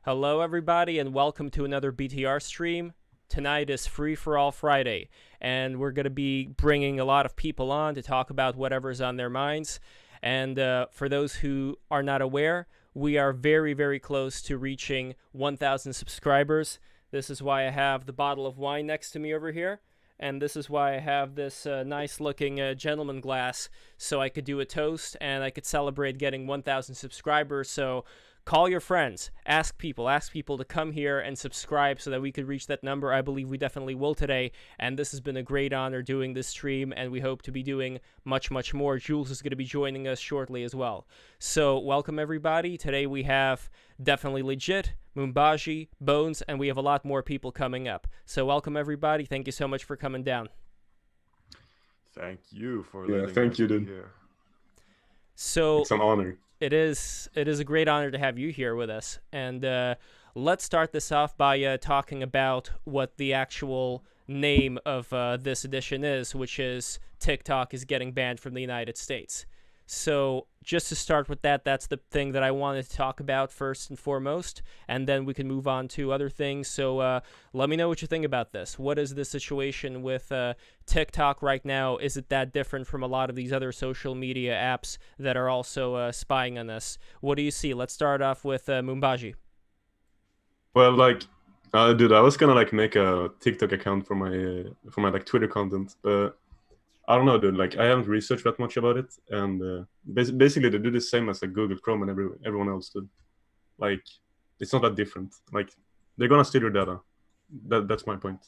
Hello, everybody, and welcome to another BTR stream. Tonight is Free for All Friday, and we're going to be bringing a lot of people on to talk about whatever's on their minds. And for those who are not aware, we are very, very close to reaching 1,000 subscribers. This is why I have the bottle of wine next to me over here. And this is why I have this nice-looking gentleman glass, so I could do a toast and I could celebrate getting 1,000 subscribers. So call your friends, ask people to come here and subscribe so that we could reach that number. I believe we definitely will today, and this has been a great honor doing this stream, and we hope to be doing much, much more. Jules is going to be joining us shortly as well. So welcome, everybody. Today we have Definitely Legit, Mumbaji, Bones, and we have a lot more people coming up. So welcome, everybody. Thank you so much for coming down. Thank you for thank you, dude. Here. So it's an honor. It is a great honor to have you here with us. And let's start this off by talking about what the actual name of this edition is, which is TikTok is getting banned from the United States. So just to start with that, that's the thing that I wanted to talk about first and foremost, and then we can move on to other things. So let me know what you think about this. What is the situation with TikTok right now? Is it that different from a lot of these other social media apps that are also spying on us? What do you see? Let's start off with Mumbaji. Well, dude, I was gonna make a TikTok account for my Twitter content, but I don't know, dude. I haven't researched that much about it, and basically they do the same as Google Chrome and everyone else did. It's not that different. They're gonna steal your data. That's my point.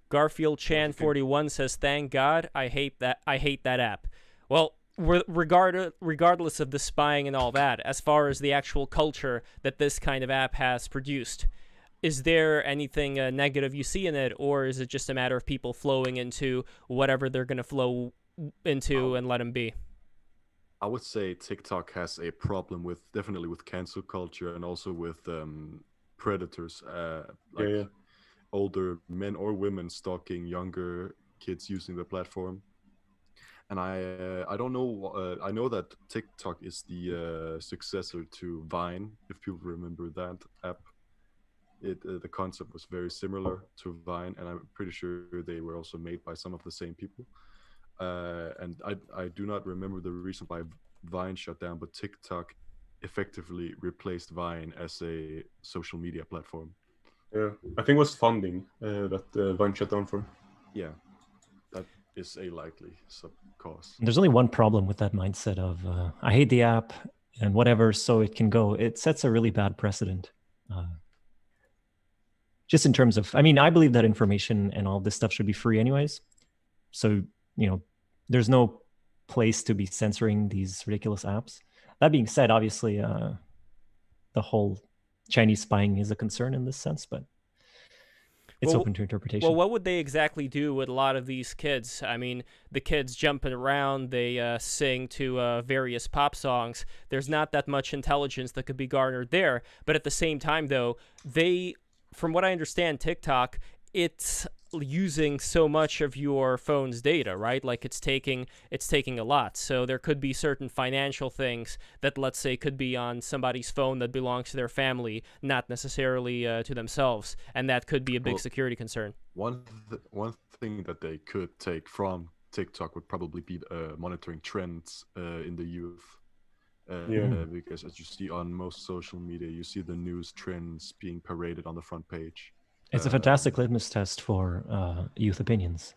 Garfield Chan 41 says, "Thank God, I hate that app." Well, regardless of the spying and all that, as far as the actual culture that this kind of app has produced, is there anything negative you see in it, or is it just a matter of people flowing into whatever they're going to flow into and let them be? I would say TikTok has a problem definitely with cancel culture and also with predators, older men or women stalking younger kids using the platform. And I don't know. I know that TikTok is the successor to Vine, if people remember that app. The concept was very similar to Vine, and I'm pretty sure they were also made by some of the same people. And I do not remember the reason why Vine shut down, but TikTok effectively replaced Vine as a social media platform. Yeah, I think it was funding that Vine shut down for. Yeah, that is a likely cause. There's only one problem with that mindset of I hate the app and whatever, so it can go. It sets a really bad precedent. Just in terms of, I believe that information and all this stuff should be free anyways. So, there's no place to be censoring these ridiculous apps. That being said, obviously, the whole Chinese spying is a concern in this sense, but it's open to interpretation. Well, what would they exactly do with a lot of these kids? The kids jumping around, they sing to various pop songs. There's not that much intelligence that could be garnered there. But at the same time, though, from what I understand, TikTok, it's using so much of your phone's data, right? It's taking a lot. So there could be certain financial things that, let's say, could be on somebody's phone that belongs to their family, not necessarily to themselves, and that could be a big security concern. One thing that they could take from TikTok would probably be monitoring trends in the youth. Because as you see on most social media, you see the news trends being paraded on the front page. It's a fantastic litmus test for youth opinions.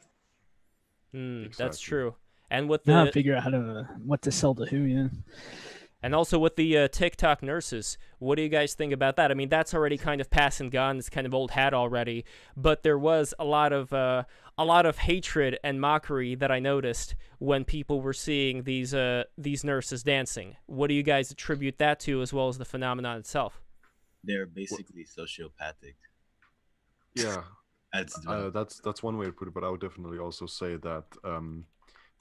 Exactly. That's true. And with figure out what to sell to who, yeah. And also with the TikTok nurses, what do you guys think about that? That's already kind of pass and gone. It's kind of old hat already. But there was a lot of hatred and mockery that I noticed when people were seeing these nurses dancing. What do you guys attribute that to, as well as the phenomenon itself? They're basically sociopathic. Yeah, that's one way to put it. But I would definitely also say that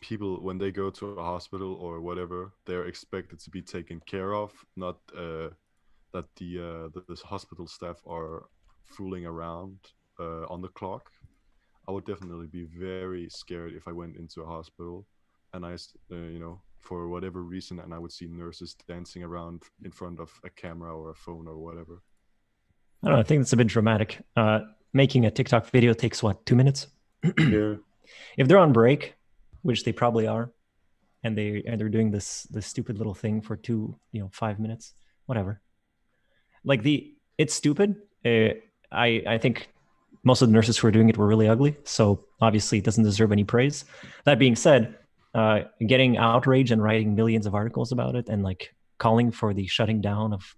people, when they go to a hospital or whatever, they're expected to be taken care of, not that the hospital staff are fooling around on the clock. I would definitely be very scared if I went into a hospital and I, for whatever reason, and I would see nurses dancing around in front of a camera or a phone or whatever. I don't know. I think it's a bit dramatic. Making a TikTok video takes what, 2 minutes? Yeah. If they're on break, which they probably are, and they're doing this stupid little thing for 5 minutes, whatever. Like it's stupid. I think most of the nurses who are doing it were really ugly, so obviously it doesn't deserve any praise. That being said, getting outrage and writing millions of articles about it and like calling for the shutting down of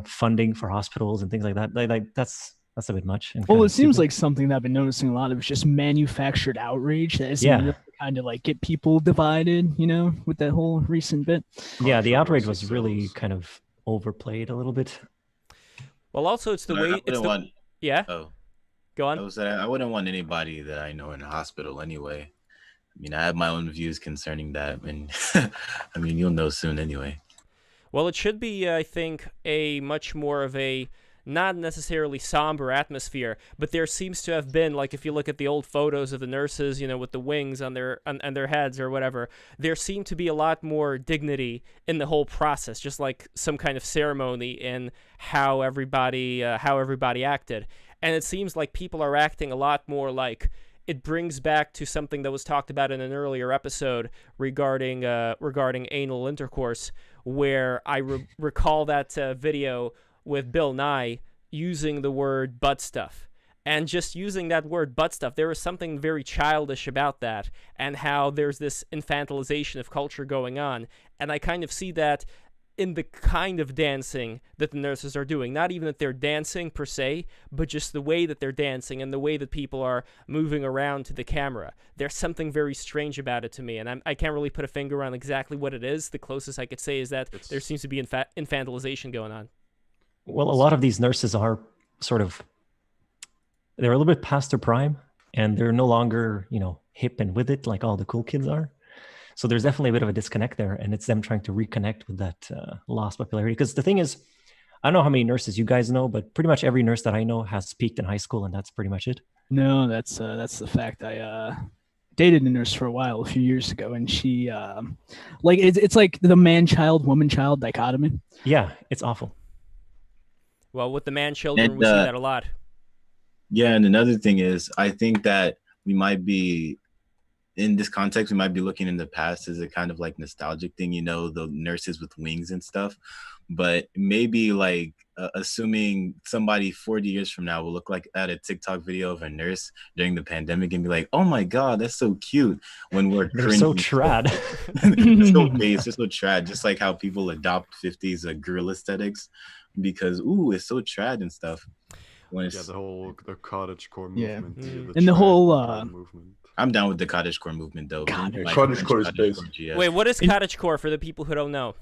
funding for hospitals and things like that, that's a bit much. Well, it seems like something that I've been noticing a lot of is just manufactured outrage that isn't really kind of like get people divided, with that whole recent bit. Yeah, the outrage was really kind of overplayed a little bit. Well, also it's the way yeah. Oh, go on. I wouldn't want anybody that I know in a hospital anyway. I mean, I have my own views concerning that, and I mean, you'll know soon anyway. Well, it should be, I think, a much more of a not necessarily somber atmosphere, but there seems to have been, like if you look at the old photos of the nurses, with the wings on their heads or whatever, there seemed to be a lot more dignity in the whole process, just like some kind of ceremony in how everybody acted. And it seems like people are acting a lot more like it brings back to something that was talked about in an earlier episode regarding anal intercourse, where I recall that video with Bill Nye using the word butt stuff. And just using that word butt stuff, there is something very childish about that, and how there's this infantilization of culture going on. And I kind of see that in the kind of dancing that the nurses are doing. Not even that they're dancing per se, but just the way that they're dancing and the way that people are moving around to the camera. There's something very strange about it to me, and I can't really put a finger on exactly what it is. The closest I could say is that there seems to be infantilization going on. Well, a lot of these nurses are they're a little bit past their prime, and they're no longer, hip and with it like all the cool kids are. So there's definitely a bit of a disconnect there, and it's them trying to reconnect with that lost popularity. Because the thing is, I don't know how many nurses you guys know, but pretty much every nurse that I know has peaked in high school, and that's pretty much it. No, that's the fact. I dated a nurse for a while, a few years ago, and she it's like the man-child, woman-child dichotomy. Yeah, it's awful. Well, with the man-children, we see that a lot. Yeah, and another thing is, I think that we might be, in this context, we might be looking in the past as a kind of like nostalgic thing, the nurses with wings and stuff. But maybe like assuming somebody 40 years from now will look like at a TikTok video of a nurse during the pandemic and be like, oh my God, that's so cute. When we're they're so trad. So base, they're so trad. Just like how people adopt 50s guerrilla aesthetics because, ooh, it's so trad and stuff. When it's, the cottagecore movement. Yeah. And the whole movement. I'm down with the cottagecore movement though. Cottagecore is based. Wait, what is cottagecore for the people who don't know?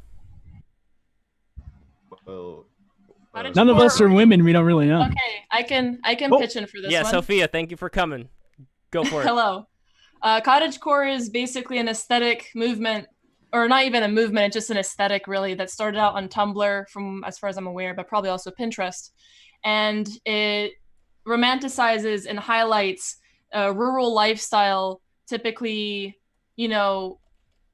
Well, none of us are women. We don't really know. Okay, I can pitch in for this one. Yeah, Sophia, thank you for coming. Go for it. Hello. Cottagecore is basically an aesthetic movement, or not even a movement, it's just an aesthetic really that started out on Tumblr from as far as I'm aware, but probably also Pinterest. And it romanticizes and highlights a rural lifestyle, typically,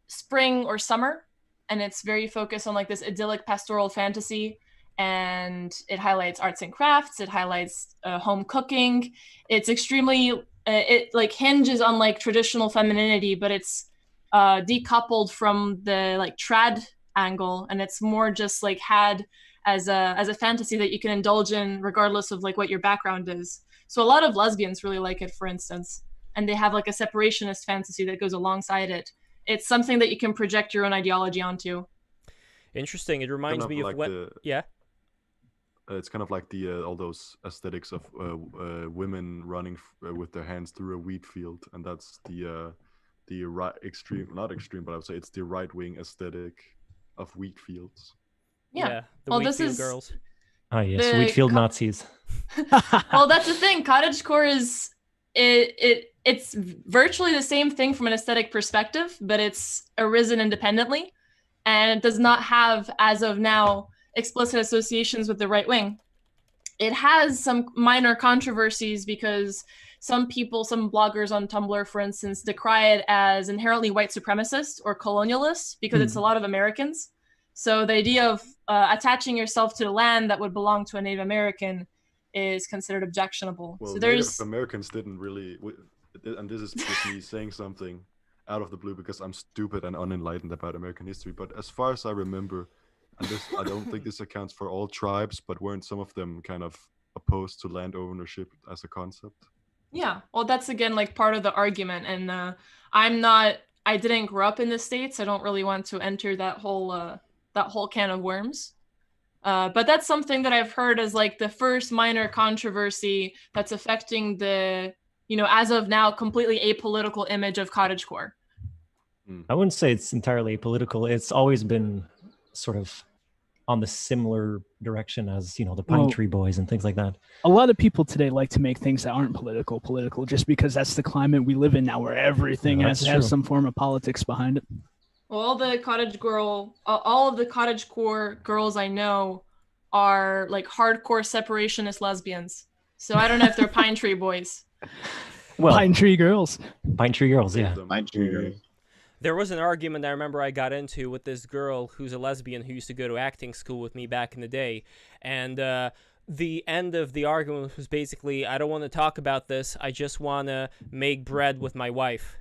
spring or summer. And it's very focused on like this idyllic pastoral fantasy. And it highlights arts and crafts. It highlights home cooking. It's extremely, it like hinges on like traditional femininity, but it's decoupled from the like trad angle. And it's more just like had as a fantasy that you can indulge in regardless of like what your background is. So a lot of lesbians really like it, for instance, and they have like a separationist fantasy that goes alongside it. It's something that you can project your own ideology onto. Interesting. It reminds me of what... Yeah? It's kind of like the all those aesthetics of women running with their hands through a wheat field, and that's the right extreme, not extreme, but I would say it's the right-wing aesthetic of wheat fields. Yeah. The Wheatfield girls. Ah, yes, Wheatfield Nazis. Well, that's the thing. Cottagecore is it's virtually the same thing from an aesthetic perspective, but it's arisen independently, and it does not have, as of now, explicit associations with the right wing. It has some minor controversies because some people, some bloggers on Tumblr, for instance, decry it as inherently white supremacist or colonialist because it's a lot of Americans. So the idea of attaching yourself to the land that would belong to a Native American is considered objectionable. Well, So Native there's Americans didn't really, and this is just me saying something out of the blue because I'm stupid and unenlightened about American history. But as far as I remember, and this, I don't think this accounts for all tribes, but weren't some of them kind of opposed to land ownership as a concept? Yeah, well, that's again like part of the argument, and I didn't grow up in the States. I don't really want to enter that whole can of worms. But that's something that I've heard as like the first minor controversy that's affecting the, as of now, completely apolitical image of cottagecore. I wouldn't say it's entirely political. It's always been sort of on the similar direction as, the Pine Tree Boys and things like that. A lot of people today like to make things that aren't political just because that's the climate we live in now, where everything has some form of politics behind it. Well, all of the cottagecore girls I know are like hardcore separationist lesbians. So I don't know if they're Pine Tree Boys. Well, Pine Tree Girls. Pine Tree Girls, yeah. Pine Tree Girls. There was an argument I remember I got into with this girl who's a lesbian who used to go to acting school with me back in the day. And the end of the argument was basically, I don't want to talk about this. I just want to make bread with my wife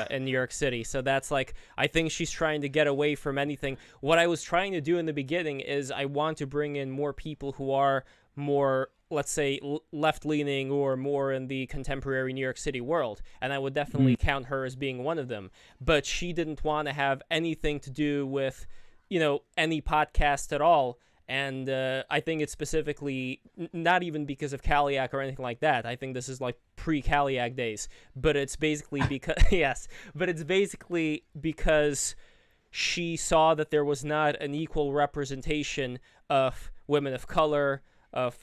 in New York City. So that's like, I think she's trying to get away from anything. What I was trying to do in the beginning is I want to bring in more people who are more, let's say, left-leaning or more in the contemporary New York City world. And I would definitely count her as being one of them. But she didn't want to have anything to do with, any podcast at all. And I think it's specifically not even because of Kaliak or anything like that. I think this is like pre-Kaliak days. But it's basically because, because she saw that there was not an equal representation of women of color, of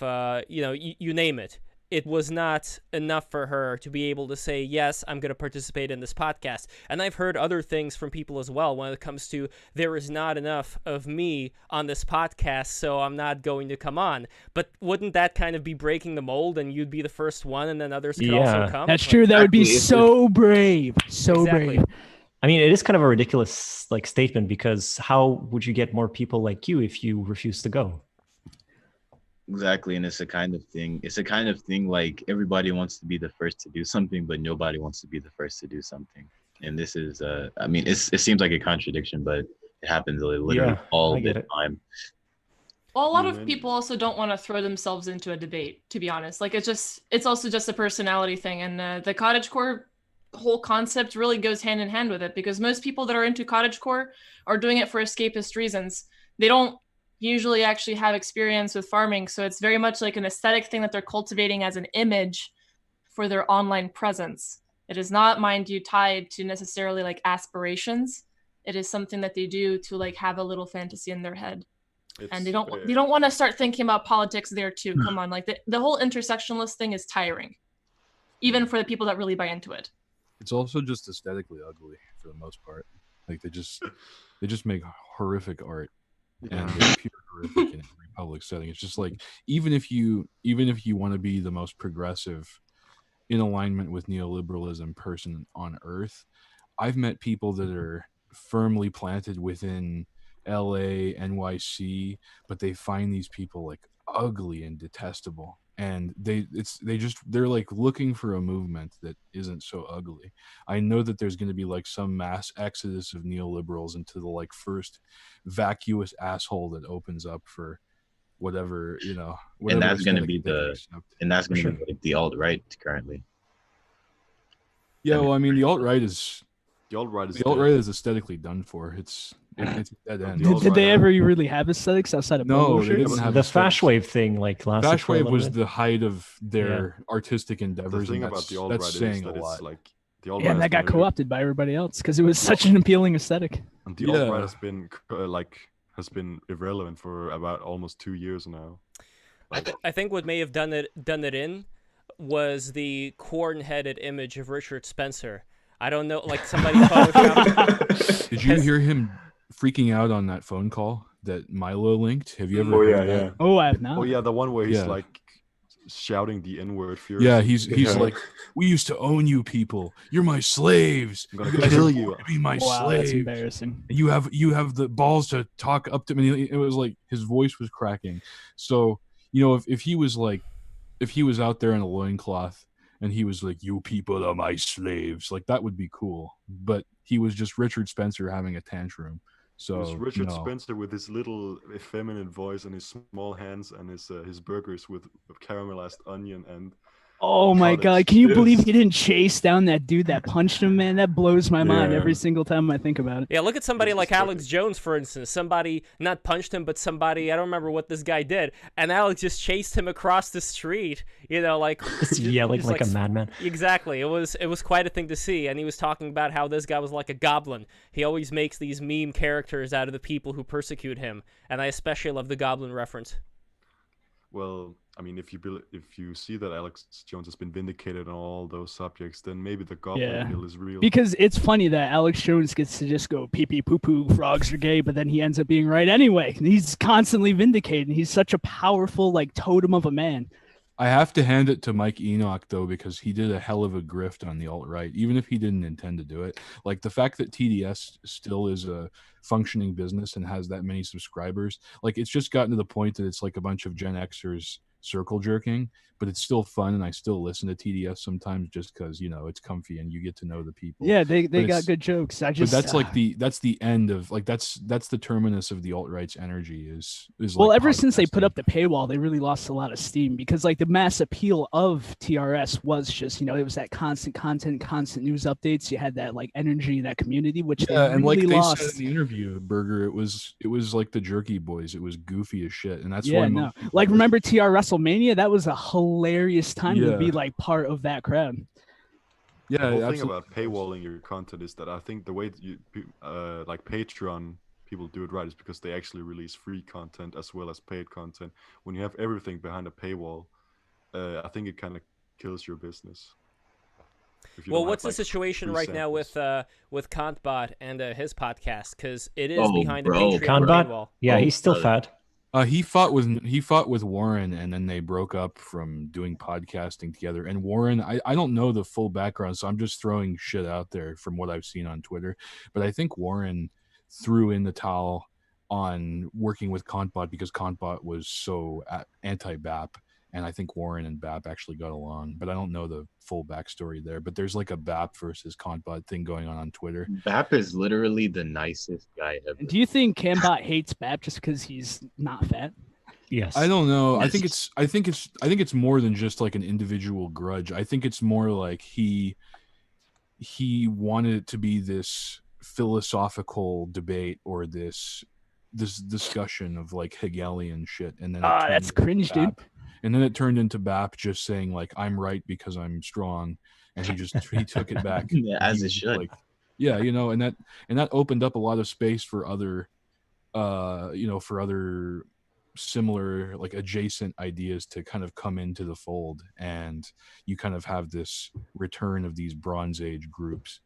you name it. It was not enough for her to be able to say, yes, I'm going to participate in this podcast. And I've heard other things from people as well when it comes to, there is not enough of me on this podcast, so I'm not going to come on. But wouldn't that kind of be breaking the mold, and you'd be the first one and then others could also come? That's true. That would be so brave. So brave. I mean, it is kind of a ridiculous statement, because how would you get more people like you if you refuse to go? Exactly, and it's a kind of thing. Like everybody wants to be the first to do something, but nobody wants to be the first to do something. And this is, it seems like a contradiction, but it happens literally all the time. Well, a lot of people also don't want to throw themselves into a debate, to be honest. Like it's also just a personality thing, and the cottagecore whole concept really goes hand in hand with it, because most people that are into cottagecore are doing it for escapist reasons. They don't usually actually have experience with farming, so it's very much like an aesthetic thing that they're cultivating as an image for their online presence. It is not, mind you, tied to necessarily like aspirations. It is something that they do to like have a little fantasy in their head. And they don't want to start thinking about politics there too. Come on, like the whole intersectionalist thing is tiring, even for the people that really buy into it. It's also just aesthetically ugly for the most part. Like they just make horrific art. And they're pure horrific in every public setting. It's just like, even if you want to be the most progressive in alignment with neoliberalism person on earth, I've met people that are firmly planted within LA, NYC, but they find these people like ugly and detestable. And they're like looking for a movement that isn't so ugly. I know that there's going to be like some mass exodus of neoliberals into the like first vacuous asshole that opens up for whatever, and that's going to be the alt-right currently. Yeah, well, I mean, the alt-right is aesthetically done for. It's a dead end. Did they ever really have aesthetics outside of no? They didn't have the Fashwave thing lasted. Fashwave was the height of their artistic endeavors. The thing about the alt-right is that it's like and that got co-opted by everybody else because it was such an appealing aesthetic. And the alt-right has been irrelevant for about almost 2 years now. I think what may have done it in was the corn-headed image of Richard Spencer. I don't know, like somebody photoshopped. Did you hear him freaking out on that phone call that Milo linked? Have you ever? Oh yeah. Oh, I have not. Oh yeah, the one where he's shouting the N-word Yeah, furiously. he's like, we used to own you people. You're my slaves. I'm gonna You guys kill are you. going to be my Wow, that's slaves. embarrassing. You have the balls to talk up to me. It was like his voice was cracking. So, if he was out there in a loincloth and he was like, you people are my slaves, like that would be cool. But he was just Richard Spencer having a tantrum. So It was Richard Spencer with his little effeminate voice and his small hands and his burgers with caramelized onion and Oh my Cottage. God! Can you Yes. believe he didn't chase down that dude that punched him? Man, that blows my mind Yeah. every single time I think about it. Yeah, look at somebody This like is Alex Jones, for instance. Somebody not punched him, but somebody, I don't remember what this guy did, and Alex just chased him across the street, like Just yelling just like a madman. Exactly. It was quite a thing to see, and he was talking about how this guy was like a goblin. He always makes these meme characters out of the people who persecute him, and I especially love the goblin reference. Well, I mean, if you see that Alex Jones has been vindicated on all those subjects, then maybe the Goblin Yeah. Bill is real. Because it's funny that Alex Jones gets to just go pee pee poo poo, frogs are gay, but then he ends up being right anyway. And he's constantly vindicated. He's such a powerful totem of a man. I have to hand it to Mike Enoch though, because he did a hell of a grift on the alt-right, even if he didn't intend to do it. Like the fact that TDS still is a functioning business and has that many subscribers, like it's just gotten to the point that it's like a bunch of Gen Xers circle jerking, but it's still fun, and I still listen to TDS sometimes just because it's comfy and you get to know the people. Yeah, they But got it's- good jokes. But that's like that's the end of that's the terminus of the alt-right's energy is well, like ever since they put podcasting. up the paywall, they really lost a lot of steam because the mass appeal of TRS was just it was that constant content, constant news updates. You had that energy, that community, which Yeah, they and like really they lost. said in the interview, Burger, it was like the Jerky Boys. It was goofy as shit, and that's Yeah, why no. most people Remember TR WrestleMania? That was a hilarious time to Yeah. be part of that crowd. Yeah, the whole thing absolutely. about paywalling your content is that I think the way that like Patreon people do it right is because they actually release free content as well as paid content. When you have everything behind a paywall, I think it kind of kills your business. If you Well, don't what's have, the situation free right now samples. with Kantbot and his podcast? Because it is Oh, behind bro. a Patreon Kantbot? paywall. Yeah, Oh, he's still brother. fat. He fought with Warren, and then they broke up from doing podcasting together. And Warren, I don't know the full background, so I'm just throwing shit out there from what I've seen on Twitter. But I think Warren threw in the towel on working with Kantbot because Kantbot was so anti-BAP. And I think Warren and BAP actually got along, but I don't know the full backstory there. But there's like a BAP versus Kantbot thing going on Twitter. Bap is literally the nicest guy ever. Do you think Cambot hates Bap just because he's not fat? Yes. I don't know. I Yes. think it's more than just like an individual grudge. I think it's more like he wanted it to be this philosophical debate or this discussion of like Hegelian shit, and then it turned That's into cringe, dude. BAP. And then it turned into BAP just saying like I'm right because I'm strong, and he took it back. Yeah, as He it was should. Like, yeah, and that opened up a lot of space for other, for other similar like adjacent ideas to kind of come into the fold, and you kind of have this return of these Bronze Age groups.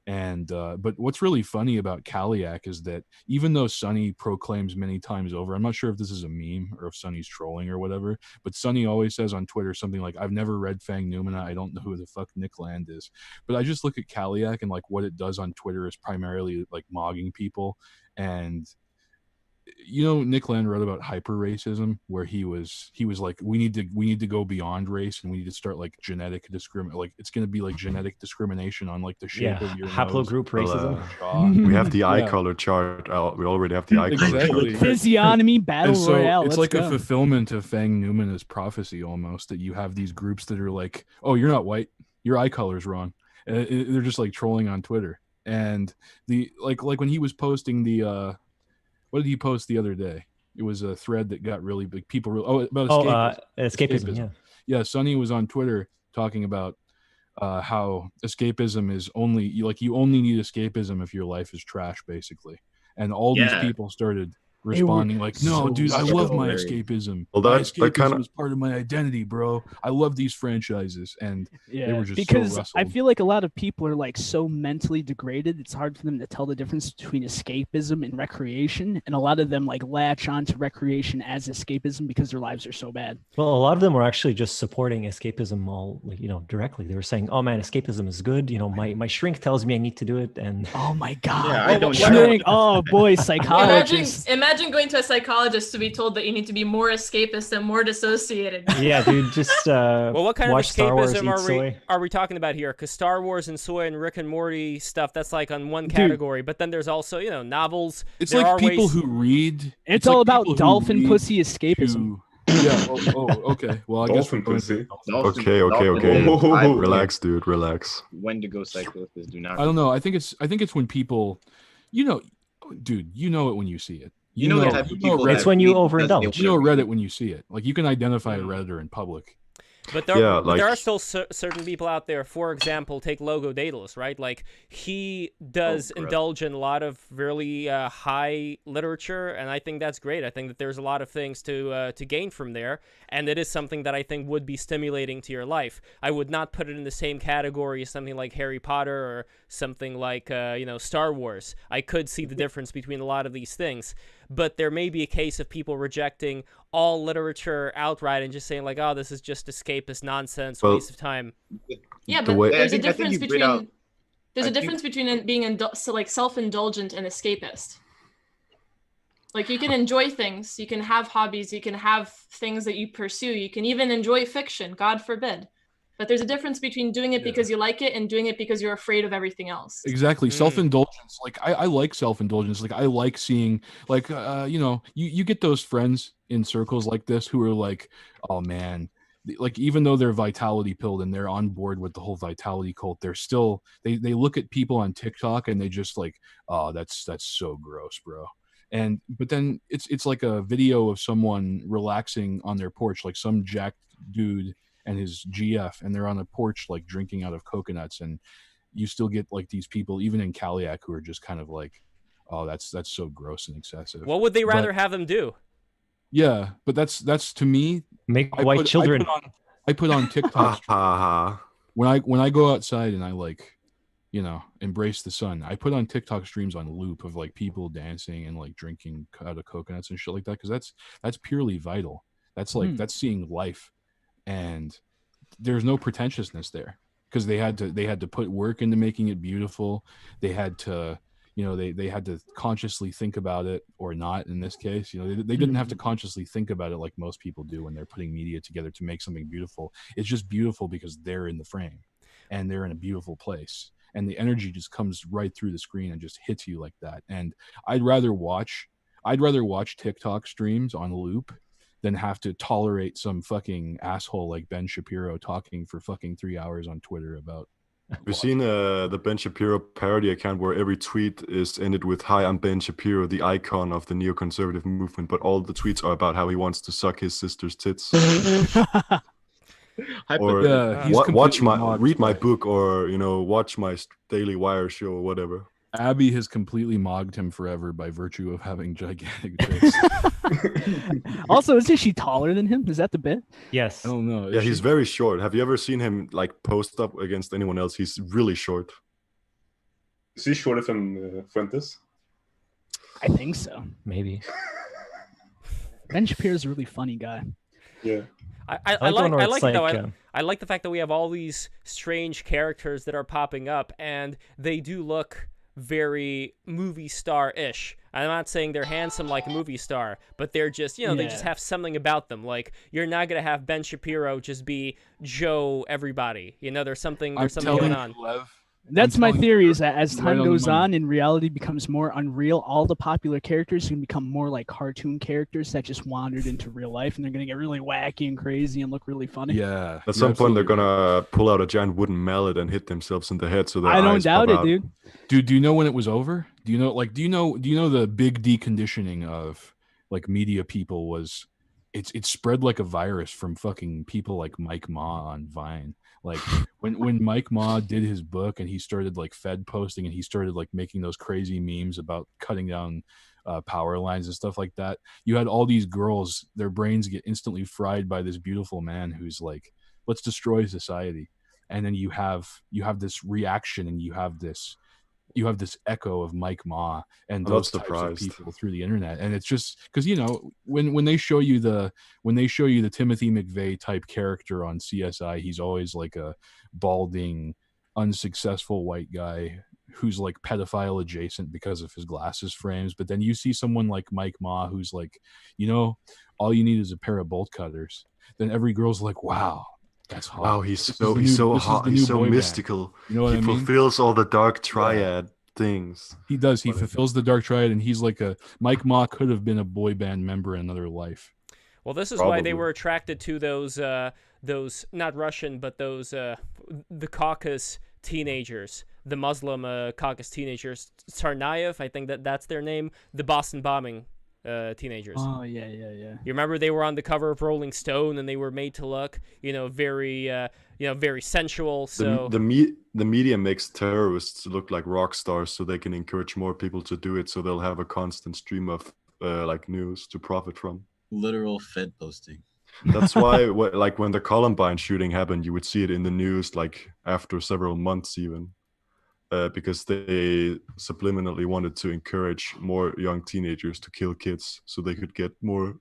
And but what's really funny about Kaliak is that even though Sonny proclaims many times over, I'm not sure if this is a meme or if Sonny's trolling or whatever, but Sonny always says on Twitter something like, I've never read Fang Numina, I don't know who the fuck Nick Land is. But I just look at Kaliak and like what it does on Twitter is primarily like mogging people. And Nick Land wrote about hyper racism, where he was like, we need to go beyond race, and we need to start like genetic discrimination. Like it's going to be like genetic discrimination on like the shape of your haplogroup nose, racism. jaw. We have the eye Yeah. color chart out. We already have the eye color Exactly. chart. Physiognomy battle And so royale. it's Let's like go. a fulfillment of Fang Numina's prophecy almost, that you have these groups that are like, oh, you're not white, your eye color's wrong. They're just like trolling on Twitter. And the like when he was posting the what did he post the other day? It was a thread that got really big. People about Escapism. Yeah. Yeah, Sonny was on Twitter talking about how escapism is only you only need escapism if your life is trash, basically. And all these Yeah. people started responding like, "No, so dude, I love my hilarious. escapism. Well, my that escapism kinda- is part of my identity, bro. I love these franchises," and Yeah, were just so because I wrestled. feel like a lot of people are like so mentally degraded. It's hard for them to tell the difference between escapism and recreation, and a lot of them like latch on to recreation as escapism because their lives are so bad. Well, a lot of them were actually just supporting escapism all, like, directly. They were saying, "Oh man, escapism is good. My shrink tells me I need to do it." And Oh my god! Yeah, I don't Shrink. Oh boy, psychologist. Imagine going to a psychologist to be told that you need to be more escapist and more dissociated. yeah, dude, just Well, what kind of watch Star Wars, escapism eat are soy. we talking about here? Because Star Wars and soy and Rick and Morty stuff, that's like on one Dude. category. But then there's also, novels. It's There like are people ways- who read. It's like all about people who dolphin read pussy escapism. to- Yeah. Okay. Well, I guess Dolphin we're going pussy. Dolphins- Okay. dolphins- Oh, I- Relax, dude. Relax. Wendigo psychosis. Do not. I don't know. I think it's when people, dude, you know it when you see it. You know the type of people. Reddit. It's when you read because they overindulge. You know wanna read. Reddit when you see it. Like you can identify a Redditor in public. But there, Yeah, but there are like- still certain people out there. For example, take Logo Daedalus, right? Like he does gross. indulge in a lot of really high literature, and I think that's great. I think that there's a lot of things to gain from there, and it is something that I think would be stimulating to your life. I would not put it in the same category as something like Harry Potter or something like Star Wars. I could see the difference between a lot of these things, but there may be a case of people rejecting all literature outright and just saying like, "Oh, this is just escapist nonsense, Well, waste of time." Yeah, The but way- there's I a think difference you bring between out- there's I a think- difference between being self-indulgent and escapist. Like you can enjoy things, you can have hobbies, you can have things that you pursue, you can even enjoy fiction, God forbid. But there's a difference between doing it because you like it and doing it because you're afraid of everything else. Exactly. Mm. Self-indulgence. Like I like self-indulgence. Like I like seeing like you get those friends in circles like this who are like, "Oh man," like even though they're vitality pilled and they're on board with the whole vitality cult, they're still they look at people on TikTok and they just like, "Oh, that's so gross, bro." But then it's like a video of someone relaxing on their porch, like some jacked dude and his GF, and they're on a porch like drinking out of coconuts, and you still get like these people even in Kaliak who are just kind of like, "Oh, that's so gross and excessive." What would they But- rather have them do? Yeah, but that's to me. Make I white put- children. I put on Ha TikTok ha ha. when I go outside and I like, embrace the sun. I put on TikTok streams on loop of like people dancing and like drinking out of coconuts and shit like that, because that's purely vital. That's like that's seeing life, and there's no pretentiousness there because they had to put work into making it beautiful. They had to they had to consciously think about it, or not in this case. They didn't have to consciously think about it like most people do when they're putting media together to make something beautiful. It's just beautiful because they're in the frame and they're in a beautiful place, and the energy just comes right through the screen and just hits you like that. And I'd rather watch TikTok streams on loop than have to tolerate some fucking asshole like Ben Shapiro talking for fucking 3 hours on Twitter about. We've seen the Ben Shapiro parody account where every tweet is ended with "Hi, I'm Ben Shapiro, the icon of the neoconservative movement," but all the tweets are about how he wants to suck his sister's tits. Or Yeah, he's completely mocked read my by- book, or watch my Daily Wire show or whatever. Abby has completely mogged him forever by virtue of having gigantic tits. Also, isn't she taller than him? Is that the bit? Yes. I don't know. Yeah, Is he's she- very short. Have you ever seen him like post up against anyone else? He's really short. Is he shorter than Fuentes? I think so. Maybe. Ben Shapiro's a really funny guy. Yeah. I the one where I it's like it though. like, I like the fact that we have all these strange characters that are popping up, and they do look very movie star-ish. I'm not saying they're handsome like a movie star, but they're just, they just Yeah. have something about them. Like, you're not gonna have Ben Shapiro just be Joe everybody. There's something I'm going telling on. you, Lev. That's I'm my telling theory, you, is that as right time on the goes money. on and reality becomes more unreal, all the popular characters can become more like cartoon characters that just wandered into real life, and they're going to get really wacky and crazy and look really funny. Yeah. At you're some point, they're absolutely right. gonna pull out a giant wooden mallet and hit themselves in the head. So their I don't eyes doubt pop it, out. dude. Dude, do you know when it was over? Do you know the big deconditioning of like media people was it's spread like a virus from fucking people like Mike Ma on Vine. Like when Mike Ma did his book and he started like Fed posting and he started like making those crazy memes about cutting down power lines and stuff like that, you had all these girls, their brains get instantly fried by this beautiful man who's like, let's destroy society. And then you have this reaction, and you have this echo of Mike Ma and those types of people through the internet. And it's just because, you know, when they show you the Timothy McVeigh type character on CSI, he's always like a balding, unsuccessful white guy who's like pedophile adjacent because of his glasses frames. But then you see someone like Mike Ma who's like, you know, all you need is a pair of bolt cutters. Then every girl's like, wow, that's hot. Wow, he's so hot. He's so mystical. You know what I mean? He fulfills all the dark triad things. He does. He fulfills the dark triad, and he's like Mike Ma could have been a boy band member in another life. Well, this is why they were attracted to those not Russian, but those the Caucasus teenagers, the Muslim Caucasus teenagers. Tsarnaev, I think that's their name. The Boston bombing teenagers. Oh yeah. You remember they were on the cover of Rolling Stone, and they were made to look, very sensual. So the media makes terrorists look like rock stars, so they can encourage more people to do it. So they'll have a constant stream of like news to profit from. Literal Fed posting. That's why, like when the Columbine shooting happened, you would see it in the news like after several months even. Because they subliminally wanted to encourage more young teenagers to kill kids so they could get more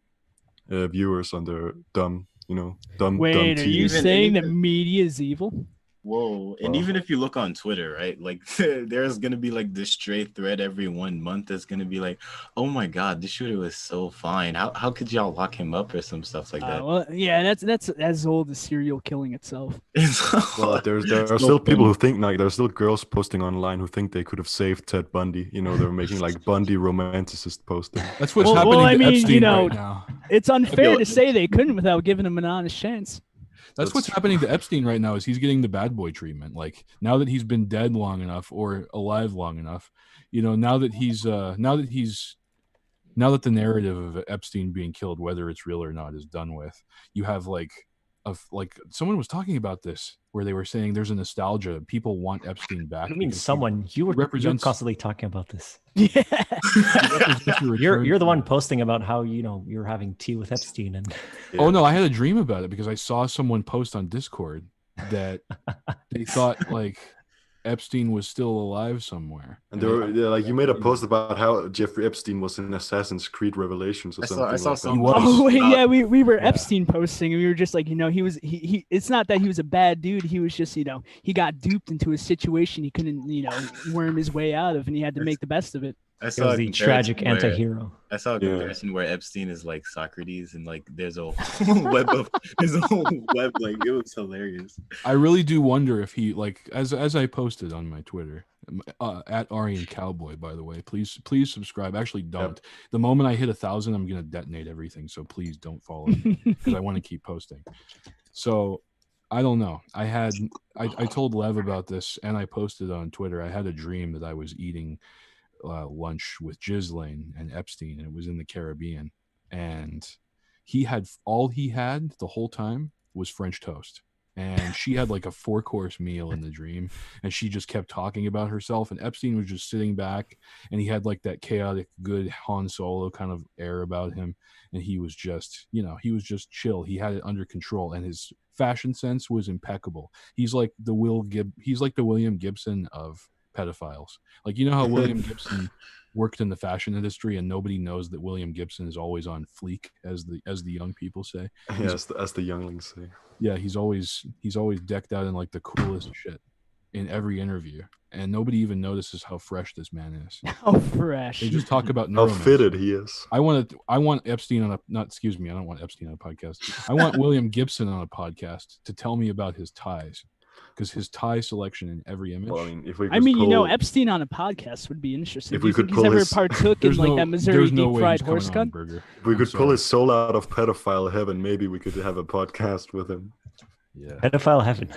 viewers on their dumb Wait, are you saying that media is evil? Whoa. And even if you look on Twitter, right, like there's going to be like this stray thread every 1 month that's going to be like, oh my God, this shooter was so fine. How could y'all lock him up or some stuff like that? Well, yeah, that's as old as serial killing itself. Well, there are still people who think, like, there's still girls posting online who think they could have saved Ted Bundy. They're making like Bundy romanticist posting. That's what's happening to Epstein right now. It's unfair to say they couldn't without giving him an honest chance. That's what's happening to Epstein right now, is he's getting the bad boy treatment. Like, now that he's been dead long enough or alive long enough, now that the narrative of Epstein being killed, whether it's real or not, is done with, you have like someone was talking about this where they were saying there's a nostalgia. People want Epstein back. I mean, you're constantly talking about this. Yeah. You're the one posting about how you're having tea with Epstein and Oh no, I had a dream about it because I saw someone post on Discord that they thought like Epstein was still alive somewhere. And they were like, you made a post about how Jeffrey Epstein was in Assassin's Creed Revelations or something. I saw something. Oh wait, yeah, we were Epstein posting, and we were just like, he it's not that he was a bad dude. He was just, he got duped into a situation he couldn't, worm his way out of, and he had to make the best of it. I saw the tragic anti-hero. I saw a comparison where Epstein is like Socrates, and like there's a whole web, like it was hilarious. I really do wonder if he, like, as I posted on my Twitter, at Aryan Cowboy, by the way, please subscribe. Actually, don't. Yep. The moment I hit 1,000, I'm gonna detonate everything. So please don't follow me because I want to keep posting. So I don't know. I told Lev about this, and I posted on Twitter. I had a dream that I was eating lunch with Ghislaine and Epstein, and it was in the Caribbean, and all he had the whole time was French toast, and she had like a 4-course meal in the dream, and she just kept talking about herself, and Epstein was just sitting back, and he had like that chaotic good Han Solo kind of air about him, and he was just chill. He had it under control, and his fashion sense was impeccable. He's like the William Gibson of pedophiles. Like, how William Gibson worked in the fashion industry, and nobody knows that William Gibson is always on fleek, as the young people say. Yes, as the younglings say. Yeah, he's always decked out in like the coolest shit in every interview, and nobody even notices how fresh this man is. How fresh. They just talk about how fitted he is. I want Epstein on I don't want Epstein on a podcast. I want William Gibson on a podcast to tell me about his ties. Because his tie selection in every image. Well, Epstein on a podcast would be interesting. If we could he's ever partook in like that Missouri deep fried horse gun. If we could pull his soul out of pedophile heaven, maybe we could have a podcast with him. Yeah, pedophile heaven.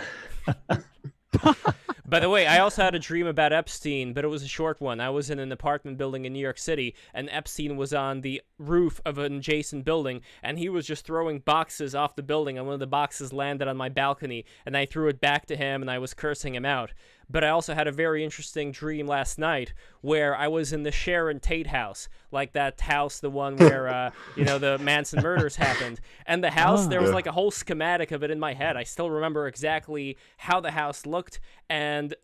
By the way, I also had a dream about Epstein, but it was a short one. I was in an apartment building in New York City, and Epstein was on the roof of an adjacent building, and he was just throwing boxes off the building, and one of the boxes landed on my balcony, and I threw it back to him, and I was cursing him out. But I also had a very interesting dream last night where I was in the Sharon Tate house, like that house, the one where, the Manson murders happened. And the house, there was like a whole schematic of it in my head. I still remember exactly how the house looked, and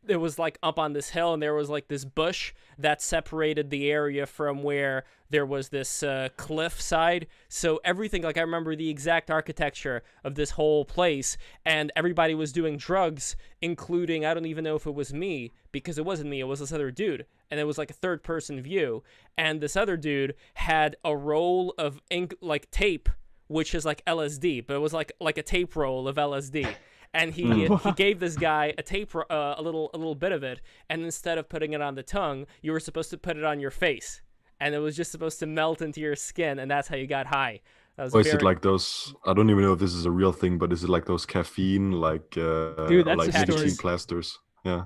it was like up on this hill, and there was like this bush that separated the area from where there was this cliff side. So everything, like I remember the exact architecture of this whole place, and everybody was doing drugs, including, I don't even know if it was me, because it wasn't me, it was this other dude. And it was like a third person view. And this other dude had a roll of ink, like tape, which is like LSD, but it was like a tape roll of LSD. And he gave this guy a tape, a little bit of it, and instead of putting it on the tongue, you were supposed to put it on your face, and it was just supposed to melt into your skin, and that's how you got high. That was Is it like those? I don't even know if this is a real thing, but is it like those caffeine, Dude, that's like a story. nicotine plasters? Yeah.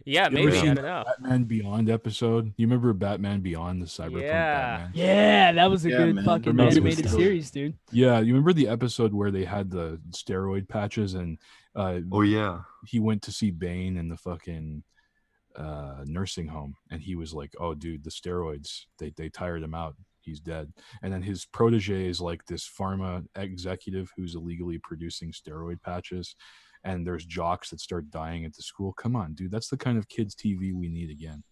Yeah, You ever maybe, I seen don't know. Batman Beyond episode? You remember Batman Beyond, the cyberpunk Batman? Yeah, that was a good man. fucking Remember animated this? series, dude. Yeah, you remember the episode where they had the steroid patches and Oh yeah. he went to see Bane in the fucking nursing home, and he was like, "Oh, dude, the steroids, they tired him out. He's dead." And then his protege is like this pharma executive who's illegally producing steroid patches, and there's jocks that start dying at the school. Come on, dude, that's the kind of kids TV we need again.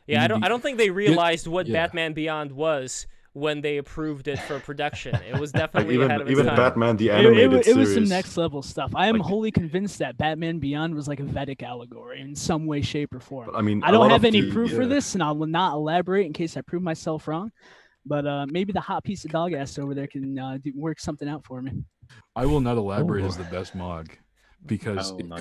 Yeah, I don't think they realized what yeah. Batman Beyond was when they approved it for production. It was definitely Like ahead of its even time. Batman the animated It was some series. next level stuff. I am Like- wholly convinced that Batman Beyond was like a Vedic allegory in some way, shape, or form. But, I mean, I a don't lot have of any the- proof for yeah. this, and I will not elaborate in case I prove myself wrong. But maybe the hot piece of dog ass over there can work something out for me. I will not elaborate Oh. is the best mog, because I will it not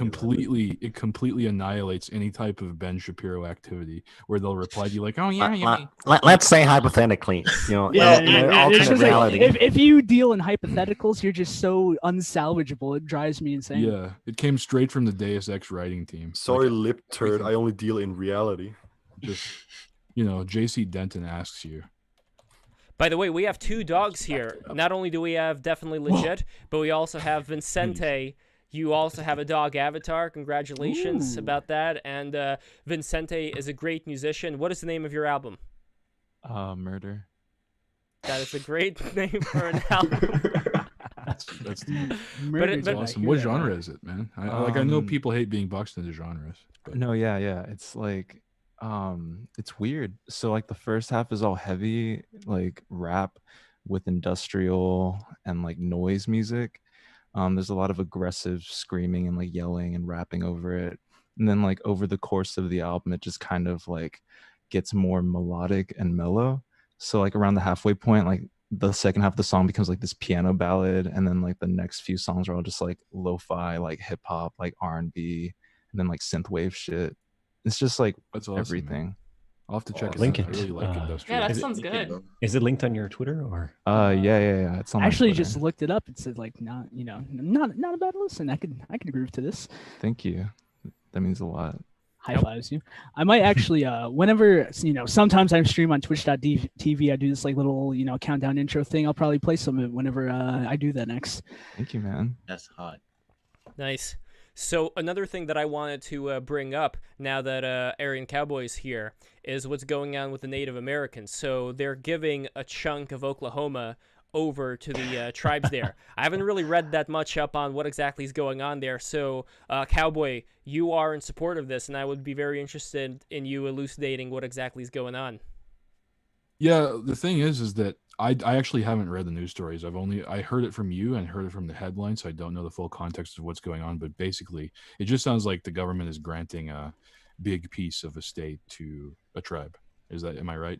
completely annihilates any type of Ben Shapiro activity where they'll reply to you like, "Oh yeah, yeah." Let's say hypothetically, Yeah, in an it's alternate just like, reality. if you deal in hypotheticals, you're just so unsalvageable. It drives me insane. Yeah, it came straight from the Deus Ex writing team. Sorry, Like, lip turd. everything. I only deal in reality. just JC Denton asks you. By the way, we have two dogs here. Not only do we have Definitely Legit, but we also have Vincente. You also have a dog avatar. Congratulations Ooh. about that. And Vincente is a great musician. What is the name of your album? Murder. That is a great name for an album. That's Murdered but- it, I awesome. hear What that. genre is it, man? I know Um, people hate being boxed into genres. But No, yeah. It's like, it's weird. So like the first half is all heavy, like rap with industrial and like noise music. There's a lot of aggressive screaming and like yelling and rapping over it. And then like over the course of the album, it just kind of like gets more melodic and mellow. So like around the halfway point, like the second half of the song becomes like this piano ballad, and then like the next few songs are all just like lo-fi, like hip hop, like R&B, and then like synthwave shit. It's just like that's awesome, man. everything. I'll have to check it Link out. I it. really like industrial. Yeah, that Is it- sounds good. Is it linked on your Twitter or? Yeah. It's on I my actually Twitter. just looked it up. It said like not a bad listen. I can agree to this. Thank you. That means a lot. High fives you. I might actually whenever sometimes I stream on twitch.tv. I do this like little countdown intro thing. I'll probably play some of it whenever I do that next. Thank you, man. That's hot. Nice. So another thing that I wanted to bring up now that Aryan Cowboy's here is what's going on with the Native Americans. So they're giving a chunk of Oklahoma over to the tribes there. I haven't really read that much up on what exactly is going on there. So Cowboy, you are in support of this, and I would be very interested in you elucidating what exactly is going on. Yeah, the thing is that I actually haven't read the news stories. I heard it from you and heard it from the headline, so I don't know the full context of what's going on. But basically, it just sounds like the government is granting a big piece of a state to a tribe. Am I right?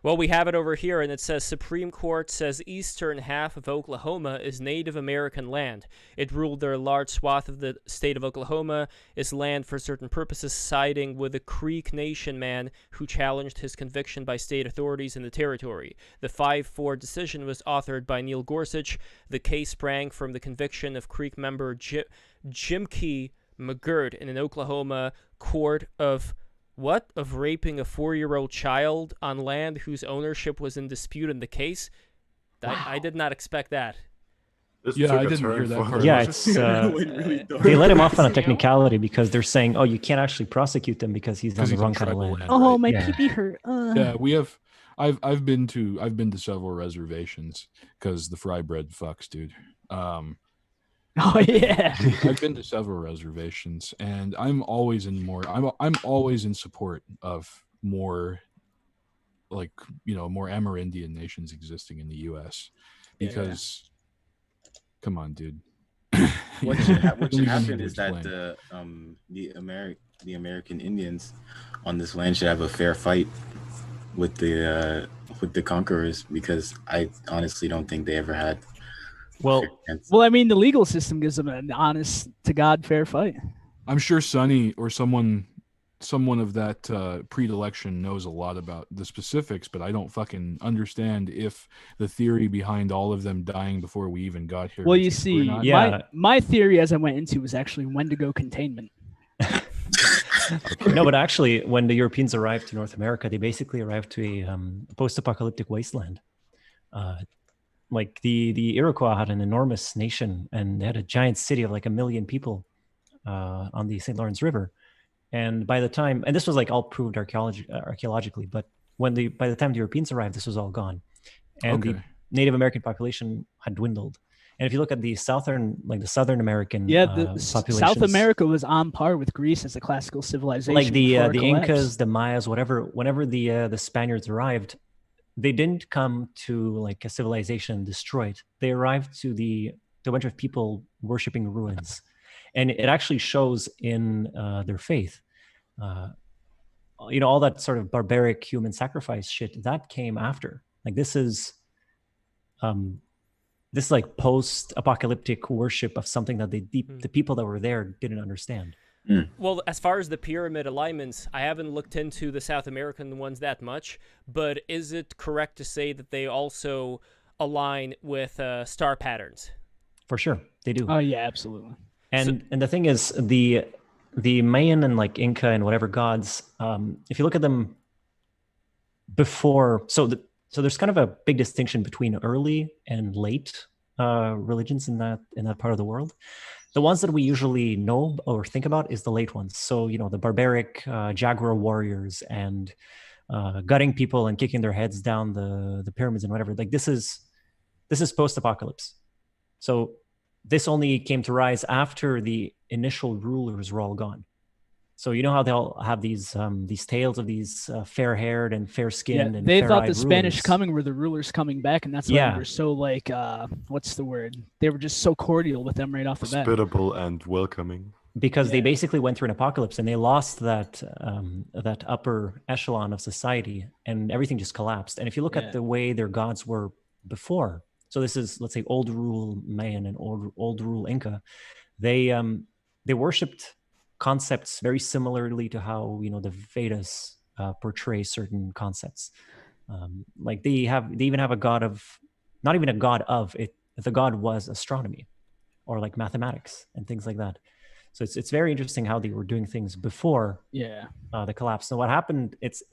Well, we have it over here, and it says Supreme Court says eastern half of Oklahoma is Native American land. It ruled that a large swath of the state of Oklahoma is land for certain purposes, siding with a Creek Nation man who challenged his conviction by state authorities in the territory. The 5-4 decision was authored by Neil Gorsuch. The case sprang from the conviction of Creek member Jimke McGirt in an Oklahoma court of what? Of raping a 4-year-old child on land whose ownership was in dispute in the case? I did not expect that. This Yeah, took I a didn't turn hear that for part. me. Yeah, it's they let him off on a technicality because they're saying, oh, you can't actually prosecute them because he's on the wrong kind of tribal land. Oh, right? my Yeah. pee-pee hurt. Yeah, we have. I've been to several reservations because the fry bread fucks, dude. Oh yeah. I've been to several reservations, and I'm always in more. I'm always in support of more, like, more Amerindian nations existing in the U.S. because, come on, dude. What should Don't even happen need to is that explain. the American Indians on this land should have a fair fight with the conquerors, because I honestly don't think they ever had. Well, Well, I mean, the legal system gives them an honest to God fair fight. I'm sure Sonny or someone of that predilection knows a lot about the specifics, but I don't fucking understand if the theory behind all of them dying before we even got here. Well, is you true or see, not. Yeah. my theory as I went into was actually Wendigo containment. No, but actually, when the Europeans arrived to North America, they basically arrived to a post-apocalyptic wasteland. Like the Iroquois had an enormous nation, and they had a giant city of like 1 million people on the St. Lawrence River. And by the time, and this was like all proved archaeologically, but by the time the Europeans arrived, this was all gone, and the Native American population had dwindled. And if you look at the southern American, South populations, America was on par with Greece as a classical civilization. like the before it Incas, collapsed. the Mayas, whenever the Spaniards arrived, they didn't come to like a civilization and destroy it. They arrived to a bunch of people worshiping ruins, and it actually shows in their faith. All that sort of barbaric human sacrifice shit that came after. Like this is like post-apocalyptic worship of something that the people that were there didn't understand. Well, as far as the pyramid alignments, I haven't looked into the South American ones that much, but is it correct to say that they also align with star patterns? For sure, they do. Oh yeah, absolutely. And the thing is, the Mayan and like Inca and whatever gods, if you look at them before, so there's kind of a big distinction between early and late religions in that part of the world. The ones that we usually know or think about is the late ones. So, the barbaric jaguar warriors and gutting people and kicking their heads down the pyramids and whatever. Like this is post-apocalypse. So this only came to rise after the initial rulers were all gone. So you know how they'll have these tales of these fair-haired and fair-skinned and they thought the fair-eyed Spanish rulers. coming were the rulers coming back, and that's why they were so like, what's the word? They were just so cordial with them right off the bat. Hospitable and welcoming. Because they basically went through an apocalypse and they lost that upper echelon of society, and everything just collapsed. And if you look at the way their gods were before, so this is, let's say, old rule Mayan and old rule Inca, they worshipped concepts very similarly to how the Vedas portray certain concepts. Like they even have a god of, not even a god of it. The god was astronomy, or like mathematics and things like that. So it's very interesting how they were doing things before the collapse. So what happened? It's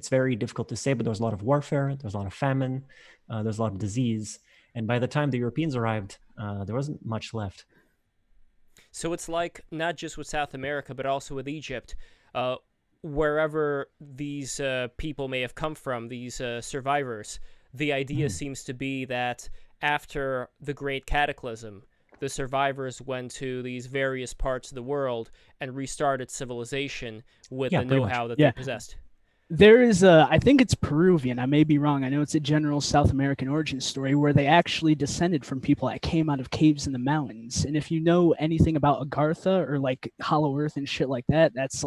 very difficult to say, but there was a lot of warfare. There was a lot of famine. There's a lot of disease, and by the time the Europeans arrived, there wasn't much left. So it's like not just with South America, but also with Egypt, wherever these people may have come from, these survivors. The idea seems to be that after the Great Cataclysm, the survivors went to these various parts of the world and restarted civilization with the know-how that they possessed. There is I think it's Peruvian. I may be wrong. I know it's a general South American origin story where they actually descended from people that came out of caves in the mountains. And if you know anything about Agartha or like Hollow Earth and shit like that, that's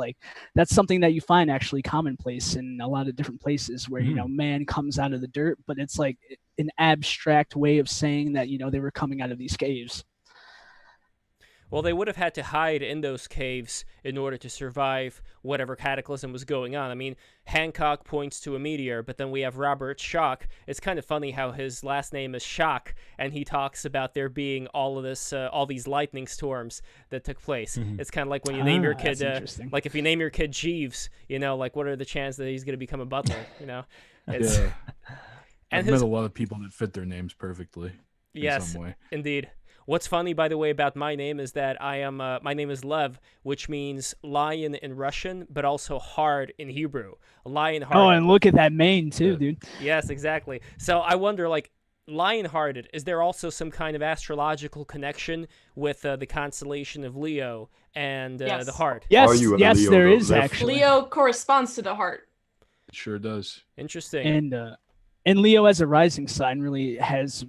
something that you find actually commonplace in a lot of different places where, man comes out of the dirt, but it's like an abstract way of saying that, they were coming out of these caves. Well, they would have had to hide in those caves in order to survive whatever cataclysm was going on. I mean, Hancock points to a meteor, but then we have Robert Schock. It's kind of funny how his last name is Schock, and he talks about there being all of this, all these lightning storms that took place. It's kind of like when you name your kid, like if you name your kid Jeeves, you know, like what are the chances that he's going to become a butler? You know, it's, Yeah. and I've met a lot of people that fit their names perfectly. Yes, in some way. indeed. What's funny, by the way, about my name is that I am my name is Lev, which means lion in Russian, but also hard in Hebrew. Lion-hearted. Oh, and look at that mane too, dude. Yes, exactly. So I wonder, like, lion-hearted, is there also some kind of astrological connection with the constellation of Leo and Yes. the heart? Yes, Are you a yes, Leo, there though, is Lev? actually. Leo corresponds to the heart. It sure does. Interesting. And Leo as a rising sign really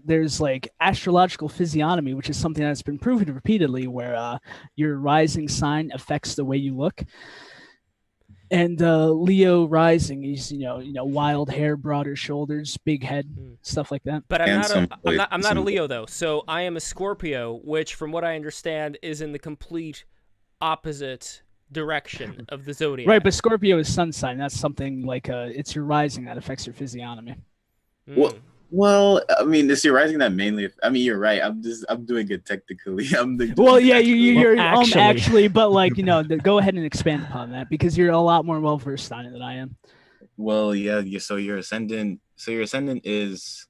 there's like astrological physiognomy, which is something that's been proven repeatedly, where your rising sign affects the way you look. And Leo rising, he's wild hair, broader shoulders, big head, stuff like that. But I'm not a Handsome. Leo though, so I am a Scorpio, which from what I understand is in the complete opposite direction of the zodiac. Right, but Scorpio is sun sign. That's something like it's your rising that affects your physiognomy. Well, I mean, it's your rising that mainly. I mean, you're right. I'm doing it technically. Well, yeah, you're Well, actually, but like go ahead and expand upon that because you're a lot more well versed on it than I am. Well, yeah. So your ascendant. So your ascendant is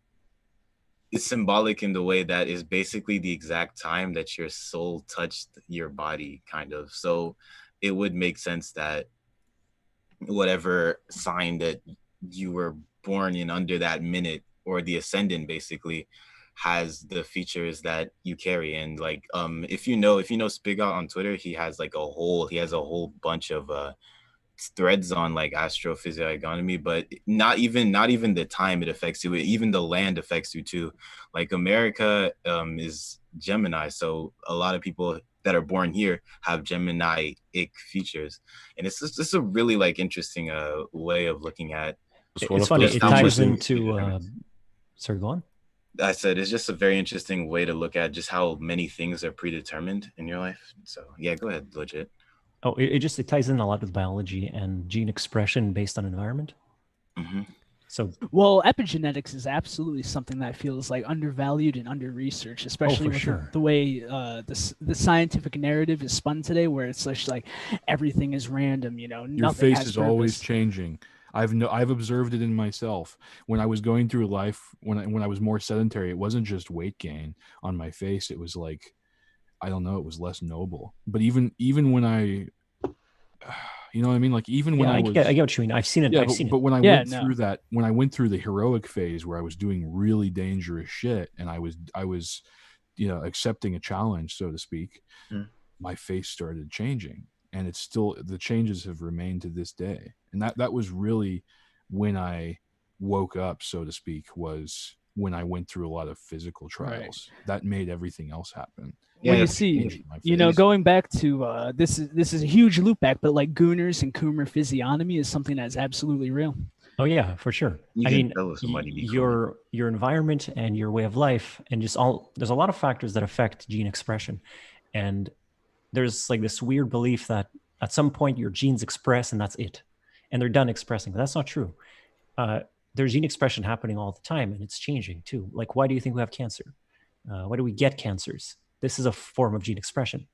symbolic in the way that is basically the exact time that your soul touched your body, kind of. So it would make sense that whatever sign that you were born in under that minute, or the ascendant basically has the features that you carry. And like if you know Spigot on Twitter, he has a whole bunch of threads on like astrophysiognomy, but not even the time it affects you, even the land affects you too. Like America is Gemini, so a lot of people that are born here have Gemini-ic features, and it's just a really like interesting way of looking at. It's funny. It ties into. Sorry, go on. I said it's just a very interesting way to look at just how many things are predetermined in your life. So yeah, go ahead, legit. Oh, it ties in a lot with biology and gene expression based on environment. Mm-hmm. So, well, epigenetics is absolutely something that feels like undervalued and under researched, especially with the way the scientific narrative is spun today, where it's like everything is random. Your face is always changing. I've observed it in myself. When I was going through life, when I was more sedentary, it wasn't just weight gain on my face. It was like, I don't know, it was less noble. But even when I, you know what I mean? Like even when I get what you mean. I've seen it. Yeah, I've seen but it. when I went through that, when I went through the heroic phase where I was doing really dangerous shit and I was, accepting a challenge, so to speak, my face started changing. And it's still, the changes have remained to this day. And that was really when I woke up, so to speak, was when I went through a lot of physical trials. Right. That made everything else happen. Well, you see, going back to this is a huge loop back, but like Gooners and Coomer physiognomy is something that's absolutely real. Oh yeah, for sure. I mean, your environment and your way of life, and there's a lot of factors that affect gene expression, and there's like this weird belief that at some point your genes express and that's it, and they're done expressing. But that's not true. There's gene expression happening all the time, and it's changing too. Like, why do you think we have cancer? Why do we get cancers? This is a form of gene expression.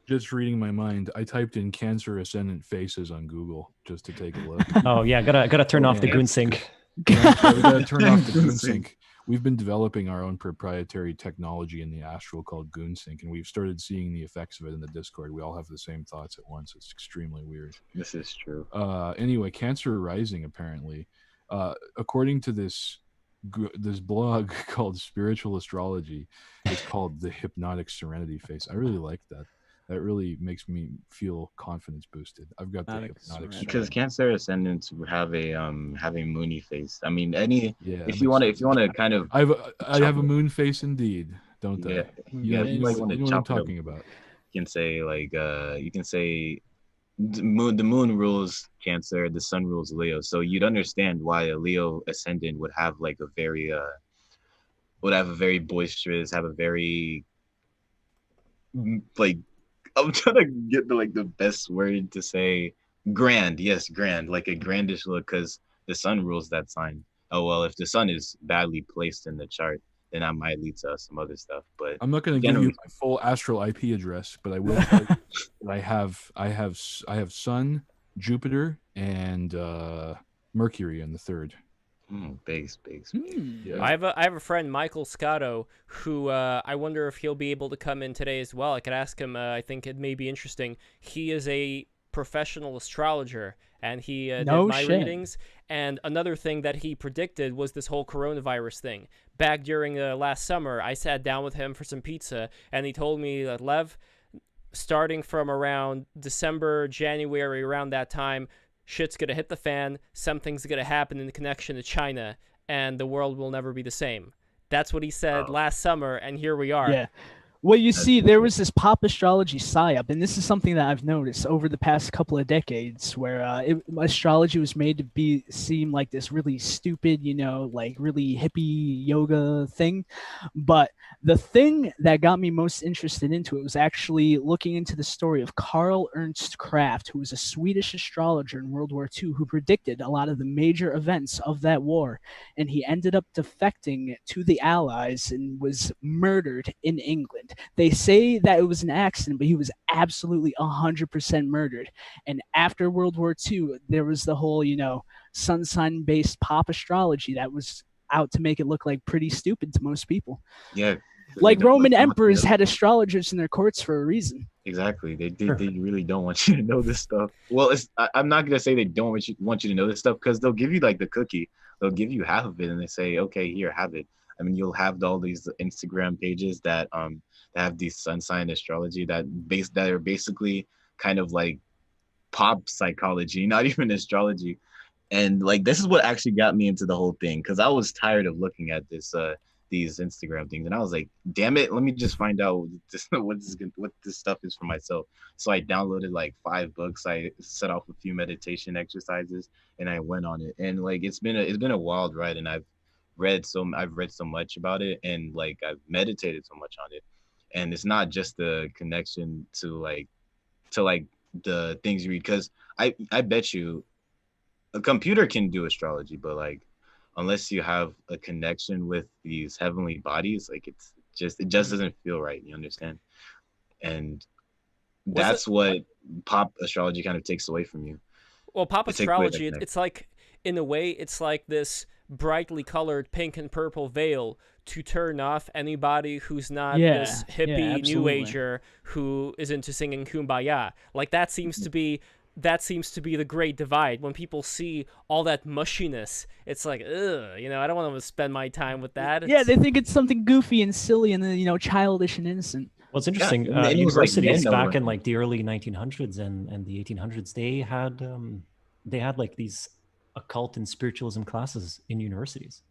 Just reading my mind, I typed in cancer ascendant faces on Google just to take a look. Oh yeah, gotta turn off the goon sync. We gotta turn off the goon sync. We've been developing our own proprietary technology in the astral called GoonSync, and we've started seeing the effects of it in the Discord. We all have the same thoughts at once. It's extremely weird. This is true. Anyway, Cancer Rising, apparently, according to this blog called Spiritual Astrology, it's called the Hypnotic Serenity Face. I really like that. That really makes me feel confidence boosted. I've got the hypnotic because Cancer ascendants have a moony face. I mean, if you want to kind of I have a moon face indeed, don't I? Yeah, you know what I'm talking about. You can say the moon rules Cancer, the sun rules Leo. So you'd understand why a Leo ascendant would have like a very would have a very boisterous, have a very like I'm trying to get the best word to say grand. Yes, grand, like a grandish look, because the sun rules that sign. Oh well, if the sun is badly placed in the chart, then that might lead to some other stuff. But I'm not going to give you my full astral IP address, but I will tell you that I have Sun, Jupiter, and Mercury in the third. Base. Yeah. I have a friend, Michael Scotto, who I wonder if he'll be able to come in today as well. I could ask him. I think it may be interesting. He is a professional astrologer, and he did my readings. And another thing that he predicted was this whole coronavirus thing. Back during last summer, I sat down with him for some pizza, and he told me that, Lev, starting from around December, January, around that time, shit's going to hit the fan, something's going to happen in connection to China, and the world will never be the same. That's what he said last summer, and here we are. Yeah. Well, you see, there was this pop astrology psyop, and this is something that I've noticed over the past couple of decades, where astrology was made to seem like this really stupid, like really hippie yoga thing. But the thing that got me most interested into it was actually looking into the story of Karl Ernst Kraft, who was a Swedish astrologer in World War II who predicted a lot of the major events of that war, and he ended up defecting to the Allies and was murdered in England. They say that it was an accident, but he was absolutely 100% murdered. And after World War II, there was the whole, sun sign-based pop astrology that was out to make it look like pretty stupid to most people. Yeah. Like Roman emperors had astrologers in their courts for a reason. Exactly. They really don't want you to know this stuff. Well, I'm not going to say they don't want you to know this stuff, because they'll give you like the cookie. They'll give you half of it and they say, okay, here, have it. I mean, you'll have all these Instagram pages that have these sun sign astrology that are basically kind of like pop psychology, not even astrology. And like, this is what actually got me into the whole thing, because I was tired of looking at these Instagram things, and I was like, damn it, let me just find out what this stuff is for myself. So I downloaded like 5 books. I set off a few meditation exercises, and I went on it. And like, it's been a wild ride, and I've read so much about it, and like I've meditated so much on it. And it's not just the connection to the things you read, because I bet you a computer can do astrology, but like unless you have a connection with these heavenly bodies, like it just doesn't feel right. You understand? And that's what pop astrology kind of takes away from you. Well, pop astrology, it's like, in a way, it's like this brightly colored pink and purple veil to turn off anybody who's not this hippie new ager who is into singing Kumbaya. Like that seems to be the great divide. When people see all that mushiness, it's like, ugh, I don't want to spend my time with that. Yeah, they think it's something goofy and silly and childish and innocent. Well, it's interesting. Universities back in like the early 1900s and the 1800s, they had like these occult and spiritualism classes in universities.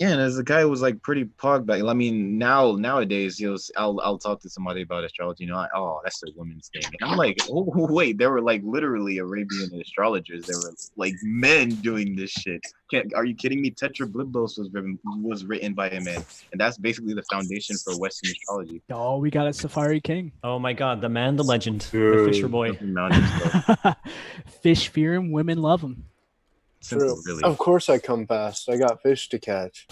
Yeah, and as a guy who was like pretty pogged back, I mean, nowadays, I'll talk to somebody about astrology, oh, that's a woman's thing. And I'm like, oh, wait, there were like literally Arabian astrologers. There were like men doing this shit. Are you kidding me? Tetrabliblos was written by a man, and that's basically the foundation for Western astrology. Oh, we got a Safari King. Oh my God, the man, the legend, the Fisher boy. Fish fear him, women love him. True. Really. Of course I come fast. I got fish to catch.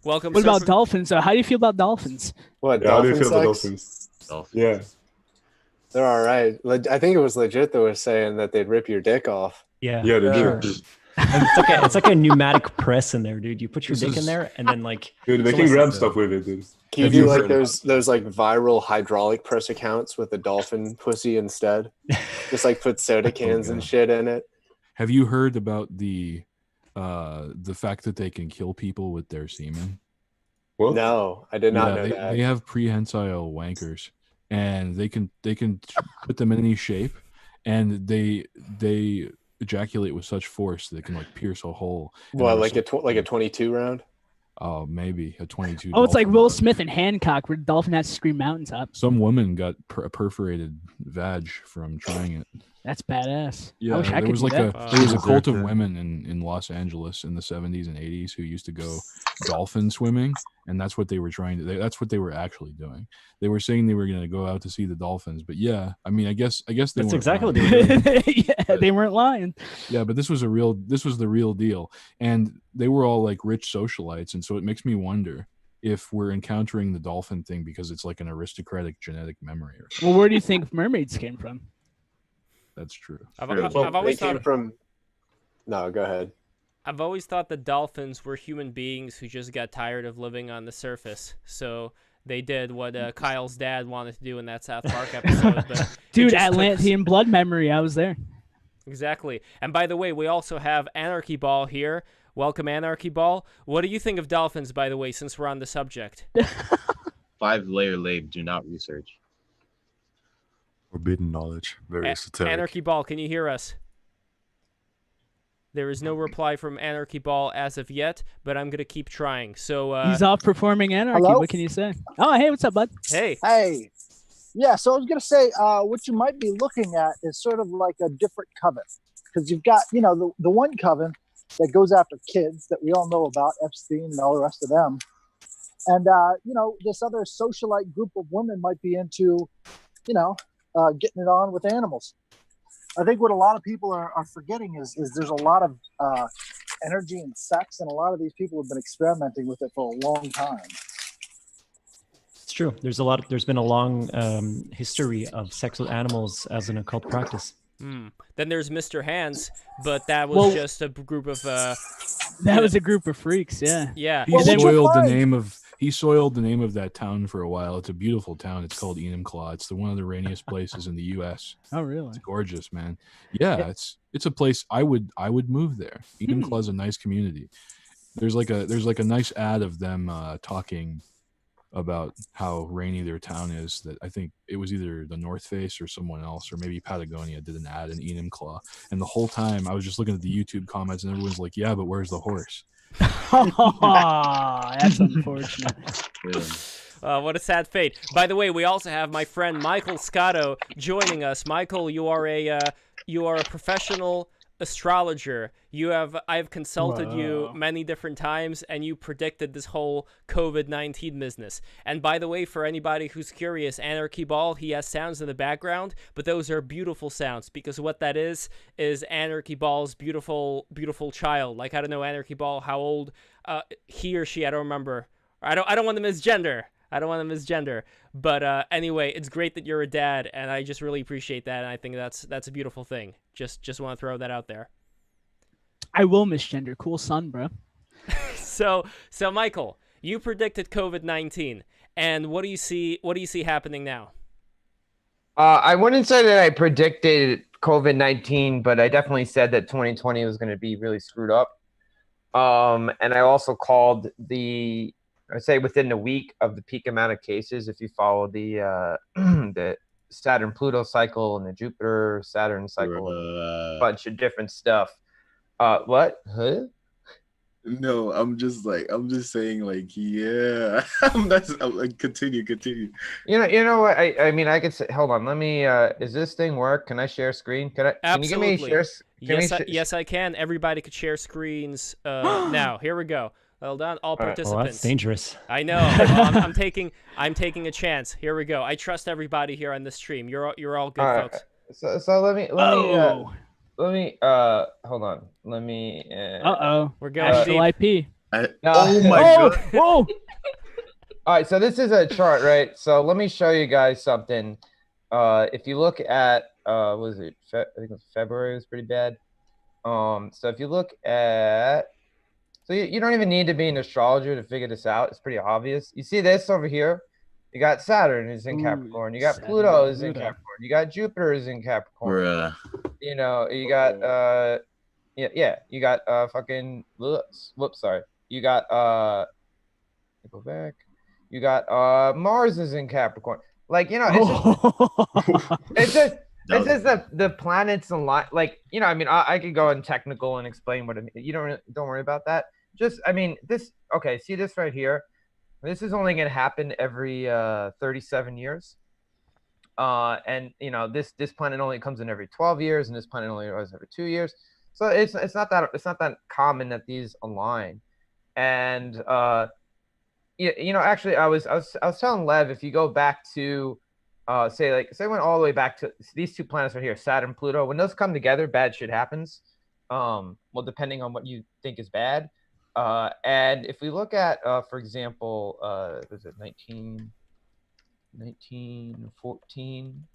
Welcome. What about dolphins? How do you feel about dolphins? What, how do you feel about dolphins? Yeah. They're all right. I think it was legit that was saying that they'd rip your dick off. Yeah. Yeah, they do. And it's like a pneumatic press in there, dude. You put your dick in there, and then like, dude, they can grab stuff with it, dude. Can you do like those like viral hydraulic press accounts with the dolphin pussy instead? Just like put soda cans and shit in it. Have you heard about the fact that they can kill people with their semen? What? No, I did not know that. They have prehensile wankers, and they can put them in any shape, and they ejaculate with such force that it can like pierce a hole. Well, like a 22 round? Oh, maybe a 22. Oh, it's like Will Smith and Hancock, where the dolphin has to scream mountaintop. Some woman got a perforated vag from trying it. That's badass. I Yeah, wish I there could was do like that. there was a Deserved cult of it. women in Los Angeles in the 70s and 80s who used to go dolphin swimming, and that's what they were trying to. That's what they were actually doing. They were saying they were going to go out to see the dolphins, but yeah, I mean, I guess they That's weren't exactly what lying. they were doing. Yeah, they weren't lying. Yeah, but this was the real deal, and they were all like rich socialites, and so it makes me wonder if we're encountering the dolphin thing because it's like an aristocratic genetic memory or something. Well, where do you think mermaids came from? That's true. I've Really? Well, always they came thought from. No, go ahead. I've always thought the dolphins were human beings who just got tired of living on the surface, so they did what Kyle's dad wanted to do in that South Park episode. But it Dude, just took- Atlantean blood memory. I was there. Exactly. And by the way, we also have Anarchy Ball here. Welcome, Anarchy Ball. What do you think of dolphins, by the way, since we're on the subject? 5-layer lab. Do not research. Forbidden knowledge. Very esoteric. Anarchy Ball, can you hear us? There is no reply from Anarchy Ball as of yet, but I'm going to keep trying. So, He's off performing anarchy. Hello? What can you say? Oh, hey, what's up, bud? hey. Hey, yeah. So I was gonna say, what you might be looking at is sort of like a different coven, because you've got, the one coven that goes after kids that we all know about, Epstein and all the rest of them, and this other socialite group of women might be into, getting it on with animals. I think what a lot of people are forgetting is there's a lot of energy and sex, and a lot of these people have been experimenting with it for a long time. It's true. There's been a long history of sex with animals as an occult practice. Then there's Mr. Hands, but that was just a group of... That was a group of freaks, yeah. Yeah. He soiled the name of that town for a while. It's a beautiful town. It's called Enumclaw. It's one of the rainiest places in the U.S. Oh, really? It's gorgeous, man. Yeah, it's a place I would move there. Enumclaw is a nice community. There's like a nice ad of them talking about how rainy their town is. That I think it was either the North Face or someone else, or maybe Patagonia did an ad in Enumclaw. And the whole time I was just looking at the YouTube comments, and everyone's like, "Yeah, but where's the horse?" That's unfortunate. What a sad fate. By the way, we also have my friend Michael Scotto joining us. Michael, you are a professional astrologer. I've consulted you many different times, and you predicted this whole COVID-19 business. And by the way, for anybody who's curious, Anarchy Ball, he has sounds in the background, but those are beautiful sounds, because what that is Anarchy Ball's beautiful child. Like, I don't know, Anarchy Ball, how old he or she, I don't remember. I don't want to misgender. But anyway, it's great that you're a dad, and I just really appreciate that, and I think that's a beautiful thing. Just want to throw that out there. I will misgender. Cool son, bro. So Michael, you predicted COVID-19, and what do you see happening now? I wouldn't say that I predicted COVID-19, but I definitely said that 2020 was going to be really screwed up. And I also called I'd say within the week of the peak amount of cases, if you follow the the Saturn-Pluto cycle and the Jupiter-Saturn cycle, a bunch of different stuff. What? Huh? No, I'm just saying, like, yeah. I'm like, continue. You know what? I mean, I could say. Hold on. Let me. Is this thing work? Can I share screen? Can you give me a share? Yes, I can. Everybody could share screens now. Here we go. Hold on, all participants. Well, that's dangerous. I know. I'm taking a chance. Here we go. I trust everybody here on the stream. You're all good, folks. So let me hold on. Let me We're going Astral IP. Oh my god. Whoa. All right, so this is a chart, right? So let me show you guys something. If you look at I think it was February, it was pretty bad. So if you look at you don't even need to be an astrologer to figure this out. It's pretty obvious. You see this over here? You got Saturn is in Capricorn. You got Pluto is in Capricorn. You got Jupiter is in Capricorn. You know, you got you got fucking whoops, sorry. You got go back. You got Mars is in Capricorn. Like, you know, it's just it's just the planets and like, you know, I mean, I could go in technical and explain what you don't worry about that. Just, I mean, this, okay, see this right here? This is only going to happen every 37 years. And this planet only comes in every 12 years, and this planet only arrives every 2 years. So it's not that common that these align. And actually, I was telling Lev, if you go back to say went all the way back to these two planets right here, Saturn, Pluto, when those come together, bad shit happens. Well, depending on what you think is bad. And if we look at, for example, was it 1914?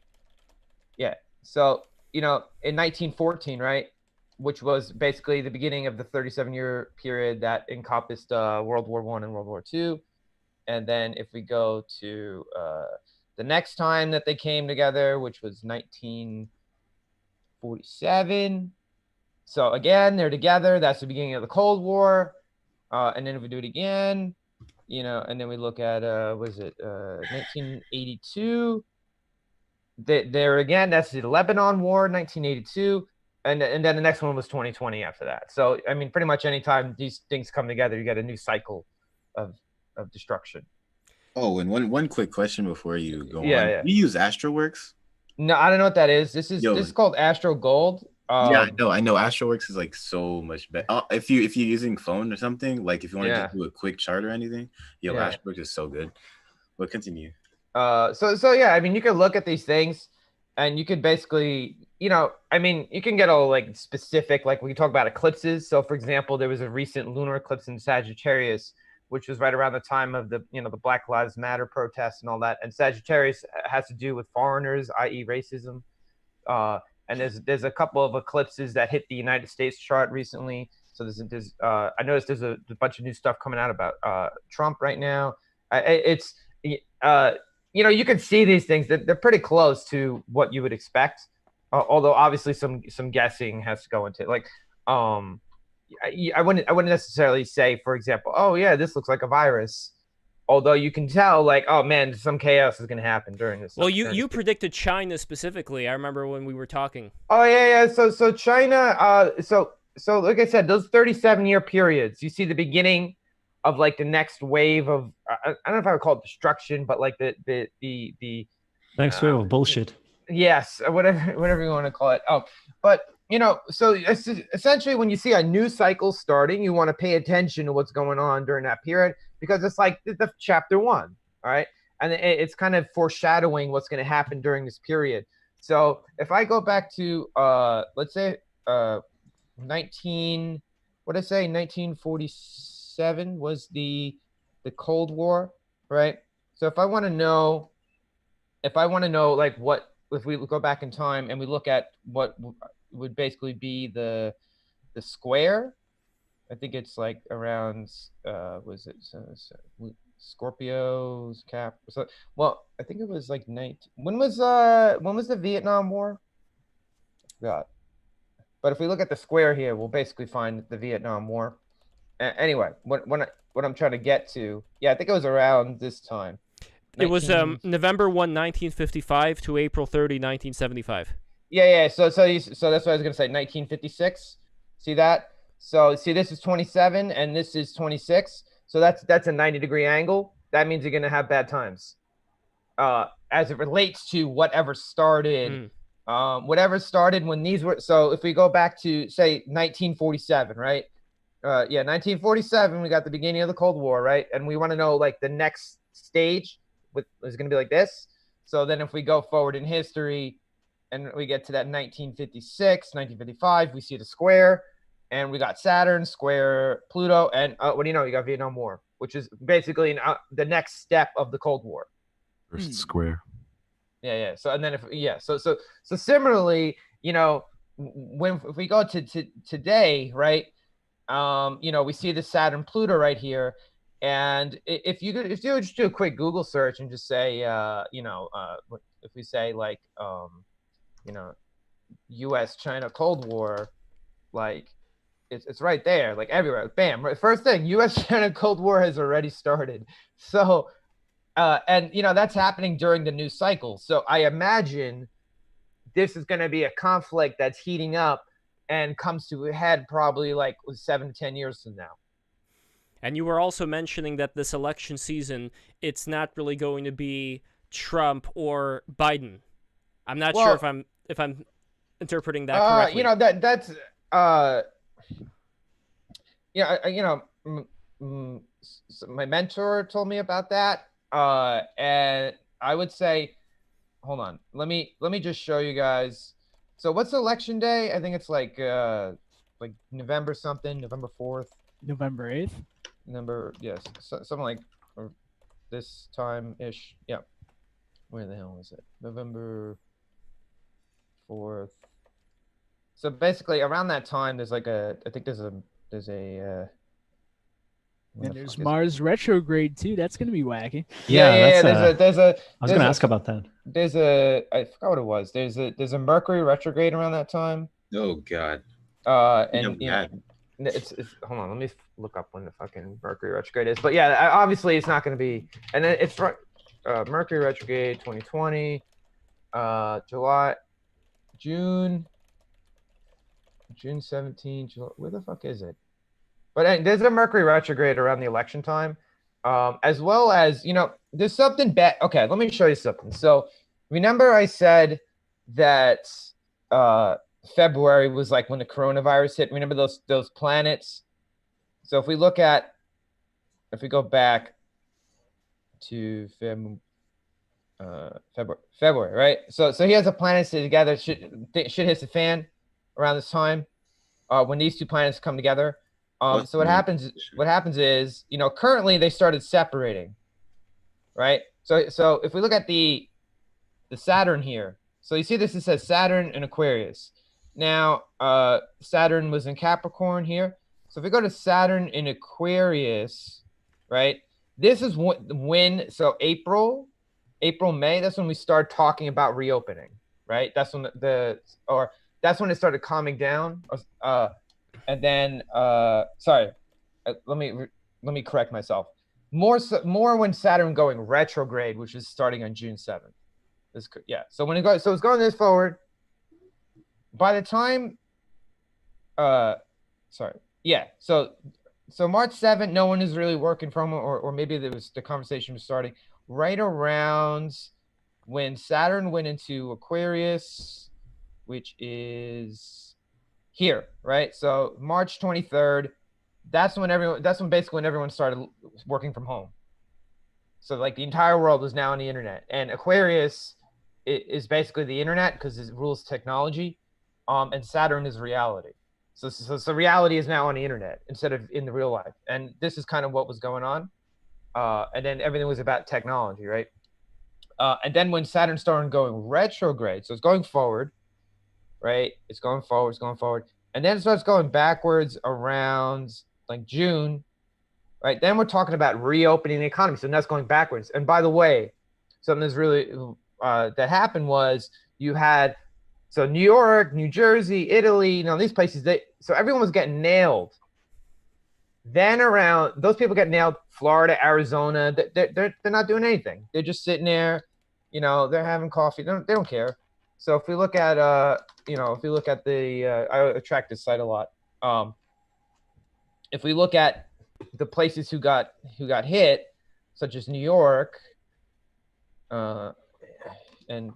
Yeah. So, in 1914, right, which was basically the beginning of the 37-year period that encompassed World War I and World War II. And then if we go to the next time that they came together, which was 1947. So again, they're together. That's the beginning of the Cold War. And then if we do it again, and then we look at, 1982. There again, that's the Lebanon War, 1982. And then the next one was 2020 after that. So, I mean, pretty much anytime these things come together, you get a new cycle of destruction. Oh, and one quick question before you go on. Yeah. You use AstroWorks? No, I don't know what that is. This is called Astro Gold. Yeah, I know. AstroWorks is like so much better. If you're using phone or something, like if you want to just do a quick chart or anything, AstroWorks is so good. But continue. So yeah, I mean, you can look at these things, and you could basically, I mean, you can get all like specific, like we can talk about eclipses. So for example, there was a recent lunar eclipse in Sagittarius, which was right around the time of the the Black Lives Matter protests and all that. And Sagittarius has to do with foreigners, i.e. racism. And there's a couple of eclipses that hit the United States chart recently. So there's I noticed there's a bunch of new stuff coming out about Trump right now. You can see these things. They're pretty close to what you would expect. Although obviously some guessing has to go into it. Like I wouldn't necessarily say, for example, oh yeah, this looks like a virus. Although you can tell, like, oh man, some chaos is going to happen during this. Well, you predicted China specifically. I remember when we were talking. Oh yeah. So China. So like I said, those 37-year periods. You see the beginning of like the next wave of I don't know if I would call it destruction, but like the next wave of bullshit. Yes, whatever you want to call it. Oh, but so essentially when you see a new cycle starting, you want to pay attention to what's going on during that period, because it's like the chapter 1, all right? And it's kind of foreshadowing what's going to happen during this period. So if I go back to, let's say 1947 was the Cold War, right? So if I want to know like what, if we go back in time and we look at what would basically be the square, I think it's like around was it Scorpio's cap? So, well, I think it was like when was the Vietnam War? I forgot. But if we look at the square here, we'll basically find the Vietnam War. Anyway, what I'm trying to get to, I think it was around this time. It was November 1, 1955 to April 30, 1975. Yeah. So that's what I was gonna say. 1956. See that? So see, this is 27 and this is 26. So that's a 90-degree angle. That means you're gonna have bad times. As it relates to whatever started, when these were. So if we go back to say 1947, right? 1947, we got the beginning of the Cold War, right? And we want to know like the next stage is going to be like this. So then if we go forward in history and we get to that 1956, 1955, we see the square, and we got Saturn, square Pluto, and what do you know? You got Vietnam War, which is basically the next step of the Cold War. First square. Yeah. So and then so similarly, if we go to today, right? We see the Saturn Pluto right here. And if you just do a quick Google search and just say, if we say like, U.S. China Cold War, like it's right there, like everywhere. Bam! Right, first thing, U.S. China Cold War has already started. So, and that's happening during the new cycle. So I imagine this is going to be a conflict that's heating up and comes to a head probably like 7 to 10 years from now. And you were also mentioning that this election season, it's not really going to be Trump or Biden. I'm not Well- sure if I'm interpreting that correctly. You know, that's yeah, you know, my mentor told me about that, and I would say, hold on, let me just show you guys. So what's election day? I think it's like November something, November 4th, November 8th. yes, something like or this time ish. Yeah, where the hell is it? November 4th. So basically, around that time, there's like I think there's a And there's Mars retrograde too. That's gonna be wacky. Yeah. There's I was going to ask about that. I forgot what it was. There's a Mercury retrograde around that time. Oh God. And you know, it's hold on, let me look up when the fucking Mercury retrograde is. But yeah, obviously it's not going to be. And then it's Mercury retrograde 2020, June 17, July, where the fuck is it? But there's a Mercury retrograde around the election time, as well as, you know, there's something bad. Okay, let me show you something. So remember I said that February was like when the coronavirus hit. Remember those planets? So if we go back to February, right? So he has a planet together. Shit hits the fan around this time, when these two planets come together. So what happens is, you know, currently they started separating, right? So if we look at the Saturn here, so you see this, it says Saturn and Aquarius. Now, Saturn was in Capricorn here. So if we go to Saturn in Aquarius, right? This is when so April, May, that's when we start talking about reopening, right? That's when that's when it started calming down. And then, sorry, let me correct myself. More when Saturn going retrograde, which is starting on June 7th. So when it's going this forward. By the time, So March 7th, no one is really working from, or maybe the conversation was starting right around when Saturn went into Aquarius, which is here, right? So March 23rd, that's when everyone started working from home. So like the entire world is now on the internet, and Aquarius is basically the internet because it rules technology, and Saturn is reality. So reality is now on the internet instead of in the real life, and this is kind of what was going on. And then everything was about technology, right? And then when Saturn started going retrograde, so it's going forward, right? It's going forward. And then it starts going backwards around like June, right? Then we're talking about reopening the economy. So that's going backwards. And by the way, something that's really that happened was you had, so New York, New Jersey, Italy, you know, these places, so everyone was getting nailed. Then around, those people get nailed, Florida, Arizona, they're not doing anything. They're just sitting there, you know, they're having coffee. They don't care. So if we look at, I track this site a lot. If we look at the places who got hit, such as New York, and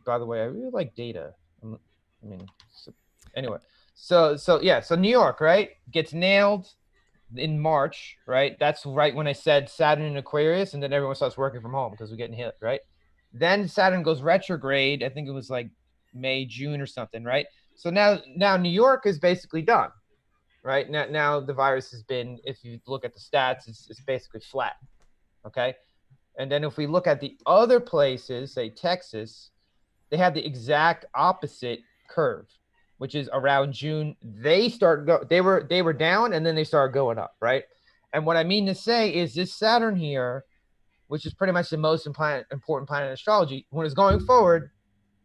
by the way, I really like data. Anyway, so New York, right, gets nailed in March, right? That's right when I said Saturn in Aquarius, and then everyone starts working from home because we're getting hit, right? Then Saturn goes retrograde. I think it was like May, June or something, right? So now New York is basically done, right? Now the virus has been, if you look at the stats, it's basically flat, okay? And then if we look at the other places, say Texas, they have the exact opposite curve, which is around June. They were down and then they started going up, right? And what I mean to say is this Saturn here, which is pretty much the most important planet in astrology, when it's going forward,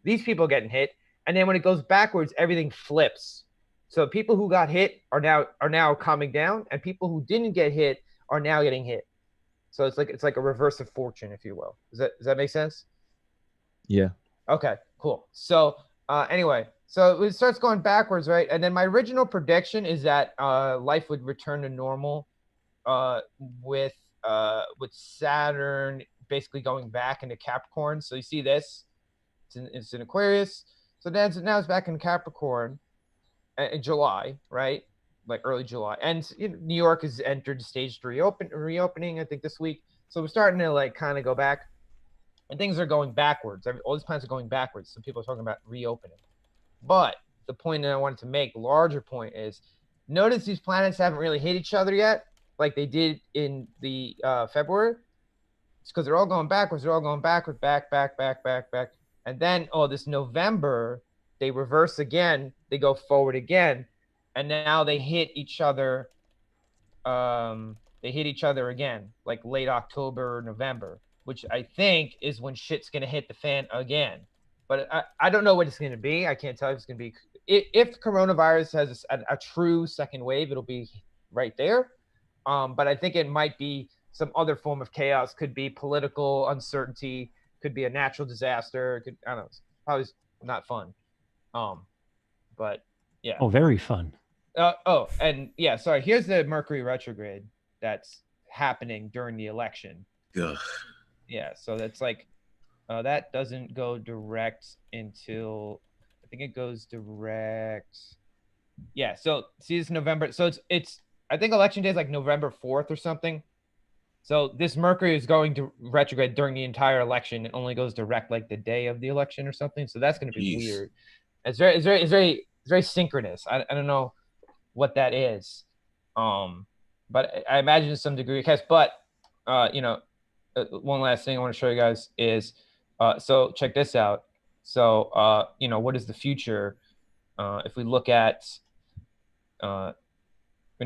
these people are getting hit, and then when it goes backwards, everything flips. So people who got hit are now calming down, and people who didn't get hit are now getting hit. So it's like a reverse of fortune, if you will. Does that make sense? Yeah. Okay, cool. So anyway, so it starts going backwards, right? And then my original prediction is that life would return to normal with Saturn basically going back into Capricorn. So you see this, It's in Aquarius. So now it's back in Capricorn in July, right? Like early July. And New York has entered stage reopening, I think, this week. So we're starting to like kind of go back. And things are going backwards. All these planets are going backwards. Some people are talking about reopening. But the point that I wanted to make, the larger point, is notice these planets haven't really hit each other yet, like they did in the February. It's because they're all going backwards. They're all going backward, back. And then, this November, they reverse again. They go forward again. And now they hit each other. They hit each other again, like late October or November, which I think is when shit's going to hit the fan again. But I don't know what it's going to be. I can't tell if it's going to be. If coronavirus has a true second wave, it'll be right there. But I think it might be some other form of chaos. Could be political uncertainty. Could be a natural disaster. I don't know. It's probably not fun. But yeah. Oh, very fun. And yeah, sorry. Here's the Mercury retrograde that's happening during the election. Ugh. Yeah, so that's like that doesn't go direct until I think it goes direct. Yeah, so see this November. So it's I think election day is like November 4th or something. So this Mercury is going to retrograde during the entire election. It only goes direct like the day of the election or something. So that's going to be weird. It's very synchronous. I don't know what that is. But I imagine to some degree it has. But one last thing I want to show you guys is so check this out. So what is the future? If we look at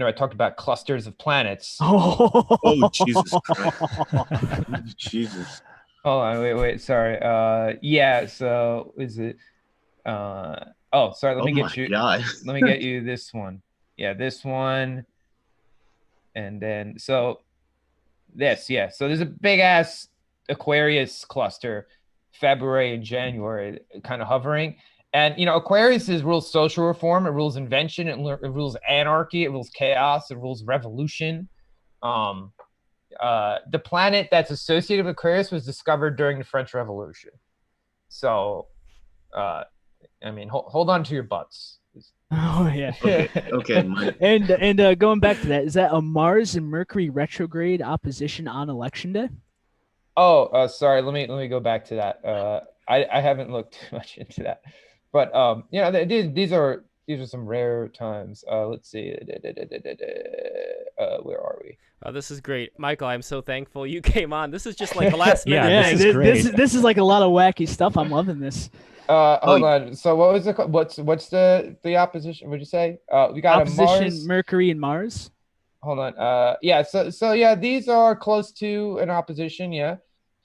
I talked about clusters of planets. Oh Jesus Christ. Jesus. Hold on, wait, sorry. Yeah, so is it sorry, let me get you this one. Yeah, this one. And then so this, yeah. So there's a big ass Aquarius cluster, February and January, kind of hovering. And Aquarius rules social reform, it rules invention, it rules anarchy, it rules chaos, it rules revolution. The planet that's associated with Aquarius was discovered during the French Revolution. So, hold on to your butts. Oh yeah. Okay. And going back to that, is that a Mars and Mercury retrograde opposition on election day? Sorry. Let me go back to that. I haven't looked too much into that, but these are some rare times. Let's see. Where are we? Oh, this is great, Michael. I'm so thankful you came on. This is just like a last minute. Yeah, this is like a lot of wacky stuff. I'm loving this. Hold on. So what was what's the opposition? What'd you say? We got opposition, a Mars, Mercury, and Mars. Hold on. Yeah. So yeah, these are close to an opposition. Yeah.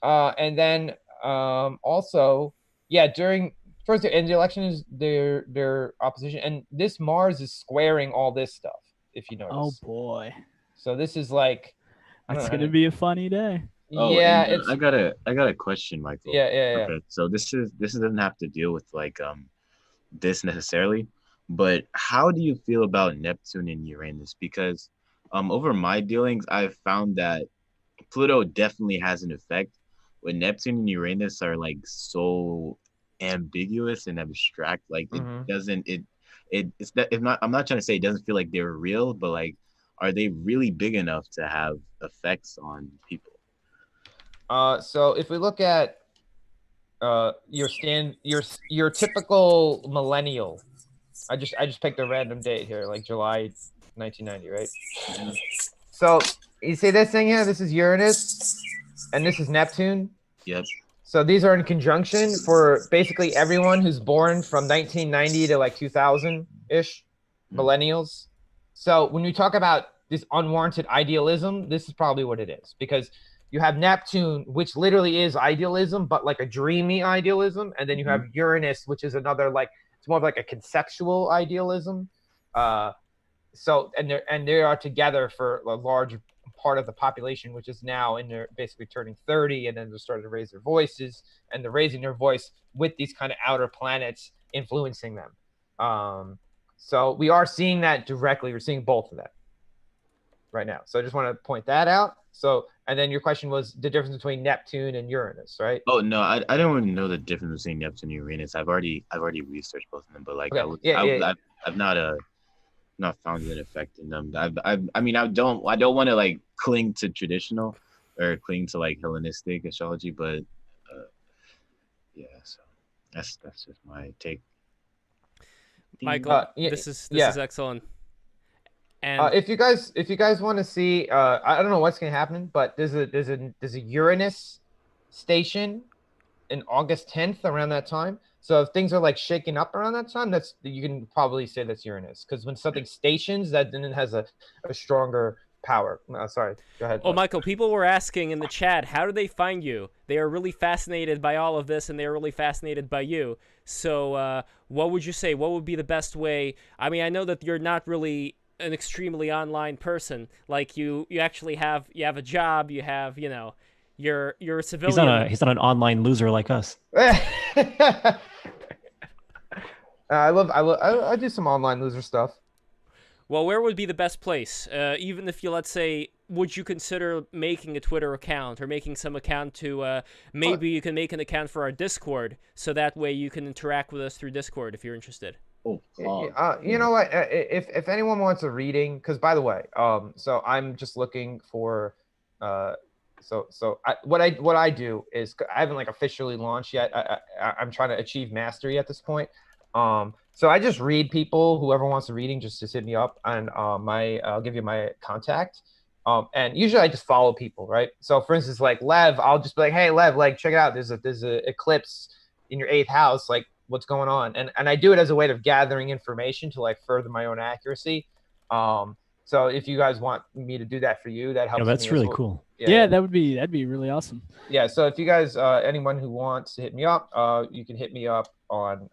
And then also, yeah, during first in the election is their opposition, and this Mars is squaring all this stuff. If you notice. Oh boy. So this is like. It's gonna be a funny day. Yeah, I got a question, Michael. Yeah. Okay, so this doesn't have to deal with like this necessarily, but how do you feel about Neptune and Uranus? Because over my dealings, I've found that Pluto definitely has an effect, but Neptune and Uranus are like so ambiguous and abstract. Like it doesn't I'm not trying to say it doesn't feel like they're real, but like, are they really big enough to have effects on people? So if we look at your typical millennial, I just picked a random date here, like July 1990, right? So you see this thing here? This is Uranus, and this is Neptune. Yep. So these are in conjunction for basically everyone who's born from 1990 to like 2000-ish, millennials. So when we talk about this unwarranted idealism, this is probably what it is, because you have Neptune, which literally is idealism, but like a dreamy idealism. And then you have Uranus, which is another, like, it's more of like a conceptual idealism. So they are together for a large part of the population, which is now in their basically turning 30, and then they're starting to raise their voices, and they're raising their voice with these kind of outer planets influencing them. So we are seeing that directly. We're seeing both of that. right now. So I just want to point that out. So, and then your question was the difference between Neptune and Uranus, right? Oh no, I don't want to know the difference between Neptune and Uranus. I've already researched both of them, but like Okay. I've not found an effect in them. I mean I don't want to like cling to traditional or cling to like Hellenistic astrology, but yeah, so that's just my take. Michael, this is excellent. And if you guys want to see, I don't know what's gonna happen, but there's a Uranus station in August 10th around that time. So if things are like shaking up around that time, you can probably say that's Uranus, because when something stations, that then it has a stronger power. Sorry, go ahead. Oh, Michael, people were asking in the chat, how do they find you? They are really fascinated by all of this, and they are really fascinated by you. So what would you say? What would be the best way? I mean, I know that you're not really an extremely online person. Like you actually have a job. You have, you're a civilian. He's not an online loser like us. I do some online loser stuff. Well, where would be the best place? Even if you, let's say, would you consider making a Twitter account or making some account to, maybe you can make an account for our Discord, so that way you can interact with us through Discord if you're interested. You know what? If anyone wants a reading, because by the way, so I'm just looking for, what I do is I haven't like officially launched yet. I'm trying to achieve mastery at this point. So I just read people. Whoever wants a reading, just hit me up, and I'll give you my contact. And usually I just follow people, right? So for instance, like Lev, I'll just be like, hey Lev, like check it out. There's a eclipse in your 8th house. Like, what's going on? And I do it as a way of gathering information to like further my own accuracy. So if you guys want me to do that for you, that helps. Yeah, that's really cool. Yeah, that'd be really awesome. Yeah, so if you guys, anyone who wants to hit me up, you can hit me up on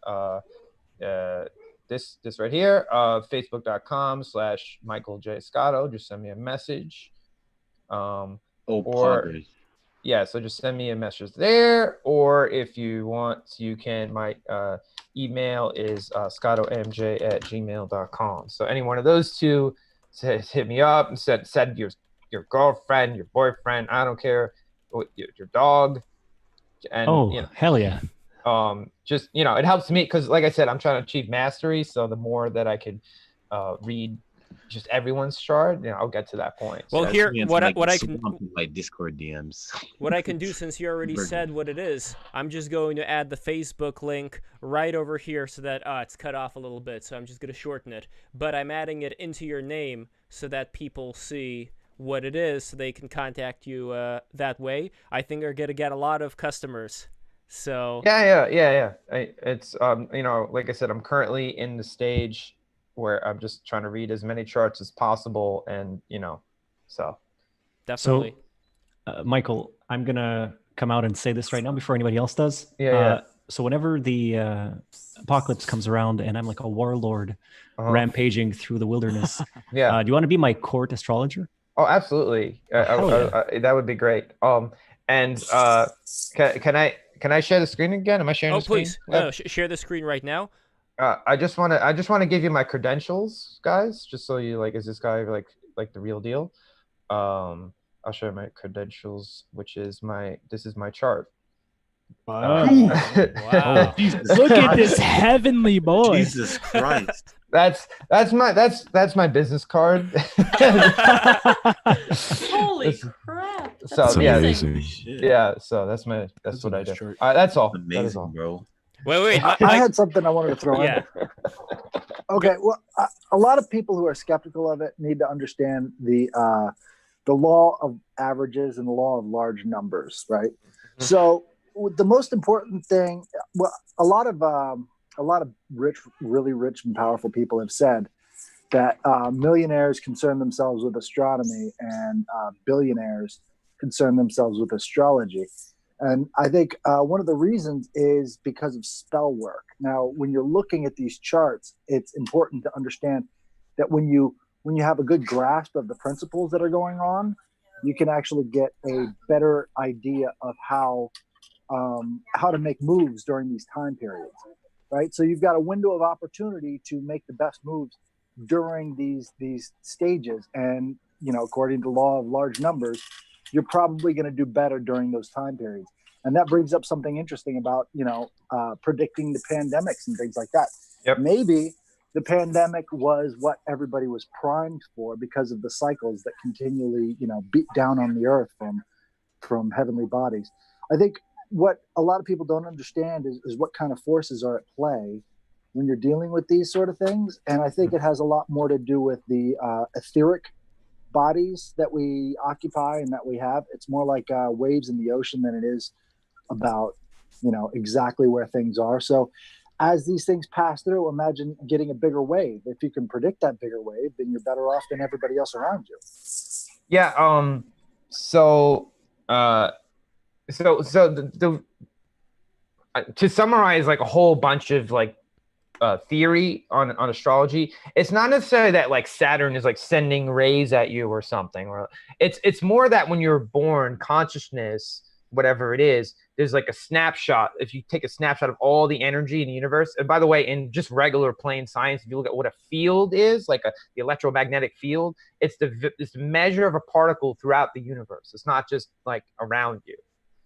this right here, facebook.com/Michael J. Scotto. Just send me a message. Yeah, so just send me a message there, or if you want, you can. My email is scottomj@gmail.com. So any one of those two, hit me up and send your girlfriend, your boyfriend, I don't care, your dog. And hell yeah. Just it helps me because, like I said, I'm trying to achieve mastery. So the more that I can read just everyone's chart, I'll get to that point. Well, so here, what I can like Discord DMs. What I can do, since you already said what it is, I'm just going to add the Facebook link right over here so that it's cut off a little bit. So I'm just going to shorten it, but I'm adding it into your name so that people see what it is, so they can contact you that way. I think they're going to get a lot of customers. So yeah. It's like I said, I'm currently in the stage where I'm just trying to read as many charts as possible, and so definitely. So, Michael, I'm gonna come out and say this right now before anybody else does. Yeah. So whenever the apocalypse comes around and I'm like a warlord rampaging through the wilderness, do you want to be my court astrologer? Oh, absolutely. That would be great. And can I share the screen again? Am I sharing the screen? Oh, please. No, share the screen right now. I just want to give you my credentials, guys, just so you is this guy like the real deal? I'll share my credentials, which is this is my chart. Wow. Wow. Look at this heavenly boy. Jesus Christ. That's my business card. Holy crap. So amazing. Yeah, so that's what I do. That's all. Amazing, that is all. bro. Wait. I had something I wanted to throw in. Okay, well, a lot of people who are skeptical of it need to understand the law of averages and the law of large numbers, right? So the most important thing, well, a lot of really rich and powerful people have said that millionaires concern themselves with astronomy and billionaires concern themselves with astrology. And I think one of the reasons is because of spell work. Now, when you're looking at these charts, it's important to understand that when you have a good grasp of the principles that are going on, you can actually get a better idea of how to make moves during these time periods, right? So you've got a window of opportunity to make the best moves during these stages. And according to law of large numbers, you're probably going to do better during those time periods. And that brings up something interesting about, predicting the pandemics and things like that. Yep. Maybe the pandemic was what everybody was primed for because of the cycles that continually, beat down on the earth from heavenly bodies. I think what a lot of people don't understand is what kind of forces are at play when you're dealing with these sort of things. And I think it has a lot more to do with the etheric bodies that we occupy and that we have. It's more like waves in the ocean than it is about, exactly where things are. So as these things pass through, imagine getting a bigger wave. If you can predict that bigger wave, then you're better off than everybody else around you. Yeah. To summarize like a whole bunch of like theory on astrology, it's not necessarily that like Saturn is like sending rays at you or something, or it's more that when you're born, consciousness, whatever it is, there's like a snapshot. If you take a snapshot of all the energy in the universe, and by the way, in just regular plain science, if you look at what a field is, like the electromagnetic field, it's the measure of a particle throughout the universe. It's not just like around you.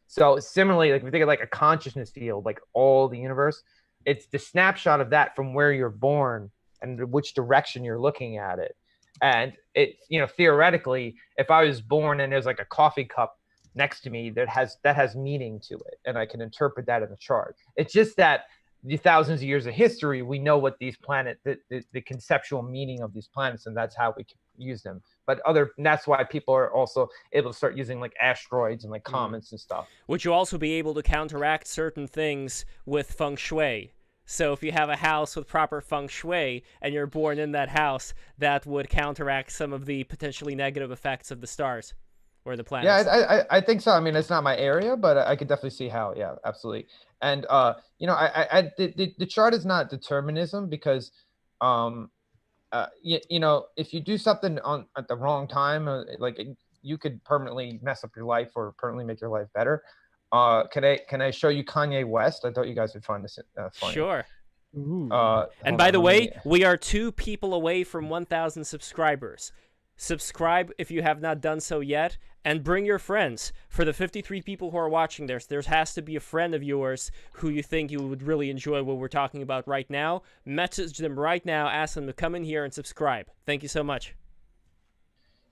So similarly, like if you think of like a consciousness field, like all the universe, it's the snapshot of that from where you're born and which direction you're looking at it. And it, theoretically, if I was born and there's like a coffee cup next to me that has meaning to it, and I can interpret that in the chart. It's just that the thousands of years of history, we know what these planets, the conceptual meaning of these planets, and that's how we can use them. But that's why people are also able to start using like asteroids and like comets and stuff. Would you also be able to counteract certain things with feng shui? So if you have a house with proper feng shui and you're born in that house, that would counteract some of the potentially negative effects of the stars or the planets. Yeah, I think so. I mean, it's not my area, but I could definitely see how. Yeah, absolutely. And the chart is not determinism because, if you do something at the wrong time, like you could permanently mess up your life or permanently make your life better. Can I show you Kanye West? I thought you guys would find this funny. Sure. And by the way, we are 2 people away from 1,000 subscribers. Subscribe if you have not done so yet, and bring your friends. For the 53 people who are watching this, there has to be a friend of yours who you think you would really enjoy what we're talking about right now. Message them right now, ask them to come in here and subscribe. Thank you so much.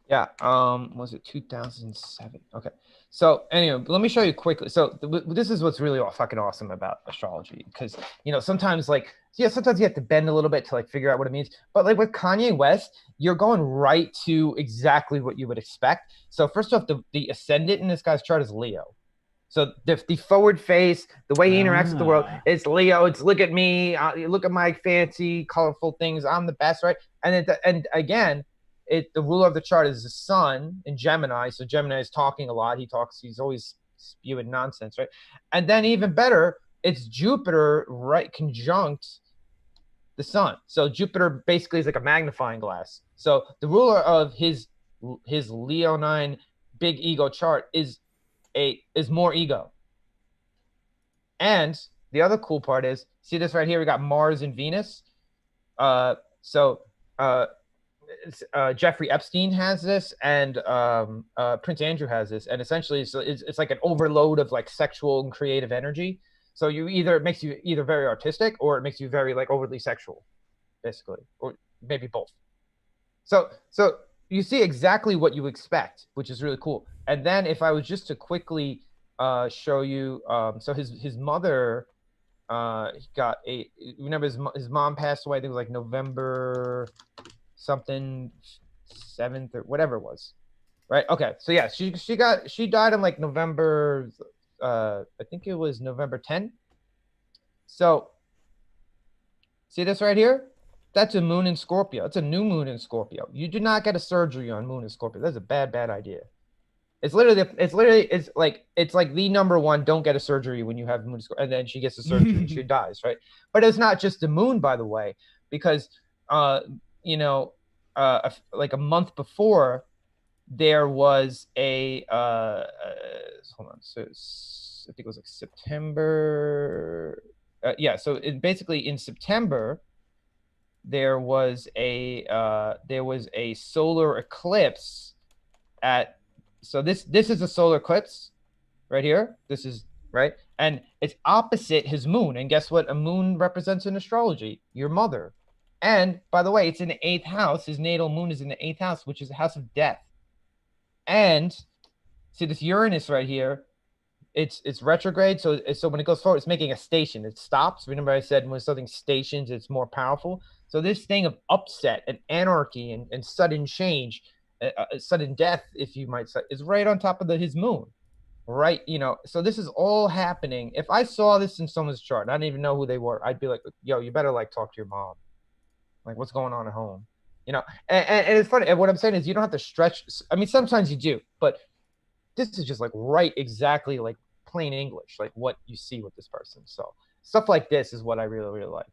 Yeah, was it 2007? Okay. So anyway, let me show you quickly. So this is what's really fucking awesome about astrology, because sometimes sometimes you have to bend a little bit to like figure out what it means. But like with Kanye West, you're going right to exactly what you would expect. So first off, the ascendant in this guy's chart is Leo. So the forward face, the way he interacts with the world, it's Leo. It's look at me, look at my fancy, colorful things. I'm the best, right? And again, the ruler of the chart is the sun in Gemini. So Gemini is talking a lot. He's always spewing nonsense, right? And then even better, it's Jupiter right conjunct the sun. So Jupiter basically is like a magnifying glass. So the ruler of his Leonine big ego chart is more ego. And the other cool part is, see this right here? We got Mars and Venus. Jeffrey Epstein has this, and Prince Andrew has this, and essentially it's like an overload of like sexual and creative energy. So it makes you either very artistic or it makes you very like overly sexual, basically, or maybe both. So you see exactly what you expect, which is really cool. And then if I was just to quickly show you, so his mother, remember his mom passed away. I think it was like November something 7th or whatever it was, right? Okay, so yeah, she died in like November, I think it was November 10th. So see this right here? That's a moon in Scorpio. It's a new moon in Scorpio. You do not get a surgery on moon in Scorpio. That's a bad idea. It's like the number one, don't get a surgery when you have moon in Scorpio. And then she gets a surgery and she dies, right? But it's not just the moon, by the way, because like a month before, there was hold on. So I think it was like September. So basically in September, there was a solar eclipse at, so this is a solar eclipse right here. This is right, and it's opposite his moon. And guess what a moon represents in astrology? Your mother. And by the way, it's in the 8th house. His natal moon is in the 8th house, which is the house of death. And see this Uranus right here, it's retrograde. So when it goes forward, it's making a station. It stops. Remember I said when something stations, it's more powerful. So this thing of upset and anarchy and sudden change, sudden death, if you might say, is right on top of his moon. Right, so this is all happening. If I saw this in someone's chart and I didn't even know who they were, I'd be like, yo, you better like talk to your mom. Like, what's going on at home? And it's funny. And what I'm saying is you don't have to stretch. I mean, sometimes you do, but this is just like right exactly like plain English, like what you see with this person. So stuff like this is what I really, really like.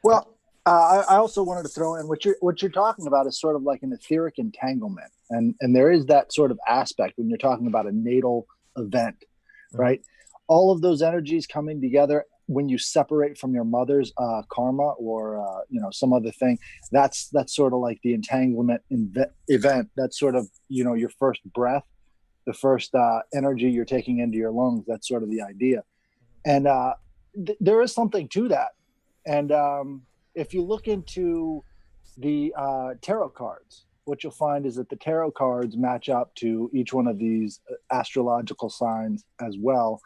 Well, I also wanted to throw in what you're talking about is sort of like an etheric entanglement, and there is that sort of aspect when you're talking about a natal event, right? All of those energies coming together when you separate from your mother's karma or some other thing. That's sort of like the entanglement event. That's sort of your first breath, the first energy you're taking into your lungs. That's sort of the idea, and there is something to that, and. If you look into the tarot cards, what you'll find is that the tarot cards match up to each one of these astrological signs as well.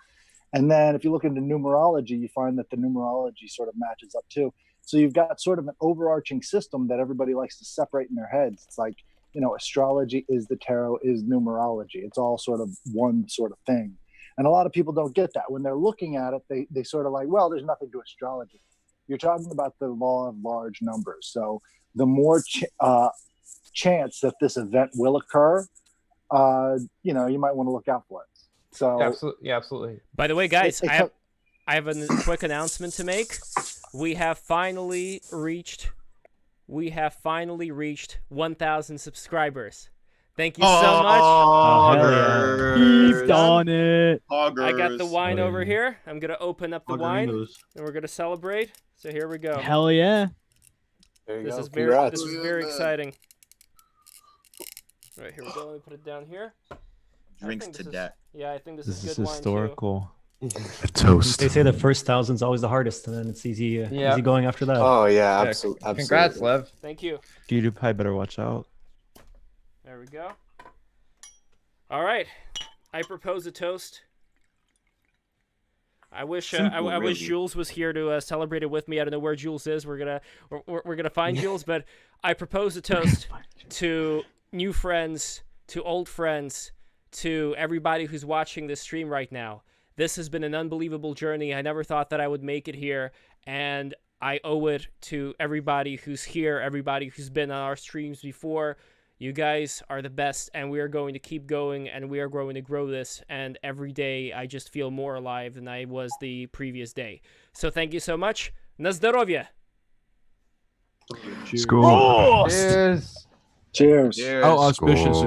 And then if you look into numerology, you find that the numerology sort of matches up too. So you've got sort of an overarching system that everybody likes to separate in their heads. It's like, astrology is the tarot, is numerology. It's all sort of one sort of thing. And a lot of people don't get that. When they're looking at it, they sort of like, well, there's nothing to astrology. You're talking about the law of large numbers. So the more chance that this event will occur, you might want to look out for it. So absolutely. By the way, guys, I have a quick announcement to make. We have finally reached 1,000 subscribers. Thank you so much. Keep on it. I got the wine over here. I'm gonna open up the wine and we're gonna celebrate. So here we go. Hell yeah. There you This go. is Congrats. very exciting. All right, here we go. Let me put it down here. Drinks to death. Yeah, I think this This is is good wine historical. A toast. They say the first 1,000 is always the hardest, and then it's easy going after that. Oh yeah, absolutely. Congrats, Lev. too. Thank you. PewDiePie better watch out. There we go. All right, I propose a toast. I wish I wish Jules was here to celebrate it with me. I don't know where Jules is. We're gonna find Jules, but I propose a toast to new friends, to old friends, to everybody who's watching this stream right now. This has been an unbelievable journey. I never thought that I would make it here, and I owe it to everybody who's here, everybody who's been on our streams before. You guys are the best, and we are going to keep going, and we are going to grow this, and every day I just feel more alive than I was the previous day. So thank you so much. Na zdrowie! Cheers. Cheers. How auspicious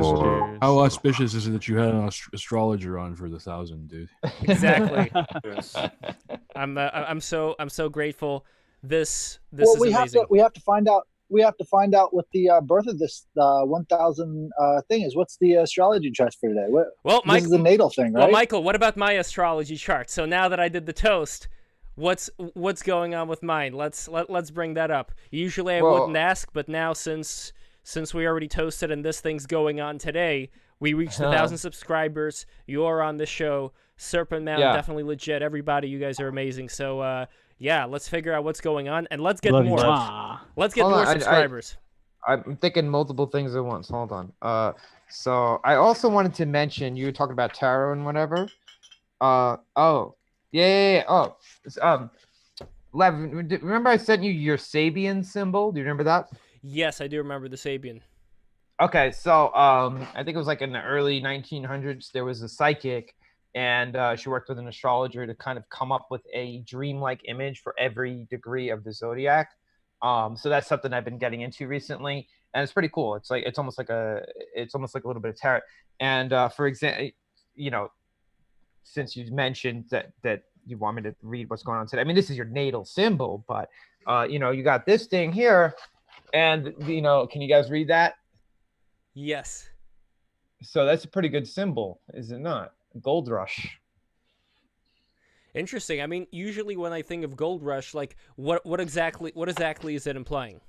is it that you had an astrologer on for the 1,000, dude? Exactly. I'm so grateful. This is amazing. We have to find out what the birth of this 1,000 thing is. What's the astrology chart for today? This is the natal thing, right? Well, Michael, what about my astrology chart? So now that I did the toast, what's going on with mine? Let's bring that up. Usually I wouldn't ask, but now since we already toasted and this thing's going on today, we reached 1,000 subscribers. You're on the show. Serpent Mound, definitely legit. Everybody, you guys are amazing. So let's figure out what's going on and let's get more. Let's get more subscribers. I'm thinking multiple things at once. Hold on. So I also wanted to mention, you were talking about tarot and whatever. Lev, remember I sent you your Sabian symbol? Do you remember that? Yes, I do remember the Sabian. Okay, so I think it was like in the early 1900s, there was a psychic, and she worked with an astrologer to kind of come up with a dreamlike image for every degree of the zodiac. So that's something I've been getting into recently, and it's pretty cool. It's almost like a little bit of tarot. And for example, since you mentioned that you want me to read what's going on today, I mean, this is your natal symbol, but you got this thing here, and can you guys read that? Yes. So that's a pretty good symbol, is it not? Gold rush. Interesting. I mean, usually when I think of gold rush, like what exactly is it implying?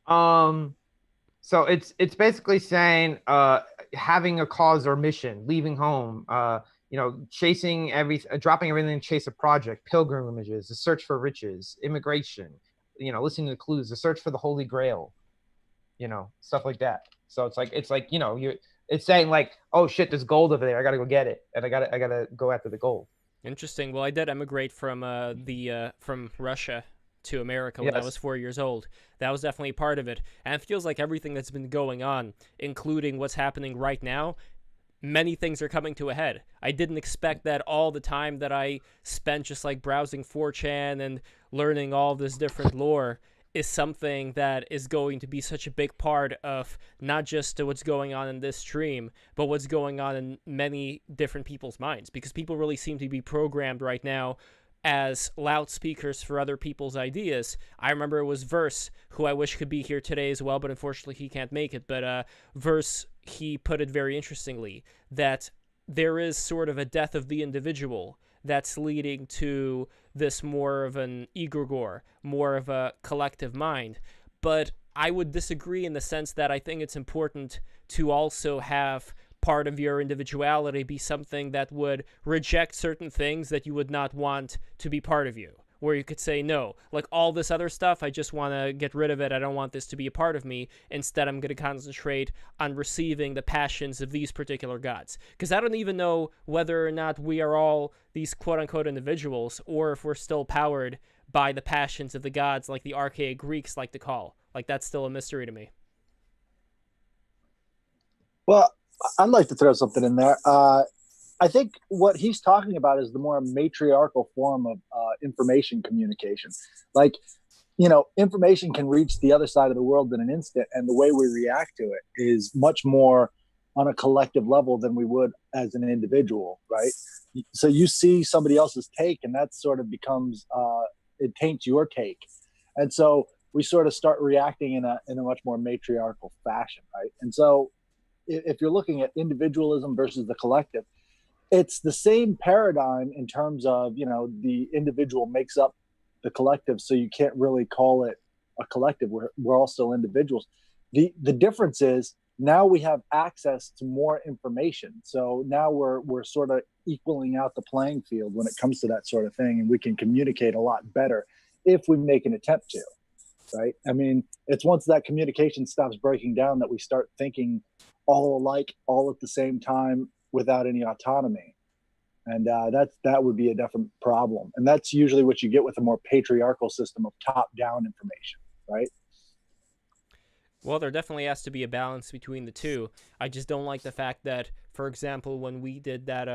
So it's basically saying having a cause or mission, leaving home, chasing dropping everything to chase a project, pilgrimages, the search for riches, immigration, listening to clues, the search for the Holy Grail, stuff like that. So it's like it's saying like, oh shit, there's gold over there. I gotta go get it, and I gotta go after the gold. Interesting. Well, I did emigrate from from Russia to America when I was 4 years old. That was definitely part of it. And it feels like everything that's been going on, including what's happening right now, many things are coming to a head. I didn't expect that all the time that I spent just like browsing 4chan and learning all this different lore is something that is going to be such a big part of not just what's going on in this stream, but what's going on in many different people's minds, because people really seem to be programmed right now as loudspeakers for other people's ideas. I remember it was Verse, who I wish could be here today as well, but unfortunately he can't make it. But Verse, he put it very interestingly, that there is sort of a death of the individual that's leading to this more of an egregore, more of a collective mind. But I would disagree in the sense that I think it's important to also have part of your individuality be something that would reject certain things that you would not want to be part of you, where you could say, no, like all this other stuff, I just want to get rid of it. I don't want this to be a part of me. Instead, I'm going to concentrate on receiving the passions of these particular gods. Because I don't even know whether or not we are all these quote-unquote individuals, or if we're still powered by the passions of the gods like the archaic Greeks like to call. Like, that's still a mystery to me. Well, I'd like to throw something in there. I think what he's talking about is the more matriarchal form of information communication. Like, information can reach the other side of the world in an instant, and the way we react to it is much more on a collective level than we would as an individual, right? So you see somebody else's take, and that sort of becomes, it taints your take. And so we sort of start reacting in a much more matriarchal fashion, right? And so if you're looking at individualism versus the collective, it's the same paradigm in terms of, the individual makes up the collective. So you can't really call it a collective. We're all still individuals. The difference is now we have access to more information. So now we're sort of equaling out the playing field when it comes to that sort of thing. And we can communicate a lot better if we make an attempt to, right? I mean, it's once that communication stops breaking down that we start thinking all alike, all at the same time, without any autonomy. And that would be a different problem. And that's usually what you get with a more patriarchal system of top-down information, right? Well, there definitely has to be a balance between the two. I just don't like the fact that, for example, when we did that,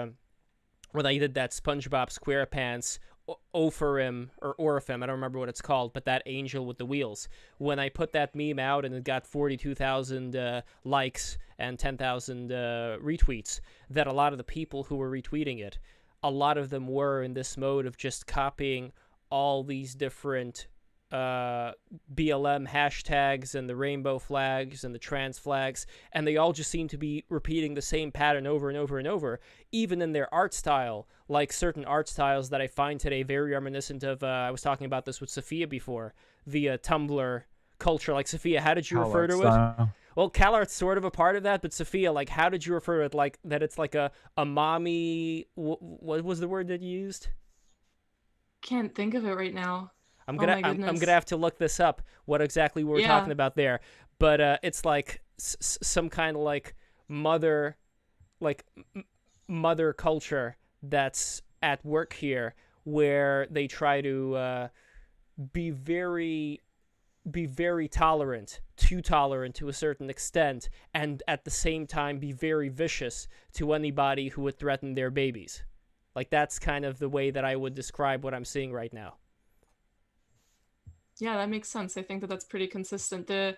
when I did that SpongeBob SquarePants Opharim or Orifim, I don't remember what it's called, but that angel with the wheels. When I put that meme out and it got 42,000 likes and 10,000 retweets, that a lot of the people who were retweeting it, a lot of them were in this mode of just copying all these different BLM hashtags and the rainbow flags and the trans flags, and they all just seem to be repeating the same pattern over and over and over, even in their art style, like certain art styles that I find today very reminiscent of, I was talking about this with Sophia before, the Tumblr culture. Like, Sophia, how did you refer to it? Well, CalArt's sort of a part of that, but Sophia, like, how did you refer to it? Like, that it's like a mommy, what was the word that you used? Can't think of it right now. I'm gonna have to look this up, what exactly we were talking about there. But it's like some kind of like mother culture that's at work here, where they try to be very tolerant, too tolerant to a certain extent, and at the same time be very vicious to anybody who would threaten their babies. Like, that's kind of the way that I would describe what I'm seeing right now. Yeah, that makes sense. I think that that's pretty consistent. The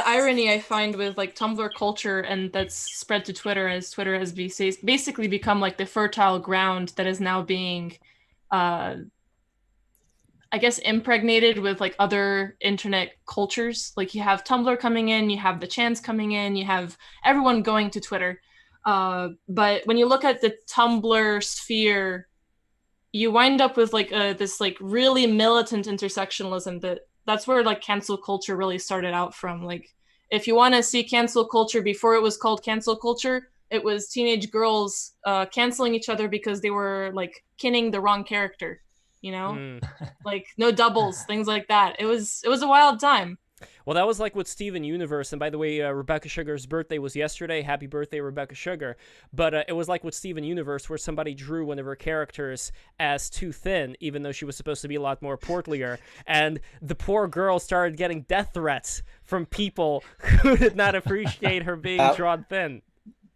irony I find with like Tumblr culture, and that's spread to Twitter, as Twitter has basically become like the fertile ground that is now being I guess, impregnated with like other internet cultures. Like you have Tumblr coming in, you have the chants coming in, you have everyone going to Twitter. But when you look at the Tumblr sphere, you wind up with like this like really militant intersectionalism. That's where like cancel culture really started out from. Like if you want to see cancel culture before it was called cancel culture, it was teenage girls canceling each other because they were like kinning the wrong character. You know, like no doubles, things like that. It was a wild time. Well, that was like with Steven Universe. And by the way, Rebecca Sugar's birthday was yesterday. Happy birthday, Rebecca Sugar. But it was like with Steven Universe, where somebody drew one of her characters as too thin, even though she was supposed to be a lot more portlier. And the poor girl started getting death threats from people who did not appreciate her being drawn thin.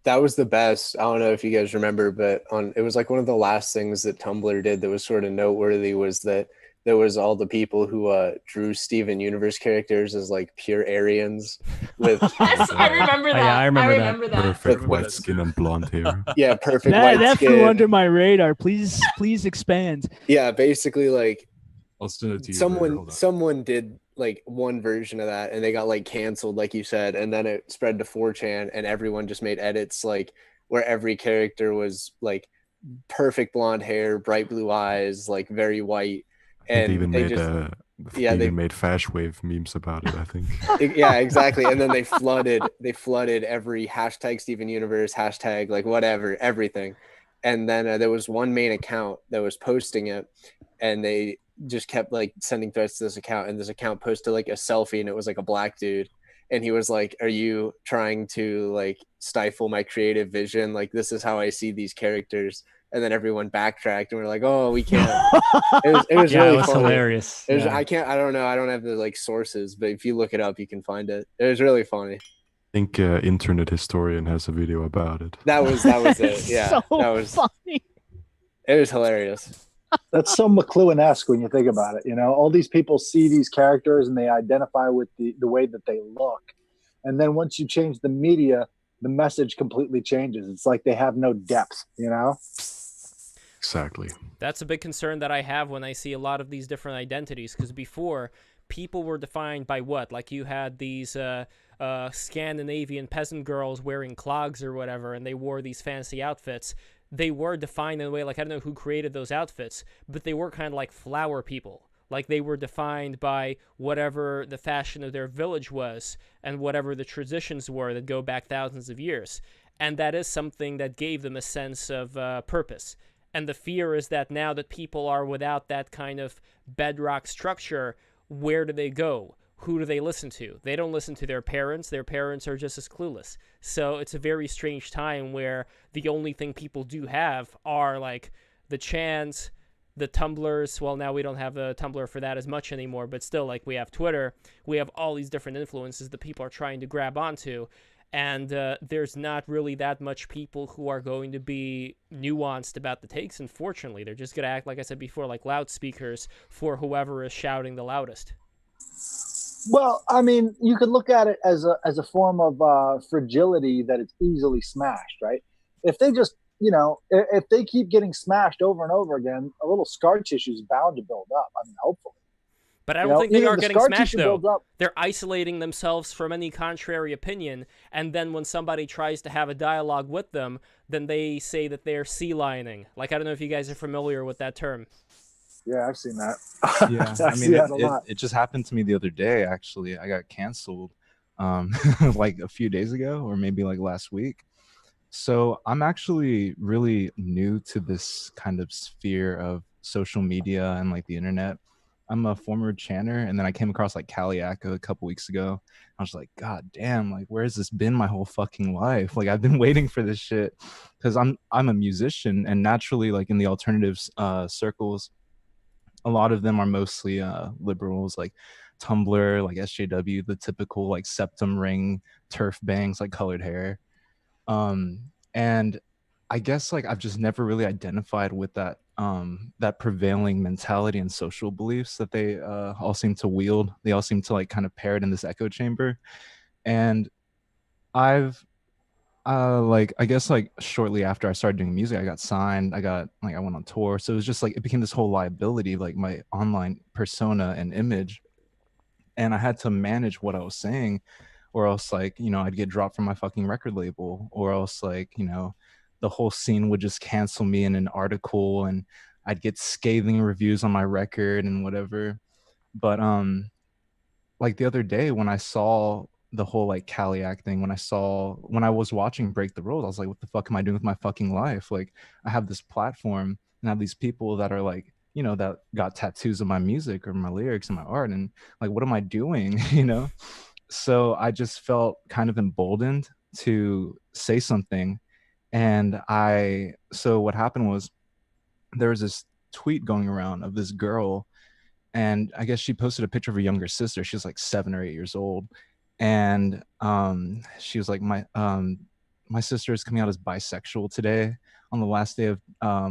That was the best. I don't know if you guys remember, but it was like one of the last things that Tumblr did that was sort of noteworthy was that there was all the people who drew Steven Universe characters as like pure Aryans with yes, I remember that. Yeah, I remember that. Perfect white skin and blonde hair. Yeah, perfect white that skin. flew under my radar. Please expand. Yeah, basically like I'll send it to you. someone did like one version of that and they got like canceled, like you said, and then it spread to 4chan and everyone just made edits like where every character was like perfect blonde hair, bright blue eyes, like very white. And they even made Fash Wave memes about it, I think. Yeah, exactly. And then they flooded every hashtag Steven Universe, hashtag like whatever, everything. And then there was one main account that was posting it, and they just kept like sending threats to this account, and this account posted like a selfie, and it was like a black dude, and he was like, "Are you trying to like stifle my creative vision? Like this is how I see these characters." And then everyone backtracked and we're like, "Oh, we can't." It was yeah, really it was funny. hilarious. It was, I don't know. I don't have the like sources, but if you look it up, you can find it. It was really funny. I think Internet Historian has a video about it. That was it. Yeah, so that was funny. It was hilarious. That's so McLuhan-esque when you think about it. You know, all these people see these characters and they identify with the way that they look. And then once you change the media, the message completely changes. It's like they have no depth, you know? Exactly. That's a big concern that I have when I see a lot of these different identities, because before, people were defined by what? Like you had these Scandinavian peasant girls wearing clogs or whatever, and they wore these fancy outfits. They were defined in a way, like I don't know who created those outfits, but they were kind of like flower people. Like they were defined by whatever the fashion of their village was and whatever the traditions were that go back thousands of years. And that is something that gave them a sense of purpose. And the fear is that now that people are without that kind of bedrock structure, where do they go? Who do they listen to? They don't listen to their parents. Their parents are just as clueless. So it's a very strange time where the only thing people do have are like the chants, the Tumblrs. Well, now we don't have a Tumblr for that as much anymore, but still, like, we have Twitter. We have all these different influences that people are trying to grab onto. And there's not really that much people who are going to be nuanced about the takes, unfortunately. They're just going to act, like I said before, like loudspeakers for whoever is shouting the loudest. Well, I mean, you could look at it as a form of fragility that it's easily smashed, right? If they just, you know, if they keep getting smashed over and over again, a little scar tissue is bound to build up. I mean, hopefully. But I don't think they are getting smashed, though. They're isolating themselves from any contrary opinion, and then when somebody tries to have a dialogue with them, then they say that they're sea lioning. Like, I don't know if you guys are familiar with that term. Yeah, I've seen that. Yeah, I mean, it just happened to me the other day, actually. I got canceled like a few days ago, or maybe like last week. So I'm actually really new to this kind of sphere of social media and like the internet. I'm a former chanter, and then I came across like Kaliako a couple weeks ago. I was like, God damn, like where has this been my whole fucking life? Like I've been waiting for this shit, because I'm a musician, and naturally, like in the alternatives circles, a lot of them are mostly liberals, like Tumblr, like SJW, the typical like septum ring, turf bangs, like colored hair. And I guess like I've just never really identified with that that prevailing mentality and social beliefs that they all seem to wield. They all seem to like kind of parrot in this echo chamber. And I've like I guess like shortly after I started doing music, I got signed. I went on tour. So it was just like it became this whole liability, like my online persona and image. And I had to manage what I was saying, or else like, I'd get dropped from my fucking record label, or else like, the whole scene would just cancel me in an article and I'd get scathing reviews on my record and whatever. But like the other day when I saw the whole like Caliac thing, when I was watching Break the Rules, I was like, what the fuck am I doing with my fucking life? Like I have this platform and I have these people that are like, that got tattoos of my music or my lyrics and my art, and like, what am I doing? So I just felt kind of emboldened to say something. And so what happened was there was this tweet going around of this girl, and I guess she posted a picture of her younger sister. She was like 7 or 8 years old. And she was like, my sister is coming out as bisexual today on the last day of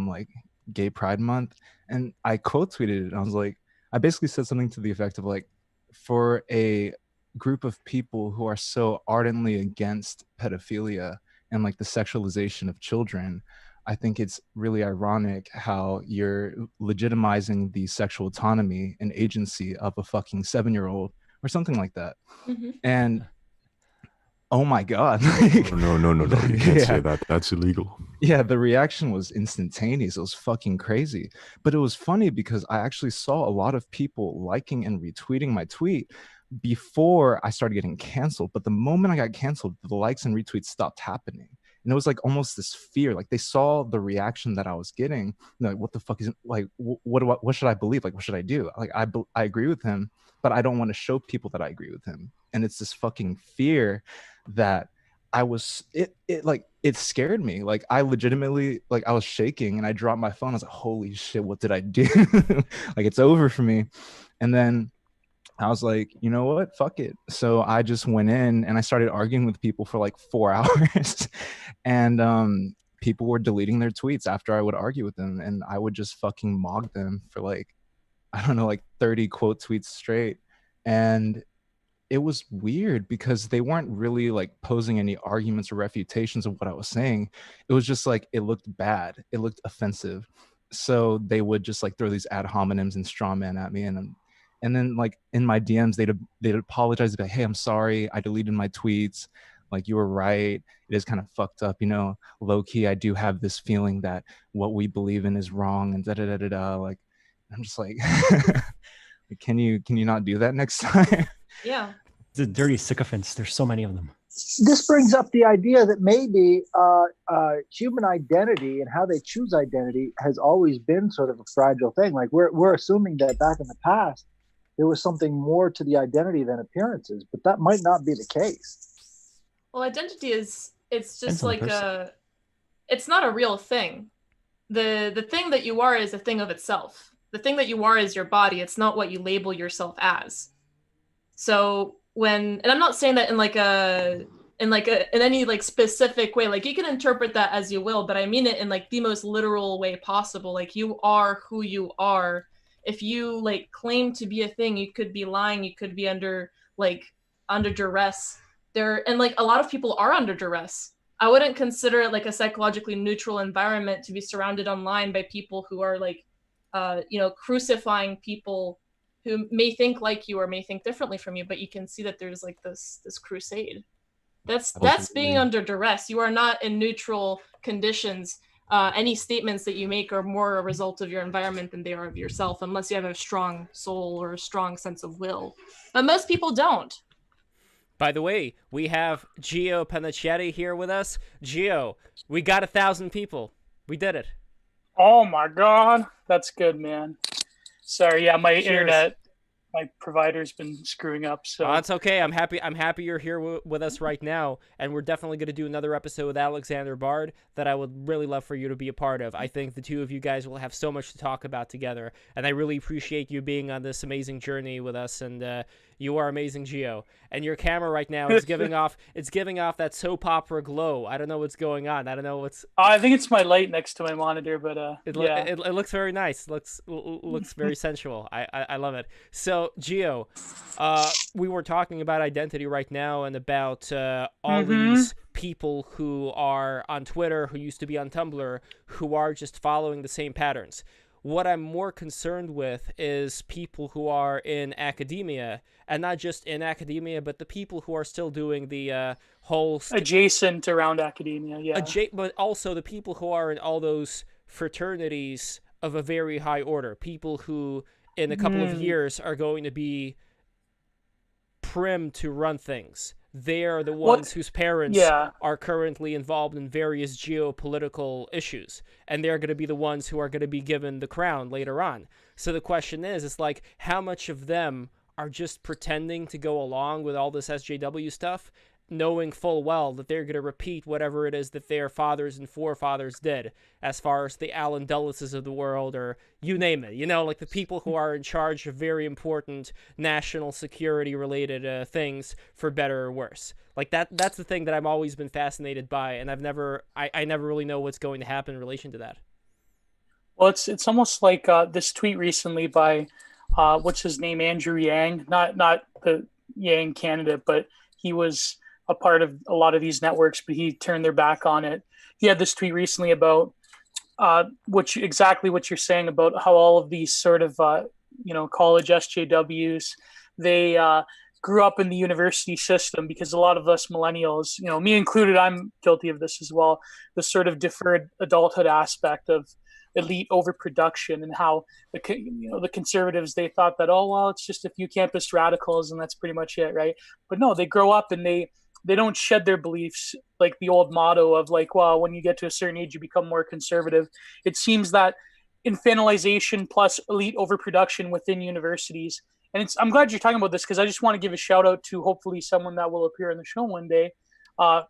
like Gay Pride Month. And I quote tweeted it. I was like, I basically said something to the effect of like, for a group of people who are so ardently against pedophilia and like the sexualization of children, I think it's really ironic how you're legitimizing the sexual autonomy and agency of a fucking 7-year-old or something like that. Mm-hmm. And oh my God. No. You can't say that. That's illegal. Yeah, the reaction was instantaneous. It was fucking crazy. But it was funny because I actually saw a lot of people liking and retweeting my tweet before I started getting canceled. But the moment I got canceled, the likes and retweets stopped happening. And it was like almost this fear. Like they saw the reaction that I was getting. Like, what the fuck is like? What should I believe? Like, what should I do? Like, I agree with him, but I don't want to show people that I agree with him. And it's this fucking fear that it scared me. Like I legitimately, like I was shaking and I dropped my phone. I was like, holy shit, what did I do? Like it's over for me. And then I was like, you know what? Fuck it. So I just went in and I started arguing with people for like 4 hours. And people were deleting their tweets after I would argue with them. And I would just fucking mock them for like, I don't know, like 30 quote tweets straight. And it was weird because they weren't really like posing any arguments or refutations of what I was saying. It was just like, it looked bad. It looked offensive. So they would just like throw these ad hominems and straw man at me. And then like in my DMs, they'd apologize, be like, hey, I'm sorry. I deleted my tweets. Like you were right. It is kind of fucked up, low key. I do have this feeling that what we believe in is wrong and da-da-da-da-da. Like, I'm just like, can you not do that next time? Yeah. The dirty sycophants. There's so many of them. This brings up the idea that maybe human identity and how they choose identity has always been sort of a fragile thing. Like we're assuming that back in the past, there was something more to the identity than appearances, but that might not be the case. Well, identity it's just like it's not a real thing. The thing that you are is a thing of itself. The thing that you are is your body. It's not what you label yourself as. So and I'm not saying that in any like specific way, like you can interpret that as you will, but I mean it in like the most literal way possible. Like you are who you are. If you like claim to be a thing, you could be lying. You could be under duress. And like a lot of people are under duress. I wouldn't consider it like a psychologically neutral environment to be surrounded online by people who are like, crucifying people who may think like you or may think differently from you. But you can see that there's like this crusade. That's being under duress. You are not in neutral conditions. Any statements that you make are more a result of your environment than they are of yourself, unless you have a strong soul or a strong sense of will. But most people don't. By the way, we have Gio Panichetti here with us. Gio, we got 1,000 people. We did it. Oh my God. That's good, man. Sorry, yeah, my Cheers. internet, my provider's been screwing up. So That's okay. I'm happy you're here with us right now, and we're definitely going to do another episode with Alexander Bard that I would really love for you to be a part of. I think the two of you guys will have so much to talk about together, and I really appreciate you being on this amazing journey with us. And you are amazing, Gio. And your camera right now is giving off that soap opera glow. I don't know what's going on. I don't know what's. I think it's my light next to my monitor, but It yeah. looks very nice. It looks very sensual. I love it. So So, Gio, we were talking about identity right now and about all these people who are on Twitter, who used to be on Tumblr, who are just following the same patterns. What I'm more concerned with is people who are in academia, and not just in academia, but the people who are still doing the whole... adjacent around academia, yeah. But also the people who are in all those fraternities of a very high order. People who, in a couple of years, are going to be prim to run things. They're the ones whose parents are currently involved in various geopolitical issues, and they're going to be the ones who are going to be given the crown later on. So the question is, it's like, how much of them are just pretending to go along with all this SJW stuff, knowing full well that they're going to repeat whatever it is that their fathers and forefathers did, as far as the Alan Dulleses of the world, or you name it, you know, like the people who are in charge of very important national security related things, for better or worse. Like that's the thing that I've always been fascinated by, and I never really know what's going to happen in relation to that. Well, it's almost like this tweet recently by what's his name, Andrew Yang, not the Yang candidate, but he was a part of a lot of these networks, but he turned their back on it. He had this tweet recently about exactly what you're saying about how all of these sort of college SJWs, they grew up in the university system, because a lot of us millennials, me included, I'm guilty of this as well, the sort of deferred adulthood aspect of elite overproduction, and how the conservatives, they thought that, oh well, it's just a few campus radicals and that's pretty much it, right? But no, they grow up and they don't shed their beliefs, like the old motto of like, well, when you get to a certain age you become more conservative. It seems that infantilization plus elite overproduction within universities, and I'm glad you're talking about this, because I just want to give a shout out to hopefully someone that will appear on the show one day, a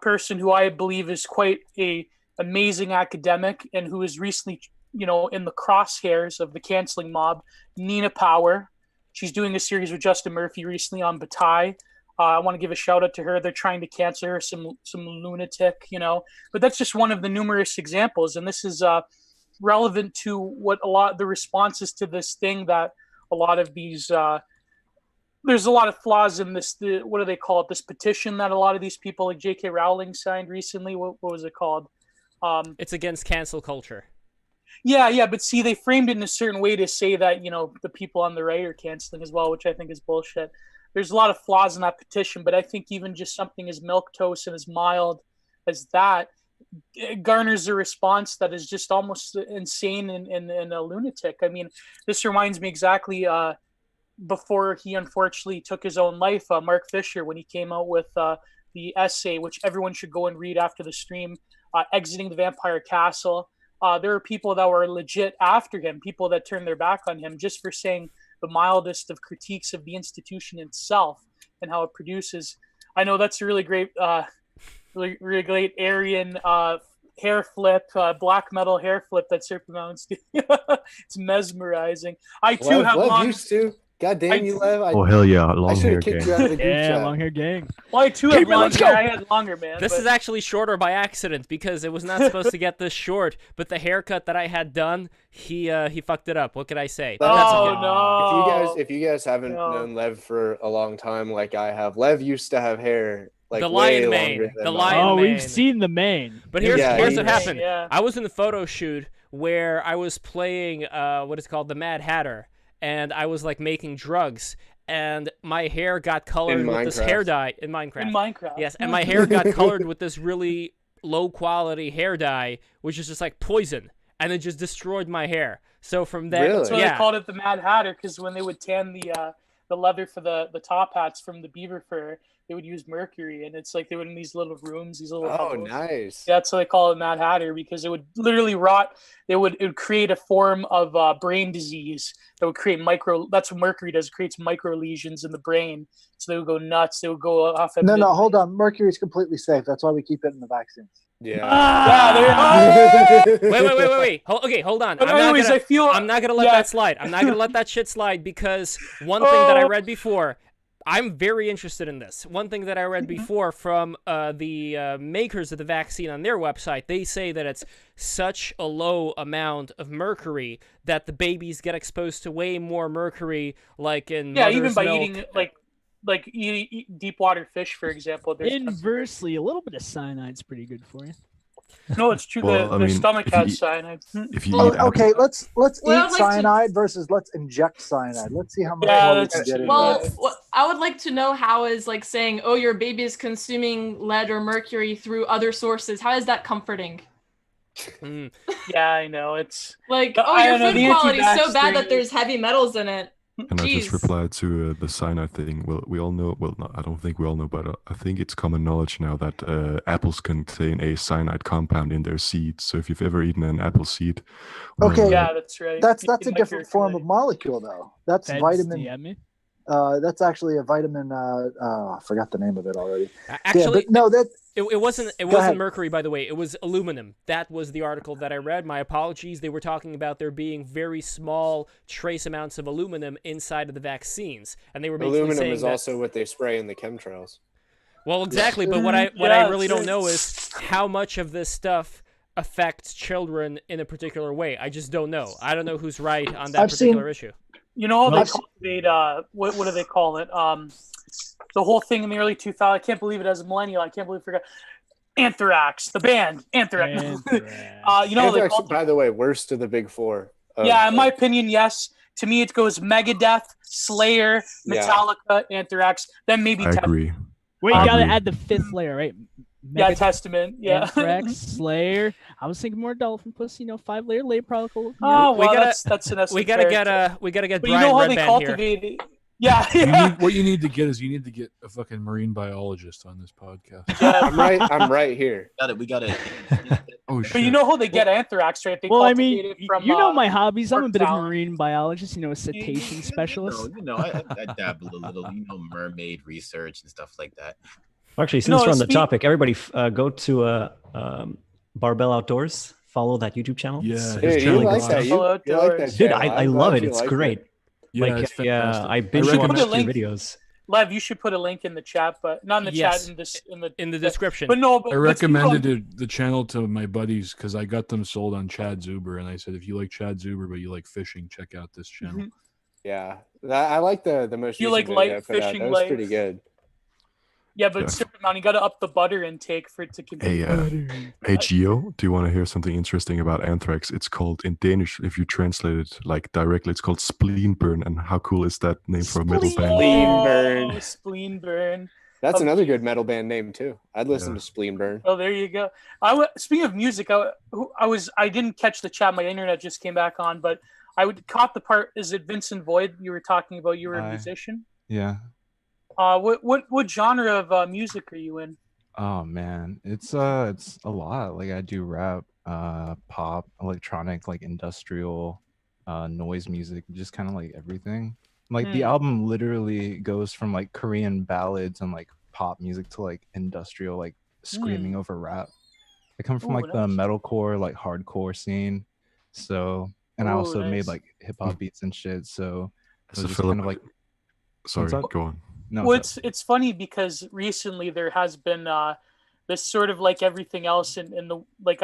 person who I believe is quite a amazing academic, and who is recently, in the crosshairs of the canceling mob, Nina Power. She's doing a series with Justin Murphy recently on Bataille. I want to give a shout out to her. They're trying to cancel her, some lunatic, but that's just one of the numerous examples. And this is relevant to what a lot of the responses to this thing, that a lot of these, there's a lot of flaws in this, what do they call it? This petition that a lot of these people like J.K. Rowling signed recently. What was it called? It's against cancel culture. Yeah, but see, they framed it in a certain way to say that, the people on the right are canceling as well, which I think is bullshit. There's a lot of flaws in that petition, but I think even just something as milquetoast and as mild as that garners a response that is just almost insane and a lunatic. I mean, this reminds me exactly before he unfortunately took his own life, Mark Fisher, when he came out with the essay, which everyone should go and read after the stream, Exiting the Vampire Castle. There are people that were legit after him, people that turned their back on him just for saying the mildest of critiques of the institution itself and how it produces. I know that's a really great, really great Aryan hair flip, black metal hair flip that Serpent Mountain's doing. It's mesmerizing. I too have long. Used to. God damn you, Lev. Oh hell yeah, long hair gang. Long hair gang. Well, I too have long hair. I had longer, man. This is actually shorter by accident, because it was not supposed to get this short. But the haircut that I had done, he fucked it up. What could I say? No. If you guys haven't known Lev for a long time, like I have, Lev used to have hair like the way lion mane. longer than The mine. lion mane. We've seen the mane. But here's what happened. Yeah. I was in the photo shoot where I was playing what is called the Mad Hatter, and I was like making drugs, and my hair got colored with this hair dye in Minecraft. Yes, and my hair got colored with this really low quality hair dye, which is just like poison, and it just destroyed my hair. So from that, Really? That's why they called it the Mad Hatter, because when they would tan the leather for the top hats from the beaver fur, they would use mercury, and it's like they were in these little rooms, these little bubbles. Nice. Yeah, that's why they call it Mad Hatter, because it would literally rot. It would create a form of brain disease that would create that's what mercury does. It creates micro lesions in the brain, so they would go nuts. They would go off. No, hold on. Mercury is completely safe. That's why we keep it in the vaccines. Yeah. Wait. Okay, hold on. But anyways, I'm not gonna let that slide. I'm not gonna let that shit slide, because one thing that I read before, I'm very interested in this. One thing that I read before from the makers of the vaccine on their website, they say that it's such a low amount of mercury that the babies get exposed to way more mercury, like in Yeah, even mother's by milk. eating like eat deep water fish, for example. There's Inversely, a little bit of cyanide's pretty good for you. No, it's true. Well, I the mean, stomach if you has eat- cyanide. If you Well, eat okay, let's Well, I'd eat like to- cyanide versus let's inject cyanide. Let's see how much Yeah, more we that's can get into Well, that. what I would like to know how is like saying, oh, your baby is consuming lead or mercury through other sources. How is that comforting? Yeah, I know. It's Like, But oh, I your don't know, food the quality is so anti-vax bad thing that there's heavy metals in it. And I just Jeez. replied to the cyanide thing. Well, we all know. Well, no, I don't think we all know, but I think it's common knowledge now that apples contain a cyanide compound in their seeds. So if you've ever eaten an apple seed, Okay. yeah, that's right. That's You a might different hear form of molecule, though. That's Feds vitamin. DM me. That's actually a vitamin. I forgot the name of it already. Actually, but no, that it wasn't. It Go wasn't ahead. mercury, by the way. It was aluminum. That was the article that I read. My apologies. They were talking about there being very small trace amounts of aluminum inside of the vaccines, and they were basically Aluminum saying is that, also what they spray in the chemtrails. Well, exactly. But what I really don't know is how much of this stuff affects children in a particular way. I just don't know. I don't know who's right on that I've particular seen- issue. You know how they I've- cultivate what do they call it? The whole thing in the early 2000s. I can't believe it as a millennial. I can't believe I forgot. Anthrax, the band Anthrax. You know how they Anthrax, call by the way, worst of the big four. Yeah, in my opinion, yes. To me, it goes Megadeth, Slayer, Yeah. Metallica, Anthrax, then maybe I agree. Wait, you I gotta agree. add the fifth layer, right? Yeah, Megadeth, Testament. Yeah. Anthrax, Slayer. I was thinking more Dolphin plus, 5-layer layer protocol. Oh, We well, gotta- that's an We gotta esoteric- get But you Brian know how they Redband here. cultivate it. Yeah, You yeah. need, what you need to get is you need to get a fucking marine biologist on this podcast. I'm right here. We got it. Oh But shit! you know how they get anthrax, right? They Well, I cultivate mean, it from, you know my hobbies. I'm a pork bit of a talent. marine biologist, a cetacean specialist. I dabble a little, mermaid research and stuff like that. Actually, since No, we're on the speak- topic, everybody go to Barbell Outdoors. Follow that YouTube channel. Yeah, It's Dude, really you good like stuff. that? You like that? Dude, channel. I I'm love glad it. you It's like great. Yeah, it's fantastic. I binge recommend- watched Put a your link- videos. Lev, you should put a link in the chat, but not in the Yes. chat In the description. But no, but I let's keep recommended the channel to my buddies because I got them sold on Chad Zuber, and I said if you like Chad Zuber but you like fishing, check out this channel. Mhm. Yeah, I like the most. You recent like light video I put out. fishing That was life? pretty good. Yeah, but Yeah. certain amount, you got to up the butter intake for it to continue. Hey Gio, do you want to hear something interesting about anthrax? It's called in Danish, if you translate it like directly, it's called spleen burn. And how cool is that name for a metal band? Spleen burn. Oh, spleen burn. That's Oh, another good metal band name too. I'd listen Yeah. to Spleen Burn. Oh, there you go. Speaking of music, I didn't catch the chat. My internet just came back on, but caught the part. Is it Vincent Void you were talking about? You were a musician. Yeah. What genre of music are you in? Oh man, it's a lot. Like I do rap, pop, electronic, like industrial, noise music, just kind of like everything. Like the album literally goes from like Korean ballads and like pop music to like industrial, like screaming over rap. I come from Ooh, like the nice. metalcore, like hardcore scene. So, and I Ooh, also made nice. like hip hop beats and shit. So it So was just Philip, kind of like sorry, What's up? go on. no. Well, so- it's funny because recently there has been this sort of like everything else in the like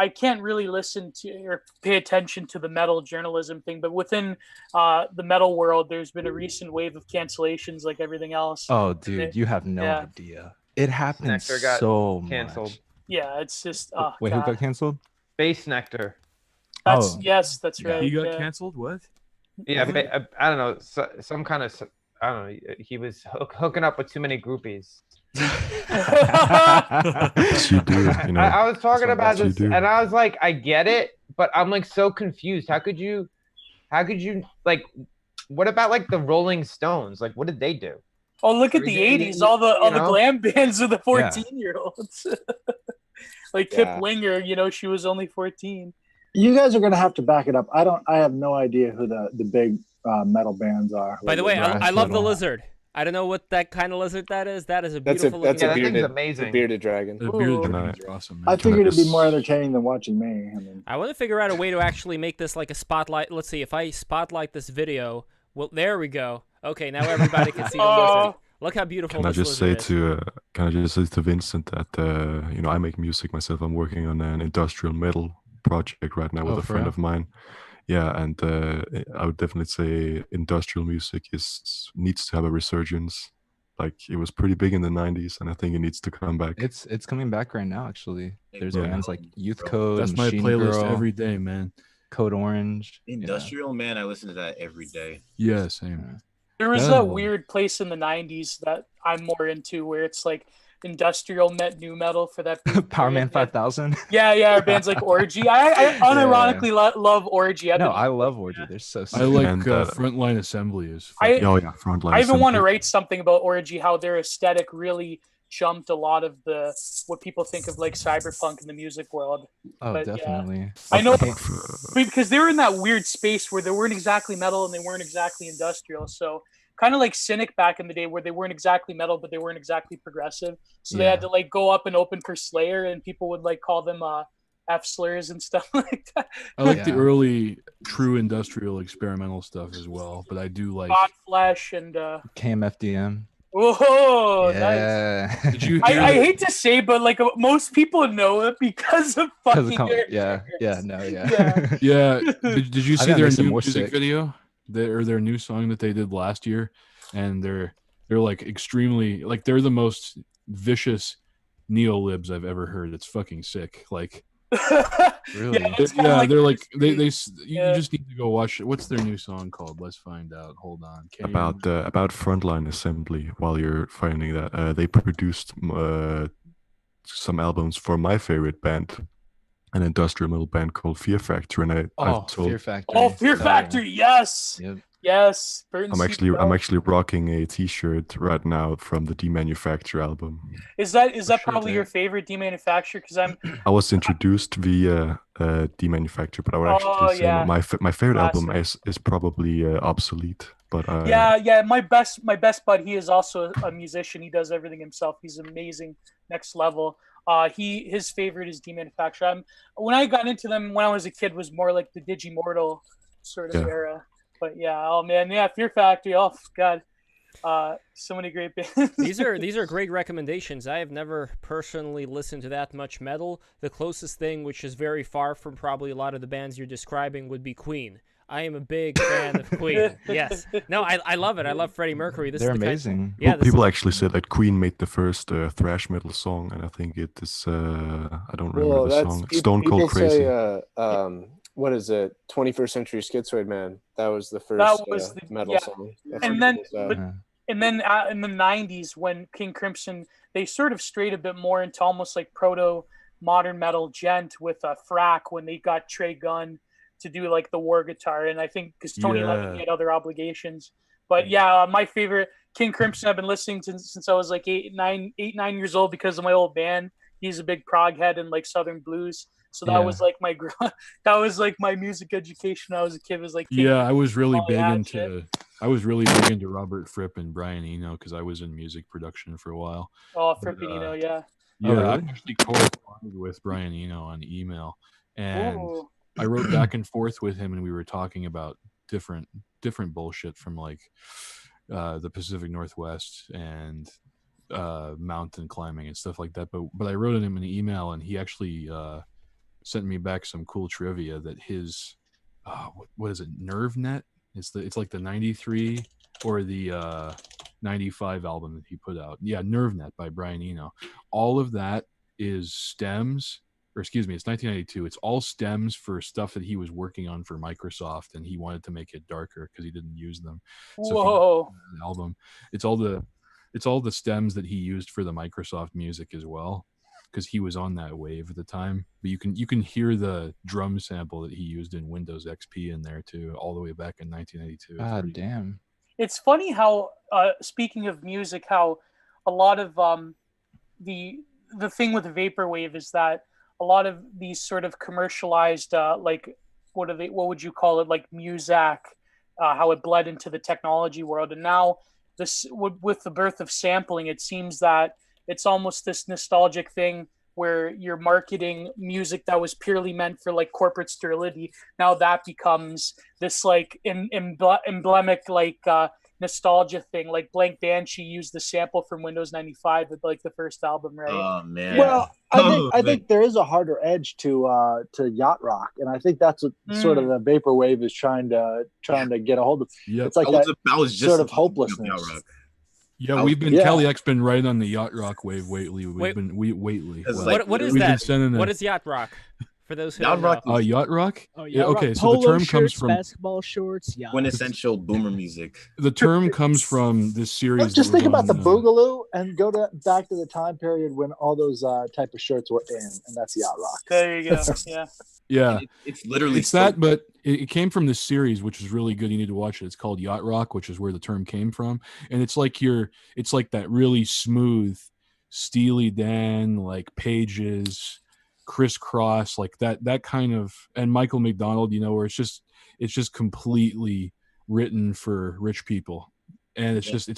I can't really listen to or pay attention to the metal journalism thing, but within the metal world, there's been a recent wave of cancellations like everything else. Oh, dude, you have no yeah. idea. It happens Nectar got so canceled. much. Yeah, it's just Wait, who God. got canceled? Space Nectar. That's Oh. yes, that's Yeah. right. He got yeah. canceled. What? Yeah, I don't know. Some kind of, I don't know. He was hooking up with too many groupies. Yes, you do. You know, I was talking about yes, you this, do. and I was like, I get it, but I'm like so confused. How could you like? What about like the Rolling Stones? Like, what did they do? Oh, look at the '80s! All the You know? glam bands of the Yeah. 14-year-olds. Like Yeah. Kip Winger, she was only 14. You guys are going to have to back it up. I have no idea who the big metal bands are. By the way, Right. I love the Metal. lizard. I don't know what that kind of lizard that is. That is a That's a beautiful that's looking a that thing's bearded, amazing. a bearded dragon. The bearded Ooh. dragons are awesome. Man. I figured it'd be just- more entertaining than watching me. I mean, I want to figure out a way to actually make this like a spotlight. Let's see if I spotlight this video. Well, there we go. Okay, now everybody can see the Oh. lizard. Look how beautiful Can I this just say lizard is. to Vincent that I make music myself. I'm working on an industrial metal project right now with Oh, a for friend real? of mine. Yeah, and I would definitely say industrial music needs to have a resurgence. Like it was pretty big in the '90s, and I think it needs to come back. It's coming back right now. Actually, there's Yeah. bands like Youth Code, That's my Machine playlist Girl, every day, man. Code Orange. Industrial, man, I listen to that every day. Yeah, same. There was That- a weird place in the 90s that I'm more into where it's like industrial new metal for that brief Power period. Man 5000. Yeah, bands like Orgy. I unironically love Orgy. No, I love Orgy. They're so sick. I like And, Frontline Assembly is. I- Oh yeah, Frontline. I even want to Assembly. write something about Orgy, how their aesthetic really jumped a lot of the what people think of like cyberpunk in the music world. Oh, But, yeah. definitely. I know Okay. because they were in that weird space where they weren't exactly metal and they weren't exactly industrial. So kind of like Cynic back in the day where they weren't exactly metal but they weren't exactly progressive. So they had to like go up and open for Slayer and people would like call them F slurs and stuff like that. I like the early true industrial experimental stuff as well, but I do like. Godflesh and KMFDM. whoa, nice. Yeah. Did you I hear? hate to say, but like most people know it because of fucking Yeah. Yeah. Yeah. Did you I see think their makes it new more music sick. video? Their new song that they did last year, and they're like extremely like they're the most vicious neo-libs I've ever heard. It's fucking sick. Like Really? yeah, they're like you Yeah. just need to go watch it. What's their new song called? Let's find out. Hold on. Can you- About Frontline Assembly. While you're finding that, they produced some albums for my favorite band, an industrial metal band called Fear Factory, and Oh, I've told, Fear Factory. Oh, Fear Factory, yes. Yep. Yes. Burton I'm Seagull. actually rocking a T-shirt right now from the Demanufacture album. Is that sure, probably dude. your favorite demanufacturer? Because I'm I was introduced via Demanufacture, but I would Oh, actually say yeah. my favorite album Classic. is probably Obsolete. But yeah. My best bud. He is also a musician. He does everything himself. He's amazing, next level. His favorite is Demanufacture. When I got into them when I was a kid was more like the Digimortal sort of Yeah. era. But yeah, oh man, yeah, Fear Factory. Oh god, so many great bands. These are great recommendations. I have never personally listened to that much metal. The closest thing, which is very far from probably a lot of the bands you're describing, would be Queen. I am a big fan of Queen. Yes. No, I love it. I love Freddie Mercury. This They're is the amazing. Yeah, this people is- actually said that Queen made the first thrash metal song, and I think it is I don't remember Well, the that's song. Stone people Cold Crazy. say what is it? 21st Century Schizoid Man. That was the first That was the metal yeah. song. That's And what then, people say. but, and then in the '90s, when King Crimson, they sort of strayed a bit more into almost like proto modern metal gent with Frack when they got Trey Gunn to do like the war guitar, and I think because Tony Levin Yeah. had other obligations. But yeah, my favorite King Crimson I've been listening to since I was like 9 years old because of my old band. He's a big prog head and like Southern blues. So that Yeah. was like that was like my music education when I was a kid was like King Yeah, I was really all big that into Robert Fripp and Brian Eno because I was in music production for a while. Oh, Frippinino, yeah. Yeah, really? I actually corresponded with Brian Eno on email, and Ooh. I wrote back and forth with him, and we were talking about different bullshit from like the Pacific Northwest and mountain climbing and stuff like that. But I wrote him an email, and he actually sent me back some cool trivia that his what is it, NerveNet? It's like the 93 or the 95 album that he put out. Yeah, NerveNet by Brian Eno. All of that is stems, or excuse me, it's 1992. It's all stems for stuff that he was working on for Microsoft, and he wanted to make it darker because he didn't use them. So if you Whoa. listen to the album, it's all the stems that he used for the Microsoft music as well, because he was on that wave at the time. But you can hear the drum sample that he used in Windows XP in there too, all the way back in 1992. It's God pretty- damn. It's funny how speaking of music, how a lot of the thing with vaporwave is that a lot of these sort of commercialized like what would you call it, like Muzak, how it bled into the technology world, and now this with the birth of sampling, it seems that it's almost this nostalgic thing where you're marketing music that was purely meant for like corporate sterility. Now that becomes this like emblemic like nostalgia thing. Like Blank Banshee used the sample from Windows 95 with like the first album, right? Oh man. Well, Oh, I think there is a harder edge to yacht rock, and I think that's what sort of the vaporwave is trying to get a hold of. Yep. It's like I was just sort of thinking hopelessness. yacht rock. Yeah, we've been Kelly X been right on the yacht rock wave lately. Lately. What is that? What is yacht rock? For those who don't know. Yacht rock. Oh, yeah. yacht Okay, rock. so the Polo term shirts, comes from basketball shorts. Yeah. Quintessential boomer music. the term comes from this series. Just that think was about the on, boogaloo and go back to the time period when all those type of shirts were in, and that's yacht rock. There you go. Yeah. Yeah, it's literally that, but it came from this series, which is really good. You need to watch it. It's called Yacht Rock, which is where the term came from, and it's like that really smooth, Steely Dan, like Pages, Crisscross, like that kind of, and Michael McDonald, where it's just completely written for rich people. And it's just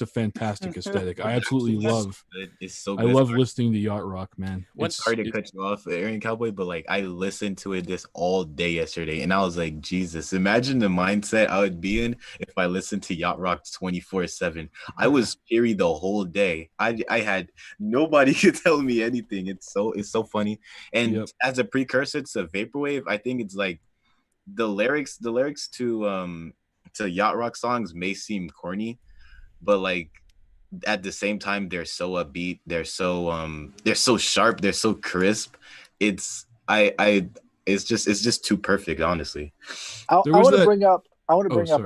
a fantastic aesthetic. I absolutely love. It's so I good. love listening to yacht rock, man. Sorry to cut you off, Aaron Cowboy, but like I listened to it this all day yesterday, and I was like, Jesus! Imagine the mindset I would be in if I listened to yacht rock 24/7. I was cheery the whole day. I had nobody could tell me anything. It's so funny. And as a precursor to vaporwave, I think it's like the lyrics to yacht rock songs may seem corny, but like at the same time they're so upbeat, they're so sharp, they're so crisp. It's just too perfect, honestly. I want to bring up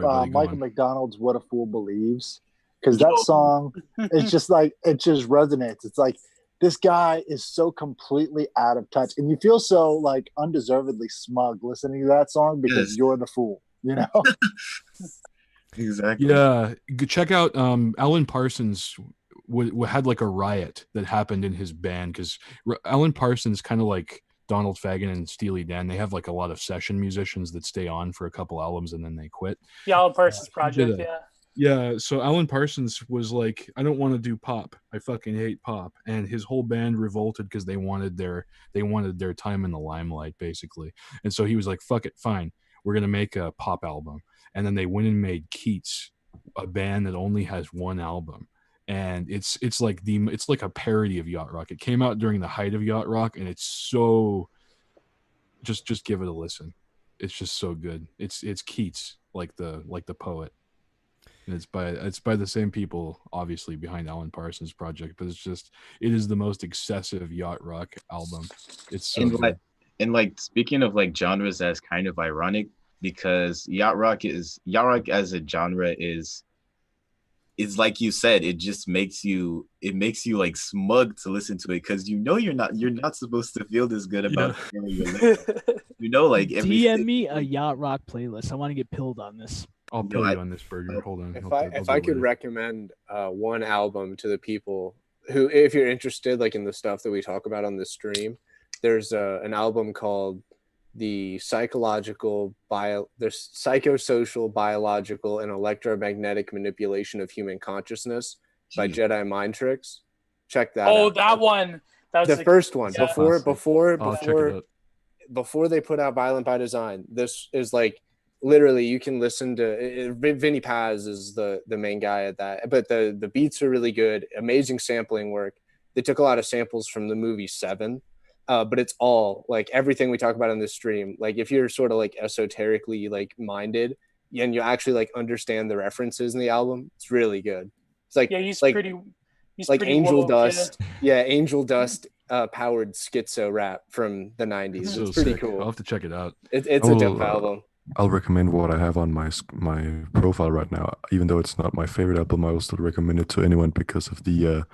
buddy, Michael McDonald's "What a Fool Believes," because that song is just like, it just resonates. It's like, this guy is so completely out of touch, and you feel so like undeservedly smug listening to that song because you're the fool. Exactly. Yeah, check out Alan Parsons had like a riot that happened in his band because Alan Parsons, kind of like Donald Fagen and Steely Dan, they have like a lot of session musicians that stay on for a couple albums and then they quit. Yeah, Alan Parsons Project. Yeah, so Alan Parsons was like, I don't want to do pop. I fucking hate pop. And his whole band revolted because they wanted their time in the limelight, basically. And so he was like, fuck it, fine. We're going to make a pop album. And then they went and made Keats, a band that only has one album. And it's like a parody of yacht rock. It came out during the height of yacht rock, and it's so, just give it a listen. It's just so good. It's Keats, like the poet. And it's by the same people, obviously, behind Alan Parsons Project, but it is the most excessive yacht rock album. It's so good. And like, speaking of like genres as kind of ironic, because yacht rock as a genre is like you said, it just makes you like smug to listen to it, because you're not supposed to feel this good about like DM me a yacht rock playlist. I want to get pilled on this. I'll pill you on this, Burger. Hold on. If I could recommend one album to the people who, if you're interested like in the stuff that we talk about on this stream, there's an album called the psychosocial, biological, and electromagnetic manipulation of human consciousness by Jedi Mind Tricks. Check that out. Oh, that one. That was the first one. Yeah. Before they put out Violent by Design. This is like, literally, you can listen to Vinny Paz is the main guy at that, but the beats are really good. Amazing sampling work. They took a lot of samples from the movie Seven. But it's all like everything we talk about in this stream. Like if you're sort of like esoterically like minded and you actually like understand the references in the album, it's really good. It's like, he's like pretty Angel woke, Dust. Yeah, Angel Dust powered schizo rap from the 90s. So it's pretty sick. cool. I'll have to check it out. It's a dope album. I'll recommend what I have on my profile right now. Even though it's not my favorite album, I will still recommend it to anyone because of the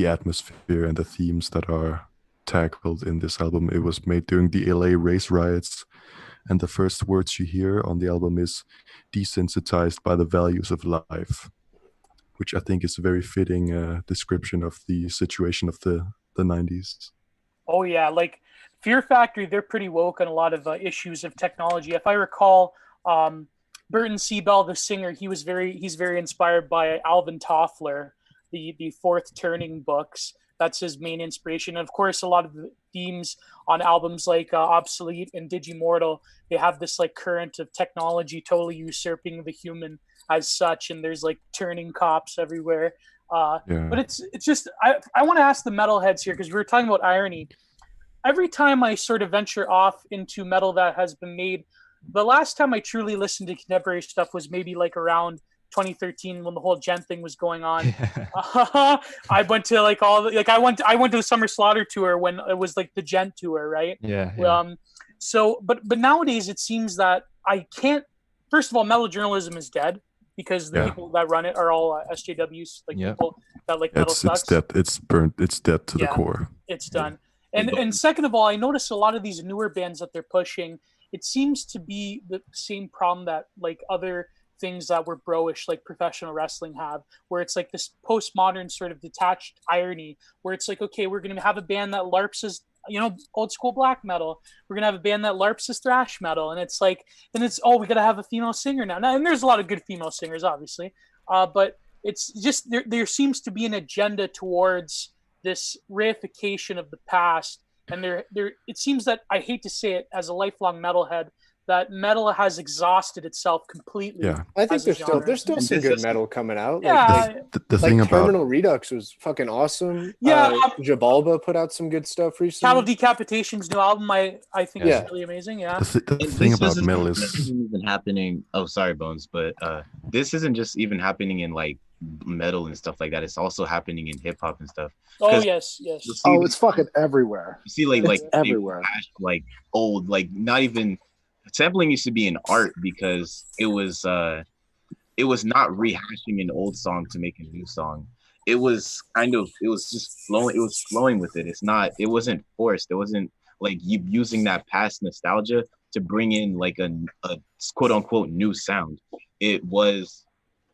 atmosphere and the themes that are tackled in this album. It was made during the LA race riots, and the first words you hear on the album is desensitized by the values of life, which I think is a very fitting description of the situation of the 90s. Oh yeah, like Fear Factory, they're pretty woke on a lot of issues of technology. If I recall, Burton C. Bell, the singer, he's very inspired by Alvin Toffler, the Fourth Turning books, That's his main inspiration. And of course, a lot of the themes on albums like Obsolete and Digimortal, they have this like current of technology totally usurping the human as such, and there's like turning cops everywhere. But it's just I want to ask the metalheads here, because we were talking about irony. Every time I sort of venture off into metal that has been made, the last time I truly listened to contemporary stuff was maybe like around 2013 when the whole Gen thing was going on. I went to like I went to the Summer Slaughter tour when it was like the Gen tour, right? So but nowadays it seems that I can't. First of all, metal journalism is dead, because the people that run it are all SJWs, like people that like metal sucks. It's dead. It's burnt. It's dead to the core. It's done. And second of all, I notice a lot of these newer bands that they're pushing, it seems to be the same problem that like other things that were bro-ish, like professional wrestling, have, where it's like this postmodern sort of detached irony, where it's like, okay, we're going to have a band that LARPs as, you know, old school black metal. We're gonna have a band that LARPs as thrash metal, and it's like, then it's, oh, we gotta have a female singer now. And there's a lot of good female singers, obviously, but it's just there seems to be an agenda towards this reification of the past, and there it seems that, I hate to say it as a lifelong metalhead, that metal has exhausted itself completely. I think there's still some good metal coming out. Like the thing about Terminal Redux was fucking awesome. Jabalba put out some good stuff recently. Cattle Decapitation's new album, I think is really amazing. The thing about metal is this isn't even happening. Oh, sorry, Bones, but this isn't just even happening in like metal and stuff like that. It's also happening in hip hop and stuff. Oh yes. It's fucking everywhere. You see, like everywhere. Like old, like not even. Sampling used to be an art because it was not rehashing an old song to make a new song. It was just flowing. It was flowing with it. It wasn't forced. It wasn't like you using that past nostalgia to bring in like a quote unquote new sound. It was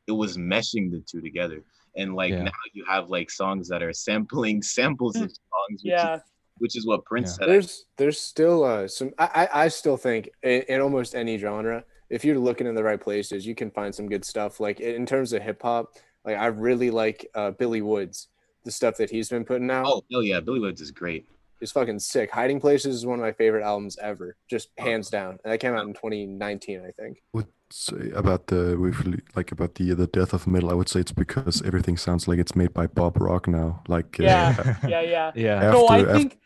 meshing the two together. And like now you have like songs that are sampling samples of songs, which is what Prince said. There's still some. I still think in almost any genre, if you're looking in the right places, you can find some good stuff. Like in terms of hip hop, like I really like Billy Woods, the stuff that he's been putting out. Oh hell yeah, Billy Woods is great. It's fucking sick. Hiding Places is one of my favorite albums ever, just hands down. And that came out in 2019, I think. Would say about the death of metal, I would say it's because everything sounds like it's made by Bob Rock now. Like No, I think.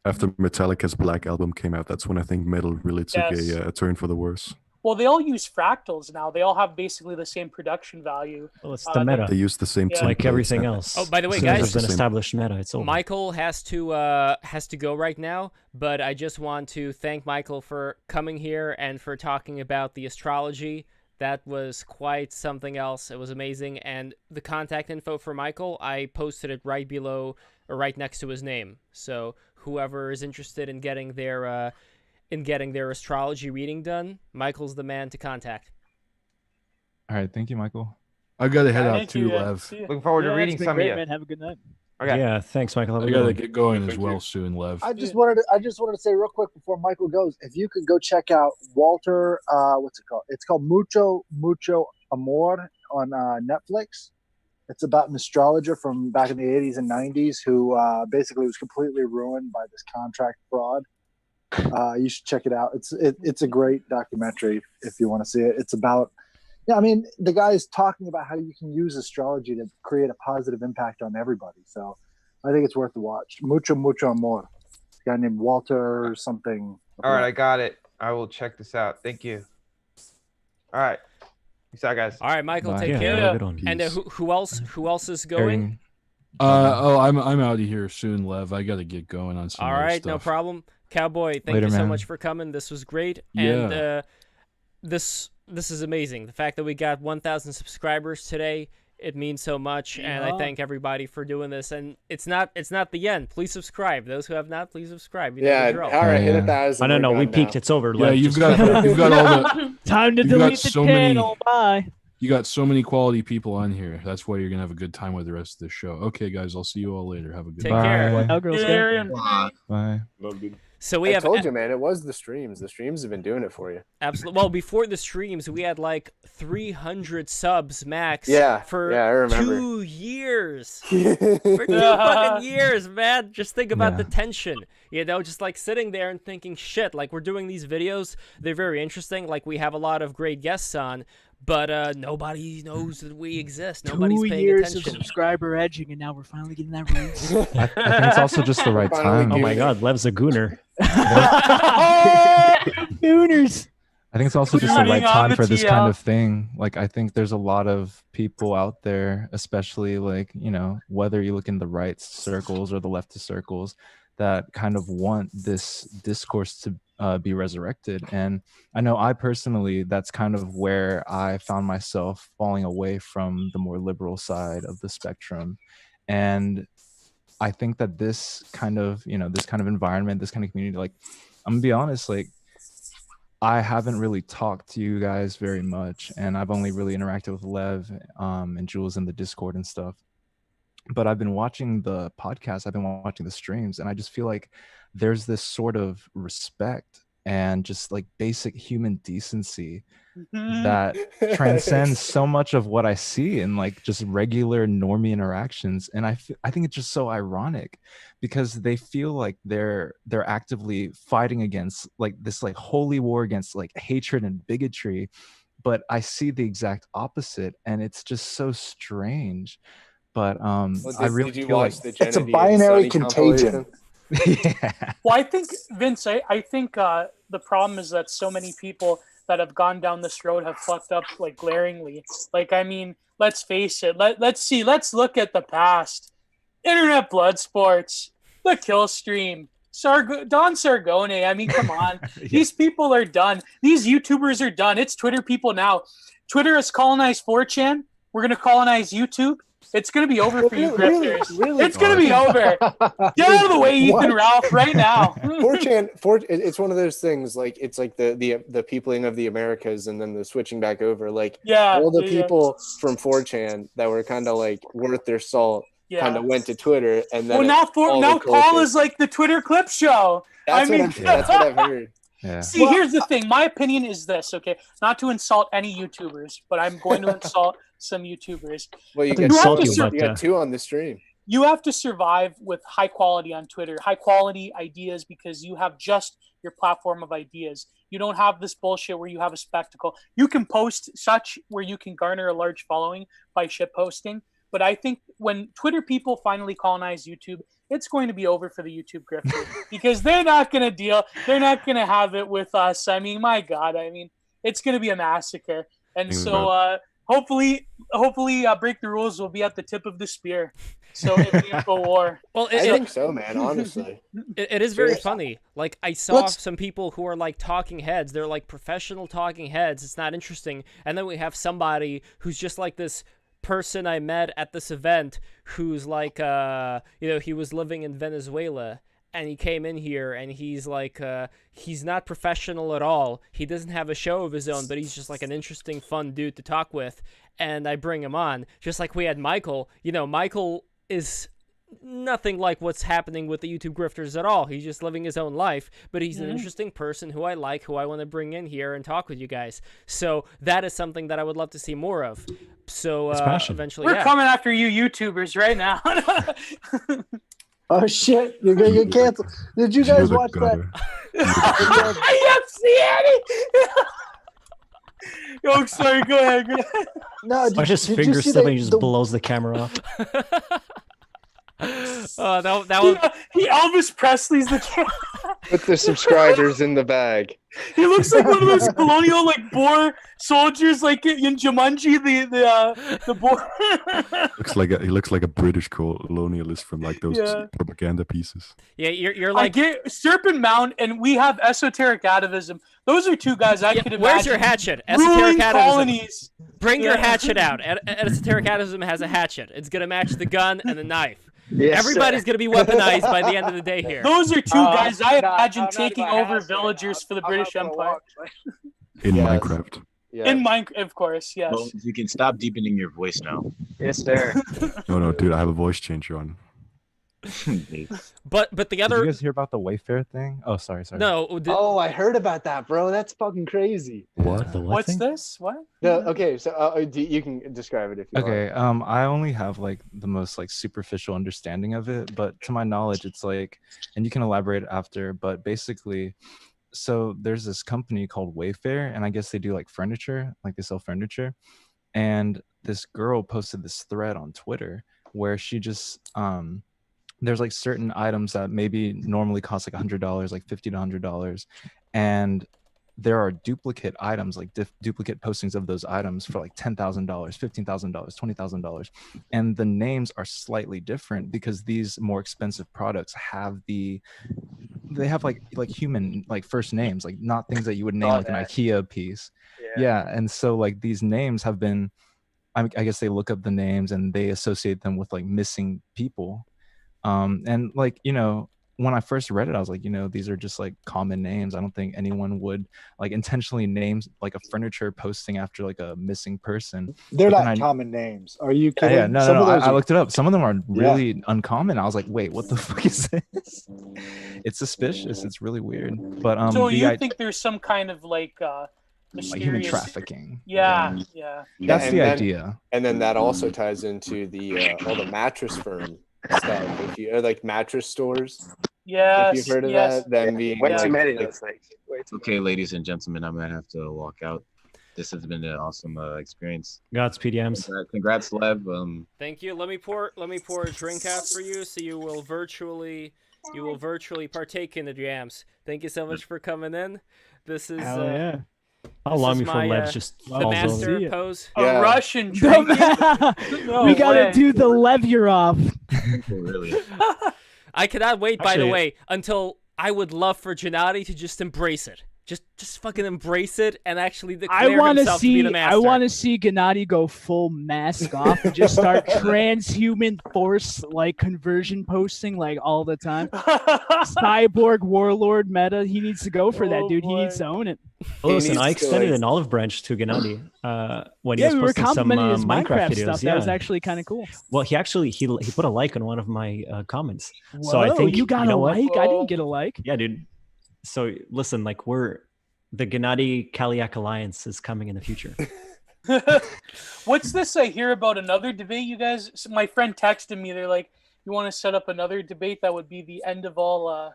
After Metallica's Black Album came out, that's when I think metal really took a turn for the worse. Well, they all use fractals now. They all have basically the same production value. Well, it's the meta. They use the same templates. Like everything else. Oh, by the way, as soon as guys, there's an established meta, it's over. Michael has to go right now, but I just want to thank Michael for coming here and for talking about the astrology. That was quite something else. It was amazing. And the contact info for Michael, I posted it right below or right next to his name. So whoever is interested in getting their astrology reading done, Michael's the man to contact. All right, thank you, Michael. I gotta head out too, Lev. Looking forward to reading some of you. Man, have a good night. Okay. Yeah, thanks, Michael. I gotta get going as well soon, Lev. I just wanted to say real quick before Michael goes, if you could go check out Walter, what's it called? It's called Mucho Amor on Netflix. It's about an astrologer from back in the 80s and 90s who basically was completely ruined by this contract fraud. You should check it out. It's a great documentary if you want to see it. It's about, I mean, the guy is talking about how you can use astrology to create a positive impact on everybody. So I think it's worth the watch. Mucho Amor. A guy named Walter or something. All right, I got it. I will check this out. Thank you. All right. Peace out, guys. All right, Michael, take Yeah, care. have a good one. And who else is going? I'm out of here soon, Lev. I gotta get going on some All other right, stuff. no problem. Cowboy, thank Later, you so man. much for coming. This was great. Yeah. And this is amazing. The fact that we got 1,000 subscribers today, it means so much. And I thank everybody for doing this. And it's not the end. Please subscribe. Those who have not, please subscribe. You know the drill. All right, hit 1,000. I don't know. We peaked. It's over. Yeah, Lev. you've got all the. Time to You've got delete the so many- channel. Bye. You got so many quality people on here. That's why you're gonna have a good time with the rest of the show. Okay, guys, I'll see you all later. Have a good Take night. care. Bye. Now, girls, go. Bye. Bye. Love it. So we I have told you, man, it was the streams. The streams have been doing it for you. absolutely. Well, before the streams, we had like 300 subs max. Yeah, for yeah, I remember. 2 years. For 2 fucking years, man. Just think about the tension. You know, just like sitting there and thinking, shit. Like we're doing these videos. They're very interesting. Like we have a lot of great guests on. But nobody knows that we exist. Nobody's 2 paying years attention. of subscriber edging, and now we're finally getting that raise. I think it's also just the right time. Oh my God, Lev's a gooner. Gooners. I think it's also just the right Gooning on time the for this TL. kind of thing. Like, I think there's a lot of people out there, especially like, you know, whether you look in the right circles or the leftist circles, that kind of want this discourse to be resurrected. And I know I personally, that's kind of where I found myself falling away from the more liberal side of the spectrum. And I think that this kind of, you know, this kind of environment, this kind of community, like, I'm gonna be honest, like, I haven't really talked to you guys very much, and I've only really interacted with Lev and Jules in the Discord and stuff. But I've been watching the podcast, I've been watching the streams, and I just feel like there's this sort of respect and just like basic human decency that transcends so much of what I see in like just regular normie interactions. And I think it's just so ironic because they feel like they're actively fighting against like this like holy war against like hatred and bigotry, but I see the exact opposite, and it's just so strange. But I really did you feel watch like the It's a Genevieve binary Sunny contagion. compilation? yeah. Well, I think, Vince, I think the problem is that so many people that have gone down this road have fucked up like glaringly. Like, I mean, let's face it. Let's look at the past. Internet blood sports, the kill stream, Don Sargone. I mean, come on. These people are done. These YouTubers are done. It's Twitter people now. Twitter has colonized 4chan. We're going to colonize YouTube. It's going to be over for you grifters. Really? It's going to be over. Get out of the way, Ethan Ralph, right now. 4chan, it's one of those things, like, it's like the peopling of the Americas and then the switching back over. Like, all the people from 4chan that were kind of like worth their salt kind of went to Twitter. And then now Paul is like the Twitter clip show. That's what I've heard. Yeah. See, here's the thing. My opinion is this, okay? Not to insult any YouTubers, but I'm going to insult some YouTubers. Well, you got two on the stream. You have to survive with high quality on Twitter, high quality ideas, because you have just your platform of ideas. You don't have this bullshit where you have a spectacle. You can post such where you can garner a large following by shit posting. But I think when Twitter people finally colonize YouTube, it's going to be over for the YouTube grifter because they're not going to deal. They're not going to have it with us. I mean, my God, I mean, it's going to be a massacre. And so hopefully, Break the Rules will be at the tip of the spear. So it can go war. Well, I think so, man. Honestly, it is very funny. Like, I saw some people who are like talking heads. They're like professional talking heads. It's not interesting. And then we have somebody who's just like this person I met at this event who's like he was living in Venezuela, and he came in here and he's like he's not professional at all. He doesn't have a show of his own, but he's just like an interesting, fun dude to talk with, and I bring him on. Just like we had Michael. Michael is nothing like what's happening with the YouTube grifters at all. He's just living his own life, but he's an interesting person who I like, who I want to bring in here and talk with you guys. So that is something that I would love to see more of. So eventually, we're coming after you YouTubers right now. Oh shit, you're gonna get canceled. Did you guys watch that? Oh, sorry, go ahead. No, I just finger slipping, he just blows the camera off. That was he Elvis Presley's the camera. Put the subscribers in the bag. He looks like one of those colonial like Boer soldiers, like in Jumanji, the Boer. He looks like a British colonialist from like those propaganda pieces. Yeah, you're like, I get Serpent Mound, and we have esoteric atavism. Those are two guys I could imagine. Where's your hatchet? Esoteric atavism. Colonies. Bring your hatchet out. Esoteric atavism has a hatchet. It's gonna match the gun and the knife. Yes, everybody's going to be weaponized by the end of the day here. Those are two guys I imagine taking over villagers for the British Empire. In Minecraft. Yeah. In Minecraft, of course, yes. Well, you can stop deepening your voice now. Yes, sir. No, dude, I have a voice changer on. But the Did other you guys hear about the Wayfair thing? Oh, sorry. no. Oh, I heard about that, bro. That's fucking crazy. What? The what What's thing? this? What? Okay, so you can describe it if you Okay, want. I only have like the most like superficial understanding of it, but to my knowledge, it's like, and you can elaborate after, but basically, so there's this company called Wayfair, and I guess they do like furniture, like they sell furniture, and this girl posted this thread on Twitter where she just there's like certain items that maybe normally cost like $100, like $50 to $100, and there are duplicate items, like duplicate postings of those items for like $10,000, $15,000, $20,000, and the names are slightly different because these more expensive products have they have like human like first names, like not things that you would name like an IKEA piece. Yeah, and so like these names have been, I guess they look up the names and they associate them with like missing people. And like, you know, when I first read it, I was like, you know, these are just like common names. I don't think anyone would like intentionally name like a furniture posting after like a missing person. They're But not then common names. Are you kidding? Yeah, no, Some of those I are- looked it up. Some of them are really uncommon. I was like, wait, what the fuck is this? It's suspicious. It's really weird. But So the you think there's some kind of like like human mysterious trafficking. Yeah. That's the then, idea. And then that also ties into the all the mattress firm stuff. If you like mattress stores. Yes. If you've heard of yes. that, them being Way too like, many, like- those things. Okay, ladies and gentlemen, I'm gonna have to walk out. This has been an awesome experience. Congrats, PDMs. Congrats, Lev. Thank you. Let me pour a drink out for you, so you will virtually partake in the jams. Thank you so much for coming in. This is Hell yeah. How long is before my, Lev just the falls master over? pose. A Russian The drinking? No we gotta way. do the Levyarov. Really? I cannot wait, by the Actually- way, until I would love for Gennady to just embrace it. Just fucking embrace it and actually declare himself to be the master. I want to see Gennady go full mask off and just start transhuman force like conversion posting like all the time. Cyborg warlord meta. He needs to go for that, dude. He needs to own it. Oh, listen, I extended an olive branch to Gennady when he was we were posting some complimenting his Minecraft videos. stuff. That was actually kind of cool. Well, he actually he put a like on one of my comments. So I Whoa, think you got a what? like. I didn't get a like. Yeah, dude. So listen, like the Gennady Kaliak Alliance is coming in the future. What's this I hear about another debate? You guys, my friend texted me. They're like, "You want to set up another debate? That would be the end of all."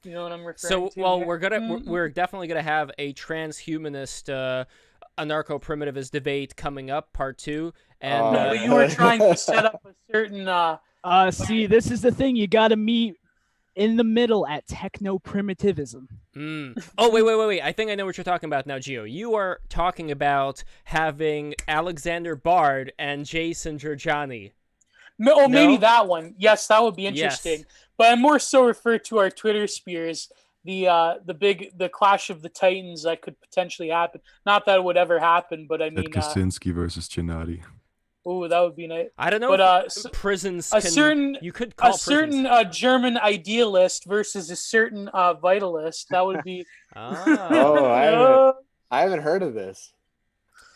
You know what I'm referring So, to? well, here? we're definitely gonna have a transhumanist, anarcho-primitivist debate coming up, part 2. And No, but you were trying to set up a certain. See, this is the thing. You got to meet in the middle at techno-primitivism. Oh, wait. I think I know what you're talking about now, Gio. You are talking about having Alexander Bard and Jason Giorgiani. No, maybe that one. Yes, that would be Yes. interesting. But I more so refer to our Twitter spheres, the clash of the titans that could potentially happen. Not that it would ever happen, but I mean, Ted Kaczynski versus Gennady. oh, that would be nice. I don't know. But if prisons. you could call a certain German idealist versus a certain vitalist. That would be. Oh, I haven't heard of this.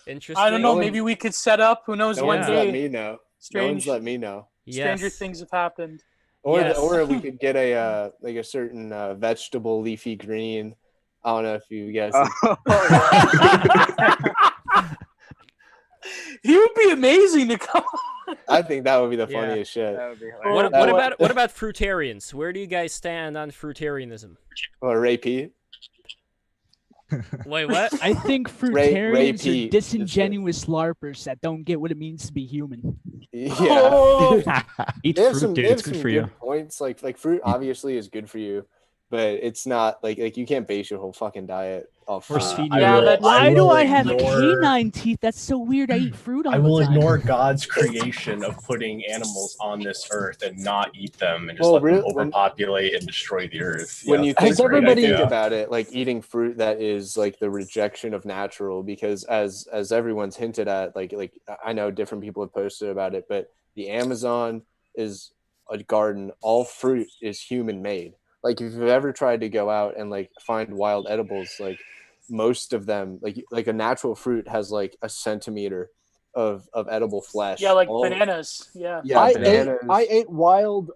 Interesting. I don't know. Maybe we could set up. Who knows? No One one's day. let me know. No one's let me know. Stranger things have happened. Or we could get a like a certain vegetable leafy green. I don't know if you guys. He would be amazing to come. I think that would be the funniest shit. What about fruitarians? Where do you guys stand on fruitarianism? Or Ray P. Wait, what? I think Ray fruitarians P are disingenuous LARPers that don't get what it means to be human. Yeah. Eat They have fruit, some- dude. they It's have good some for you. Points like fruit obviously is good for you, but it's not like you can't base your whole fucking diet off fruit. Why do I have canine teeth? That's so weird. I eat fruit all I will the time. ignore God's creation of putting animals on this earth and not eat them and just Well, let them when- overpopulate and destroy the earth. When Yeah, you that's think, a great think idea. about it, like eating fruit that is like the rejection of natural, because as everyone's hinted at, like I know different people have posted about it, but the Amazon is a garden. All fruit is human made. Like if you've ever tried to go out and like find wild edibles, like most of them, like a natural fruit has like a centimeter of edible flesh. Yeah, like All- bananas. Yeah. Yeah, bananas. I ate wild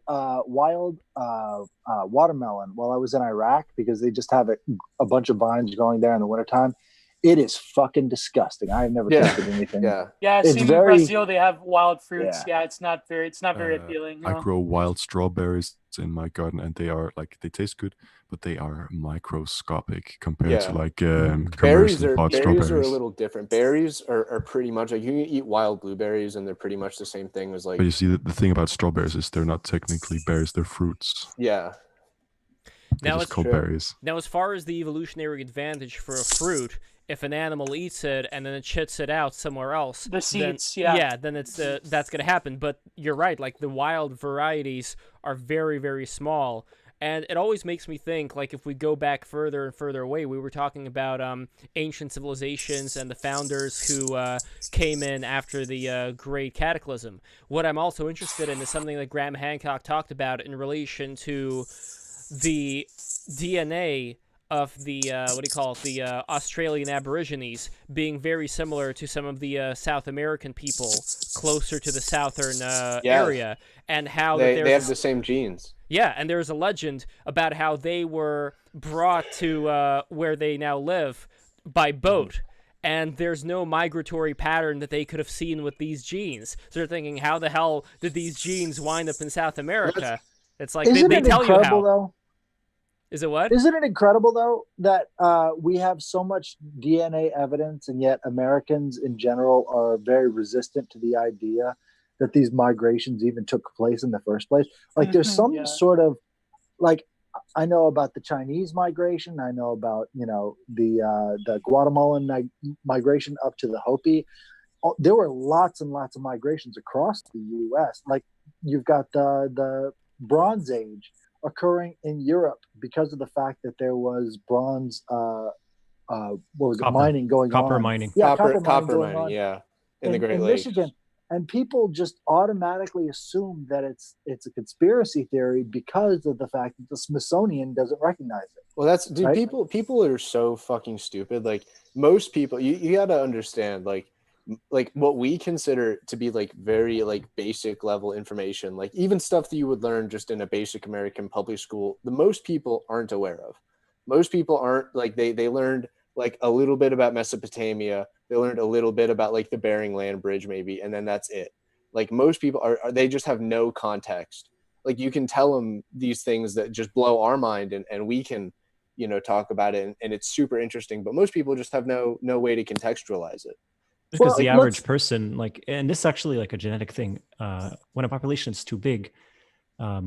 watermelon while I was in Iraq because they just have a bunch of vines growing there in the wintertime. It is fucking disgusting. I've never tasted anything. Yeah, it's see, in very Brazil they have wild fruits. Yeah, it's not very appealing. I no. grow wild strawberries in my garden, and they are like they taste good, but they are microscopic compared to like berries commercial bought are strawberries. a little different. Berries are pretty much like you can eat wild blueberries, and they're pretty much the same thing as like. But you see, the thing about strawberries is they're not technically berries; they're fruits. Yeah. They're Now just it's called berries. Now, as far as the evolutionary advantage for a fruit, if an animal eats it and then it shits it out somewhere else, The seeds, then, then it's that's gonna happen. But you're right; like the wild varieties are very, very small, and it always makes me think. Like if we go back further and further away, we were talking about ancient civilizations and the founders who came in after the Great Cataclysm. What I'm also interested in is something that Graham Hancock talked about in relation to the DNA of the the Australian Aborigines being very similar to some of the South American people closer to the southern area, and how they have the same genes. Yeah, and there's a legend about how they were brought to where they now live by boat. And there's no migratory pattern that they could have seen with these genes. So they're thinking, how the hell did these genes wind up in South America? It's like they tell you how. Though? Is it what? Isn't it incredible though that we have so much DNA evidence, and yet Americans in general are very resistant to the idea that these migrations even took place in the first place? Like, there's some sort of like, I know about the Chinese migration. I know about the Guatemalan migration up to the Hopi. There were lots and lots of migrations across the U.S. Like, you've got the Bronze Age occurring in Europe because of the fact that there was bronze mining going on. Copper mining. Yeah, copper mining, yeah. In the Great Lakes. Michigan. And people just automatically assume that it's a conspiracy theory because of the fact that the Smithsonian doesn't recognize it. Well, that's dude, right? people are so fucking stupid. Like, most people, you gotta understand, like what we consider to be like very like basic level information, like even stuff that you would learn just in a basic American public school, the most people aren't aware of. Most people aren't like they learned like a little bit about Mesopotamia. They learned a little bit about like the Bering Land Bridge maybe, and then that's it. Like, most people are they just have no context. Like, you can tell them these things that just blow our mind, and we can, talk about it, and it's super interesting, but most people just have no way to contextualize it. Because the average person, like, and this is actually like a genetic thing, when a population is too big, I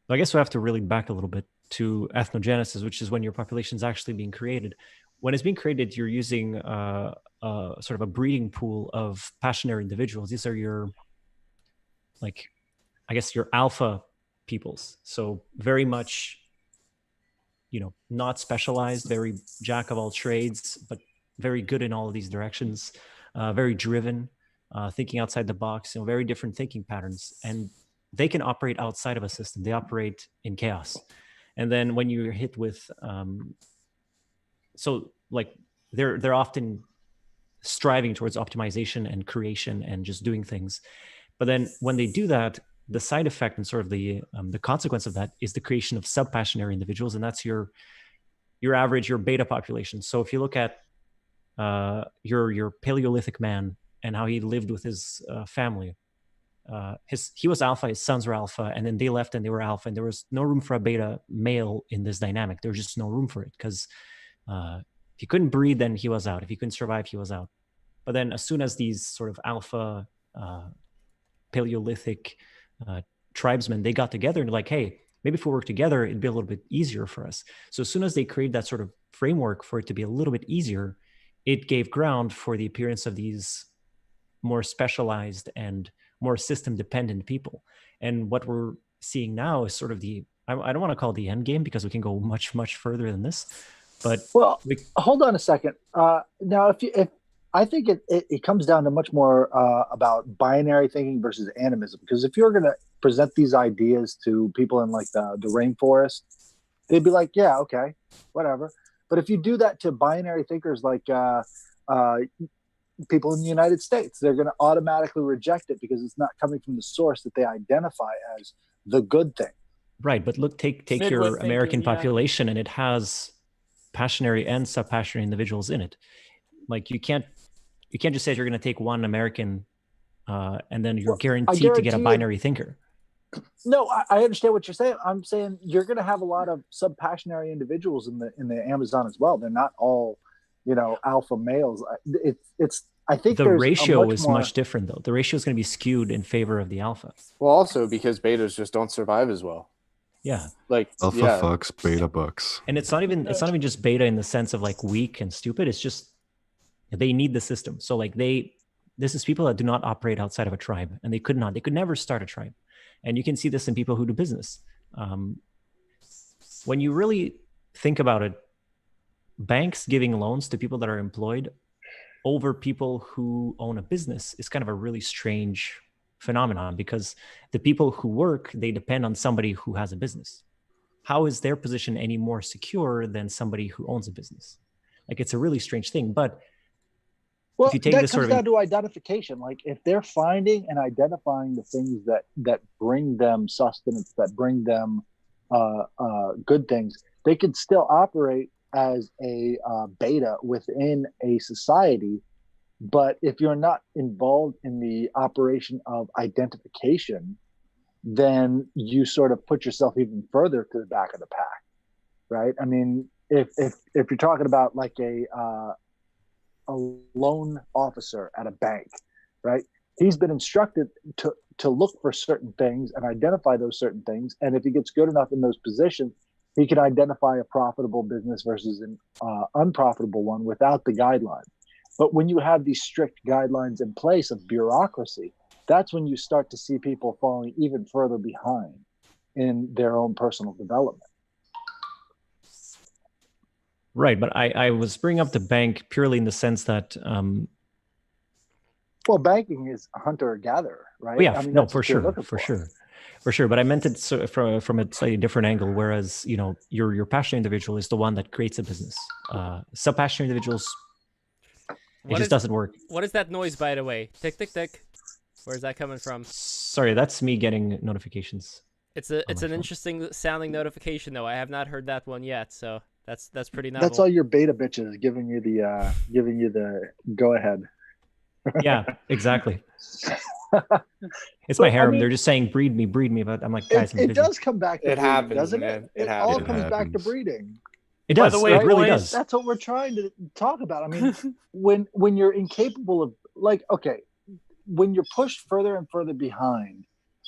guess we have to really back a little bit to ethnogenesis, which is when your population is actually being created. When it's being created, you're using sort of a breeding pool of passionary individuals. These are your, like, I guess your alpha peoples. So very much, not specialized, very jack of all trades, but very good in all of these directions, very driven, thinking outside the box, very different thinking patterns. And they can operate outside of a system. They operate in chaos. And then when you're hit with, so like they're often striving towards optimization and creation and just doing things. But then when they do that, the side effect and sort of the consequence of that is the creation of subpassionary individuals. And that's your average, your beta population. So if you look at your Paleolithic man and how he lived with his family, he was alpha, his sons were alpha, and then they left and they were alpha, and there was no room for a beta male in this dynamic. There was just no room for it, because if he couldn't breed, then he was out. If he couldn't survive, he was out. But then as soon as these sort of alpha Paleolithic tribesmen, they got together and like, hey, maybe if we work together, it'd be a little bit easier for us. So as soon as they created that sort of framework for it to be a little bit easier, it gave ground for the appearance of these more specialized and more system-dependent people. And what we're seeing now is sort of I don't want to call it the end game, because we can go much, much further than this. But hold on a second. Now, if I think it comes down to much more about binary thinking versus animism, because if you're going to present these ideas to people in like the rainforest, they'd be like, yeah, okay, whatever. But if you do that to binary thinkers like people in the United States. They're going to automatically reject it because it's not coming from the source that they identify as the good thing. Right, but look, take your American population, and it has passionary and subpassionary individuals in it. Like you can't just say you're going to take one American and then you're guaranteed to get a binary thinker. No, I understand what you're saying. I'm saying you're going to have a lot of subpassionary individuals in the Amazon as well. They're not all, alpha males. I think the ratio is much different though. The ratio is going to be skewed in favor of the alpha. Well, also because betas just don't survive as well. Yeah, like alpha fucks, beta bucks. And it's not even just beta in the sense of like weak and stupid. It's just they need the system. So like this is people that do not operate outside of a tribe, and they could never start a tribe. And you can see this in people who do business. When you really think about it, banks giving loans to people that are employed over people who own a business is kind of a really strange phenomenon, because the people who work, they depend on somebody who has a business. How is their position any more secure than somebody who owns a business? Like, it's a really strange thing. But well, if you take that this comes down to identification. Like, if they're finding and identifying the things that bring them sustenance, that bring them good things, they could still operate as a beta within a society. But if you're not involved in the operation of identification, then you sort of put yourself even further to the back of the pack, right? I mean, if you're talking about like a loan officer at a bank, right? He's been instructed to look for certain things and identify those certain things. And if he gets good enough in those positions, he can identify a profitable business versus an unprofitable one without the guidelines. But when you have these strict guidelines in place of bureaucracy, that's when you start to see people falling even further behind in their own personal development. Right, but I was bringing up the bank purely in the sense that... well, banking is hunter-gatherer, right? Yeah, I mean, no, for sure. But I meant it from a slightly different angle. Whereas, your passionate individual is the one that creates a business. Subpassionate individuals, it just doesn't work. What is that noise, by the way? Tick, tick, tick. Where's that coming from? Sorry, that's me getting notifications. It's an interesting sounding notification, though. I have not heard that one yet, so that's pretty novel. That's all your beta bitches giving you the go ahead. Yeah, exactly. It's my harem. They're just saying breed me, but I'm like, guys, I'm busy. It does come back to breeding, happens, doesn't man. it? It all comes back to breeding. It does. By the way, it really does. That's what we're trying to talk about. I mean, when you're incapable of, like, okay, when you're pushed further and further behind,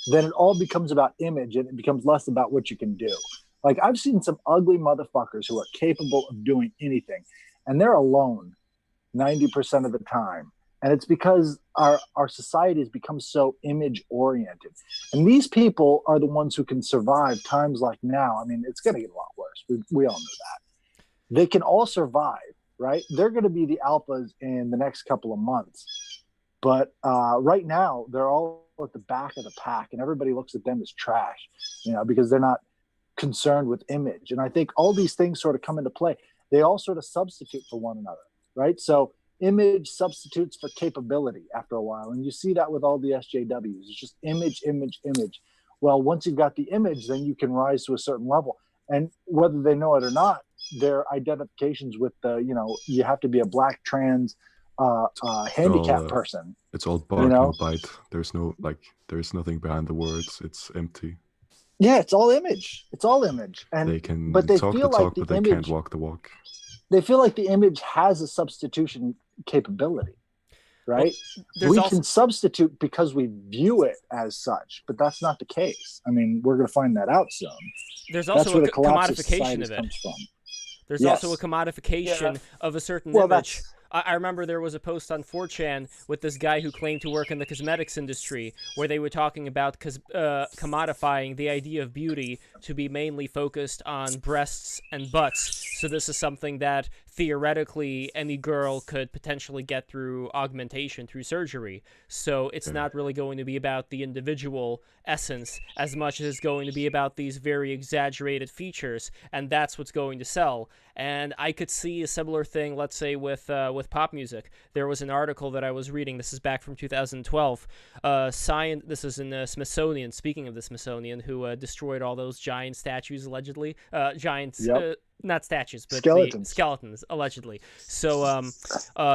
then it all becomes about image, and it becomes less about what you can do. Like, I've seen some ugly motherfuckers who are capable of doing anything, and they're alone 90% of the time. And it's because our society has become so image oriented. And these people are the ones who can survive times like now. I mean, it's going to get a lot worse. We all know that. They can all survive, right? They're going to be the alphas in the next couple of months. But right now, they're all at the back of the pack, and everybody looks at them as trash, because they're not concerned with image. And I think all these things sort of come into play. They all sort of substitute for one another, right? So image substitutes for capability after a while. And you see that with all the SJWs. It's just image, image, image. Well, once you've got the image, then you can rise to a certain level. And whether they know it or not, their identifications with you have to be a black trans handicapped person. It's all bark, no bite. There's nothing behind the words. It's empty. Yeah, it's all image. It's all image. And they can talk the talk, like but they can't walk the walk. They feel like the image has a substitution capability, right? Well, we can substitute because we view it as such, but that's not the case. I mean, we're going to find that out soon. There's also a commodification of it. Comes from. There's also a commodification of a certain image. I remember there was a post on 4chan with this guy who claimed to work in the cosmetics industry, where they were talking about commodifying the idea of beauty to be mainly focused on breasts and butts. So this is something that theoretically any girl could potentially get through augmentation, through surgery. So it's not really going to be about the individual essence as much as it's going to be about these very exaggerated features, and that's what's going to sell. And I could see a similar thing, let's say, with pop music. There was an article that I was reading, this is back from 2012, this is in the Smithsonian, speaking of the Smithsonian, who destroyed all those giant statues, allegedly. Not statues, but skeletons, allegedly. So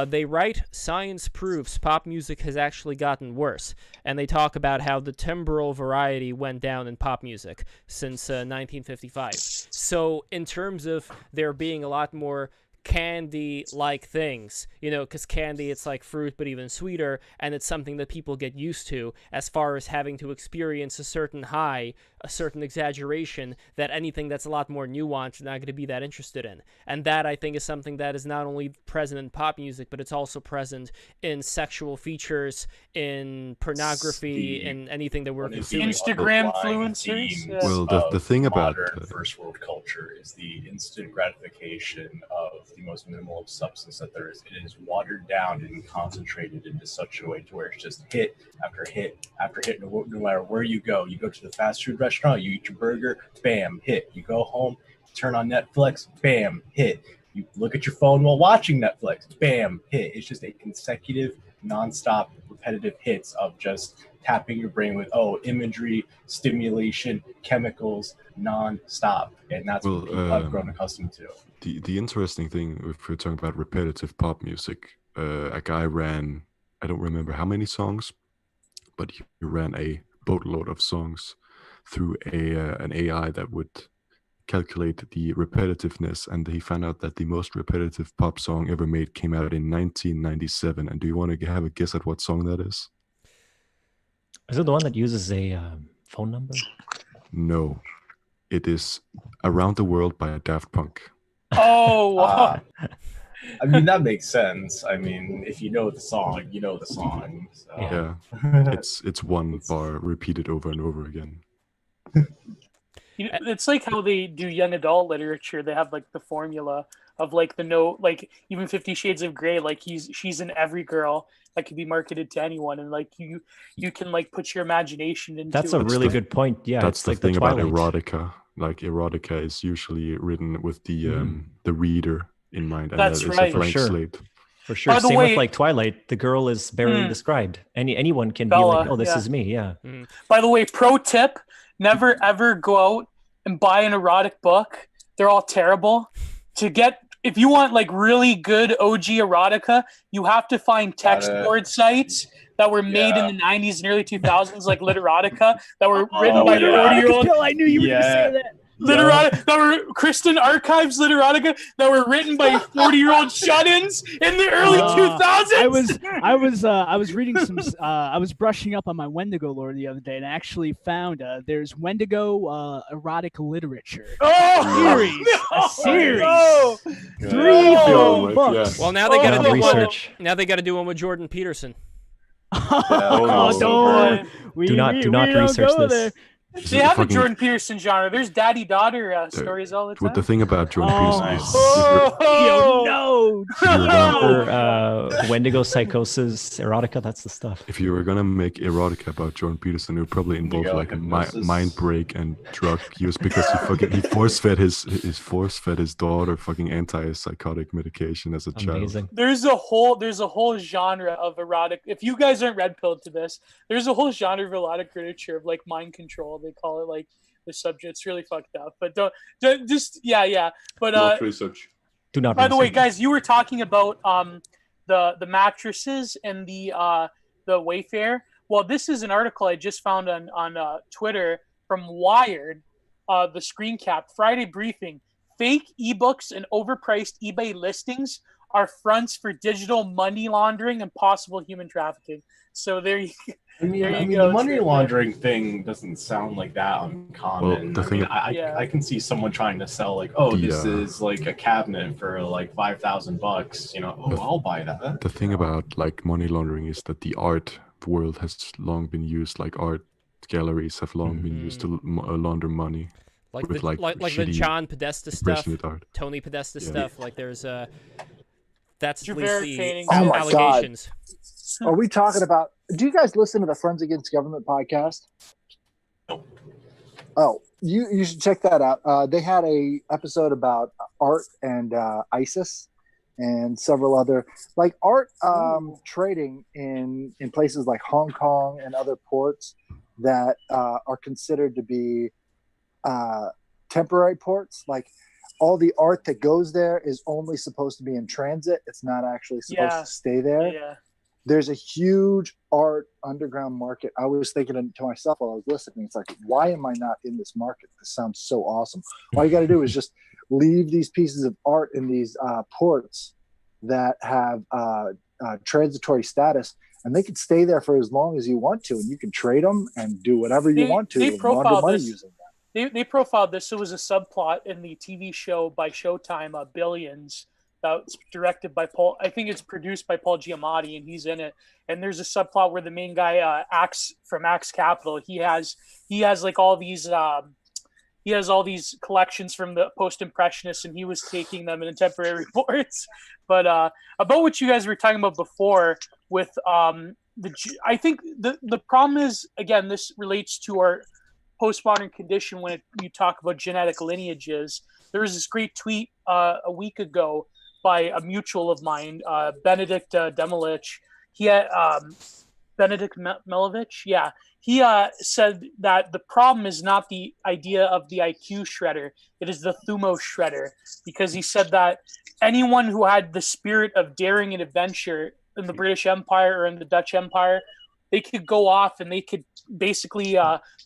they write, science proves pop music has actually gotten worse. And they talk about how the timbral variety went down in pop music since 1955. So in terms of there being a lot more candy-like things, you know, because candy, it's like fruit, but even sweeter, and it's something that people get used to as far as having to experience a certain high, a certain exaggeration, that anything that's a lot more nuanced, not going to be that interested in. And that, I think, is something that is not only present in pop music, but it's also present in sexual features, in pornography, in anything that we're consuming. Instagram influencers. Well, the thing about modern first world culture is the instant gratification of the most minimal of substance that there is. It is watered down and concentrated into such a way to where it's just hit after hit after hit. No matter where you go to the fast food restaurant, you eat your burger, bam, hit. You go home, turn on Netflix, bam, hit. You look at your phone while watching Netflix, bam, hit. It's just a consecutive, nonstop, repetitive hits of just tapping your brain with imagery, stimulation, chemicals, non-stop. And that's what people have grown accustomed to. The interesting thing, if we're talking about repetitive pop music, a guy ran, I don't remember how many songs, but he ran a boatload of songs through an AI that would calculate the repetitiveness, and he found out that the most repetitive pop song ever made came out in 1997. And do you want to have a guess at what song that is? Is it the one that uses a phone number? No, it is Around the World by Daft Punk. Oh, wow. I mean, that makes sense. I mean, if you know the song, you know the song. So. Yeah, it's one bar repeated over and over again. You know, it's like how they do young adult literature. They have like the formula of like the note, like even 50 Shades of Grey, like she's in every girl that could be marketed to anyone, and like you can like put your imagination into. That's a really good point. Yeah, that's it's the like thing the about Twilight. erotica. Like erotica is usually written with the reader in mind, and That's that is right. a blank For sure. slate. For sure. By the Same way- with like Twilight. The girl is barely described. Anyone can Bella, be like, oh, this yeah. is me. Yeah. By the way, pro tip: never ever go out and buy an erotic book. They're all terrible. If you want like really good OG erotica, you have to find text board sites that were made in the 90s and early 2000s, like Literotica, that were written by 40-year-old. I knew you were going to say that. Literotica, that were Kristen Archives Literotica that were written by 40-year-old shut-ins in the early 2000s. I was reading some. I was brushing up on my Wendigo lore the other day, and I actually found there's Wendigo erotic literature a series, 3 full books. Well, now they got to do one. Research. Now they got to do one with Jordan Peterson. Do not research go this. there. They have a Jordan Peterson genre. There's daddy-daughter stories all the time. What the thing about Jordan Peterson is, No. Remember Wendigo Psychosis erotica? That's the stuff. if you were gonna make erotica about Jordan Peterson, it would probably involve Yeah, like a hypnosis. mind break and drug use, because he force fed his daughter fucking antipsychotic medication as a child. Amazing. There's a whole genre of erotic. If you guys aren't red pilled to this, there's a whole genre of erotic literature of like mind control. They call it like the subject. It's really fucked up. But don't just yeah. But Not research. Do not. by the way, research. guys, you were talking about the mattresses and the Wayfair. Well, this is an article I just found on Twitter from Wired. The screen cap Friday briefing: fake ebooks and overpriced eBay listings are fronts for digital money laundering and possible human trafficking. So there you go. I mean, go. the money laundering thing doesn't sound like that uncommon. Well, the thing- I can see someone trying to sell like, this is like a cabinet for like $5,000. You know, I'll buy that. The thing about like money laundering is that the art world has long been used, like art galleries have long been used to launder money. like with, the like, like the shitty John Podesta stuff, impressionate art. Tony Podesta Yeah. stuff. Like there's that's at least Generic the paintings. Oh my God. allegations. Are we talking about? Do you guys listen to the Friends Against Government podcast? Oh, you should check that out. They had a episode about art and ISIS and several other like art trading in places like Hong Kong and other ports that are considered to be temporary ports. Like all the art that goes there is only supposed to be in transit. It's not actually supposed to stay there. Yeah. There's a huge art underground market. I was thinking to myself while I was listening, it's like, why am I not in this market? This sounds so awesome. All you got to do is just leave these pieces of art in these ports that have transitory status, and they can stay there for as long as you want to, and you can trade them and do whatever you want to. They and launder profiled money this. using that. They profiled this. It was a subplot in the TV show by Showtime, Billions. That's directed by Paul. I think it's produced by Paul Giamatti, and he's in it. And there's a subplot where the main guy, Axe from Axe Capital, he has like all these. He has all these collections from the post-impressionists, and he was taking them in temporary ports. But about what you guys were talking about before with I think the problem is, again, this relates to our postmodern condition when you talk about genetic lineages. There was this great tweet a week ago by a mutual of mine, Benedict Demelich. He had Benedict Melovich, yeah. He said that the problem is not the idea of the IQ shredder, it is the thumos shredder, because he said that anyone who had the spirit of daring and adventure in the British Empire or in the Dutch Empire, they could go off and they could basically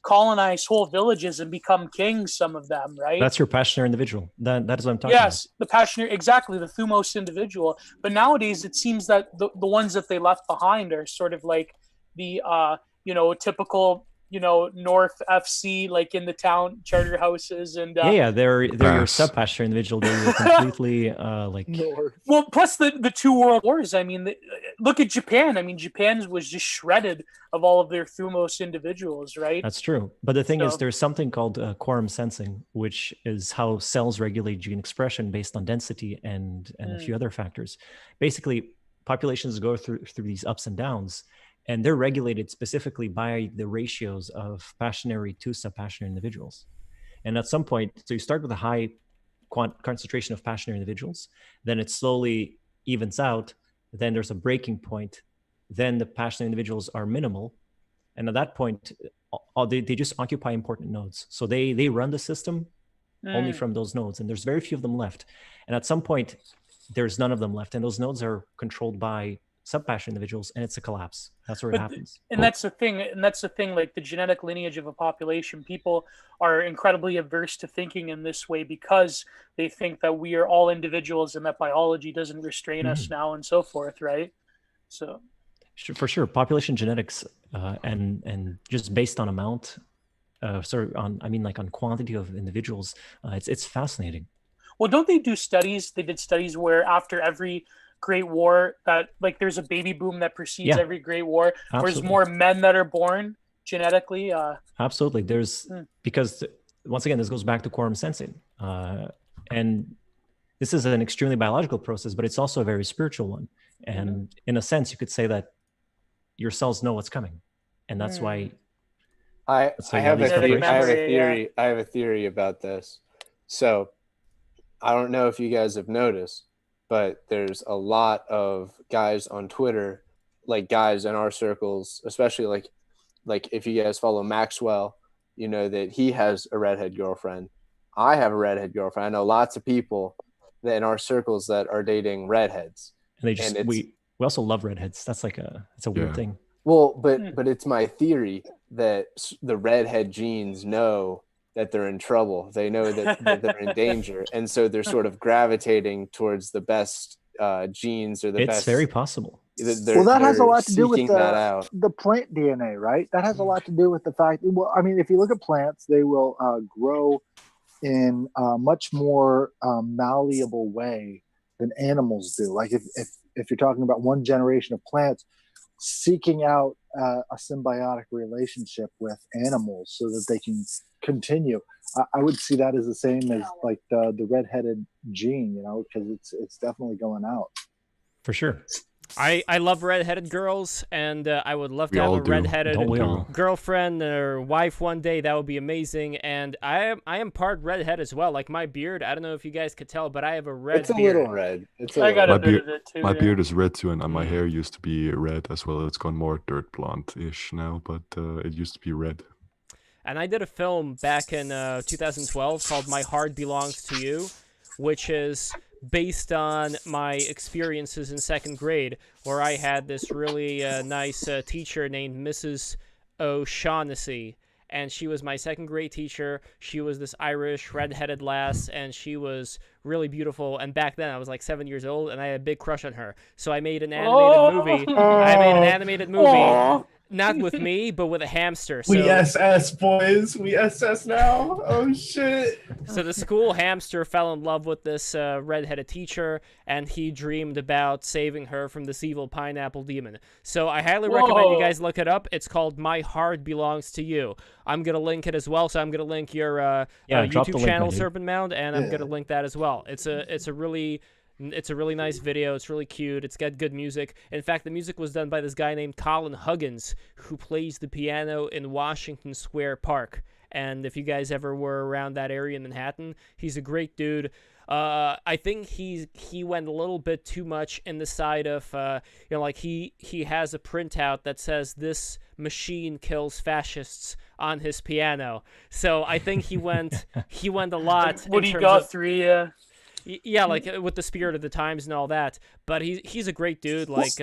colonize whole villages and become kings, some of them, right? That's your passionate individual. That is what I'm talking about. Yes, the passionate, exactly, the thumos individual. But nowadays, it seems that the ones that they left behind are sort of like the typical North FC, like in the town charter houses and they're your sub-passionate individual. They're completely well, plus the two world wars. I mean, look at Japan. I mean, Japan was just shredded of all of their thumos individuals, right? That's true. But the thing is, there's something called quorum sensing, which is how cells regulate gene expression based on density and a few other factors. Basically, populations go through these ups and downs, and they're regulated specifically by the ratios of passionary to subpassionary individuals. And at some point, so you start with a high concentration of passionary individuals, then it slowly evens out, then there's a breaking point, then the passionate individuals are minimal, and at that point, they just occupy important nodes. So they run the system only from those nodes, and there's very few of them left. And at some point, there's none of them left, and those nodes are controlled by subpassionate individuals, and it's a collapse. That's where it happens. That's the thing. Like the genetic lineage of a population, people are incredibly averse to thinking in this way because they think that we are all individuals and that biology doesn't restrain us now and so forth, right? So, for sure, population genetics and just based on amount, on quantity of individuals, it's fascinating. Well, don't they do studies? They did studies where after every Great War, that like there's a baby boom that precedes every Great War. There's more men that are born genetically. Absolutely, there's because once again, this goes back to quorum sensing, and this is an extremely biological process, but it's also a very spiritual one. And in a sense, you could say that your cells know what's coming, and that's why. I have a theory about this. So I don't know if you guys have noticed, but there's a lot of guys on Twitter, like guys in our circles, especially like if you guys follow Maxwell, you know that he has a redhead girlfriend. I have a redhead girlfriend. I know lots of people that in our circles that are dating redheads. And we also love redheads. That's it's a weird thing. Well, but it's my theory that the redhead genes know that they're in trouble. They know that they're in danger. And so they're sort of gravitating towards the best genes or the best. It's very possible. That has a lot to do with the plant DNA, right? That has a lot to do with the fact, well, I mean, if you look at plants, they will grow in a much more malleable way than animals do. Like if you're talking about one generation of plants seeking out a symbiotic relationship with animals so that they can continue. I would see that as the same as like the redheaded gene, you know, because it's definitely going out. For sure. I love redheaded girls, and I would love to We have all a do. redheaded Don't we all? girlfriend or wife one day. That would be amazing. And I am part redhead as well. Like my beard, I don't know if you guys could tell, but I have a red It's a beard. little red. It's a I got little a My bit beard, of it too. my yeah. beard is red too, and my hair used to be red as well. It's gone more dirt blonde-ish now, but it used to be red. And I did a film back in 2012 called My Heart Belongs to You, which is based on my experiences in second grade, where I had this really nice teacher named Mrs. O'Shaughnessy. And she was my second grade teacher. She was this Irish redheaded lass, and she was really beautiful. And back then, I was like 7 years old, and I had a big crush on her. So I made an animated movie. I made an animated movie. Aw. Not with me, but with a hamster. So, We SS, boys. We SS now. Oh, shit. so the school hamster fell in love with this redheaded teacher, and he dreamed about saving her from this evil pineapple demon. So I highly recommend you Whoa. guys look it up. It's called My Heart Belongs to You. I'm going to link it as well. So I'm going to link your drop the YouTube link, channel, my dude. Serpent Mound, and I'm going to link that as well. It's a really nice video. It's really cute. It's got good music. In fact, the music was done by this guy named Colin Huggins, who plays the piano in Washington Square Park. And if you guys ever were around that area in Manhattan, he's a great dude. I think he went a little bit too much in the side of, like he has a printout that says "This machine kills fascists" on his piano. So I think he went a lot. What in he terms got of, through, yeah, like with the spirit of the times and all that. But he's a great dude. Like he's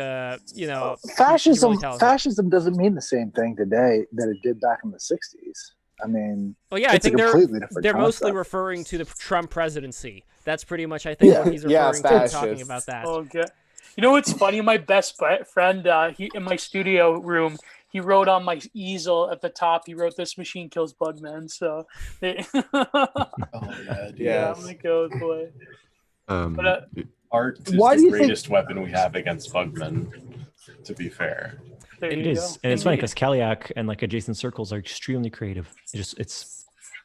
really Fascism talented. doesn't mean the same thing today that it did back in the 60s. I mean, Oh yeah, I it's a think completely different they're mostly concept. referring to the Trump presidency. That's pretty much what he's referring to talking about that. Oh, okay. You know what's funny? My best friend, he in my studio room, he wrote on my easel at the top. He wrote, "This machine kills Bugman." So, yeah, I'm like, oh boy. But, Art is Why do the you think- greatest weapon we have against bugmen, to be fair. there It you is, go. and it's funny because Kaliak and like adjacent circles are extremely creative.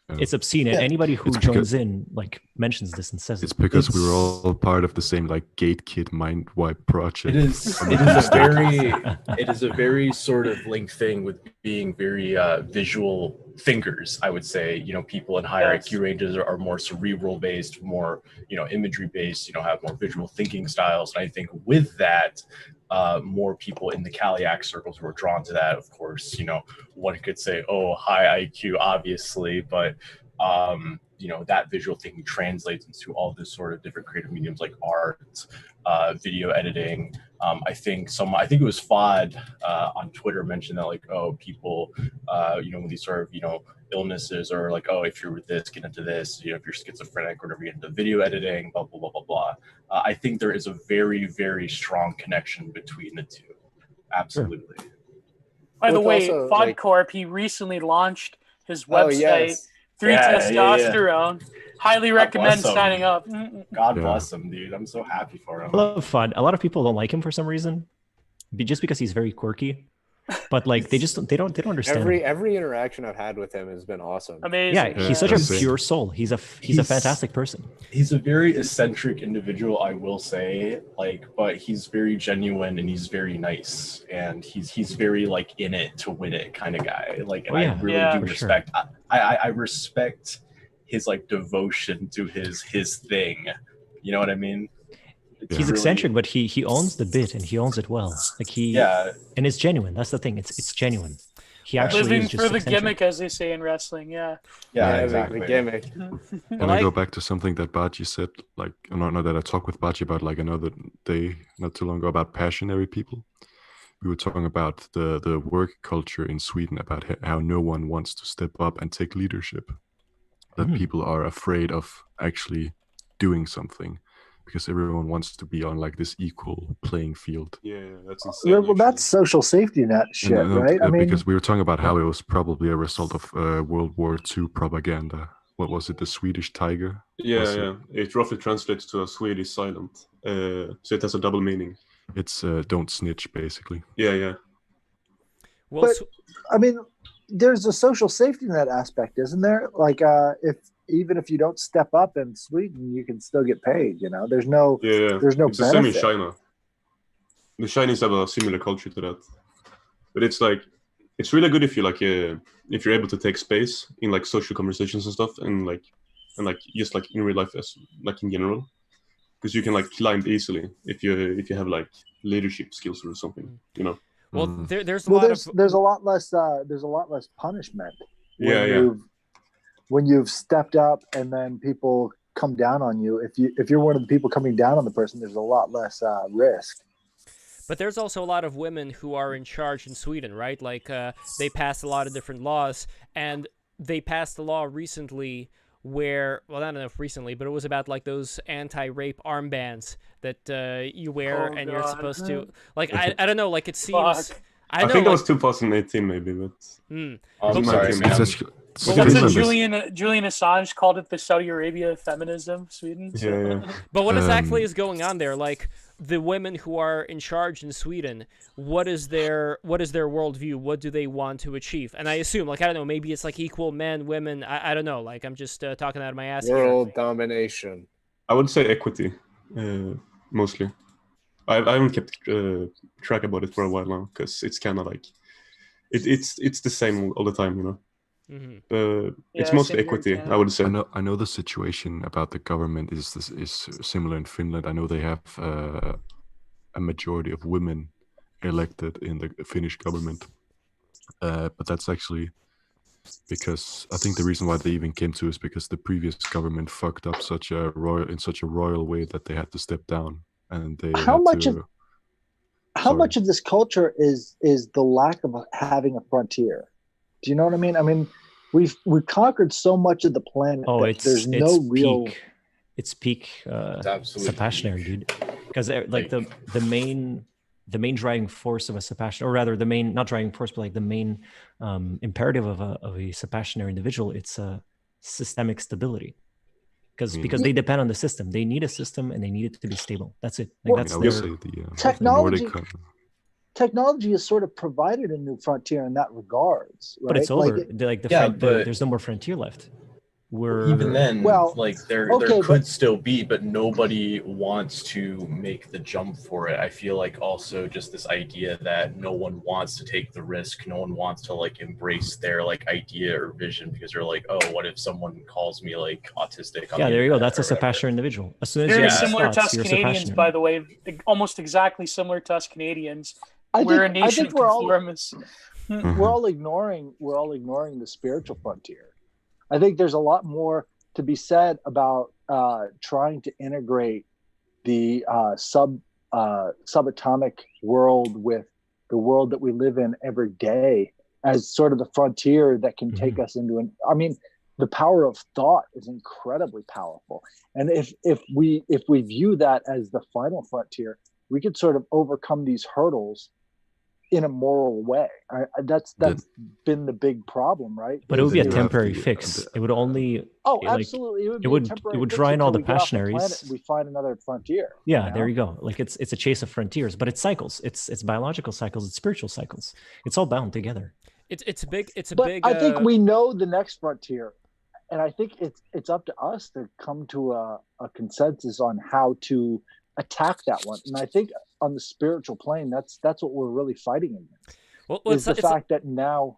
It's obscene, and anybody who It's joins in like mentions this and says It's because we were all part of the same like Gate Kid Mind Wipe project. It is. It is a very sort of linked thing with being very visual thinkers. I would say, people in higher IQ ranges are more cerebral based, more imagery based. Have more visual thinking styles. And I think with that, more people in the Kaliak circles were drawn to that. Of course, one could say, "Oh, high IQ," obviously, but that visual thinking translates into all this sort of different creative mediums like art, video editing. I think it was Fod on Twitter mentioned that, like, oh, people, with these sort of, illnesses, or like, oh, if you're this, get into this, if you're schizophrenic or whatever, get into video editing, blah, blah, blah, blah, blah. I think there is a very, very strong connection between the two. Absolutely. By the With way, also, FODcorp, he recently launched his Oh, website, yes. 3 Testosterone. Highly recommend bless him. signing up. God bless him, dude. I'm so happy for him. I love fun. A lot of people don't like him for some reason, just because he's very quirky. But like they don't understand. Every interaction I've had with him has been awesome. Amazing. Yeah, he's such a pure soul. He's a fantastic person. He's a very eccentric individual, I will say, but he's very genuine and he's very nice, and he's very like in it to win it kind of guy. I really do respect. Sure. I respect his like devotion to his thing. You know what I mean? He's eccentric, but he owns the bit and he owns it well. And it's genuine. That's the thing. It's genuine. He actually living is just for the eccentric. gimmick, as they say in wrestling. Yeah, exactly. The gimmick. And I go back to something that Baji said, like, no, that I talked with Baji about, like, another day, not too long ago, about passionary people. We were talking about the work culture in Sweden, about how no one wants to step up and take leadership. That people are afraid of actually doing something, because everyone wants to be on like this equal playing field. Yeah, that's insane. Well, that's social safety net shit, right? I mean, because we were talking about how it was probably a result of World War II propaganda. What was it? The Swedish tiger? Yeah. It roughly translates to a Swedish silent. So it has a double meaning. It's don't snitch, basically. Yeah. But I mean, there's a social safety net aspect, isn't there? Like, if even if you don't step up in Sweden, you can still get paid. You know, there's no It's the same in benefit. China. The Chinese have a similar culture to that, but it's like it's really good if you like if you're able to take space in like social conversations and stuff, and just like in real life as like in general, because you can like climb easily if you have like leadership skills or something, you know. Well, there's a lot of there's a lot less punishment when you've stepped up, and then people come down on you. If you're one of the people coming down on the person, there's a lot less risk. But there's also a lot of women who are in charge in Sweden, right? Like they passed a lot of different laws, and they passed a law recently where, well, I don't know if recently, but it was about like those anti-rape armbands that you wear, and you're supposed to, like, I don't know, like it seems. I think that was 2018 maybe, but I'm sorry, man. Well, what's it? Julian Assange called it the Saudi Arabia feminism, Sweden. So. Yeah. But what exactly is going on there? Like the women who are in charge in Sweden, what is their worldview? What do they want to achieve? And I assume, like, I don't know, maybe it's like equal men, women. I don't know. Like, I'm just talking out of my ass. World domination. I would say equity, mostly. I haven't kept track about it for a while now, because it's kind of like it's the same all the time, you know. It's mostly equity, I would say. I know the situation about the government is similar in Finland. I know they have a majority of women elected in the Finnish government, but that's actually because I think the reason why they even came to is because the previous government fucked up in such a royal way that they had to step down, and they how much of this culture is the lack of having a frontier? Do you know what I mean? I mean, we've conquered so much of the planet. There's no real. It's peak Sapassionary, dude. Because like the main driving force of a Sapassionary, or rather the main, not driving force, but like the main imperative of a Sapassionary individual, it's systemic stability. Because they depend on the system. They need a system, and they need it to be stable. That's it. Like, that's their technology. Technology has sort of provided a new frontier in that regards, right? But it's over. There's no more frontier left. Even then, there could still be, but nobody wants to make the jump for it. I feel like also just this idea that no one wants to take the risk, no one wants to like embrace their like idea or vision, because they're like, oh, what if someone calls me like autistic? Yeah, there you go. That's a Sapassionary individual. As soon as very you similar to us Canadians, by the way, almost exactly similar to us Canadians. I think we're all ignoring the spiritual frontier. I think there's a lot more to be said about trying to integrate the subatomic world with the world that we live in every day as sort of the frontier that can take us into I mean, the power of thought is incredibly powerful, and if we view that as the final frontier, we could sort of overcome these hurdles in a moral way. That's been the big problem, right? But it would be a temporary fix. It would only. Oh, absolutely! It would draw in all the passionaries. We find another frontier. Yeah, there you go. Like it's a chase of frontiers, but it's cycles. It's biological cycles. It's spiritual cycles. It's all bound together. It's a big. I think we know the next frontier, and I think it's up to us to come to a consensus on how to attack that one. And I think on the spiritual plane, that's what we're really fighting against. Well, is the fact that now.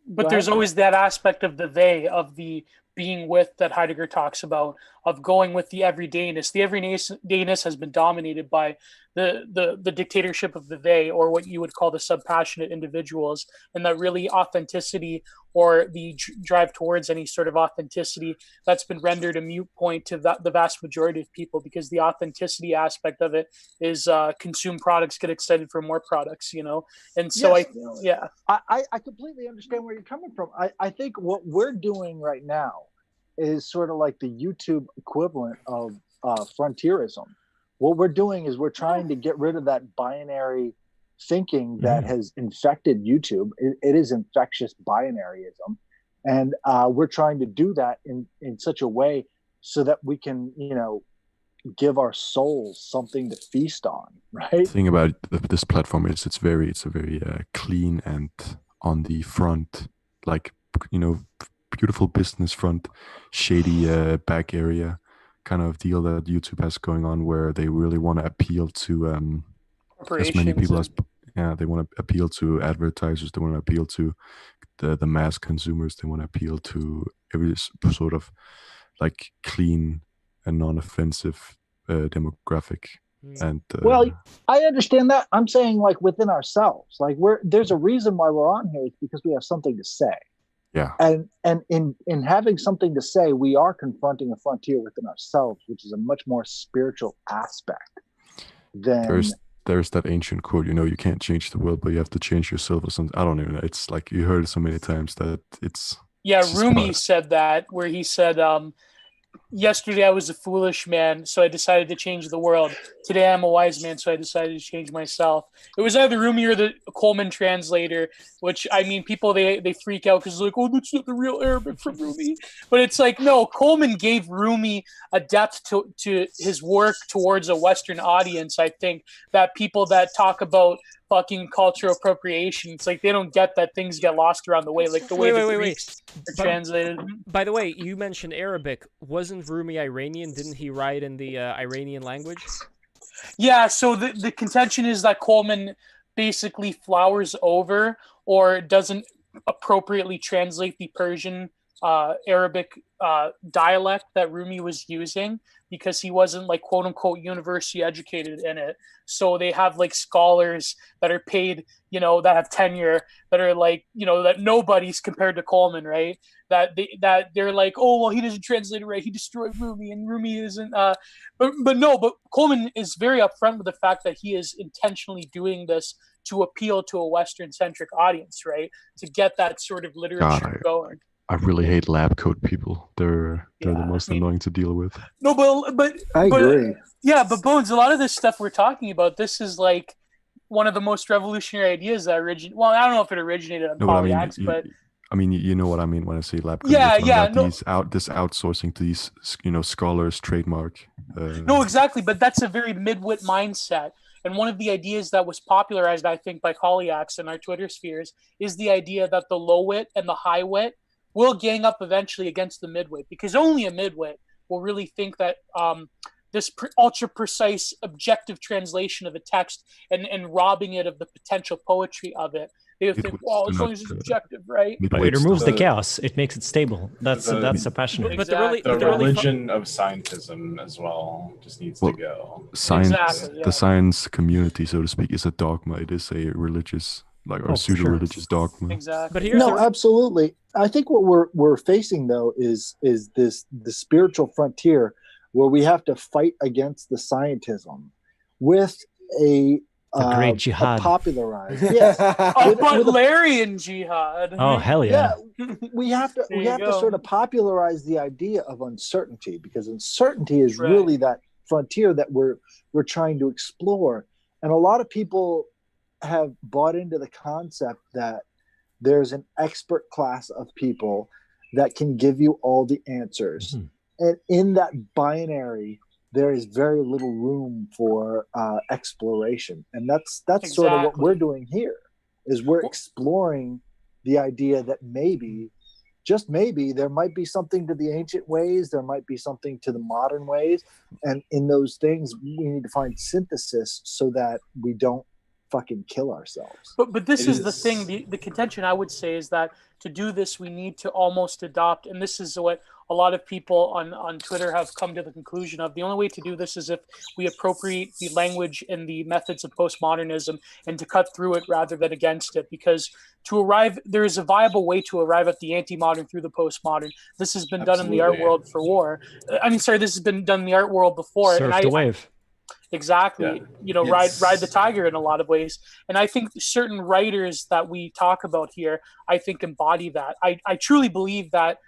But there's always that aspect of the they, of the being with that Heidegger talks about, of going with the everydayness. The everydayness has been dominated by the dictatorship of the they, or what you would call the subpassionate individuals, and that really authenticity, or the drive towards any sort of authenticity, that's been rendered a mute point to the vast majority of people, because the authenticity aspect of it is consume products, get excited for more products, you know? And so yes, I completely understand where you're coming from. I think what we're doing right now is sort of like the YouTube equivalent of frontierism. What we're doing is we're trying to get rid of that binary thinking that has infected YouTube. It is infectious binaryism. And we're trying to do that in such a way so that we can, give our souls something to feast on, right? The thing about this platform is it's a very clean and on the front like, beautiful business front, shady back area kind of deal that YouTube has going on, where they really want to appeal to as many people as they want to appeal to advertisers, they want to appeal to the mass consumers, they want to appeal to every sort of like clean and non-offensive demographic. And well, I understand that. I'm saying like within ourselves, like there's a reason why we're on here. It's because we have something to say. Yeah. And in having something to say, we are confronting a frontier within ourselves, which is a much more spiritual aspect than there's that ancient quote, you can't change the world, but you have to change yourself or something. I don't even know. It's like you heard it so many times that it's Rumi said that, where he said, yesterday I was a foolish man, so I decided to change the world. Today I'm a wise man, so I decided to change myself. It was either Rumi or the Coleman translator, which, I mean, people, they freak out because like, oh, that's not the real Arabic from Rumi. But it's like, no, Coleman gave Rumi a depth to his work towards a Western audience, I think, that people that talk about fucking cultural appropriation, it's like they don't get that things get lost around the way, like the way the Greeks are translated. By the way, you mentioned Arabic. Wasn't Rumi Iranian? Didn't he write in the Iranian language? Yeah, so the contention is that Coleman basically flowers over or doesn't appropriately translate the Persian Arabic dialect that Rumi was using, because he wasn't like quote unquote university educated in it. So they have like scholars that are paid, that have tenure, that are like, that nobody's compared to Coleman, right? That they're like, oh, well, he doesn't translate it right. He destroyed Rumi, and Rumi isn't. But Coleman is very upfront with the fact that he is intentionally doing this to appeal to a Western centric audience, right? To get that sort of literature going. I really hate lab coat people. They're the most annoying to deal with. No, but I agree. Yeah, but Bones, a lot of this stuff we're talking about, this is like one of the most revolutionary ideas that originated. Well, I don't know if it originated on Polyax, but I mean, you know what I mean when I say lab coat. Yeah. This outsourcing to these, scholars trademark. No, exactly. But that's a very midwit mindset. And one of the ideas that was popularized, I think, by Polyax in our Twitter spheres is the idea that the low wit and the high wit will gang up eventually against the midwit, because only a midwit will really think that this ultra precise objective translation of a text and robbing it of the potential poetry of it. They would think, well, as long as it's objective, right? But it removes the chaos. It makes it stable. That's a passionate. But the religion of scientism as well just needs to go. Science, Exactly, yeah. The science community, so to speak, is a dogma. It is a religious, or pseudo-religious dogma. Exactly. But here's absolutely. I think what we're facing though is the spiritual frontier where we have to fight against the scientism with a great jihad, a popularized, yes, a Butlerian jihad. Oh hell yeah! We have to sort of popularize the idea of uncertainty, because uncertainty is really that frontier that we're trying to explore, and a lot of people have bought into the concept that there's an expert class of people that can give you all the answers. Mm-hmm. And in that binary, there is very little room for exploration. And that's exactly sort of what we're doing here, is we're exploring the idea that maybe, just maybe, there might be something to the ancient ways, there might be something to the modern ways. And in those things, we need to find synthesis so that we don't fucking kill ourselves. But this is the thing, the contention I would say is that to do this, we need to almost adopt, and this is what a lot of people on Twitter have come to the conclusion of, the only way to do this is if we appropriate the language and the methods of postmodernism and to cut through it rather than against it, because there is a viable way to arrive at the anti-modern through the postmodern. This has been done in the art world this has been done in the art world before. Surf the wave. Exactly. Yeah. Ride the tiger in a lot of ways. And I think certain writers that we talk about here, I think embody that. I truly believe that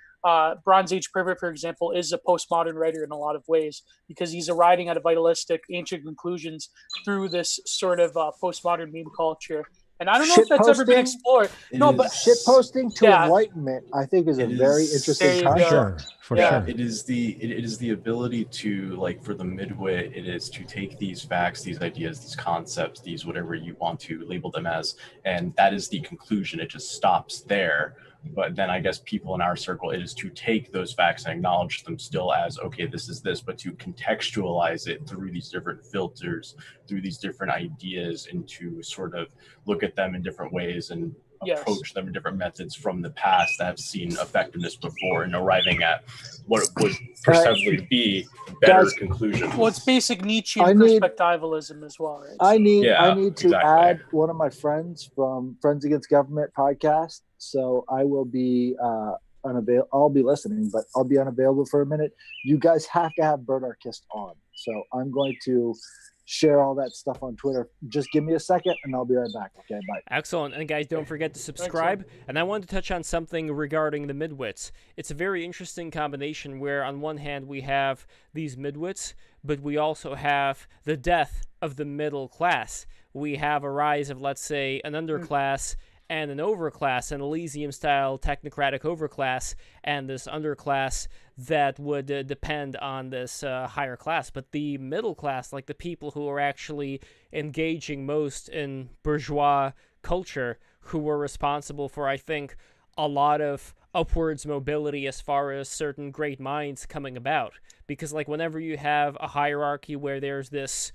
Bronze Age Pervert, for example, is a postmodern writer in a lot of ways, because he's arriving at a vitalistic ancient conclusions through this sort of postmodern meme culture. And I don't know if that's ever been explored. But shit posting to enlightenment, I think, is a very interesting concept. Sure. For Yeah, sure. it is the ability to, like, for the midwit, it is to take these facts, these ideas, these concepts, these whatever you want to label them as, and that is the conclusion. It just stops there. But then I guess people in our circle, it is to take those facts and acknowledge them still as, okay, this is this, but to contextualize it through these different filters, through these different ideas, and to sort of look at them in different ways and Yes. approach them in different methods from the past that have seen effectiveness before, and arriving at what would perceptibly be better Guys, conclusions. Well, it's basic Nietzschean I need- perspectivalism as well, right? I need to exactly. add one of my friends from Friends Against Government podcast. So I will be unavailable. I'll be listening, but I'll be unavailable for a minute. You guys have to have Bernarchist on. So I'm going to share all that stuff on Twitter. Just give me a second and I'll be right back. Okay, bye. Excellent. And guys, don't forget to subscribe. And I wanted to touch on something regarding the midwits. It's a very interesting combination where on one hand we have these midwits, but we also have the death of the middle class. We have a rise of, let's say, an underclass and an overclass, an Elysium-style technocratic overclass, and this underclass that would depend on this higher class. But the middle class, like the people who are actually engaging most in bourgeois culture, who were responsible for, I think, a lot of upwards mobility as far as certain great minds coming about. Because, like, whenever you have a hierarchy where there's this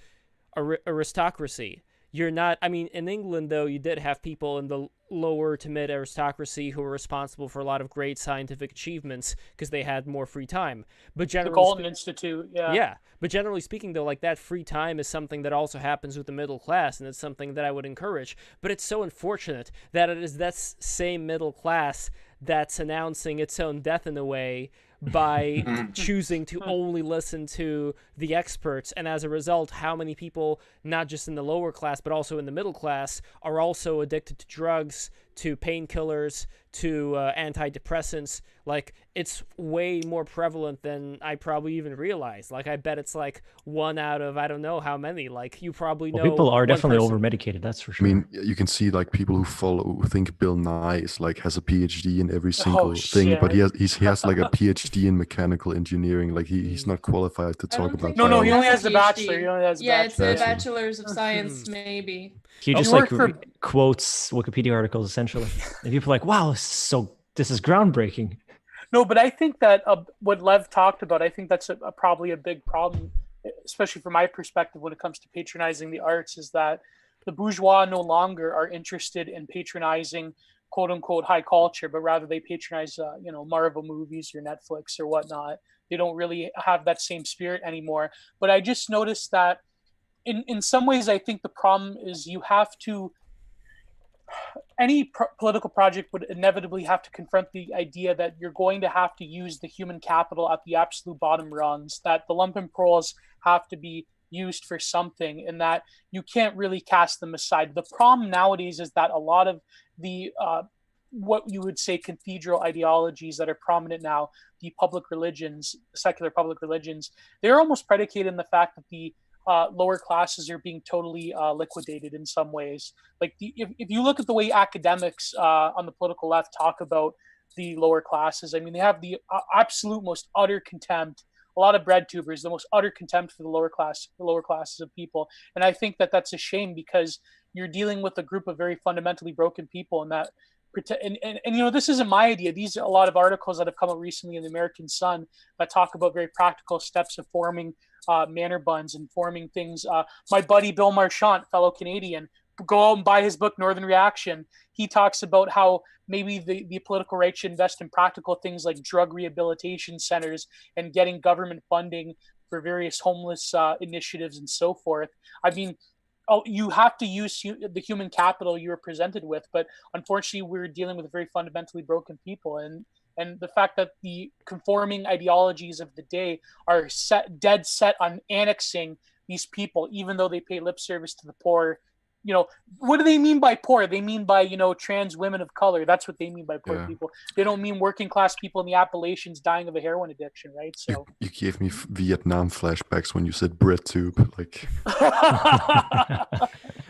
aristocracy, you're not, I mean, in England, though, you did have people in the lower to mid aristocracy who were responsible for a lot of great scientific achievements because they had more free time. But The generally, Galton Institute, yeah. yeah, but generally speaking, though, like, that free time is something that also happens with the middle class, and it's something that I would encourage. But it's so unfortunate that it is that same middle class that's announcing its own death in a way by choosing to only listen to the experts. And as a result, how many people, not just in the lower class, but also in the middle class, are also addicted to drugs, to painkillers, to antidepressants. Like, it's way more prevalent than I probably even realized. Like, I bet it's like 1 out of, I don't know how many. Like, you probably know. Well, people are one definitely person. over medicated, that's for I sure. mean, you can see like people who think Bill Nye is like has a PhD in every single thing, but he has like a PhD in mechanical engineering. Like he's not qualified to talk about. No, he only has a the bachelor. He only has the Yeah, it's bachelor. the bachelor's of science, maybe. He just like quotes Wikipedia articles essentially, and people are like, "Wow, this is groundbreaking." No, but I think that what Lev talked about, I think that's probably a big problem, especially from my perspective when it comes to patronizing the arts, is that the bourgeois no longer are interested in patronizing "quote unquote" high culture, but rather they patronize, Marvel movies or Netflix or whatnot. They don't really have that same spirit anymore. But I just noticed that in some ways, I think the problem is you have to. Any political project would inevitably have to confront the idea that you're going to have to use the human capital at the absolute bottom rungs, that the lumpen proles have to be used for something, and that you can't really cast them aside. The problem nowadays is that a lot of the what you would say cathedral ideologies that are prominent now, the public religions, secular public religions, they're almost predicated on the fact that the lower classes are being totally liquidated in some ways. Like if you look at the way academics on the political left talk about the lower classes, I mean, they have the absolute most utter contempt. A lot of bread tubers, the most utter contempt for the lower classes of people. And I think that that's a shame because you're dealing with a group of very fundamentally broken people, and that. And this isn't my idea. These are a lot of articles that have come out recently in the American Sun that talk about very practical steps of forming manor buns and forming things. My buddy Bill Marchant, fellow Canadian, go out and buy his book Northern Reaction. He talks about how maybe the political right should invest in practical things like drug rehabilitation centers and getting government funding for various homeless initiatives and so forth. I mean, you have to use the human capital you're presented with, but unfortunately we're dealing with very fundamentally broken people, and the fact that the conforming ideologies of the day are dead set on annexing these people, even though they pay lip service to the poor. What do they mean by poor? They mean by, trans women of color. That's what they mean by poor people. They don't mean working class people in the Appalachians dying of a heroin addiction, right? So you gave me Vietnam flashbacks when you said bread tube. Like,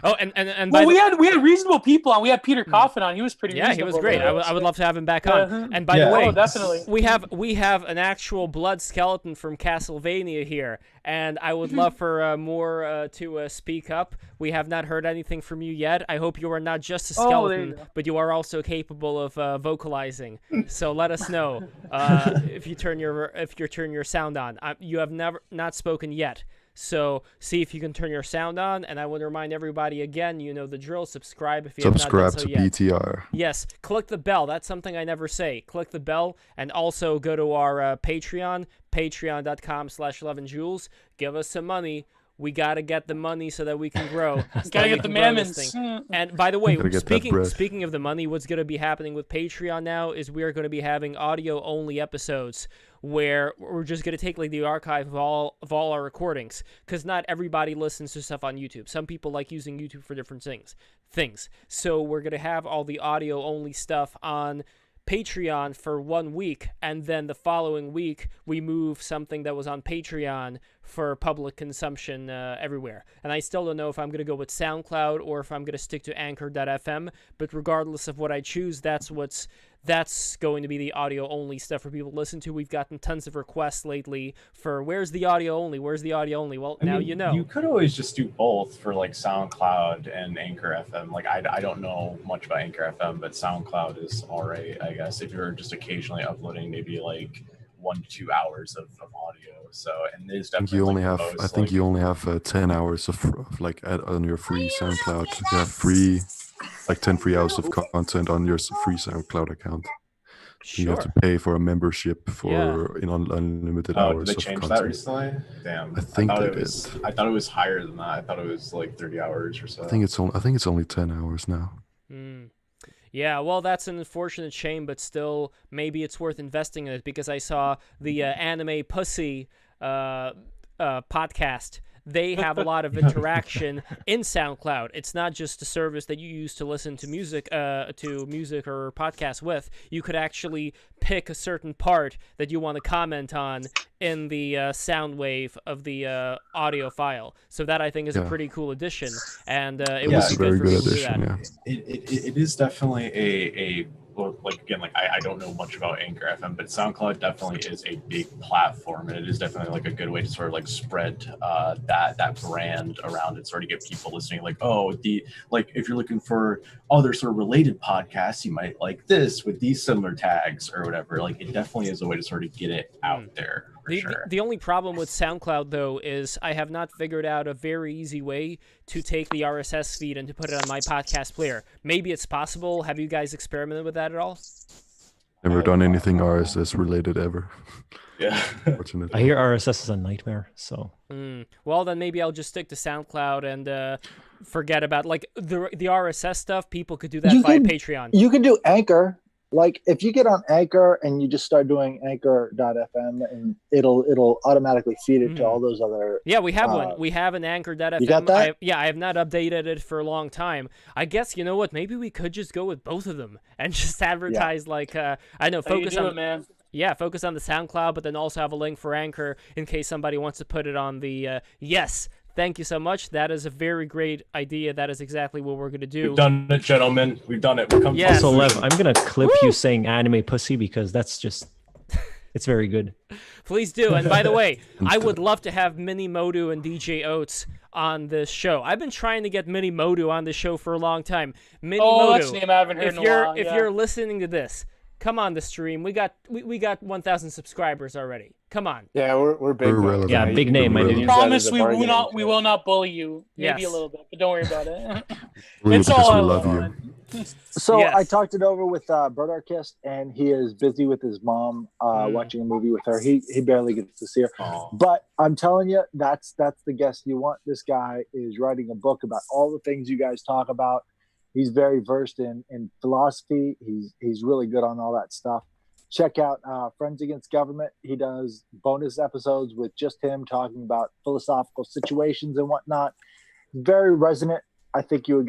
Oh, and Well, by we had reasonable people on. We had Peter Coffin on. He was pretty. Yeah, he was reasonable great. there, I would love to have him back Yeah. on. And by the Yeah. way, Oh, definitely. we have an actual blood skeleton from Castlevania here, and I would love for more to speak up. We have not heard anything from you yet. I hope you are not just a Oh, there skeleton, you go. but you are also capable of vocalizing. So let us know if you turn your sound on. You have not spoken yet. So see if you can turn your sound on, and I want to remind everybody again, you know the drill. Subscribe if you have not Subscribe done so to yet. BTR. Yes, click the bell. That's something I never say. Click the bell, and also go to our Patreon, patreon.com/11joules. Give us some money. We gotta get the money so that we can grow. so Gotta we get the can grow this mammons. thing. And by the way, Gotta get that bread. speaking of the money, what's gonna be happening with Patreon now is we are gonna be having audio only episodes where we're just gonna take like the archive of all our recordings, because not everybody listens to stuff on YouTube. Some people like using YouTube for different things. So we're gonna have all the audio only stuff on Patreon for 1 week, and then the following week we move something that was on Patreon for public consumption everywhere. And I still don't know if I'm going to go with SoundCloud or if I'm going to stick to Anchor.fm, but regardless of what I choose, that's going to be the audio only stuff for people to listen to. We've gotten tons of requests lately for where's the audio only? Well, I now mean, you know. You could always just do both for like SoundCloud and Anchor FM. Like I don't know much about Anchor FM, but SoundCloud is all right, I guess, if you're just occasionally uploading maybe like 1 to 2 hours of audio. So, and there's I think definitely you only like, have. the most, I think like, you only have 10 hours of like on your free SoundCloud. You have free, like 10 free hours of content on your free SoundCloud account. You have to pay for a membership for unlimited hours did they of change content. that recently? Damn. I think thought they it was, did. I thought it was higher than that. I thought it was like 30 hours or so. I think it's only 10 hours now. Yeah, well, that's an unfortunate shame, but still, maybe it's worth investing in it, because I saw the Anime Pussy podcast. They have a lot of interaction in SoundCloud. It's not just a service that you use to listen to music or podcasts with. You could actually pick a certain part that you want to comment on in the sound wave of the audio file. So that, I think, is a pretty cool addition, and it would be good for people to do that. It is definitely a well, like again, like I don't know much about Anchor FM, but SoundCloud definitely is a big platform, and it is definitely like a good way to sort of like spread that brand around and sort of get people listening. Like, like if you're looking for other sort of related podcasts, you might like this with these similar tags or whatever. Like, it definitely is a way to sort of get it out there. The only problem with SoundCloud, though, is I have not figured out a very easy way to take the RSS feed and to put it on my podcast player. Maybe it's possible. Have you guys experimented with that at all? Never done anything RSS related ever. Yeah. I hear RSS is a nightmare, so. Well, then maybe I'll just stick to SoundCloud and forget about like the RSS stuff. People could do that via Patreon. You can do Anchor. Like if you get on Anchor and you just start doing Anchor.fm, and it'll automatically feed it to all those other. Yeah, we have one. We have an Anchor.fm. You got that? I have not updated it for a long time. I guess, you know what? Maybe we could just go with both of them and just advertise like I know focus on man. Yeah, focus on the SoundCloud, but then also have a link for Anchor in case somebody wants to put it on the yes. Thank you so much. That is a very great idea. That is exactly what we're going to do. We've done it, gentlemen. We've done it. We're coming. Also, Lev, I'm going to clip you saying anime pussy because that's just, it's very good. Please do. And by the way, I would love to have Mini Modu and DJ Oats on this show. I've been trying to get Mini Modu on this show for a long time. Mini Modu, that's a name I haven't heard in a while. If you're listening to this, come on the stream. We got 1,000 subscribers already. Come on. Yeah, we're big. Yeah, big name. I promise we will not bully you. Maybe a little bit, but don't worry about it. It's all we love you. So I talked it over with Berdarkist, and he is busy with his mom watching a movie with her. He barely gets to see her. But I'm telling you, that's the guest you want. This guy is writing a book about all the things you guys talk about. He's very versed in philosophy. He's really good on all that stuff. Check out Friends Against Government. He does bonus episodes with just him talking about philosophical situations and whatnot. Very resonant. I think you would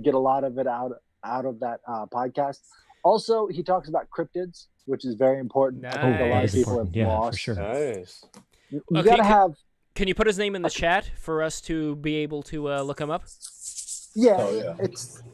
get a lot of it out of that podcast. Also, he talks about cryptids, which is very important. I think a lot of people have lost. For sure. Nice. You gotta have Can you put his name in the chat for us to be able to look him up? Yeah, Oh, yeah.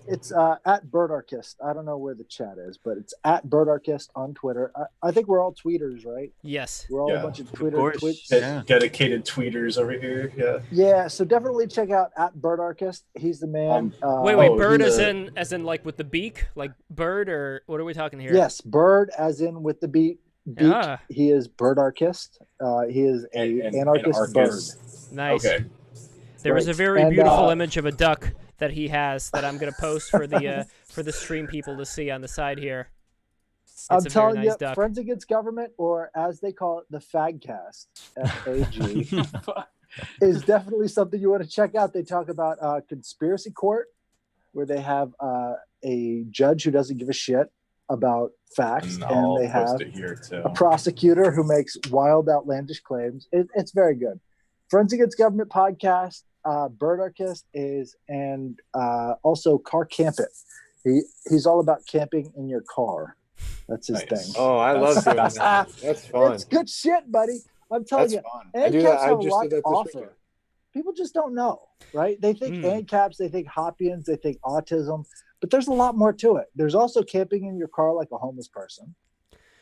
it's at Birdarchist. I don't know where the chat is, but it's at Birdarchist on Twitter. I think we're all tweeters, right? Yes. We're all Yeah. a bunch of Of Twitter course. tweets. Yeah. Dedicated tweeters over here. Yeah. Yeah, so definitely check out at Birdarchist. He's the man. Wait, Oh, bird he's as in like with the beak, like bird, or what are we talking here? Yes, bird as in with the beak. Ah. He is Birdarchist. He is an anarchist bird. Nice. Okay. There is a Right. very And, beautiful image of a duck that he has that I'm gonna post for the stream people to see on the side here. I'm It's a very telling nice you, duck. Friends Against Government, or as they call it, the Fagcast, FAG, is definitely something you want to check out. They talk about conspiracy court, where they have a judge who doesn't give a shit about facts, And and I'll they post have it here too. a prosecutor who makes wild, outlandish claims. It's very good. Friends Against Government podcast, Birdarchist is, and also Car Camp It. He's all about camping in your car. That's his thing. Oh, I love doing that. That's fun. It's good shit, buddy. I'm telling That's you, fun. I do ANCAPs that. I have a just lot did to that this offer. weekend. People just don't know, right? They think ANCAPs, they think Hoppians, they think autism, but there's a lot more to it. There's also camping in your car like a homeless person.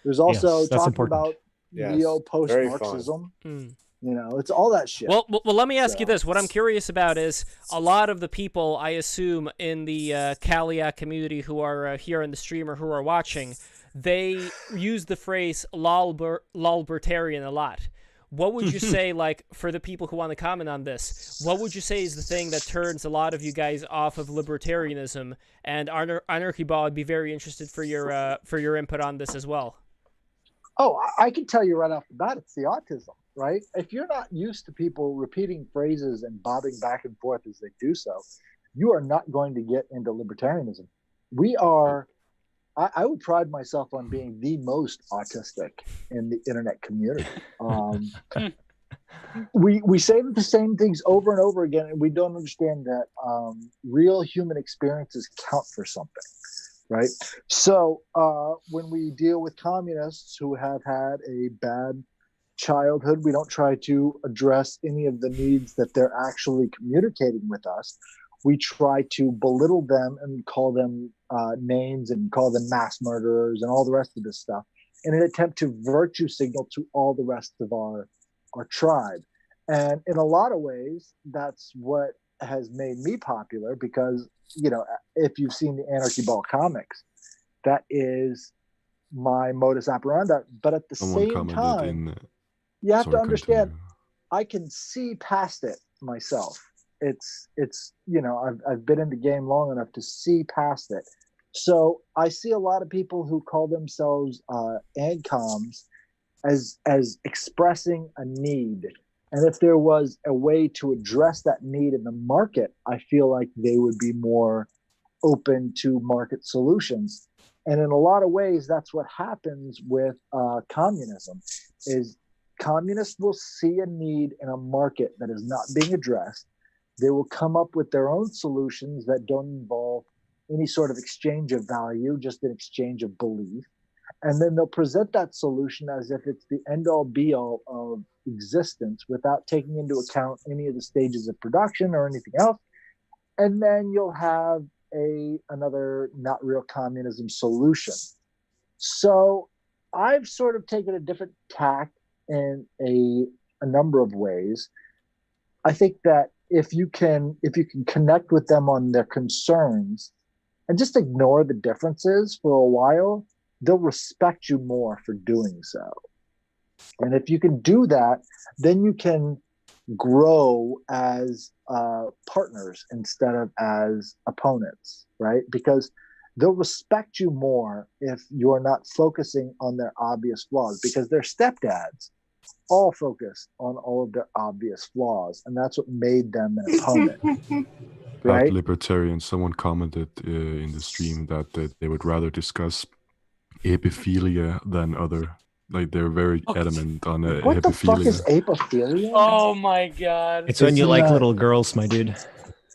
There's also Yes, that's talking important. about Yes, neo very post-Marxism. Hmm. You know, it's all that shit. Well, let me ask you So- this. What I'm curious about is a lot of the people, I assume, in the Kalia community who are here in the stream or who are watching, they use the phrase lolbertarian a lot. What would you say, like, for the people who want to comment on this, what would you say is the thing that turns a lot of you guys off of libertarianism? And Anarchy Ball, I'd be very interested for your input on this as well. Oh, I can tell you right off the bat, it's the autism, right? If you're not used to people repeating phrases and bobbing back and forth as they do so, you are not going to get into libertarianism. We are, I would pride myself on being the most autistic in the internet community. We say the same things over and over again, and we don't understand that real human experiences count for something. Right. So when we deal with communists who have had a bad childhood, we don't try to address any of the needs that they're actually communicating with us. We try to belittle them and call them names and call them mass murderers and all the rest of this stuff in an attempt to virtue signal to all the rest of our tribe. And in a lot of ways, that's what has made me popular because, you know, if you've seen the Anarchy Ball comics, that is my modus operandi. But at the same time, you have to understand, I can see past it myself. It's you know, I've been in the game long enough to see past it. So I see a lot of people who call themselves ANCOMs as expressing a need. And if there was a way to address that need in the market, I feel like they would be more open to market solutions. And in a lot of ways, that's what happens with communism, is communists will see a need in a market that is not being addressed. They will come up with their own solutions that don't involve any sort of exchange of value, just an exchange of belief. And then they'll present that solution as if it's the end-all be-all of existence without taking into account any of the stages of production or anything else. And then you'll have another not real communism solution. So I've sort of taken a different tack in a number of ways. I think that if you can connect with them on their concerns and just ignore the differences for a while, they'll respect you more for doing so. And if you can do that, then you can grow as partners instead of as opponents, right? Because they'll respect you more if you're not focusing on their obvious flaws, because their stepdads all focus on all of their obvious flaws, and that's what made them an opponent. Right? At libertarian, someone commented in the stream that they would rather discuss epiphilia than other. Like they're very adamant on What the fuck epiphilia. is apophilia? Oh my god. It's when you like little girls, my dude.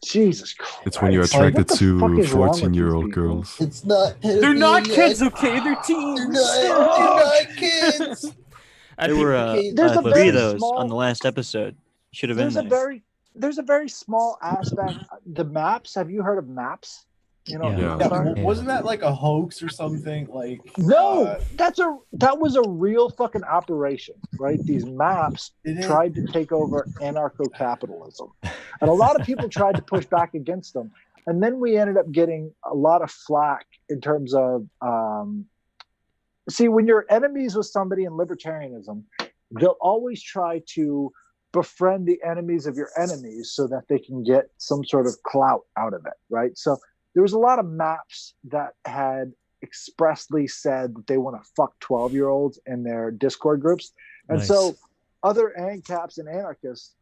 Jesus Christ. It's when you're attracted to 14-year-old girls. It's not. They're not kids, okay? They're teens. They're not kids. There were There's a three very of those small- on the last episode. Should have been there's a very small aspect. The maps. Have you heard of maps? You know, Wasn't that like a hoax or something? Like no, that was a real fucking operation, right? These maps tried to take over anarcho-capitalism, and a lot of people tried to push back against them. And then we ended up getting a lot of flack in terms of, see, when you're enemies with somebody in libertarianism, they'll always try to befriend the enemies of your enemies so that they can get some sort of clout out of it, right? So there was a lot of maps that had expressly said that they want to fuck 12-year-olds in their Discord groups. And so other ANCAPs and anarchists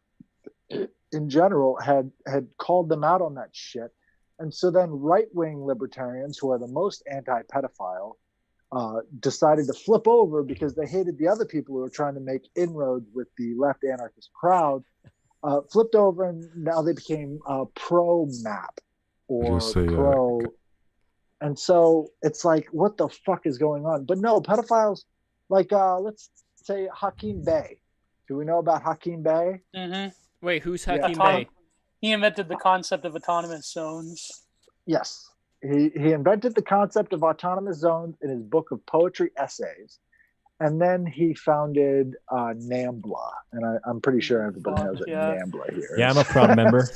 in general had called them out on that shit. And so then right-wing libertarians, who are the most anti-pedophile, decided to flip over because they hated the other people who were trying to make inroads with the left anarchist crowd, flipped over, and now they became pro-map or pro. And so it's like, what the fuck is going on? But no, pedophiles, like let's say Hakeem Bey. Do we know about Hakeem Bey? Mm-hmm. Wait, who's Hakeem Bey? He invented the concept of autonomous zones. Yes. He invented the concept of autonomous zones in his book of poetry essays. And then he founded NAMBLA. And I'm pretty sure everybody knows what NAMBLA here is. Yeah, I'm a proud member.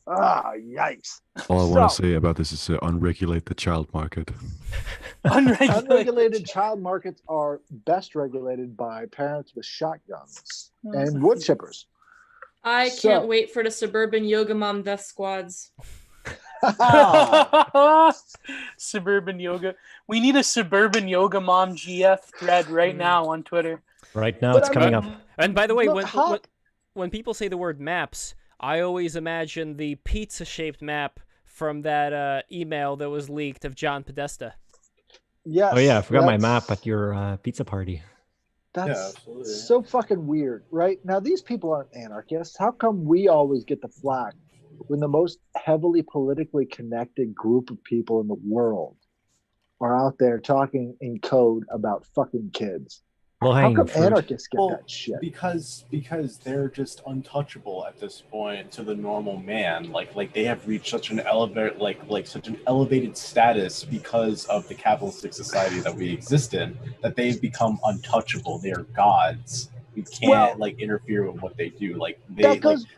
Yikes. All I want to say about this is unregulate the child market. Unregulated child markets are best regulated by parents with shotguns and wood chippers. I can't wait for the suburban yoga mom death squads. Suburban yoga. We need a suburban yoga mom GF thread right now on Twitter. Right now, it's coming up. And by the way, when people say the word maps, I always imagine the pizza-shaped map from that email that was leaked of John Podesta. Yes. Oh yeah, I forgot my map at your pizza party. That's so fucking weird, right? Now, these people aren't anarchists. How come we always get the flack when the most heavily politically connected group of people in the world are out there talking in code about fucking kids? How come anarchists get that shit? Because they're just untouchable at this point to the normal man. Like they have reached such an elevated status because of the capitalistic society that we exist in, that they've become untouchable. They are gods. We can't interfere with what they do.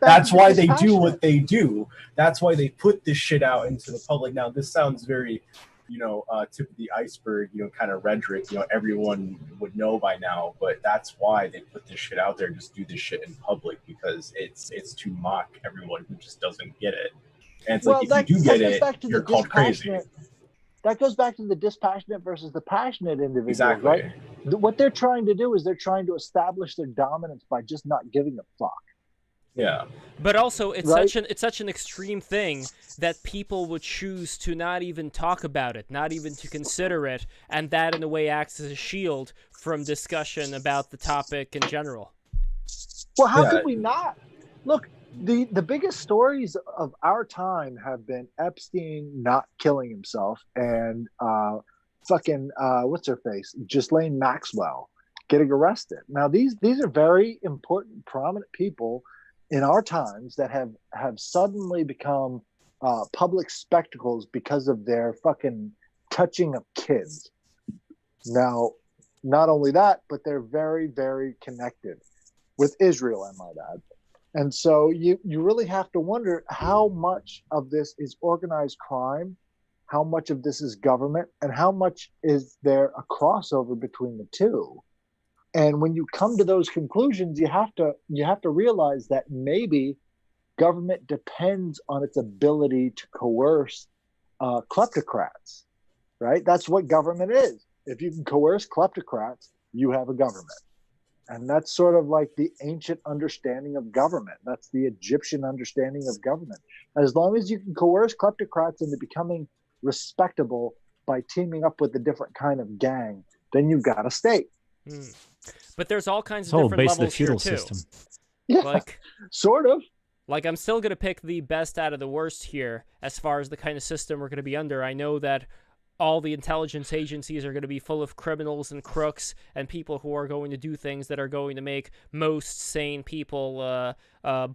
That's why they do what they do. That's why they put this shit out into the public. Now, this sounds very tip of the iceberg, kind of rhetoric, everyone would know by now, but that's why they put this shit out there, just do this shit in public, because it's to mock everyone who just doesn't get it. And it's if you do get it, you're called crazy. That goes back to the dispassionate versus the passionate individuals, right? What they're trying to do is they're trying to establish their dominance by just not giving a fuck. Yeah. But also, it's such an extreme thing that people would choose to not even talk about it, not even to consider it, and that in a way acts as a shield from discussion about the topic in general. Well, how could we not? Look, the biggest stories of our time have been Epstein not killing himself and what's her face, Ghislaine Maxwell getting arrested. Now, these are very important, prominent people in our times that have suddenly become public spectacles because of their fucking touching of kids. Now, not only that, but they're very, very connected with Israel, I might add. And so you really have to wonder how much of this is organized crime, how much of this is government, and how much is there a crossover between the two. And when you come to those conclusions, you have to realize that maybe government depends on its ability to coerce kleptocrats, right? That's what government is. If you can coerce kleptocrats, you have a government. And that's sort of like the ancient understanding of government. That's the Egyptian understanding of government. As long as you can coerce kleptocrats into becoming respectable by teaming up with a different kind of gang, then you've got a state. But there's all kinds of different levels here too. System. Yeah, sort of. Like, I'm still going to pick the best out of the worst here as far as the kind of system we're going to be under. I know that all the intelligence agencies are going to be full of criminals and crooks and people who are going to do things that are going to make most sane people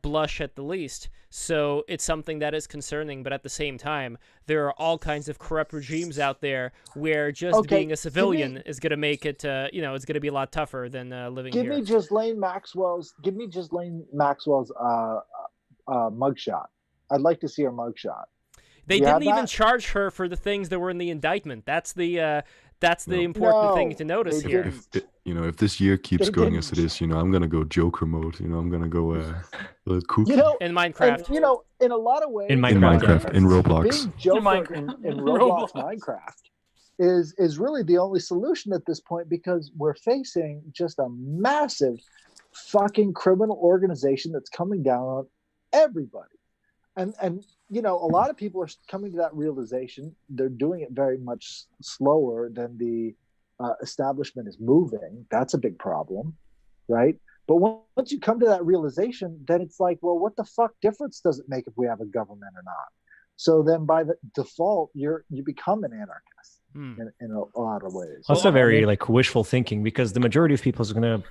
blush at the least. So it's something that is concerning, but at the same time, there are all kinds of corrupt regimes out there where just being a civilian is going to make it, it's going to be a lot tougher than living Give here. me Ghislaine Maxwell's mugshot. I'd like to see her mugshot. They didn't even charge her for the things that were in the indictment. That's the important thing to notice here. If this year keeps going as it is, I'm gonna go Joker mode. I'm gonna go a little kooky. In Minecraft. And, in a lot of ways. In Minecraft, in Roblox. Being Joker in Roblox Minecraft is really the only solution at this point, because we're facing just a massive fucking criminal organization that's coming down on everybody. And a lot of people are coming to that realization. They're doing it very much slower than the establishment is moving. That's a big problem, right? But once you come to that realization, then it's like, well, what the fuck difference does it make if we have a government or not? So then by the default, you become an anarchist in a lot of ways. Also very wishful thinking, because the majority of people is going to,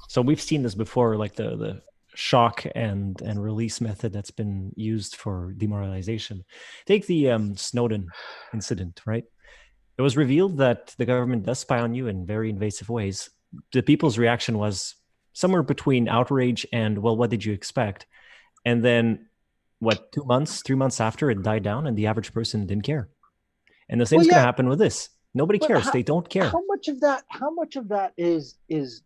so we've seen this before, like the shock and release method that's been used for demoralization. Take the Snowden incident, right? It was revealed that the government does spy on you in very invasive ways. The people's reaction was somewhere between outrage and, well, what did you expect? And then, 3 months after, it died down and the average person didn't care. And the same is going to happen with this. Nobody cares. They don't care. How much of that is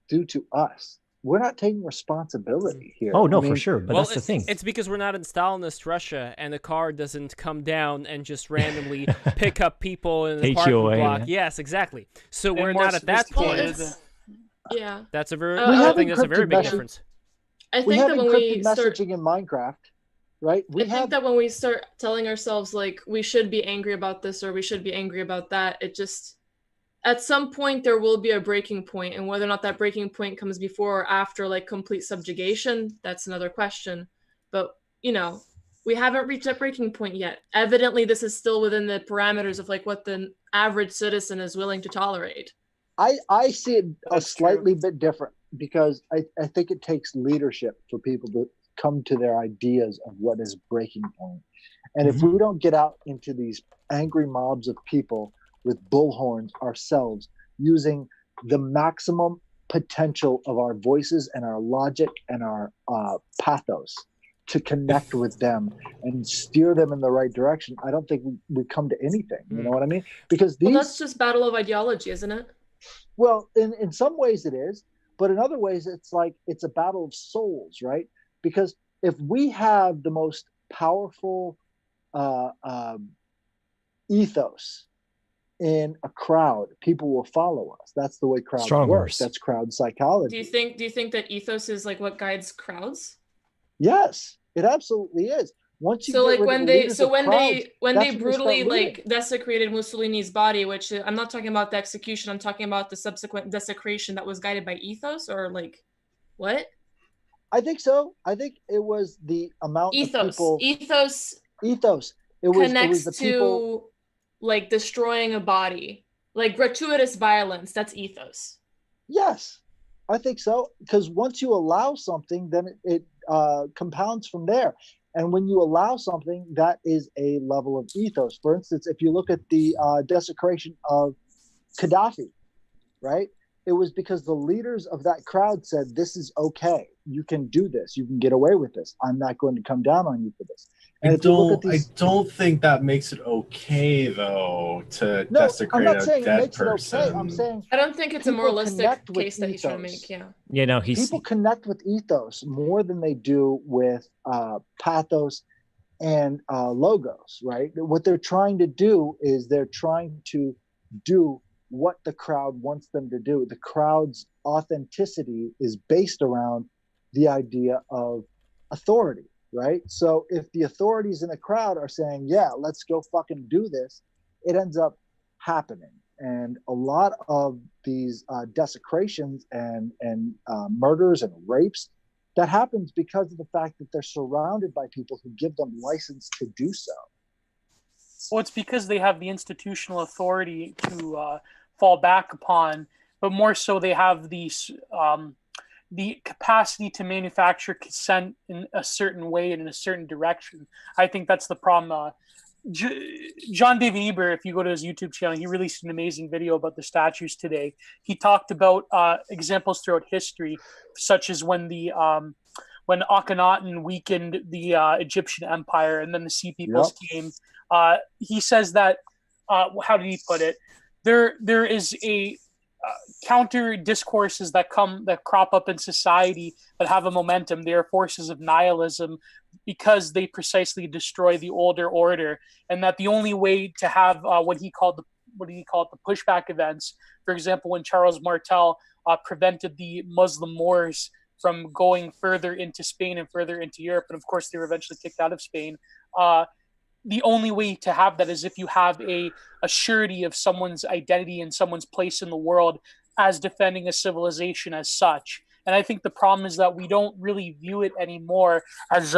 due to us? We're not taking responsibility here. Oh, no, for sure. But that's the thing. It's because we're not in Stalinist Russia, and the car doesn't come down and just randomly pick up people in an apartment block. Yeah. Yes, exactly. So we're not at that point. Yeah. That's a very, I think that's a very big difference. I think that when we start messaging in Minecraft, right? I think that when we start telling ourselves, like, we should be angry about this or we should be angry about that, it just, at some point there will be a breaking point, and whether or not that breaking point comes before or after like complete subjugation, that's another question. But we haven't reached that breaking point yet. Evidently this is still within the parameters of like what the average citizen is willing to tolerate. I see it a slightly bit different, because I think it takes leadership for people to come to their ideas of what is breaking point. And if we don't get out into these angry mobs of people with bullhorns ourselves, using the maximum potential of our voices and our logic and our pathos to connect with them and steer them in the right direction, I don't think we come to anything. You know what I mean? Because that's just battle of ideology, isn't it? Well, in some ways it is, but in other ways it's like it's a battle of souls, right? Because if we have the most powerful ethos in a crowd, people will follow us. That's the way crowds work. That's crowd psychology. Do you think that ethos is like what guides crowds? Yes, it absolutely is. Once you when they brutally like desecrated Mussolini's body, which I'm not talking about the execution, I'm talking about the subsequent desecration that was guided by ethos, or like what? I think so. I think it was the amount of people. Ethos. It was the people, to like destroying a body, like gratuitous violence. That's ethos. Yes, I think so. Because once you allow something, then it compounds from there. And when you allow something, that is a level of ethos. For instance, if you look at the desecration of Gaddafi, right? It was because the leaders of that crowd said, this is okay. You can do this. You can get away with this. I'm not going to come down on you for this. And I don't think that makes it okay, though, to desecrate a dead person. Okay. I'm saying I don't think it's a moralistic case that he's trying to make. Yeah. People connect with ethos more than they do with pathos and logos, right? What they're trying to do is they're trying to do what the crowd wants them to do. The crowd's authenticity is based around the idea of authority, right? So if the authorities in a crowd are saying, yeah, let's go fucking do this, it ends up happening. And a lot of these desecrations and murders and rapes, that happens because of the fact that they're surrounded by people who give them license to do so. Well, it's because they have the institutional authority to fall back upon, but more so they have the capacity to manufacture consent in a certain way and in a certain direction. I think that's the problem. John David Eber, if you go to his YouTube channel, he released an amazing video about the statues today. He talked about examples throughout history, such as when Akhenaten weakened the Egyptian Empire and then the Sea Peoples came. He says that, how did he put it? There is a counter discourses that crop up in society that have a momentum. They are forces of nihilism because they precisely destroy the older order, and that the only way to have what he called the pushback events. For example, when Charles Martel prevented the Muslim Moors from going further into Spain and further into Europe, and of course they were eventually kicked out of Spain. The only way to have that is if you have a surety of someone's identity and someone's place in the world as defending a civilization as such. And I think the problem is that we don't really view it anymore as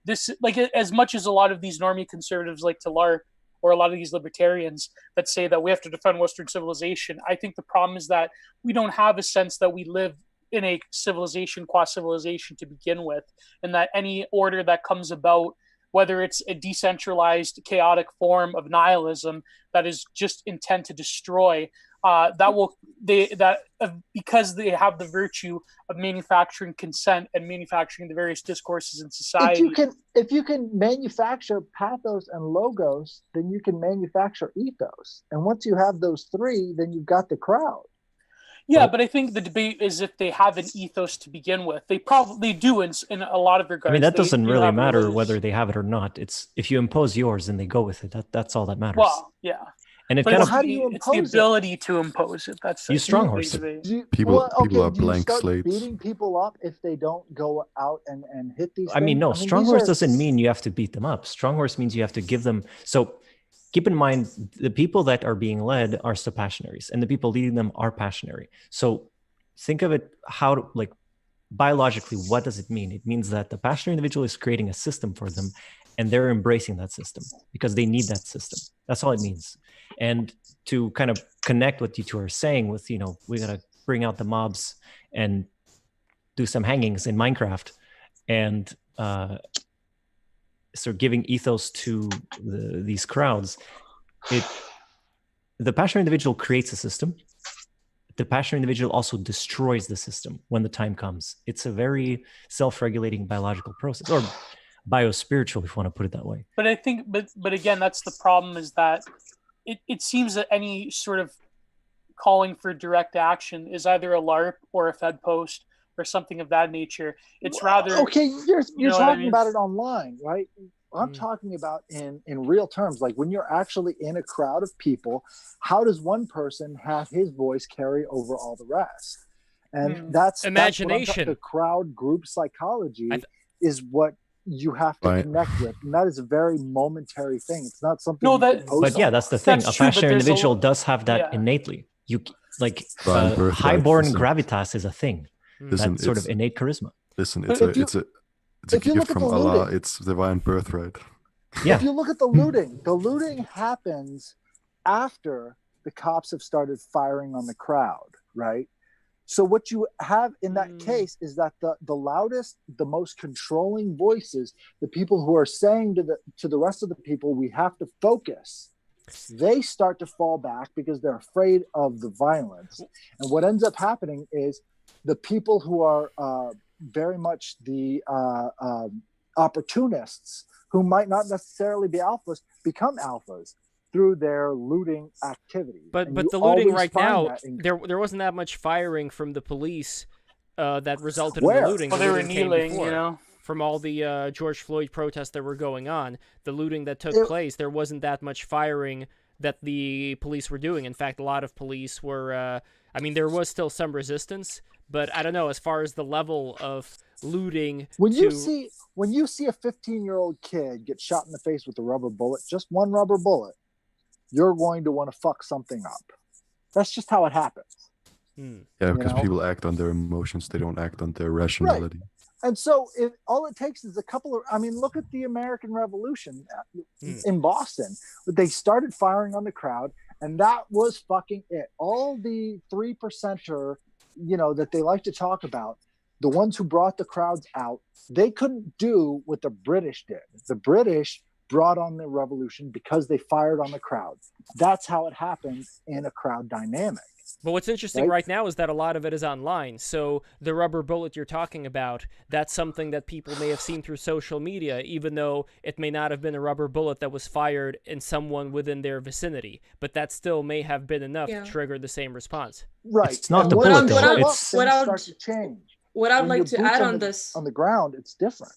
this, like, as much as a lot of these normie conservatives like to LARP, or a lot of these libertarians that say that we have to defend Western civilization. I think the problem is that we don't have a sense that we live in a civilization qua civilization to begin with, and that any order that comes about, whether it's a decentralized, chaotic form of nihilism that is just intent to destroy, because they have the virtue of manufacturing consent and manufacturing the various discourses in society. If you can manufacture pathos and logos, then you can manufacture ethos. And once you have those three, then you've got the crowd. Yeah, but I think the debate is if they have an ethos to begin with. They probably do in a lot of regards. I mean, that doesn't really matter whether they have it or not. It's if you impose yours and they go with it. That's all that matters. Well, yeah. And it's the ability to impose it. That's you strong horse. People are blank start slates. Beating people up if they don't go out and hit these. I mean, no. Strong horse doesn't mean you have to beat them up. Strong horse means you have to give them. So keep in mind, the people that are being led are subpassionaries, and the people leading them are passionary. So think of it biologically, what does it mean? It means that the passionate individual is creating a system for them, and they're embracing that system because they need that system. That's all it means. And to kind of connect what you two are saying with, we got to bring out the mobs and do some hangings in Minecraft and sort of giving ethos to these crowds. The passionate individual creates a system. The passionate individual also destroys the system when the time comes. It's a very self-regulating biological process, or biospiritual, if you want to put it that way. But I think, but again, that's the problem, is that it seems that any sort of calling for direct action is either a LARP or a Fed post or something of that nature. It's rather okay. You're talking about it online, right? I'm talking about in real terms, like when you're actually in a crowd of people, how does one person have his voice carry over all the rest? And that's imagination. The crowd group psychology is what you have to connect with, and that is a very momentary thing. It's not something. But yeah, that's the thing. A passionate individual does have that innately. Highborn gravitas is a thing. That sort of innate charisma. Listen, it's a gift from Allah. It's divine birthright. Yeah. If you look at the looting happens after the cops have started firing on the crowd, right? So what you have in that case is that the loudest, the most controlling voices, the people who are saying to the rest of the people, we have to focus, they start to fall back because they're afraid of the violence. And what ends up happening is the people who are very much the opportunists, who might not necessarily be alphas, become alphas through their looting activity. But the looting right now, there wasn't that much firing from the police that resulted in the looting. Well, they were kneeling, From all the George Floyd protests that were going on, the looting that took place, there wasn't that much firing that the police were doing. In fact, a lot of police were, there was still some resistance, but I don't know, as far as the level of looting. When you see a 15-year-old kid get shot in the face with a rubber bullet, just one rubber bullet, you're going to want to fuck something up. That's just how it happens. Yeah, because people act on their emotions. They don't act on their rationality. Right. And so all it takes is a couple of, I mean, look at the American Revolution in Boston. They started firing on the crowd, and that was fucking it. All the 3%er, that they like to talk about, the ones who brought the crowds out, they couldn't do what the British did. The British brought on the revolution because they fired on the crowd. That's how it happens in a crowd dynamic. But what's interesting right now is that a lot of it is online. So the rubber bullet you're talking about, that's something that people may have seen through social media, even though it may not have been a rubber bullet that was fired in someone within their vicinity. But that still may have been enough to trigger the same response. Right. It's not the bullet, though. It's start to change. What I'd like to add on the ground, it's different.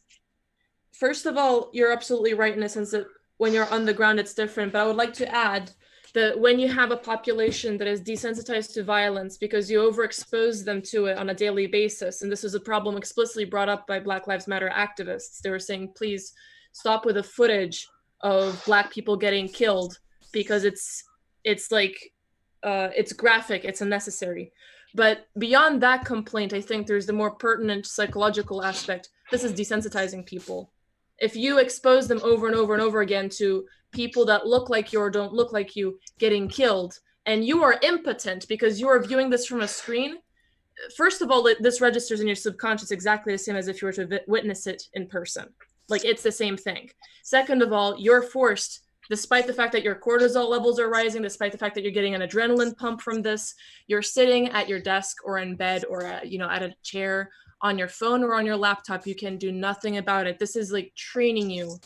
First of all, you're absolutely right in the sense that when you're on the ground, it's different. But I would like to add that when you have a population that is desensitized to violence because you overexpose them to it on a daily basis, and this is a problem explicitly brought up by Black Lives Matter activists. They were saying, please stop with the footage of Black people getting killed because it's graphic, it's unnecessary. But beyond that complaint, I think there's the more pertinent psychological aspect. This is desensitizing people. If you expose them over and over and over again to people that look like you or don't look like you getting killed, and you are impotent because you are viewing this from a screen, first of all, this registers in your subconscious exactly the same as if you were to witness it in person. Like, it's the same thing. Second of all, you're forced, despite the fact that your cortisol levels are rising, despite the fact that you're getting an adrenaline pump from this, you're sitting at your desk or in bed or at a chair on your phone or on your laptop. You can do nothing about it. This is like training you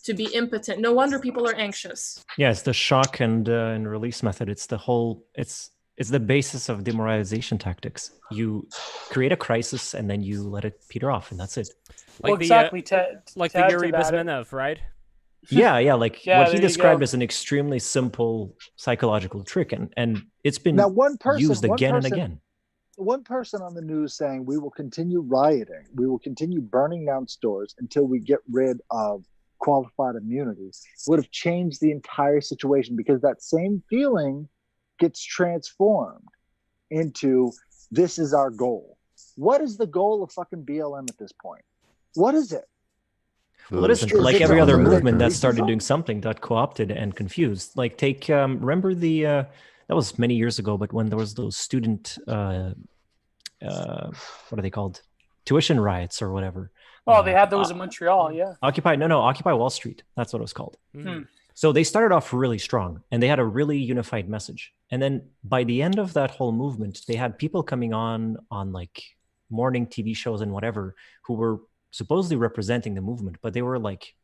to be impotent. No wonder people are anxious. Yeah, it's the shock and release method. It's the whole. It's the basis of demoralization tactics. You create a crisis and then you let it peter off, and that's it. Well, exactly. Like the Yuri Bezmenov, right? Yeah, what he there described as an extremely simple psychological trick, and it's been used again and again. One person on the news saying we will continue rioting, we will continue burning down stores until we get rid of qualified immunity would have changed the entire situation, because that same feeling gets transformed into this is our goal. What is the goal of fucking BLM at this point? What is it? Well, it isn't. Like every other movement that started doing something that co-opted and confused. Like take, remember the, that was many years ago, but when there was those student, what are they called? Tuition riots or whatever. Oh, they had those in Montreal, yeah. Occupy Wall Street. That's what it was called. So they started off really strong and they had a really unified message. And then by the end of that whole movement, they had people coming on like morning TV shows and whatever who were supposedly representing the movement, but they were like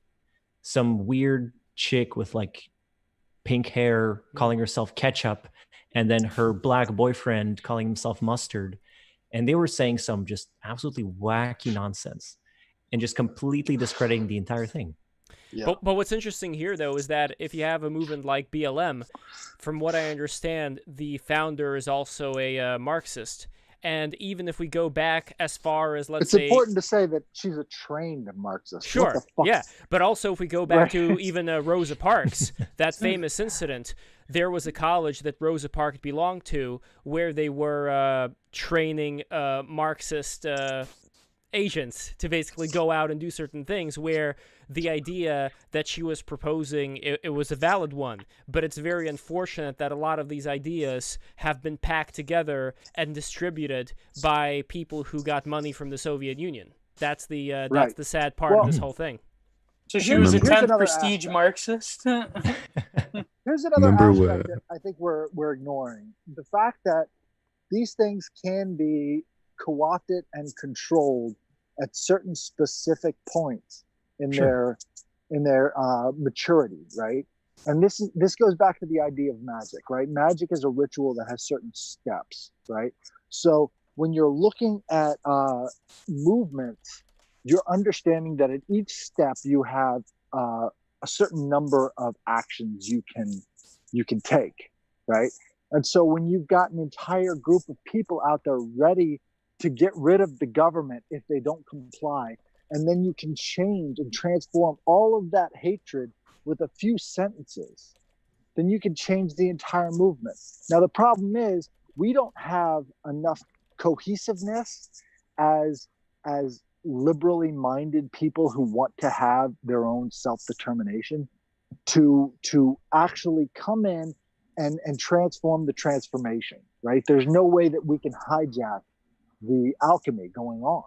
some weird chick with like pink hair calling herself Ketchup, and then her black boyfriend calling himself Mustard. And they were saying some just absolutely wacky nonsense and just completely discrediting the entire thing. Yeah. But what's interesting here, though, is that if you have a movement like BLM, from what I understand, the founder is also a Marxist. And even if we go back as far as, let's say... It's important to say that she's a trained Marxist. Sure, yeah. But also if we go back to even Rosa Parks, that famous incident, there was a college that Rosa Parks belonged to where they were training Marxist agents to basically go out and do certain things, where the idea that she was proposing, it was a valid one, but it's very unfortunate that a lot of these ideas have been packed together and distributed by people who got money from the Soviet Union. That's the that's the sad part of this whole thing. So she was a 10th prestige Marxist. Here's another aspect that I think we're ignoring. The fact that these things can be co-opted and controlled at certain specific points in their maturity, right? And this goes back to the idea of magic, right? Magic is a ritual that has certain steps, right? So when you're looking at movements, you're understanding that at each step you have a certain number of actions you can take, right? And so when you've got an entire group of people out there ready to get rid of the government if they don't comply, and then you can change and transform all of that hatred with a few sentences, then you can change the entire movement. Now, the problem is we don't have enough cohesiveness as liberally minded people who want to have their own self-determination to actually come in and transform the transformation, right? There's no way that we can hijack the alchemy going on.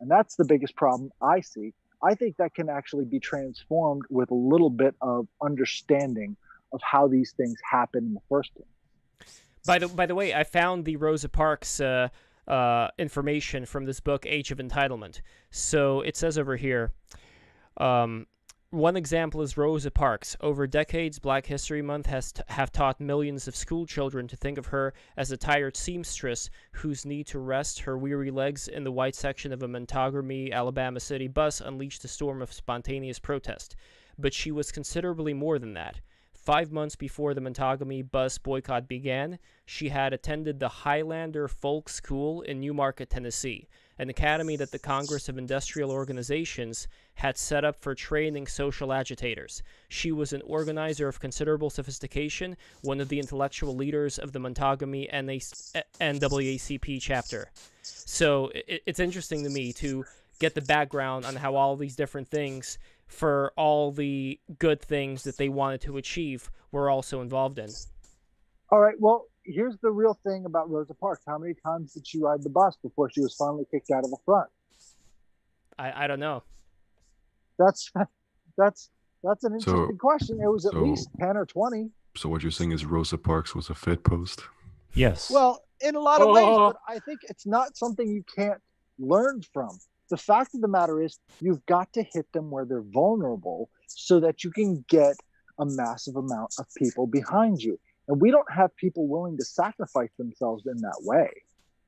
And that's the biggest problem I see. I think that can actually be transformed with a little bit of understanding of how these things happen in the first place. By the way, I found the Rosa Parks information from this book, Age of Entitlement. So it says over here, one example is Rosa Parks. Over decades, Black History Month have taught millions of school children to think of her as a tired seamstress whose need to rest her weary legs in the white section of a Montgomery, Alabama city bus unleashed a storm of spontaneous protest. But she was considerably more than that. 5 months before the Montgomery bus boycott began, she had attended the Highlander Folk School in Newmarket, Tennessee, an academy that the Congress of Industrial Organizations had set up for training social agitators. She was an organizer of considerable sophistication, one of the intellectual leaders of the Montgomery NAACP chapter. So it's interesting to me to get the background on how all these different things, for all the good things that they wanted to achieve, were also involved in. All right, well, here's the real thing about Rosa Parks. How many times did she ride the bus before she was finally kicked out of the front? I don't know. That's an interesting question. It was at least 10 or 20. So what you're saying is Rosa Parks was a Fed post? Yes. Well, in a lot of ways, but I think it's not something you can't learn from. The fact of the matter is you've got to hit them where they're vulnerable so that you can get a massive amount of people behind you. And we don't have people willing to sacrifice themselves in that way.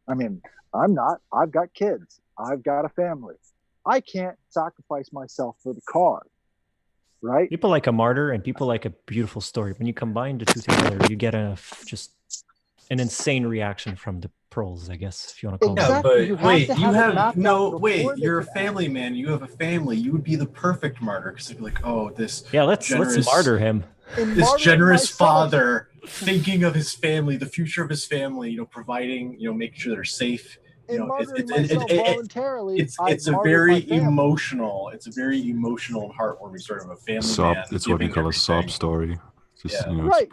I mean, I'm not. I've got kids. I've got a family. I can't sacrifice myself for the cause, right? People like a martyr and people like a beautiful story. When you combine the two together, you get just an insane reaction from the pros, I guess, if you want to call Yeah, it. but you're a family man. You have a family. You would be the perfect martyr because they'd be like, oh, this let's martyr him. This generous father thinking of his family, the future of his family, providing, making sure they're safe. It's a very emotional and heartwarming sort of a family man. It's what we call a sob story. Just, right.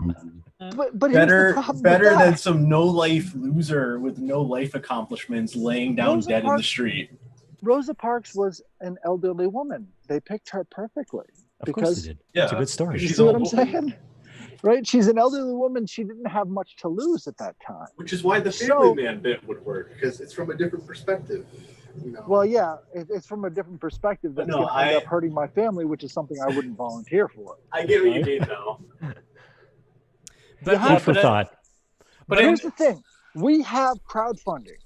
But better than some no-life loser with no life accomplishments laying down dead in the street. Rosa Parks was an elderly woman. They picked her perfectly. Of course they did. Yeah. It's a good story. You see what I'm saying? Right? She's an elderly woman. She didn't have much to lose at that time. Which is why the family man bit would work, because it's from a different perspective. Well, yeah, it's from a different perspective that's going to end up hurting my family, which is something I wouldn't volunteer for. I get what you mean, though. But here's the thing. We have crowdfunding.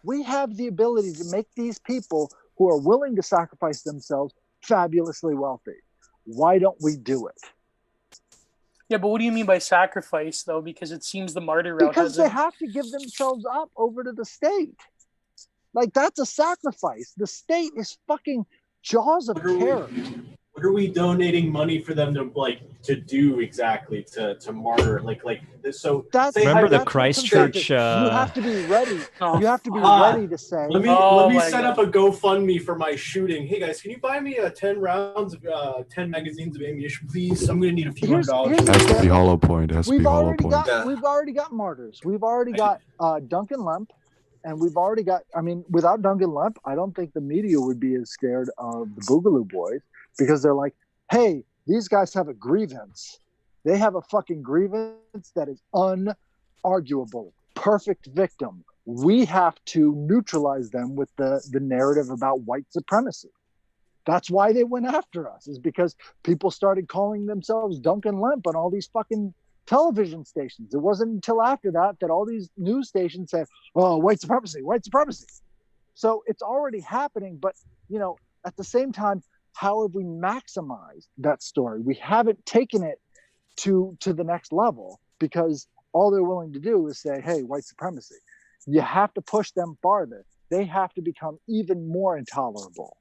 We have the ability to make these people who are willing to sacrifice themselves fabulously wealthy. Why don't we do it? Yeah, but what do you mean by sacrifice, though? Because it seems the martyr route because they have to give themselves up over to the state. Like, that's a sacrifice. The state is fucking jaws of terror. What are we donating money for them to do exactly to martyr? So remember the Christchurch. You have to be ready. You have to be ready to say. Let me set up a GoFundMe for my shooting. Hey guys, can you buy me 10 rounds of 10 magazines of ammunition, please? I'm gonna need a few $100. It has to be hollow point. It has to be hollow point. We've already got martyrs. We've already got Duncan Lemp. And we've already got, without Duncan Lemp, I don't think the media would be as scared of the Boogaloo Boys, because they're like, hey, these guys have a grievance. They have a fucking grievance that is unarguable. Perfect victim. We have to neutralize them with the narrative about white supremacy. That's why they went after us, is because people started calling themselves Duncan Lemp on all these fucking television stations. It wasn't until after that all these news stations said, oh, white supremacy. So it's already happening, but at the same time, how have we maximized that story? We haven't taken it to the next level, because all they're willing to do is say, hey, white supremacy. You have to push them farther. They have to become even more intolerable.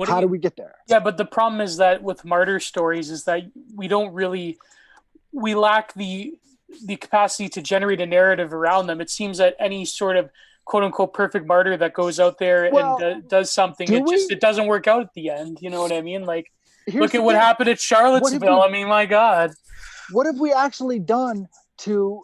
How do we get there? Yeah, but the problem is that with martyr stories is that we lack the capacity to generate a narrative around them. It seems that any sort of quote unquote perfect martyr that goes out there and does something. It doesn't work out at the end. You know what I mean? Like, look at what happened at Charlottesville. I mean, my God. What have we actually done to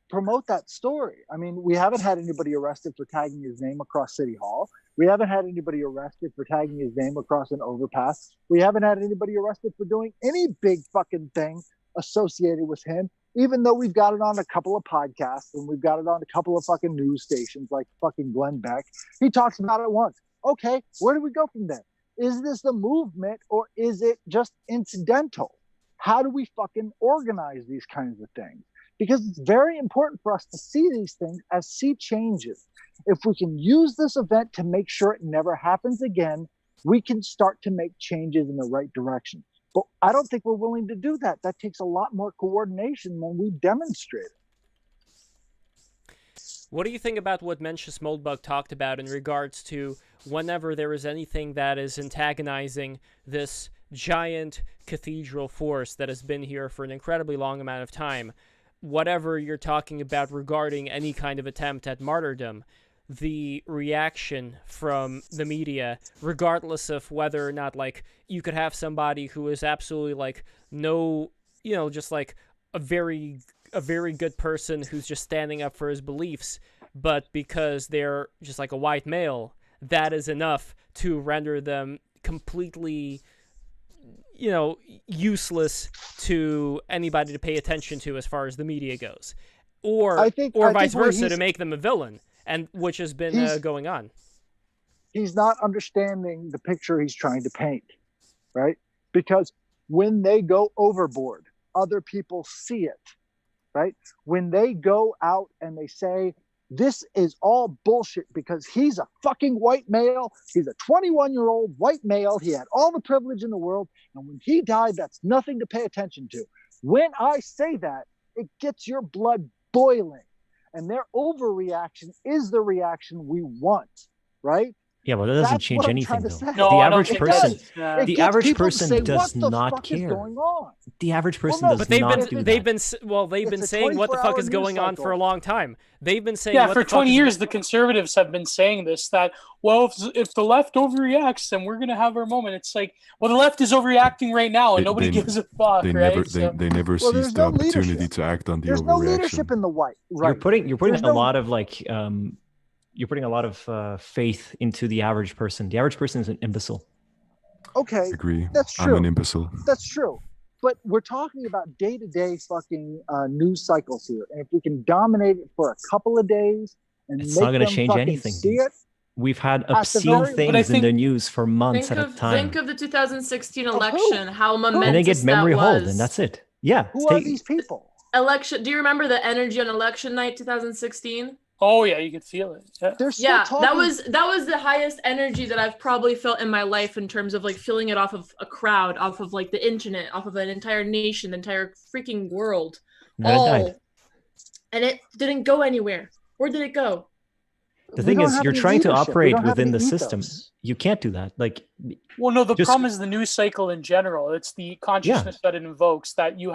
promote that story? I mean, we haven't had anybody arrested for tagging his name across City Hall. We haven't had anybody arrested for tagging his name across an overpass. We haven't had anybody arrested for doing any big fucking thing associated with him, even though we've got it on a couple of podcasts and we've got it on a couple of fucking news stations like fucking Glenn Beck. He talks about it once. Okay, where do we go from there? Is this the movement or is it just incidental? How do we fucking organize these kinds of things? Because it's very important for us to see these things as sea changes. If we can use this event to make sure it never happens again, we can start to make changes in the right direction. But I don't think we're willing to do that. That takes a lot more coordination than we've demonstrated. What do you think about what Mencius Moldbug talked about in regards to whenever there is anything that is antagonizing this giant cathedral force that has been here for an incredibly long amount of time, whatever you're talking about regarding any kind of attempt at martyrdom, the reaction from the media, regardless of whether or not, like, you could have somebody who is absolutely, like, no, you know, just like a very good person who's just standing up for his beliefs, but because they're just like a white male, that is enough to render them completely, you know, useless to anybody to pay attention to as far as the media goes, or vice versa, to make them a villain, and which has been going on. He's not understanding the picture he's trying to paint, right? Because when they go overboard, other people see it, right? When they go out and they say, this is all bullshit because he's a fucking white male. He's a 21-year-old white male. He had all the privilege in the world. And when he died, that's nothing to pay attention to. When I say that, it gets your blood boiling. And their overreaction is the reaction we want, right? Yeah, well, that doesn't change anything, though. No, the average person, the average person does not care. The average person does not do that. They've been saying what the fuck is going on for a long time. They've been saying, yeah, for 20 years, the conservatives have been saying this, that, well, if the left overreacts, then we're going to have our moment. It's like, well, the left is overreacting right now, and nobody gives a fuck, they right? They never seize the opportunity to act on the There's overreaction. no leadership in the white. Right. You're putting a lot of, like, you're putting a lot of faith into the average person. The average person is an imbecile. Okay, agree. That's true. I'm an imbecile. That's true. But we're talking about day-to-day fucking news cycles here. And if we can dominate it for a couple of days and it's make not going to them change fucking anything. see it, We've had obscene things in the news for months at a time. Think of the 2016 election, how momentous and they get memory that hold, was. and that's it. Yeah. Who are these people? Election. Do you remember the energy on election night 2016? Oh yeah, you could feel it. Yeah, that was the highest energy that I've probably felt in my life in terms of like feeling it off of a crowd, off of like the internet, off of an entire nation, the entire freaking world. And it didn't go anywhere. Where did it go? The thing is, you're trying to operate within the system. You can't do that. Like, well, no, the problem is the news cycle in general. It's the consciousness that it invokes, that you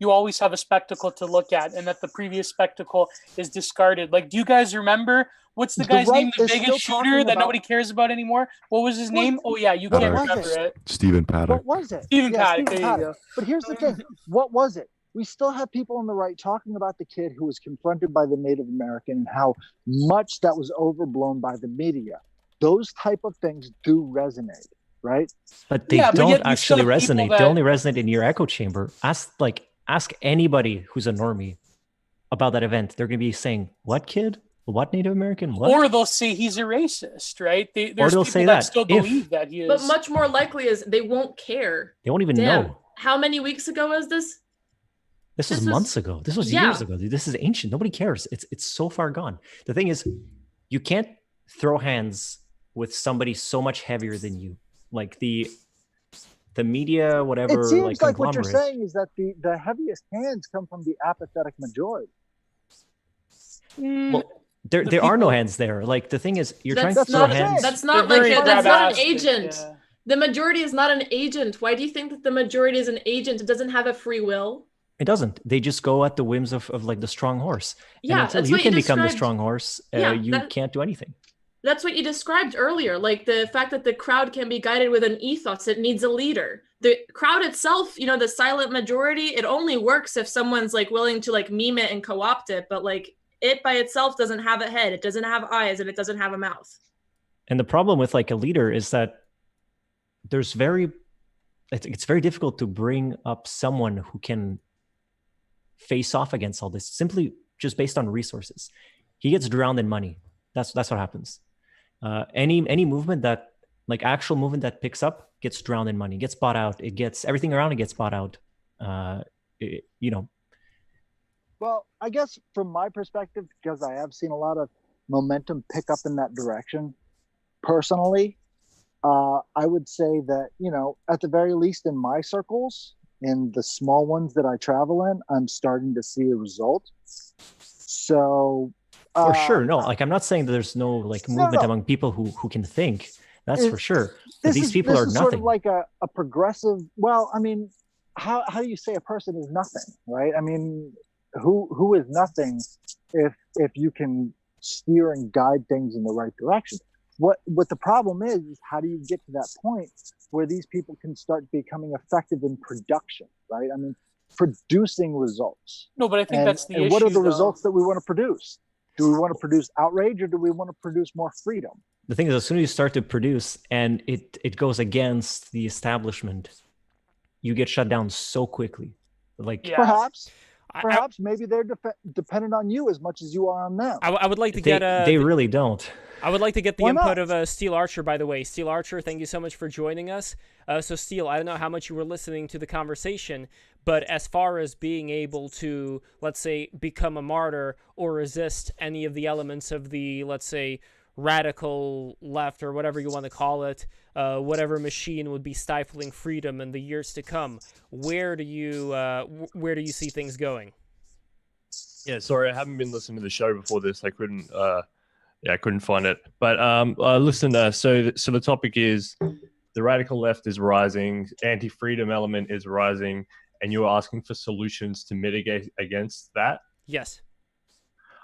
always have a spectacle to look at, and that the previous spectacle is discarded. Like, do you guys remember what's the guy's name, the biggest shooter that nobody cares about anymore? What was his name? Oh yeah, you can't remember it. Stephen Paddock. What was it? Stephen Paddock. There you go. But here's the thing. What was it? We still have people on the right talking about the kid who was confronted by the Native American and how much that was overblown by the media. Those type of things do resonate, right? But they don't actually resonate. They only resonate in your echo chamber. Ask anybody who's a normie about that event. They're going to be saying, "What kid? What Native American? What?" Or they'll say he's a racist, right? There's or they'll people say that still believe that he is. But much more likely is they won't care. They won't even know. How many weeks ago was this? This was months ago. This was years ago. Dude. This is ancient. Nobody cares. It's so far gone. The thing is, you can't throw hands with somebody so much heavier than you. Like the media, whatever. It seems like what you're saying is that the heaviest hands come from the apathetic majority. Well, there are no hands there. Like the thing is, you're trying to throw hands. That's not like that's not an agent. Yeah. The majority is not an agent. Why do you think that the majority is an agent? It doesn't have a free will. It doesn't. They just go at the whims of like the strong horse. Yeah, and until that's you what you can become the described. strong horse, Yeah, you that- can't do anything. That's what you described earlier, like the fact that the crowd can be guided with an ethos. It needs a leader. The crowd itself, you know, the silent majority, it only works if someone's like willing to like meme it and co-opt it, but like it by itself doesn't have a head, it doesn't have eyes, and it doesn't have a mouth. And the problem with like a leader is that it's very difficult to bring up someone who can face off against all this simply just based on resources. He gets drowned in money. That's what happens. Any movement that, like actual movement that picks up, gets drowned in money, gets bought out. It gets everything around it gets bought out. You know. Well, I guess from my perspective, because I have seen a lot of momentum pick up in that direction, personally, I would say that, you know, at the very least in my circles, in the small ones that I travel in, I'm starting to see a result. So. For sure, no. Like I'm not saying that there's no like movement no. among people who can think. That's for sure. But these people this are is nothing. Sort of like a progressive. Well, I mean, how do you say a person is nothing, right? I mean, who is nothing if you can steer and guide things in the right direction? What the problem is how do you get to that point where these people can start becoming effective in production, right? I mean, producing results. No, but I think that's the issue. And what are the though. results that we want to produce? Do we want to produce outrage or do we want to produce more freedom? The thing is, as soon as you start to produce and it goes against the establishment, you get shut down so quickly. Like perhaps maybe they're dependent on you as much as you are on them. I would like to they really don't. I would like to get the Why input not? of Steel Archer, by the way. Steel Archer, thank you so much for joining us. So Steel, I don't know how much you were listening to the conversation, but as far as being able to, let's say, become a martyr or resist any of the elements of the, let's say, radical left or whatever you want to call it, whatever machine would be stifling freedom in the years to come, where do you see things going? Yeah, sorry, I haven't been listening to the show before this. I couldn't find it. But listen, so the topic is the radical left is rising, anti-freedom element is rising, and you're asking for solutions to mitigate against that? Yes.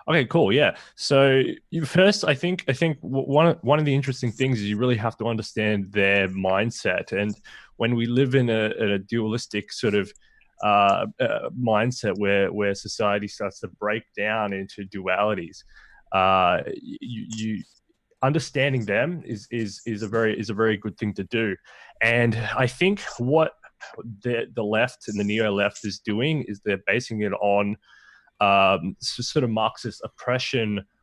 Okay, cool. Yeah. So first, I think one of the interesting things is you really have to understand their mindset. And when we live in a dualistic sort of mindset where society starts to break down into dualities, you understanding them is a very good thing to do. And I think what the left and the neo left is doing is they're basing it on sort of Marxist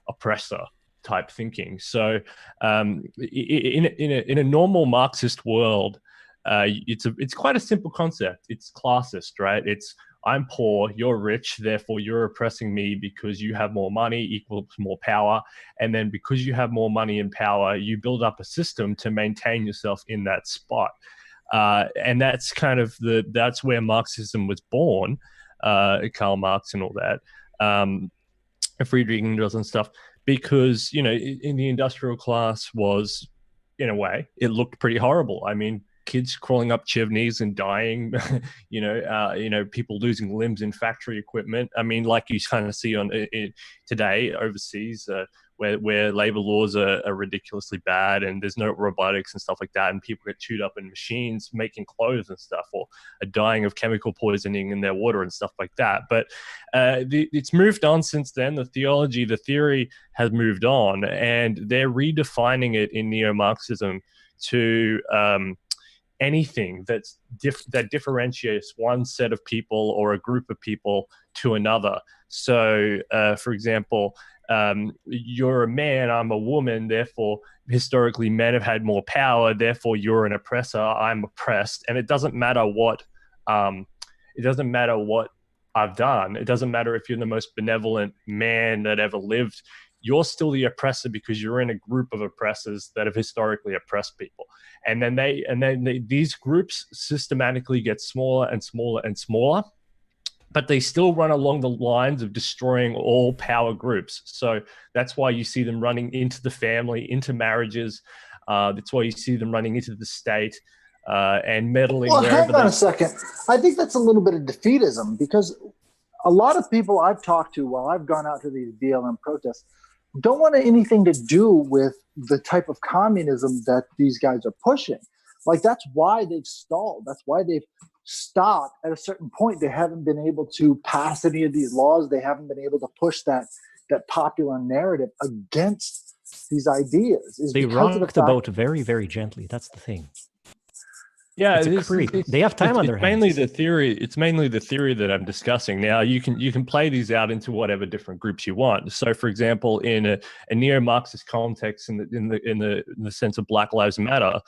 oppressor type thinking. So in a normal Marxist world, it's quite a simple concept. It's classist, right? It's I'm poor, you're rich, therefore you're oppressing me because you have more money equals more power. And then because you have more money and power, you build up a system to maintain yourself in that spot. And that's kind of that's where Marxism was born, Karl Marx and all that, Friedrich Engels and stuff, because, you know, in the industrial class was, in a way, it looked pretty horrible. I mean, kids crawling up chimneys and dying, you know, people losing limbs in factory equipment. I mean, like you kind of see today overseas, where labor laws are ridiculously bad and there's no robotics and stuff like that, and people get chewed up in machines making clothes and stuff, or are dying of chemical poisoning in their water and stuff like that. But it's moved on since then. The theory has moved on, and they're redefining it in neo-Marxism to anything that differentiates one set of people or a group of people to another. So, for example, you're a man, I'm a woman, therefore historically men have had more power, therefore you're an oppressor, I'm oppressed. And it doesn't matter what I've done. It doesn't matter if you're the most benevolent man that ever lived. You're still the oppressor because you're in a group of oppressors that have historically oppressed people. And then these groups systematically get smaller and smaller and smaller, but they still run along the lines of destroying all power groups. So that's why you see them running into the family, into marriages. That's why you see them running into the state. and meddling Well, wherever hang on they a second. I think that's a little bit of defeatism, because a lot of people I've talked to while I've gone out to these BLM protests don't want anything to do with the type of communism that these guys are pushing. Like, that's why they've stalled. That's why they've stopped at a certain point. They haven't been able to pass any of these laws. They haven't been able to push that popular narrative against these ideas. Is They because of rock the the fact boat very, very gently. That's the thing. Yeah, It's a creep. They have time on their hands. Mainly the theory. It's mainly the theory that I'm discussing. Now, you can play these out into whatever different groups you want. So, for example, in a neo-Marxist context, in the sense of Black Lives Matter,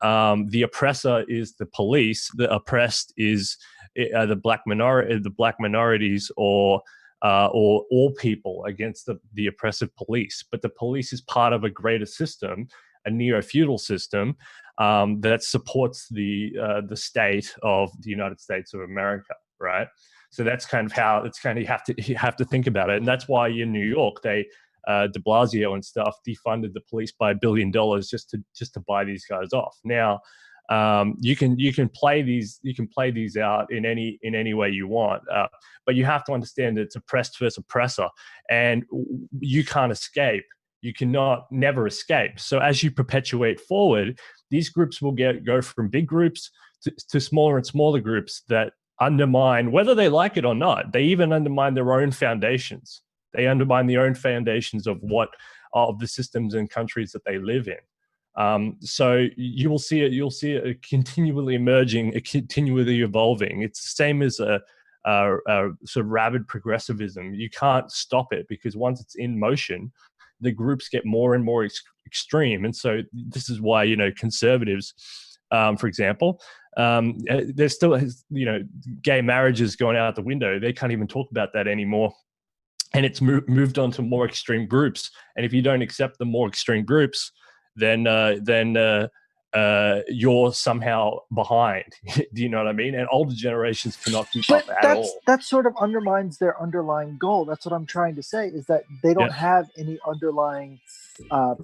the oppressor is the police. The oppressed is the black minorities, or all people against the oppressive police. But the police is part of a greater system, a neo-feudal system that supports the state of the United States of America, right? So that's kind of how you have to think about it, and that's why in New York they de Blasio and stuff defunded the police by $1 billion just to buy these guys off. Now you can play these out in any way you want, but you have to understand that it's oppressed versus oppressor, and you can't escape. You cannot never escape. So as you perpetuate forward, these groups will go from big groups to smaller and smaller groups that undermine, whether they like it or not. They even undermine their own foundations. They undermine the own foundations of the systems and countries that they live in. So you will see it. You'll see it continually emerging, continually evolving. It's the same as a sort of rabid progressivism. You can't stop it, because once it's in motion, the groups get more and more extreme. And so this is why, conservatives, for example, there's still, gay marriages going out the window. They can't even talk about that anymore. And it's moved on to more extreme groups. And if you don't accept the more extreme groups, then you're somehow behind. Do you know what I mean? And older generations cannot keep up at all. That sort of undermines their underlying goal. That's what I'm trying to say, is that they don't have any underlying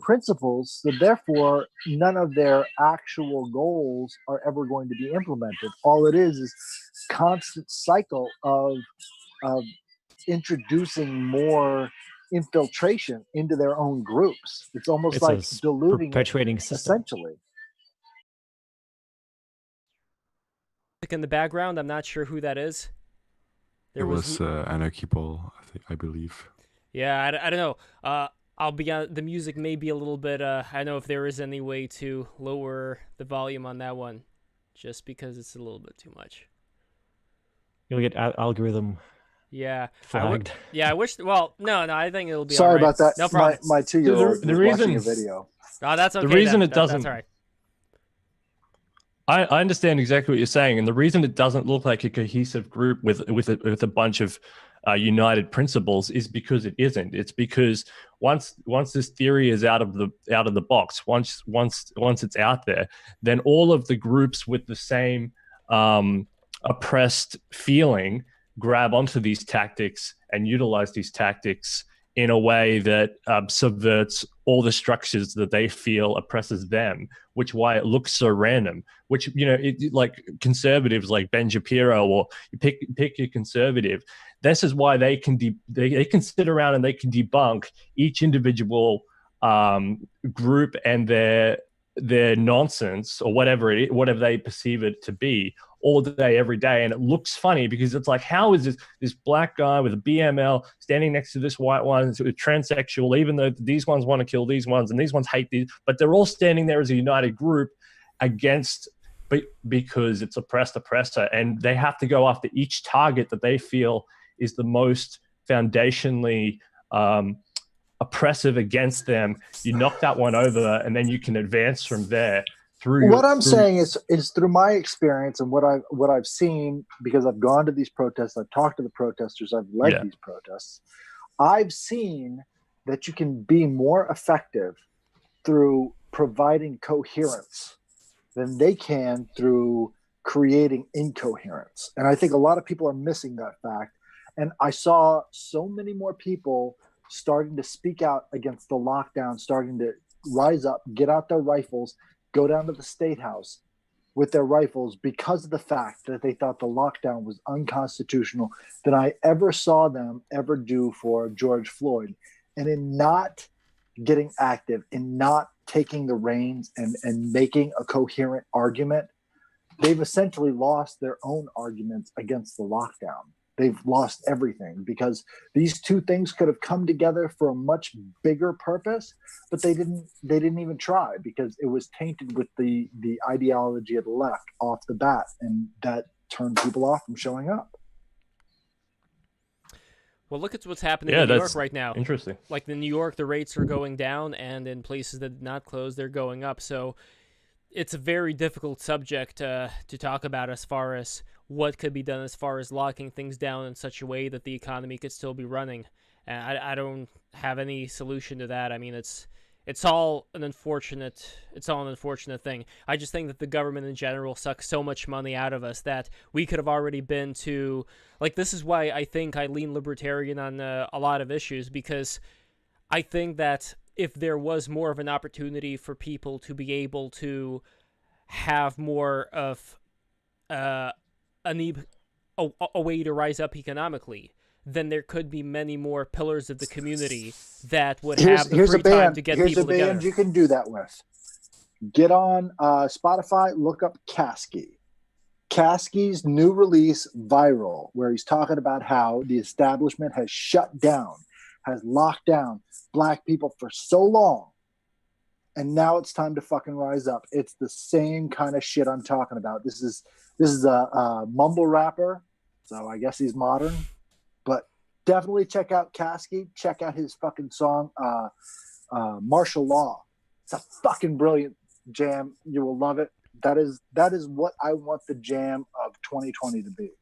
principles. So therefore, none of their actual goals are ever going to be implemented. All it is constant cycle of introducing more infiltration into their own groups. It's almost like diluting perpetuating system. Essentially. In the background, I'm not sure who that is. It was Anarchy Ball, I believe. Yeah, I don't know. I'll be on, the music may be a little bit. I don't know if there is any way to lower the volume on that one, just because it's a little bit too much. You'll get algorithm. Yeah, flagged. I wish. Well, no, I think it'll be. Sorry all right. about that. No problem. My 2-year-old the reason watching a video. Oh, that's okay. The reason then. it doesn't. That's all right. I understand exactly what you're saying, and the reason it doesn't look like a cohesive group with a bunch of united principles is because it isn't. It's because once this theory is out of the box, once it's out there, then all of the groups with the same oppressed feeling grab onto these tactics and utilize these tactics in a way that subverts all the structures that they feel oppresses them, which why it looks so random. Which, like conservatives like Ben Shapiro, or you pick your conservative. This is why they can sit around and they can debunk each individual group and their nonsense, or whatever they perceive it to be, all day, every day. And it looks funny because it's like, how is this black guy with a BML standing next to this white one, transsexual, even though these ones want to kill these ones and these ones hate these, but they're all standing there as a united group against, because it's oppressor, and they have to go after each target that they feel is the most foundationally oppressive against them. You knock that one over, and then you can advance from there. What I'm saying is through my experience and what I've seen, because I've gone to these protests, I've talked to the protesters, I've led these protests, I've seen that you can be more effective through providing coherence than they can through creating incoherence. And I think a lot of people are missing that fact. And I saw so many more people starting to speak out against the lockdown, starting to rise up, get out their rifles, go down to the State House, with their rifles because of the fact that they thought the lockdown was unconstitutional than I ever saw them ever do for George Floyd. And in not getting active, in not taking the reins and making a coherent argument, they've essentially lost their own arguments against the lockdown. They've lost everything because these two things could have come together for a much bigger purpose, but they didn't even try because it was tainted with the ideology of the left off the bat, and that turned people off from showing up. Well, look at what's happening in New York right now. Interesting. Like in New York, the rates are going down, and in places that did not close, they're going up. So it's a very difficult subject to talk about as far as what could be done as far as locking things down in such a way that the economy could still be running. And I don't have any solution to that. I mean, it's all an unfortunate thing. I just think that the government in general sucks so much money out of us that we could have already been to, like, this is why I think I lean libertarian on a lot of issues, because I think that if there was more of an opportunity for people to be able to have more of a way to rise up economically, then there could be many more pillars of the community that would have the free time to get people together. Here's a band you can do that with. Get on Spotify, look up Kasky. Kasky's new release, Viral, where he's talking about how the establishment has shut down, has locked down Black people for so long, and now it's time to fucking rise up. It's the same kind of shit I'm talking about. This is a mumble rapper, so I guess he's modern, but definitely check out Kasky. Check out his fucking song, Martial Law. It's a fucking brilliant jam. You will love it. That is what I want the jam of 2020 to be.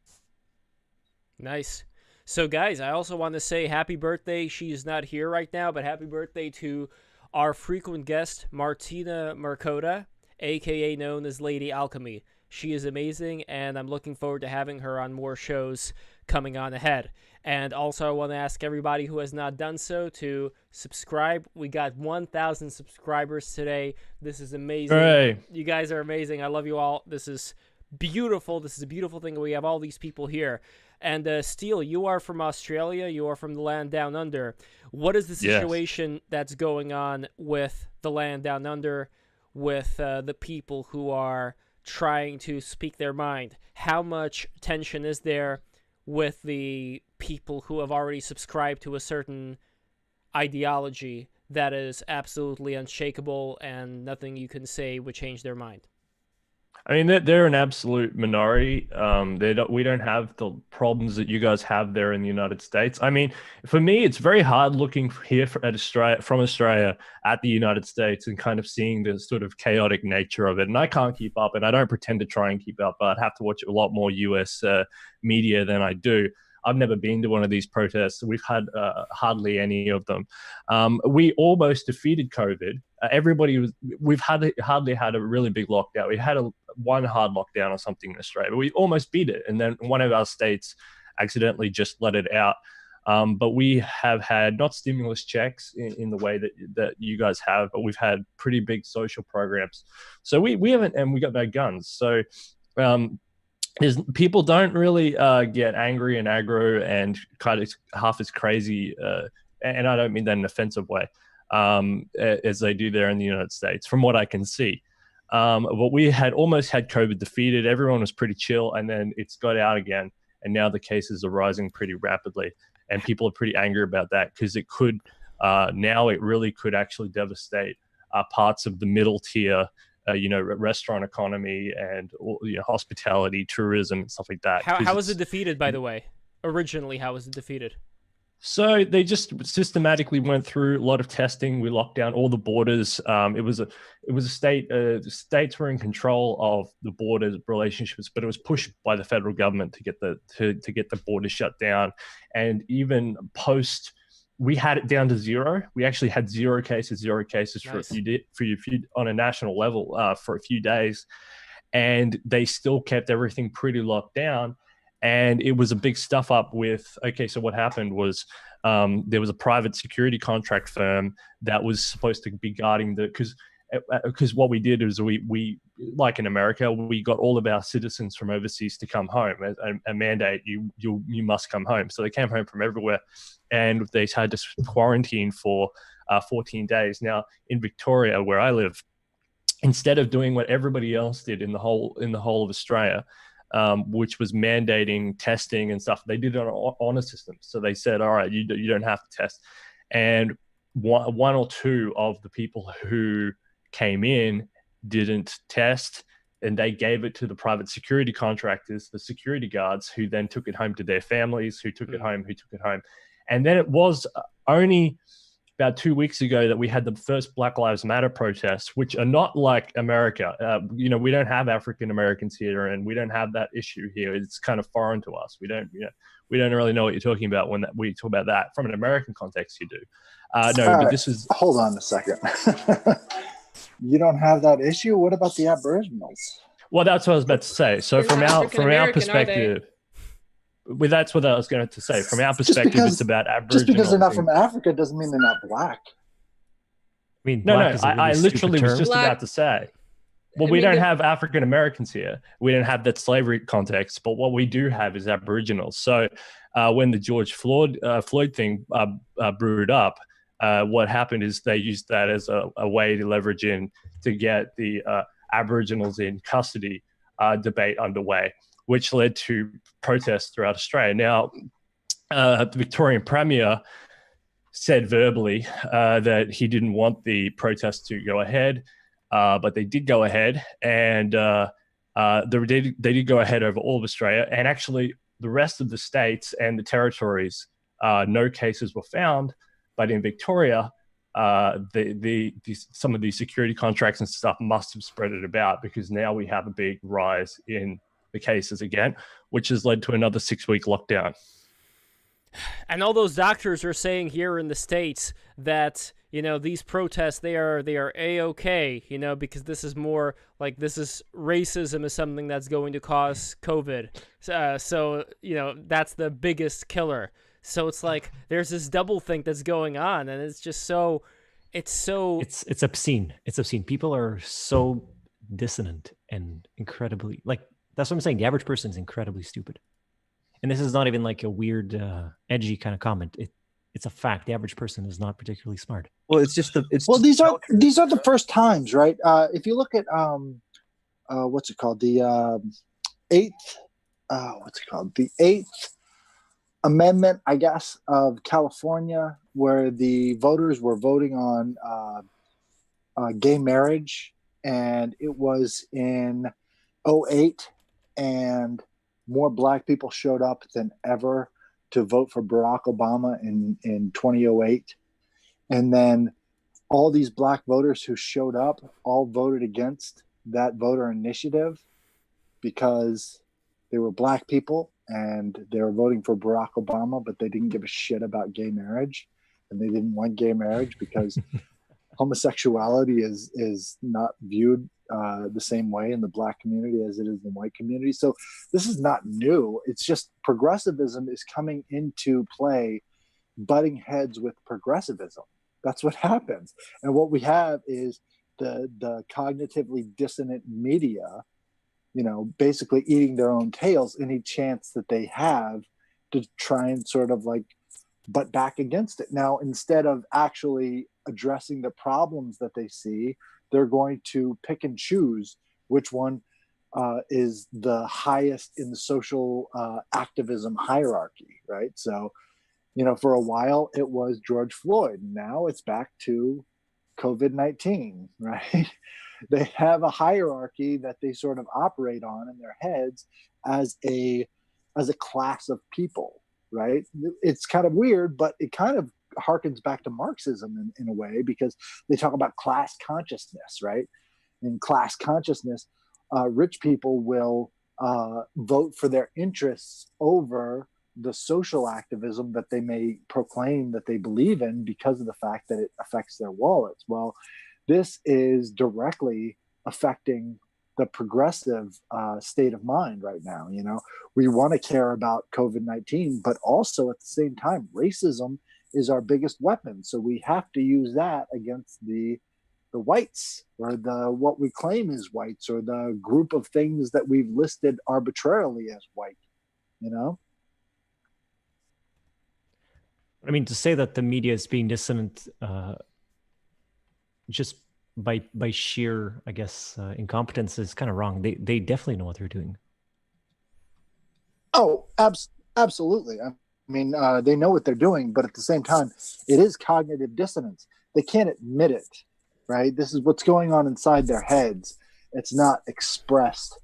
Nice. So, guys, I also want to say happy birthday. She is not here right now, but happy birthday to our frequent guest, Martina Markota, a.k.a. known as Lady Alchemy. She is amazing, and I'm looking forward to having her on more shows coming on ahead. And also, I want to ask everybody who has not done so to subscribe. We got 1,000 subscribers today. This is amazing. Hooray. You guys are amazing. I love you all. This is beautiful. This is a beautiful thing. We have all these people here. And Steele, you are from Australia. You are from the land down under. What is the situation that's going on with the land down under, with the people who are trying to speak their mind? How much tension is there with the people who have already subscribed to a certain ideology that is absolutely unshakable and nothing you can say would change their mind? I mean, they're an absolute minority. We don't have the problems that you guys have there in the United States. I mean, for me, it's very hard looking here from Australia at the United States and kind of seeing the sort of chaotic nature of it. And I can't keep up, and I don't pretend to try and keep up, but I'd have to watch a lot more US media than I do. I've never been to one of these protests. We've had hardly any of them. We almost defeated COVID. We've hardly had a really big lockdown. We had one hard lockdown or something in Australia, but we almost beat it. And then one of our states accidentally just let it out. But we have had not stimulus checks in the way that you guys have, but we've had pretty big social programs. So we haven't, and we got no guns. So people don't really get angry and aggro and kind of half as crazy, and I don't mean that in an offensive way, as they do there in the United States, from what I can see. But we had almost had COVID defeated. Everyone was pretty chill, and then it's got out again, and now the cases are rising pretty rapidly, and people are pretty angry about that because it could now it really could actually devastate parts of the middle tier. Restaurant economy and hospitality, tourism, and stuff like that. How was it defeated, by the way? Originally, how was it defeated? So they just systematically went through a lot of testing. We locked down all the borders. It was a state. The states were in control of the border relationships, but it was pushed by the federal government to get the border shut down. And even post, we had it down to zero. We actually had zero cases Nice. for a few on a national level for a few days, and they still kept everything pretty locked down. And it was a big stuff up with, okay, so what happened was there was a private security contract firm that was supposed to be guarding because because what we did is we like in America, we got all of our citizens from overseas to come home, a mandate, you must come home. So they came home from everywhere, and they had to quarantine for 14 days. Now in Victoria, where I live, instead of doing what everybody else did in the whole of Australia, which was mandating testing and stuff, they did it on an honor system. So they said, all right, you don't have to test. And one or two of the people who came in didn't test, and they gave it to the private security contractors, the security guards, who then took it home to their families, who took it home. And then it was only about 2 weeks ago that we had the first Black Lives Matter protests, which are not like America. We don't have African Americans here, and we don't have that issue here. It's kind of foreign to us. We don't really know what you're talking about when we talk about that. From an American context, you do. But this is. Hold on a second. You don't have that issue? What about the Aboriginals? Well, that's what I was about to say. So from our perspective, that's what I was going to say. From our perspective, it's about Aboriginal. Just because they're not from Africa doesn't mean they're not black. I mean, no. I literally was just about to say. Well, we don't have African Americans here. We don't have that slavery context. But what we do have is Aboriginals. So when the George Floyd thing brewed up, what happened is they used that as a way to leverage in to get the Aboriginals in custody debate underway, which led to protests throughout Australia. Now, the Victorian Premier said verbally that he didn't want the protests to go ahead, but they did go ahead, and they did go ahead over all of Australia. And actually, the rest of the states and the territories, no cases were found. But in Victoria, some of these security contracts and stuff must have spread it about, because now we have a big rise in the cases again, which has led to another 6-week lockdown. And all those doctors are saying here in the States that, these protests, they are A-okay, because this is more like racism is something that's going to cause COVID. So that's the biggest killer. So it's like there's this double think that's going on, and it's just it's obscene. It's obscene. People are so dissonant and incredibly, like, that's what I'm saying. The average person is incredibly stupid. And this is not even like a weird, edgy kind of comment. It's a fact. The average person is not particularly smart. Well, these are the first times, right? If you look at what's it called? The eighth Amendment, I guess, of California, where the voters were voting on gay marriage, and it was in 2008, and more black people showed up than ever to vote for Barack Obama in 2008. And then all these black voters who showed up all voted against that voter initiative because they were black people and they were voting for Barack Obama, but they didn't give a shit about gay marriage, and they didn't want gay marriage because homosexuality is not viewed the same way in the black community as it is in the white community. So this is not new. It's just progressivism is coming into play, butting heads with progressivism. That's what happens. And what we have is the cognitively dissonant media, basically eating their own tails any chance that they have to try and sort of like butt back against it. Now, instead of actually addressing the problems that they see, they're going to pick and choose which one is the highest in the social activism hierarchy, right? So, for a while it was George Floyd. Now it's back to COVID-19, right? They have a hierarchy that they sort of operate on in their heads as a class of people, right? It's kind of weird, but it kind of harkens back to Marxism in a way, because they talk about class consciousness, right? In class consciousness, rich people will vote for their interests over the social activism that they may proclaim that they believe in because of the fact that it affects their wallets. Well, this is directly affecting the progressive state of mind right now. We want to care about COVID-19, but also at the same time, racism is our biggest weapon. So we have to use that against the whites, or the what we claim is whites, or the group of things that we've listed arbitrarily as white, you know? I mean, to say that the media is being dissonant just by sheer, I guess, incompetence is kind of wrong. They definitely know what they're doing. Oh, absolutely. I mean, they know what they're doing, but at the same time, it is cognitive dissonance. They can't admit it, right? This is what's going on inside their heads. It's not expressed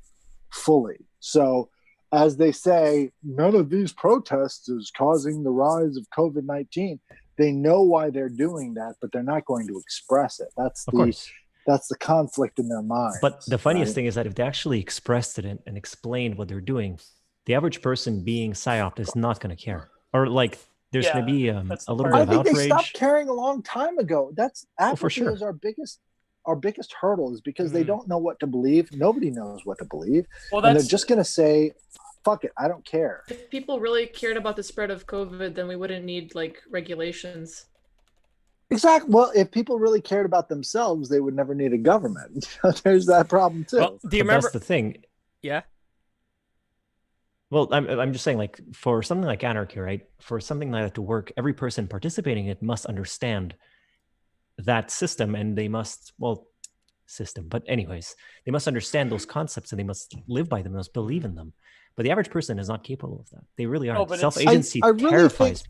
fully. So, as they say, none of these protests is causing the rise of COVID-19. They know why they're doing that, but they're not going to express it. That's the conflict in their mind. But the funniest thing is that if they actually expressed it and explained what they're doing, the average person being psyoped is not going to care. Or like, there's going to be a little bit I of think outrage. they stopped caring a long time ago. That's apathy for sure. is our biggest hurdle, is because they don't know what to believe. Nobody knows what to believe. Well, and they're just going to say, fuck it, I don't care. If people really cared about the spread of COVID, then we wouldn't need like regulations. Exactly. Well, if people really cared about themselves, they would never need a government. There's that problem too. Well, do you remember? That's the thing. Yeah. Well, I'm just saying, like, for something like anarchy, right? For something like that to work, every person participating in it must understand that system, and they must, but anyways, they must understand those concepts, and they must live by them, they must believe in them. But the average person is not capable of that. They really aren't. Self-agency terrifies.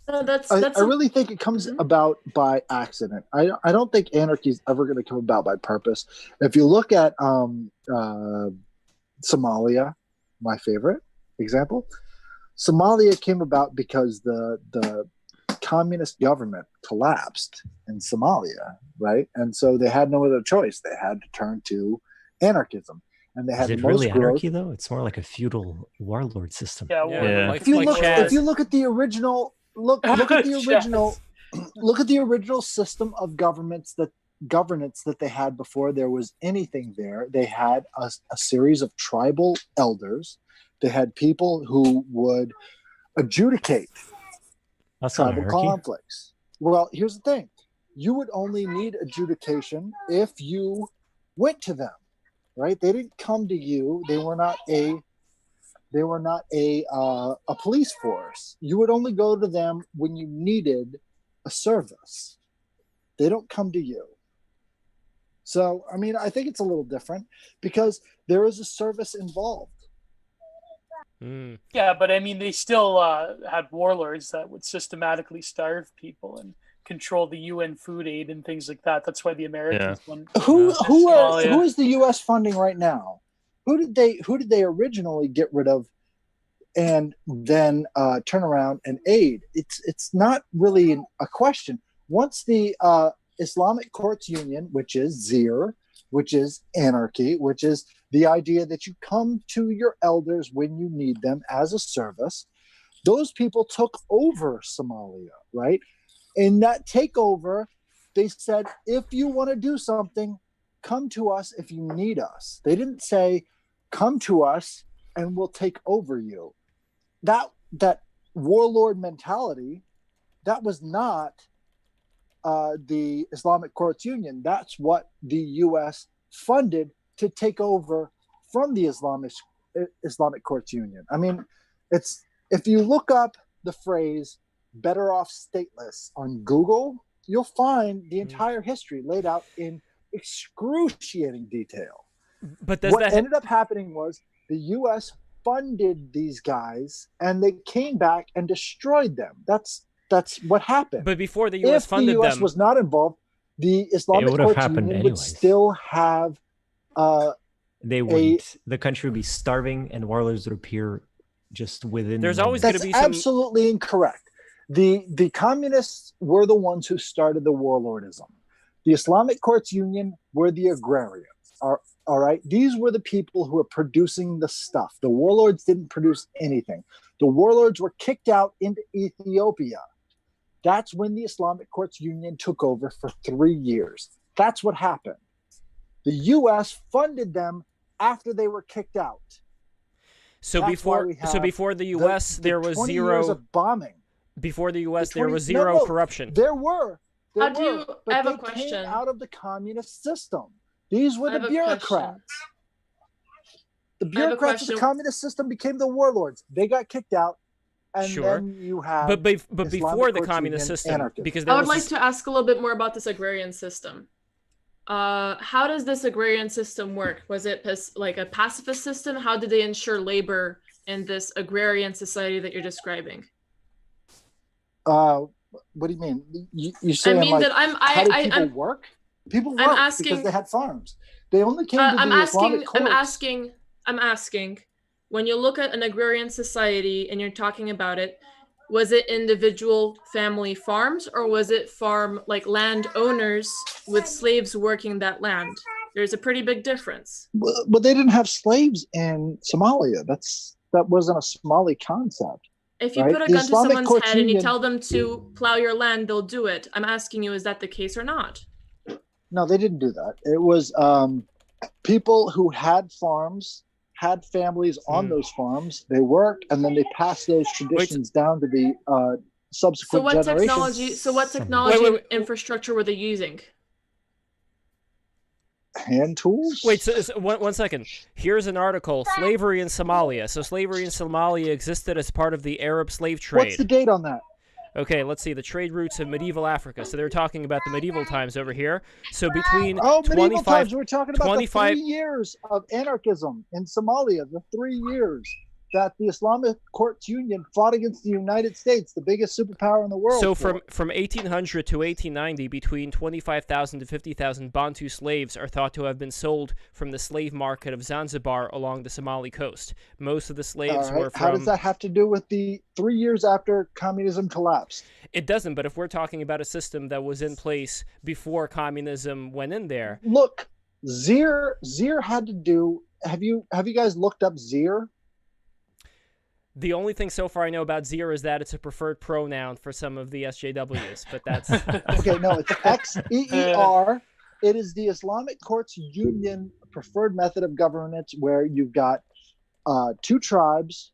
I really think it comes about by accident. I don't think anarchy is ever going to come about by purpose. If you look at Somalia, my favorite example, Somalia came about because the communist government collapsed in Somalia, right? And so they had no other choice. They had to turn to anarchism. And they had Is it the most really growth. anarchy though? It's more like a feudal warlord system. If you look at the original, look at the original, look at the original system of governance that they had before there was anything there. They had a series of tribal elders. They had people who would adjudicate tribal conflicts. Well, here's the thing: you would only need adjudication if you went to them. Right? They didn't come to you. They were not a police force. You would only go to them when you needed a service. They don't come to you. So, I mean, I think it's a little different because there is a service involved. Yeah, but I mean, they still had warlords that would systematically starve people and control the UN food aid and things like that. That's why the Americans won. Who is the U.S. funding right now? Who did they originally get rid of, and then turn around and aid? It's not really a question. Once the Islamic Courts Union, which is ZIR, which is anarchy, which is the idea that you come to your elders when you need them as a service, those people took over Somalia, right? In that takeover, they said, if you want to do something, come to us if you need us. They didn't say, come to us and we'll take over you. That warlord mentality, that was not the Islamic Courts Union. That's what the U.S. funded to take over from the Islamic Courts Union. I mean, if you look up the phrase "better off stateless" on Google, you'll find the entire history laid out in excruciating detail. But what ended up happening was the U.S. funded these guys, and they came back and destroyed them. That's what happened. But before the U.S. funded them, if the U.S. was not involved, the Islamic Courts Union would still have. They wouldn't. The country would be starving, and warlords would appear just within. There's always going to be some... absolutely incorrect. The communists were the ones who started the warlordism. The Islamic Courts Union were the agrarians. All right, these were the people who were producing the stuff. The warlords didn't produce anything. The warlords were kicked out into Ethiopia. That's when the Islamic Courts Union took over for 3 years. That's what happened. The U.S. funded them after they were kicked out. So before the U.S. there was 20 zero years of bombing. Before the U.S. there was zero corruption. There were They How do were, you? but I have they a question. came out of the communist system. These were I the have a question. bureaucrats. The I have a bureaucrats of the question. communist system became the warlords. They got kicked out, and Sure. then you have But Islamic before the Courts communist Union system, anarchism. because there I would was like this- to ask a little bit more about this agrarian system. How does this agrarian system work? Was it like a pacifist system? How did they ensure labor in this agrarian society that you're describing? What do you mean? You're saying mean like, that I'm- how did people I'm- work? People I'm worked asking- because they had farms. They only came to the I'm Islamic asking, courts. I'm asking, when you look at an agrarian society and you're talking about it, was it individual family farms or was it farm like landowners with slaves working that land? There's a pretty big difference. But they didn't have slaves in Somalia. That wasn't a Somali concept. If you right? put a The gun to Islamic someone's Courts head and you Union- tell them to plow your land, they'll do it. I'm asking you, is that the case or not? No, they didn't do that. It was people who had farms, had families on those farms. They worked, and then they passed those traditions down to the So subsequent what generations. technology? So what technology Wait. and infrastructure were they using? Hand tools? Wait, so one second. Here's an article: slavery in Somalia. So slavery in Somalia existed as part of the Arab slave trade. What's the date on that? Okay, let's see. The trade routes of medieval Africa. So they're talking about the medieval times over here. So between medieval 25 times. We're talking about 25 the 3 years of anarchism in Somalia. The 3 years that the Islamic Courts Union fought against the United States, the biggest superpower in the world. So for. from 1800 to 1890, between 25,000 to 50,000 Bantu slaves are thought to have been sold from the slave market of Zanzibar along the Somali coast. Most of the slaves were from... How does that have to do with the 3 years after communism collapsed? It doesn't, but if we're talking about a system that was in place before communism went in there... Look, Zir had to do... Have you guys looked up Zir? The only thing so far I know about Zir is that it's a preferred pronoun for some of the SJWs, but that's... Okay, no, it's XEER. It is the Islamic Courts Union preferred method of governance where you've got two tribes.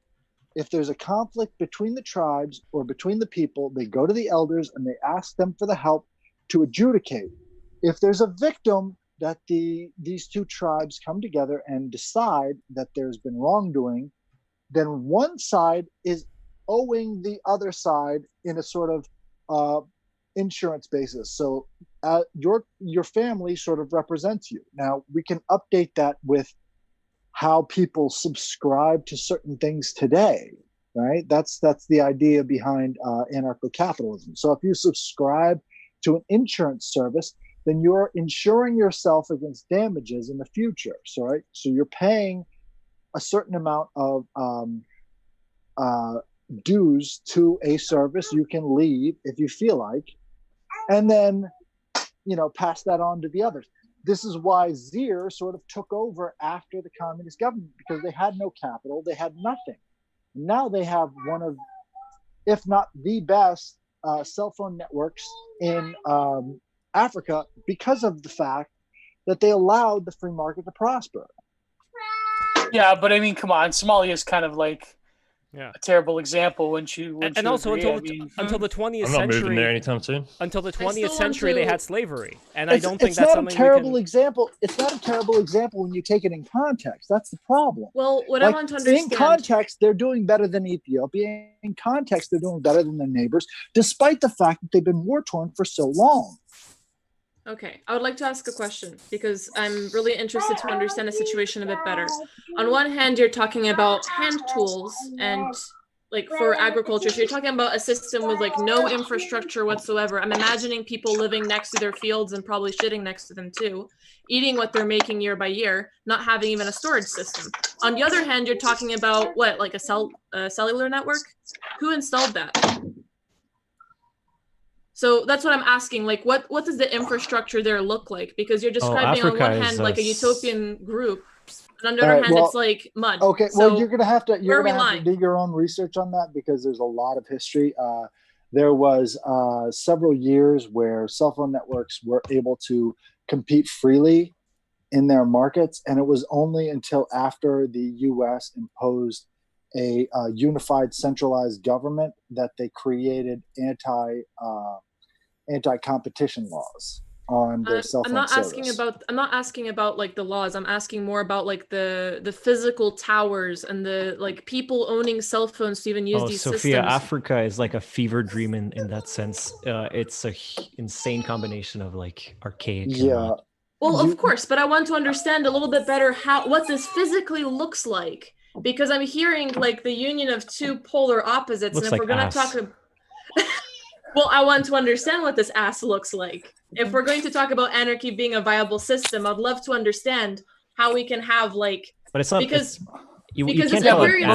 If there's a conflict between the tribes or between the people, they go to the elders and they ask them for the help to adjudicate. If there's a victim, that these two tribes come together and decide that there's been wrongdoing, then one side is owing the other side in a sort of insurance basis. So your family sort of represents you. Now, we can update that with how people subscribe to certain things today, right? That's the idea behind anarcho-capitalism. So if you subscribe to an insurance service, then you're insuring yourself against damages in the future. So, right? So you're paying a certain amount of dues to a service. You can leave if you feel like, and then, pass that on to the others. This is why Zir sort of took over after the communist government, because they had no capital, they had nothing. Now they have one of, if not the best, cell phone networks in Africa because of the fact that they allowed the free market to prosper. Yeah, but I mean, come on, Somalia is kind of like a terrible example. Wouldn't you And also agree? until the 20th I'm not century, moving there anytime soon. Until the 20th want century, they to- had slavery, and I don't think it's that's not something a terrible we can... example. It's not a terrible example when you take it in context. That's the problem. Well, what I want to In understand. context, they're doing better than Ethiopia. In context, they're doing better than their neighbors, despite the fact that they've been war-torn for so long. Okay, I would like to ask a question because I'm really interested to understand the situation a bit better. On one hand, you're talking about hand tools and like for agriculture, so you're talking about a system with like no infrastructure whatsoever. I'm imagining people living next to their fields and probably shitting next to them too, eating what they're making year by year, not having even a storage system. On the other hand, you're talking about what, like a cellular network? Who installed that? So that's what I'm asking. Like, what does the infrastructure there look like? Because you're describing on Africa one hand is like a a utopian group, and on the All other right, hand, well, it's like mud. Okay, So well, you're gonna have to where are we do your own research on that because there's a lot of history. There was several years where cell phone networks were able to compete freely in their markets, and it was only until after the U.S. imposed a unified centralized government that they created anti-competition laws on their cell phone service. I'm not asking about like the laws. I'm asking more about like the physical towers and the like people owning cell phones to even use these Sophia, systems. Africa is like a fever dream in that sense. It's a insane combination of like archaic. Yeah. Well, of course, but I want to understand a little bit better what this physically looks like, because I'm hearing like the union of two polar opposites, Looks and if we're going to talk well, I want to understand what this ass looks like. If we're going to talk about anarchy being a viable system, I'd love to understand how we can have like, but it's not because you this can't call it agrarian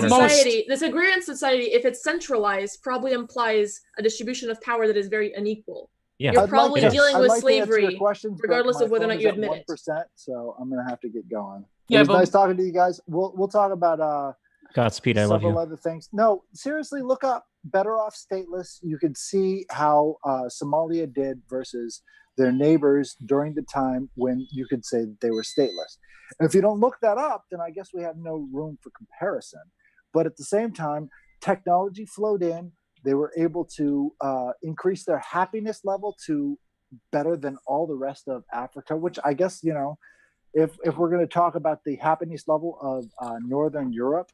this agrarian society, if it's centralized, probably implies a distribution of power that is very unequal. Yeah. You're probably dealing with slavery, questions, regardless of whether or not you admit it. 1%, so I'm gonna have to get going. Yeah, it was but nice talking to you guys. We'll talk about Godspeed. I love several you. other things. No, seriously, look up Better Off Stateless. You can see how Somalia did versus their neighbors during the time when you could say that they were stateless. If you don't look that up, then I guess we have no room for comparison. But at the same time, technology flowed in. They were able to increase their happiness level to better than all the rest of Africa, which I guess, you know, if we're going to talk about the happiness level of Northern Europe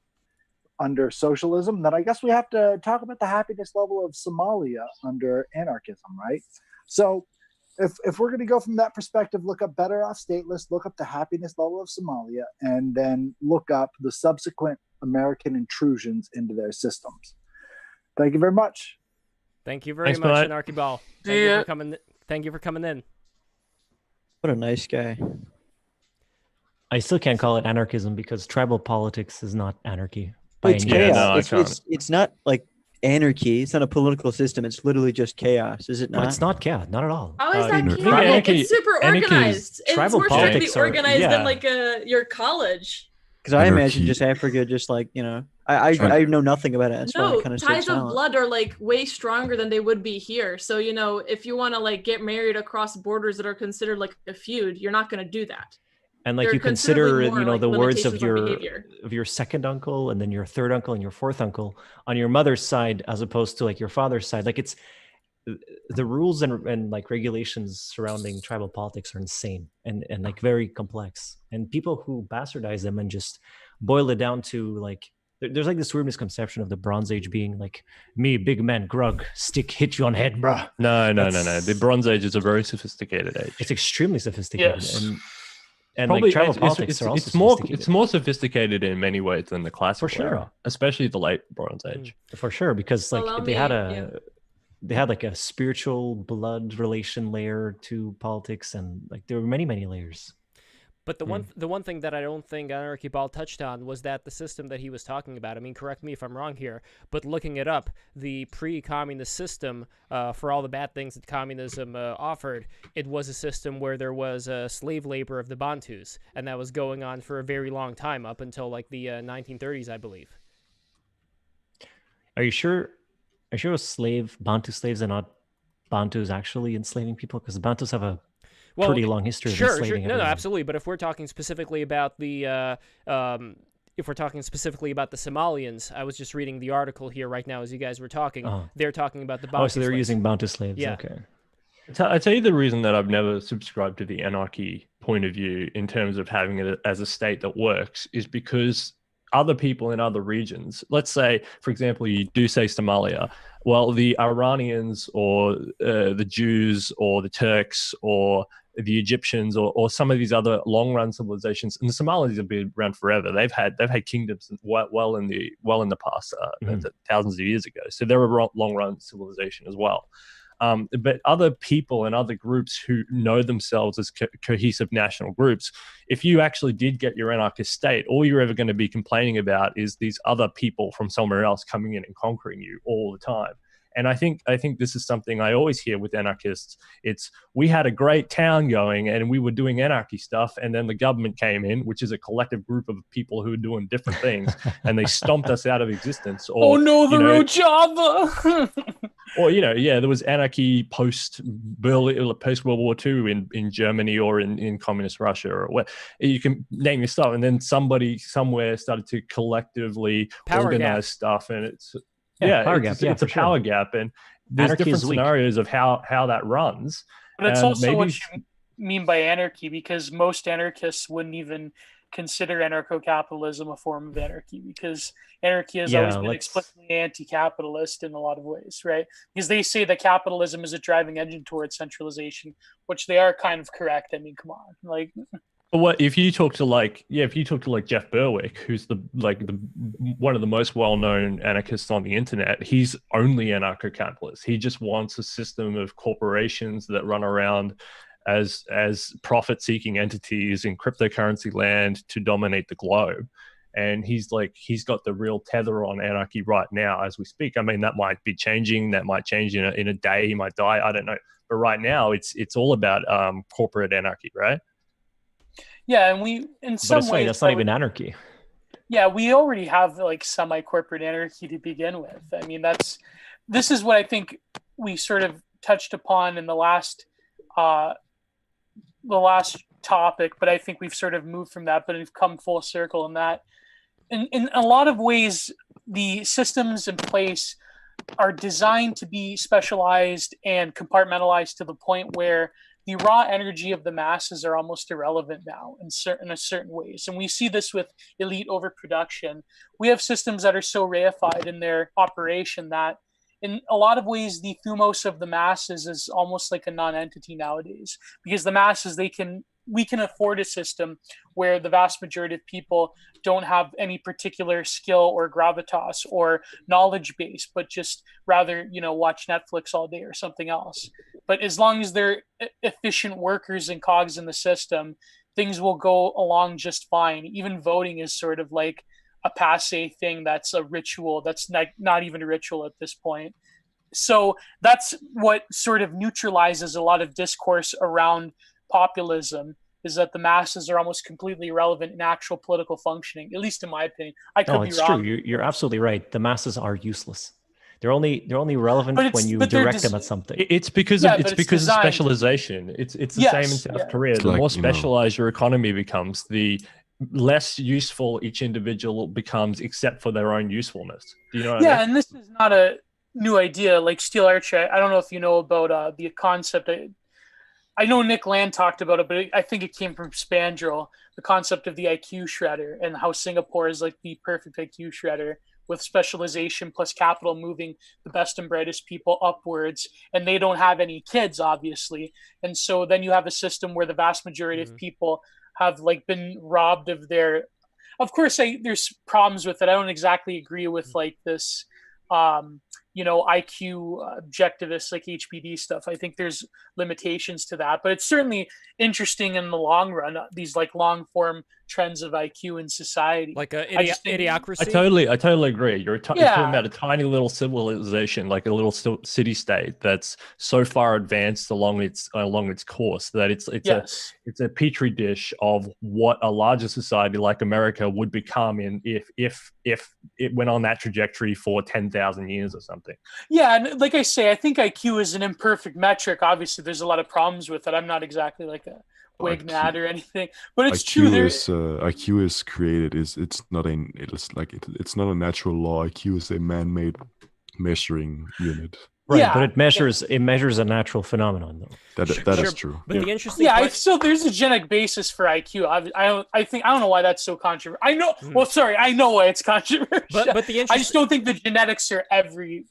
under socialism, then I guess we have to talk about the happiness level of Somalia under anarchism, right? So if we're going to go from that perspective, look up Better Off Stateless, look up the happiness level of Somalia, and then look up the subsequent American intrusions into their systems. Thank you very much. Thank you very much, Anarchy Ball. Thank you for coming. Thank you for coming in. What a nice guy. I still can't call it anarchism because tribal politics is not anarchy. It's chaos. It's not like anarchy. It's not a political system. It's literally just chaos, is it not? No, it's not chaos, not at all. How is that chaotic? It's super organized. It's more strictly organized than like your college. Because I imagine just Africa, just like, you know, I know nothing about it. That's why No, I kind of ties of blood are like way stronger than they would be here. So, you know, if you want to like get married across borders that are considered like a feud, you're not going to do that. And like There you are considerably consider, more, you know, like, the words of limitations on your second uncle and then your third uncle and your fourth uncle on your mother's side, as opposed to like your father's side. Like it's the rules and like regulations surrounding tribal politics are insane and like very complex. And people who bastardize them and just boil it down to like, there's like this weird misconception of the Bronze Age being like me, big man, grug, stick, hit you on head, bruh. No. The Bronze Age is a very sophisticated age. It's extremely sophisticated. Yes. And Probably, like tribal politics are also it's more sophisticated in many ways than the classical For sure. era, especially the late Bronze Age. For sure, because like they had like a spiritual blood relation layer to politics, and like there were many layers. But the one thing that I don't think Anarchy Ball touched on was that the system that he was talking about, I mean, correct me if I'm wrong here, but looking it up, the pre-communist system, for all the bad things that communism offered, it was a system where there was slave labor of the Bantus, and that was going on for a very long time, up until like the 1930s, I believe. Are you sure it was Bantu slaves and not Bantus actually enslaving people? Because the Bantus have a pretty long history of enslaving No, everyone. absolutely. But if we're talking specifically about the Somalians, I was just reading the article here right now as you guys were talking. They're talking about the Bantu so they're slaves. using Bantu slaves. Yeah. Okay. I tell you the reason that I've never subscribed to the anarchy point of view in terms of having it as a state that works is because other people in other regions, let's say, for example, you do say Somalia, well, the Iranians or the Jews or the Turks or the Egyptians or some of these other long-run civilizations, and the Somalis have been around forever. They've had kingdoms well in the past, thousands of years ago. So they're a long-run civilization as well. But other people and other groups who know themselves as cohesive national groups, if you actually did get your anarchist state, all you're ever going to be complaining about is these other people from somewhere else coming in and conquering you all the time. And I think this is something I always hear with anarchists. It's, we had a great town going and we were doing anarchy stuff, and then the government came in, which is a collective group of people who are doing different things, and they stomped us out of existence. Or, oh no, the road Java! Or, there was anarchy post World War II in Germany or in communist Russia, or what you can name your stuff. And then somebody somewhere started to collectively organize stuff, and it's power gap. It's a power gap, there's Anarchy different is weak. scenarios of how that runs. But it's And also maybe what you mean by anarchy, because most anarchists wouldn't even consider anarcho-capitalism a form of anarchy, because anarchy has always been explicitly anti-capitalist in a lot of ways, right? Because they say that capitalism is a driving engine towards centralization, which they are kind of correct. I mean, come on, like. But what if you talk to Jeff Berwick, who's the one of the most well-known anarchists on the internet? He's only anarcho-capitalist. He just wants a system of corporations that run around as profit-seeking entities in cryptocurrency land to dominate the globe. And he's got the real tether on anarchy right now as we speak. I mean, that might be changing. That might change in a day. He might die. I don't know. But right now, it's all about corporate anarchy, right? Yeah, and we in some ways that's not even anarchy. Yeah, we already have like semi-corporate anarchy to begin with. I mean, this is what I think we sort of touched upon in the last topic, but I think we've sort of moved from that, but we've come full circle in that. In a lot of ways, the systems in place are designed to be specialized and compartmentalized to the point where the raw energy of the masses are almost irrelevant now in certain ways. And we see this with elite overproduction. We have systems that are so reified in their operation that in a lot of ways, the thumos of the masses is almost like a non-entity nowadays, because the masses, we can afford a system where the vast majority of people don't have any particular skill or gravitas or knowledge base, but just rather, watch Netflix all day or something else. But as long as they're efficient workers and cogs in the system, things will go along just fine. Even voting is sort of like a passe thing that's a ritual that's not even a ritual at this point. So that's what sort of neutralizes a lot of discourse around populism, is that the masses are almost completely irrelevant in actual political functioning, at least in my opinion. I could be wrong. True. You're absolutely right. The masses are useless. They're only relevant when you direct them at something. It's because of specialization. It's the same in South Korea. The more specialized your economy becomes, the less useful each individual becomes, except for their own usefulness. Do you know what I mean? And this is not a new idea. Like Steel Archer, I don't know if you know about the concept. I know Nick Land talked about it, but I think it came from Spandrel, the concept of the IQ shredder, and how Singapore is like the perfect IQ shredder, with specialization plus capital moving the best and brightest people upwards. And they don't have any kids, obviously. And so then you have a system where the vast majority of people have like been robbed of their, of course, there's problems with it. I don't exactly agree with like this, IQ objectivist like HBD stuff. I think there's limitations to that, but it's certainly interesting in the long run, these like long form trends of IQ in society. Like idiocracy? I totally agree. You're talking about a tiny little civilization, like a little city state that's so far advanced along its course that it's a petri dish of what a larger society like America would become if it went on that trajectory for 10,000 years or something. Yeah, and like I say, I think IQ is an imperfect metric. Obviously, there's a lot of problems with it. I'm not exactly like a Wignat or anything, but it's true. IQ is created. It's not a natural law. IQ is a man-made measuring unit. Right, but it measures a natural phenomenon, though. That is true. But the interesting, there's a genetic basis for IQ. I don't know why that's so controversial. I know. Well, sorry, I know why it's controversial. But the I just don't think the genetics are every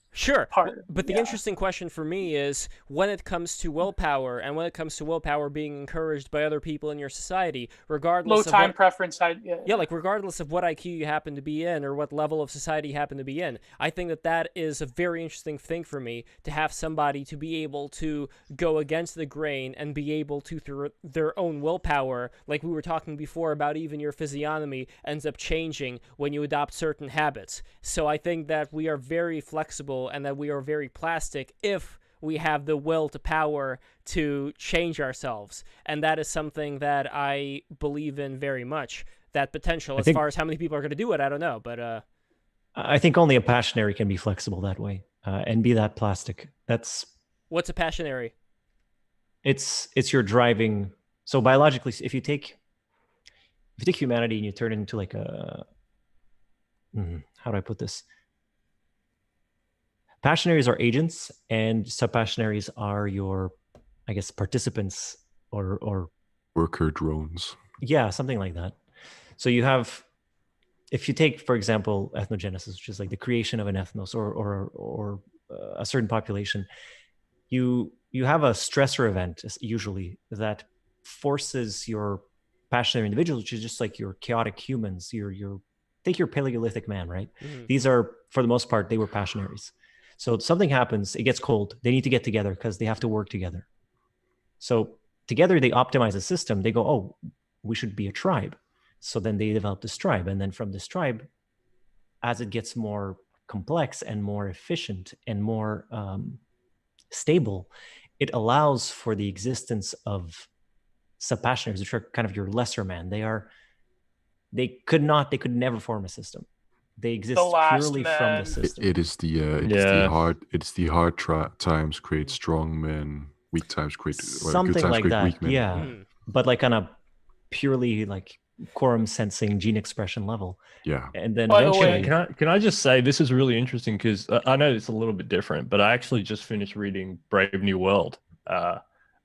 part. But the interesting question for me is when it comes to willpower, and when it comes to willpower being encouraged by other people in your society, regardless of preference. Regardless of what IQ you happen to be in or what level of society you happen to be in, I think that is a very interesting thing for me, to have somebody to be able to go against the grain and be able to, through their own willpower, like we were talking before about, even your physiognomy ends up changing when you adopt certain habits. So I think that we are very flexible and that we are very plastic if we have the will to power to change ourselves. And that is something that I believe in very much, that potential. As far as how many people are going to do it, I don't know. But I think only a passionary can be flexible that way. And be that plastic. What's a passionary? It's your driving. So biologically, if you take humanity and you turn it into like a, how do I put this? passionaries are agents, and subpassionaries are your, I guess, participants or worker drones. Yeah, something like that. So you have, if you take, for example, ethnogenesis, which is like the creation of an ethnos or a certain population, you have a stressor event usually that forces your passionary individuals, which is just like your chaotic humans, your take your Paleolithic man, right? Mhm. These are, for the most part, they were passionaries. So something happens, it gets cold, they need to get together because they have to work together. So together they optimize the system. They go, oh, we should be a tribe. So then they develop this tribe. And then from this tribe, as it gets more complex and more efficient and more stable, it allows for the existence of subpassionaries, which are kind of your lesser man. They could never form a system. They exist purely from the system. It is the hard times create strong men, weak times create something good times like create that. weak men. Yeah, but like on a purely like quorum sensing gene expression level. Yeah. And then By the eventually, way, can I just say this is really interesting because I know it's a little bit different, but I actually just finished reading Brave New World, the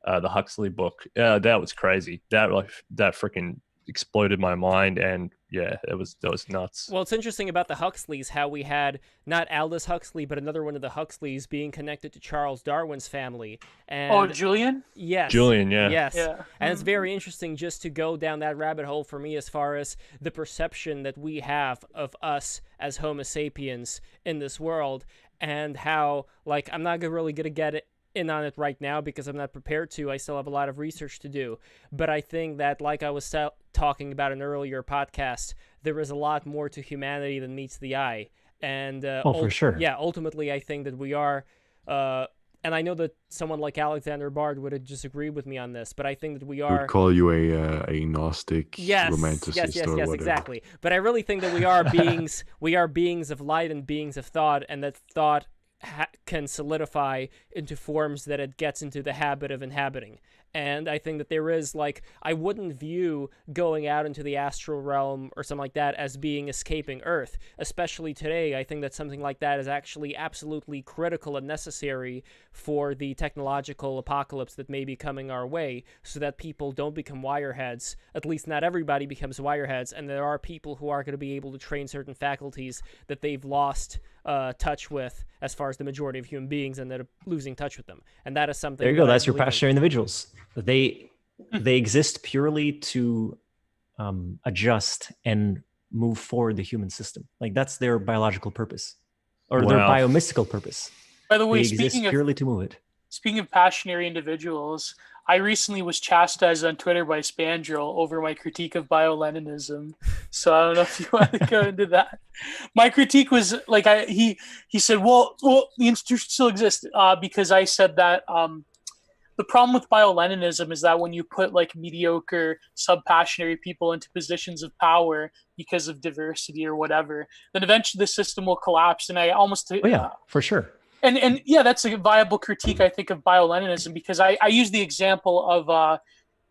Huxley book. That was crazy. That freaking exploded my mind, and yeah, that was nuts. Well, it's interesting about the Huxleys how we had not Aldous Huxley, but another one of the Huxleys being connected to Charles Darwin's family. And Julian? Yes. Julian, yeah. Yes. Yeah. And it's very interesting just to go down that rabbit hole for me as far as the perception that we have of us as Homo sapiens in this world, and how, like, I'm not really going to get it in on it right now because I'm not prepared to. I still have a lot of research to do. But I think that, like I was talking about in an earlier podcast, there is a lot more to humanity than meets the eye. And for sure. Yeah, ultimately, I think that we are, and I know that someone like Alexander Bard would disagree with me on this, but I think that we I are. would call you a Gnostic romanticist yes, or whatever. exactly. But I really think that we are beings. We are beings of light and beings of thought, and that thought can solidify into forms that it gets into the habit of inhabiting. And I think that there is, like, I wouldn't view going out into the astral realm or something like that as being escaping Earth, especially today. I think that something like that is actually absolutely critical and necessary for the technological apocalypse that may be coming our way, so that people don't become wireheads. At least not everybody becomes wireheads, and there are people who are going to be able to train certain faculties that they've lost touch with as far as the majority of human beings, and that are losing touch with them. And that is something. there you go. That's your passionary individuals. They exist purely to adjust and move forward the human system. Like that's their biological purpose, or their biomystical purpose. By the way, they exist purely to move it. Speaking of passionary individuals, I recently was chastised on Twitter by Spandrel over my critique of bio-Leninism. So I don't know if you want to go into that. My critique was like, he said, well, the institution still exists because I said that the problem with bio-Leninism is that when you put like mediocre subpassionary people into positions of power because of diversity or whatever, then eventually the system will collapse. And I almost for sure. And yeah, that's a viable critique, I think, of bio-Leninism, because I use the example of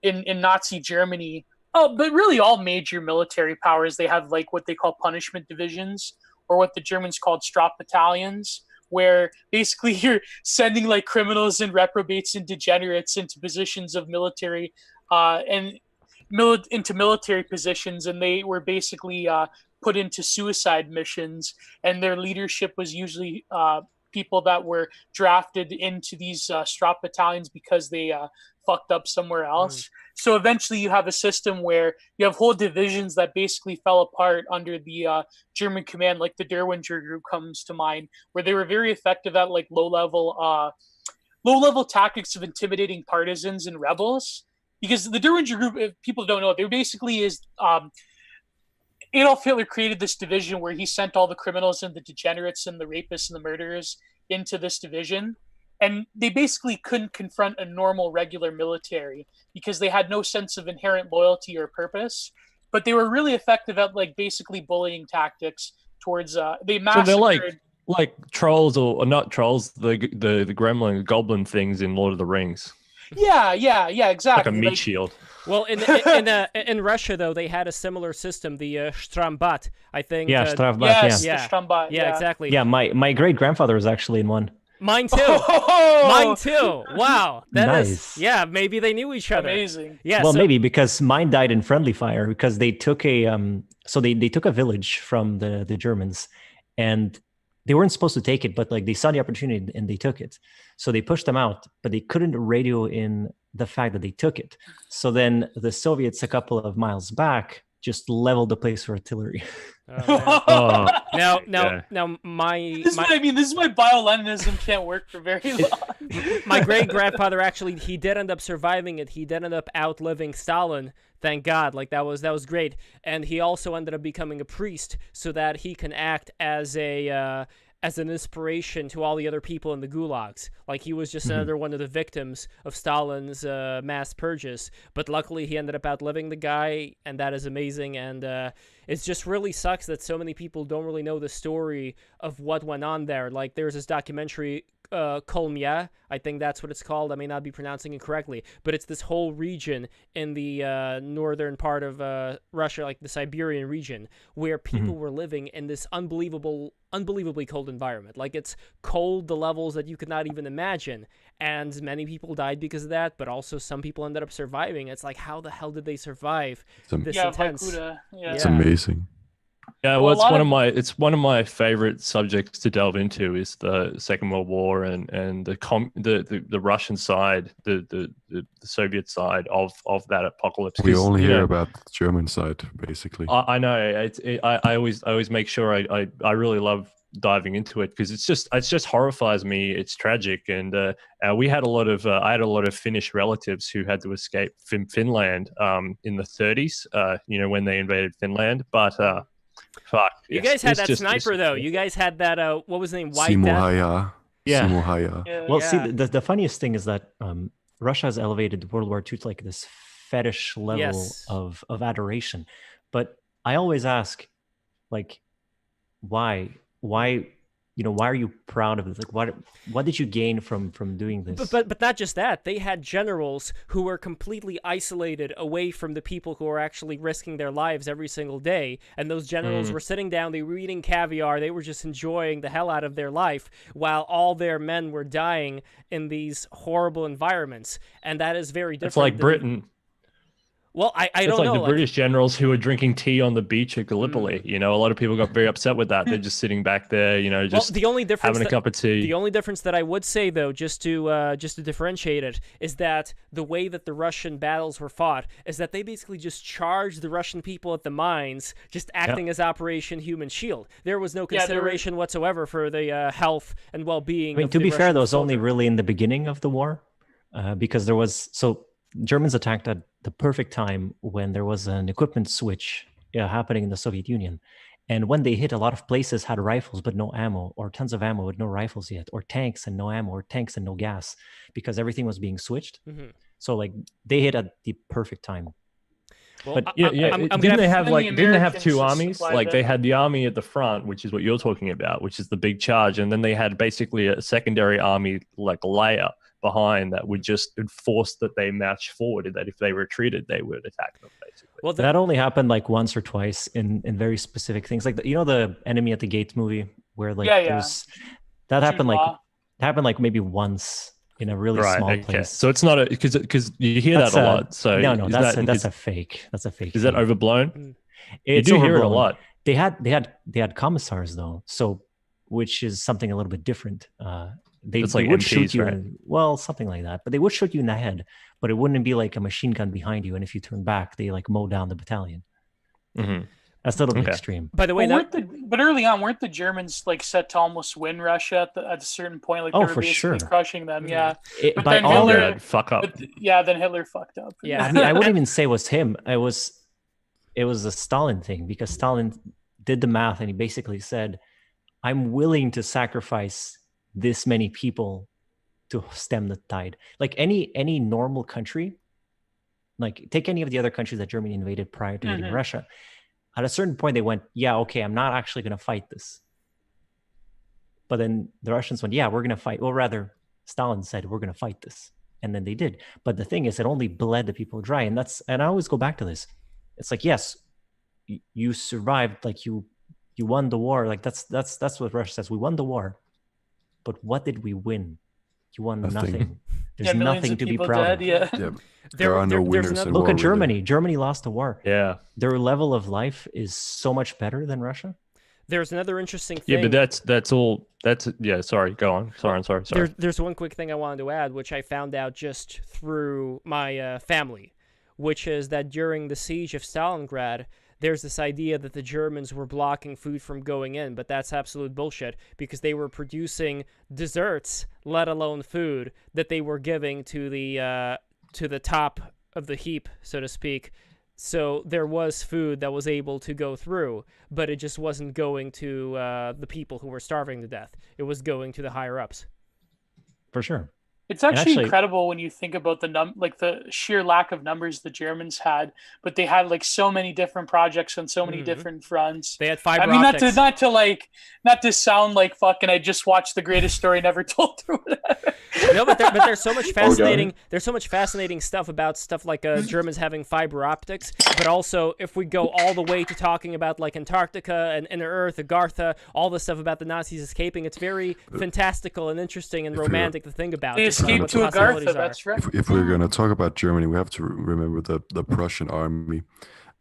in Nazi Germany, but really all major military powers, they have like what they call punishment divisions, or what the Germans called Straf battalions, where basically you're sending like criminals and reprobates and degenerates into positions of military into military positions, and they were basically put into suicide missions, and their leadership was usually people that were drafted into these Straf battalions because they fucked up somewhere else. So eventually you have a system where you have whole divisions that basically fell apart under the German command, like the Derwinger group comes to mind, where they were very effective at like low-level tactics of intimidating partisans and rebels. Because the Derwinger group, if people don't know, there basically is Adolf Hitler created this division where he sent all the criminals and the degenerates and the rapists and the murderers into this division. And they basically couldn't confront a normal, regular military because they had no sense of inherent loyalty or purpose. But they were really effective at like basically bullying tactics towards they massacred. So they're like trolls, or not trolls, the gremlin goblin things in Lord of the Rings. Yeah, exactly. Like a meat shield. Well, in Russia though, they had a similar system, the Strombat. I think. Yeah, Strombat. Yes, Yeah. the Strombat. Yeah, exactly. Yeah, my great grandfather was actually in one. Mine too. Oh! Mine too. Wow, that is. Nice. Yeah, maybe they knew each other. Amazing. Yeah. Well, so- maybe because mine died in friendly fire because they took so they took a village from the Germans, and they weren't supposed to take it, but like they saw the opportunity and they took it. So they pushed them out, but they couldn't radio in the fact that they took it. So then the Soviets, a couple of miles back, just leveled the place for artillery. Oh, now my This is what I mean. This is why bio-Leninism can't work for very long. my great grandfather actually, he did end up surviving it. He did end up outliving Stalin. Thank God. Like that was great. And he also ended up becoming a priest so that he can act as an inspiration to all the other people in the gulags. Like he was just another one of the victims of Stalin's mass purges. But luckily he ended up outliving the guy, and that is amazing. And it just really sucks that so many people don't really know the story of what went on there. Like there's this documentary, Kolmia, I think that's what it's called. I may not be pronouncing it correctly, but it's this whole region in the northern part of Russia, like the Siberian region, where people were living in this unbelievably cold environment. Like it's cold, the levels that you could not even imagine, and many people died because of that, but also some people ended up surviving. It's like, how the hell did they survive this intense? It's amazing. Yeah, well, it's one of my favorite subjects to delve into is the Second World War and the Russian side, the Soviet side of that apocalypse. We only hear about the German side, basically. I know. I always make sure I really love diving into it because it just horrifies me. It's tragic, and we had a lot of I had a lot of Finnish relatives who had to escape Finland in the 30s. When they invaded Finland, but. Fuck. You guys had that sniper though. You guys had that. What was the name? White Simo Yeah. Well, see, the funniest thing is that Russia has elevated World War II to like this fetish level of adoration, but I always ask, like, why are you proud of this? Like, what did you gain from doing this? But not just that. They had generals who were completely isolated away from the people who were actually risking their lives every single day. And those generals were sitting down, they were eating caviar, they were just enjoying the hell out of their life while all their men were dying in these horrible environments. And that is very different. It's like Britain. Well, I don't know. It's like the British generals who were drinking tea on the beach at Gallipoli. A lot of people got very upset with that. They're just sitting back there, just the only difference having a cup of tea. The only difference that I would say, though, just to differentiate it, is that the way that the Russian battles were fought is that they basically just charged the Russian people at the mines, just acting as Operation Human Shield. There was no consideration whatsoever for the health and well-being. I mean, to be fair, though, it was only really in the beginning of the war, because there was Germans attacked at the perfect time when there was an equipment switch happening in the Soviet Union. And when they hit, a lot of places had rifles but no ammo, or tons of ammo with no rifles yet, or tanks and no ammo, or tanks and no gas, because everything was being switched. So like they hit at the perfect time. Well, but didn't they have two armies? Like they had the army at the front, which is what you're talking about, which is the big charge, and then they had basically a secondary army like layer behind that would just enforce that they march forward, and that if they retreated, they would attack them basically. Well, that only happened like once or twice in very specific things, like the Enemy at the Gates movie, where like that happened like maybe once in a really small place. So it's not because you hear that a lot. So no, that's a fake. That's a fake. Is that overblown? You do hear it a lot. They had commissars though, so which is something a little bit different. They would MPs, shoot you, right? Something like that. But they would shoot you in the head, but it wouldn't be like a machine gun behind you. And if you turn back, they like mow down the battalion. That's a little bit extreme. By the way, but early on, weren't the Germans like set to almost win Russia at a certain point? Like they were basically crushing them. Yeah. But then Hitler fuck up. Then Hitler fucked up. Yeah. I mean, I wouldn't even say it was him. It was a Stalin thing, because Stalin did the math and he basically said, "I'm willing to sacrifice this many people to stem the tide." Like any normal country, like take any of the other countries that Germany invaded prior to invading Russia. At a certain point, they went, "Yeah, okay, I'm not actually going to fight this." But then the Russians went, "Yeah, we're going to fight." Well, rather, Stalin said, "We're going to fight this." and then they did. But the thing is, it only bled the people dry, and I always go back to this. It's like, yes, you survived, like you won the war, like that's what Russia says. We won the war, but what did we win? You won nothing. There's nothing to be proud of. Yeah, there are no winners in war. Look at Germany. Germany lost the war. Yeah, their level of life is so much better than Russia. There's another interesting thing. Yeah, but that's all. Yeah. Sorry, go on. Sorry. There's one quick thing I wanted to add, which I found out just through my family, which is that during the siege of Stalingrad, there's this idea that the Germans were blocking food from going in, but that's absolute bullshit, because they were producing desserts, let alone food, that they were giving to the top of the heap, so to speak. So there was food that was able to go through, but it just wasn't going to the people who were starving to death. It was going to the higher ups. For sure. It's actually incredible when you think about the sheer lack of numbers the Germans had, but they had like so many different projects on so many different fronts. They had fiber optics. not to sound like fucking I just watched The Greatest Story Never Told or whatever. No, but there's so much fascinating. There's so much fascinating stuff about stuff like Germans having fiber optics, but also if we go all the way to talking about like Antarctica and Inner Earth, Agartha, all the stuff about the Nazis escaping, it's very fantastical and interesting and romantic to think about. They escaped to Agartha. That's right. If we're going to talk about Germany, we have to remember the Prussian army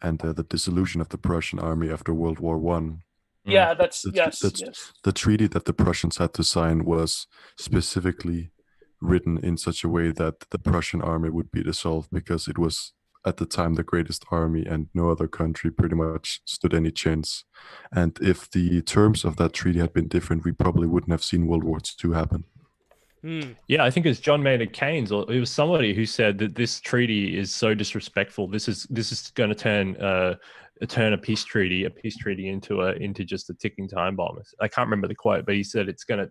and the dissolution of the Prussian army after World War One. Yeah, yes. The treaty that the Prussians had to sign was specifically written in such a way that the Prussian army would be dissolved, because it was at the time the greatest army and no other country pretty much stood any chance. And if the terms of that treaty had been different, we probably wouldn't have seen World War II happen. Yeah, I think it's John Maynard Keynes, or it was somebody who said that this treaty is so disrespectful. This is going to turn a peace treaty into just a ticking time bomb. I can't remember the quote, but he said it's gonna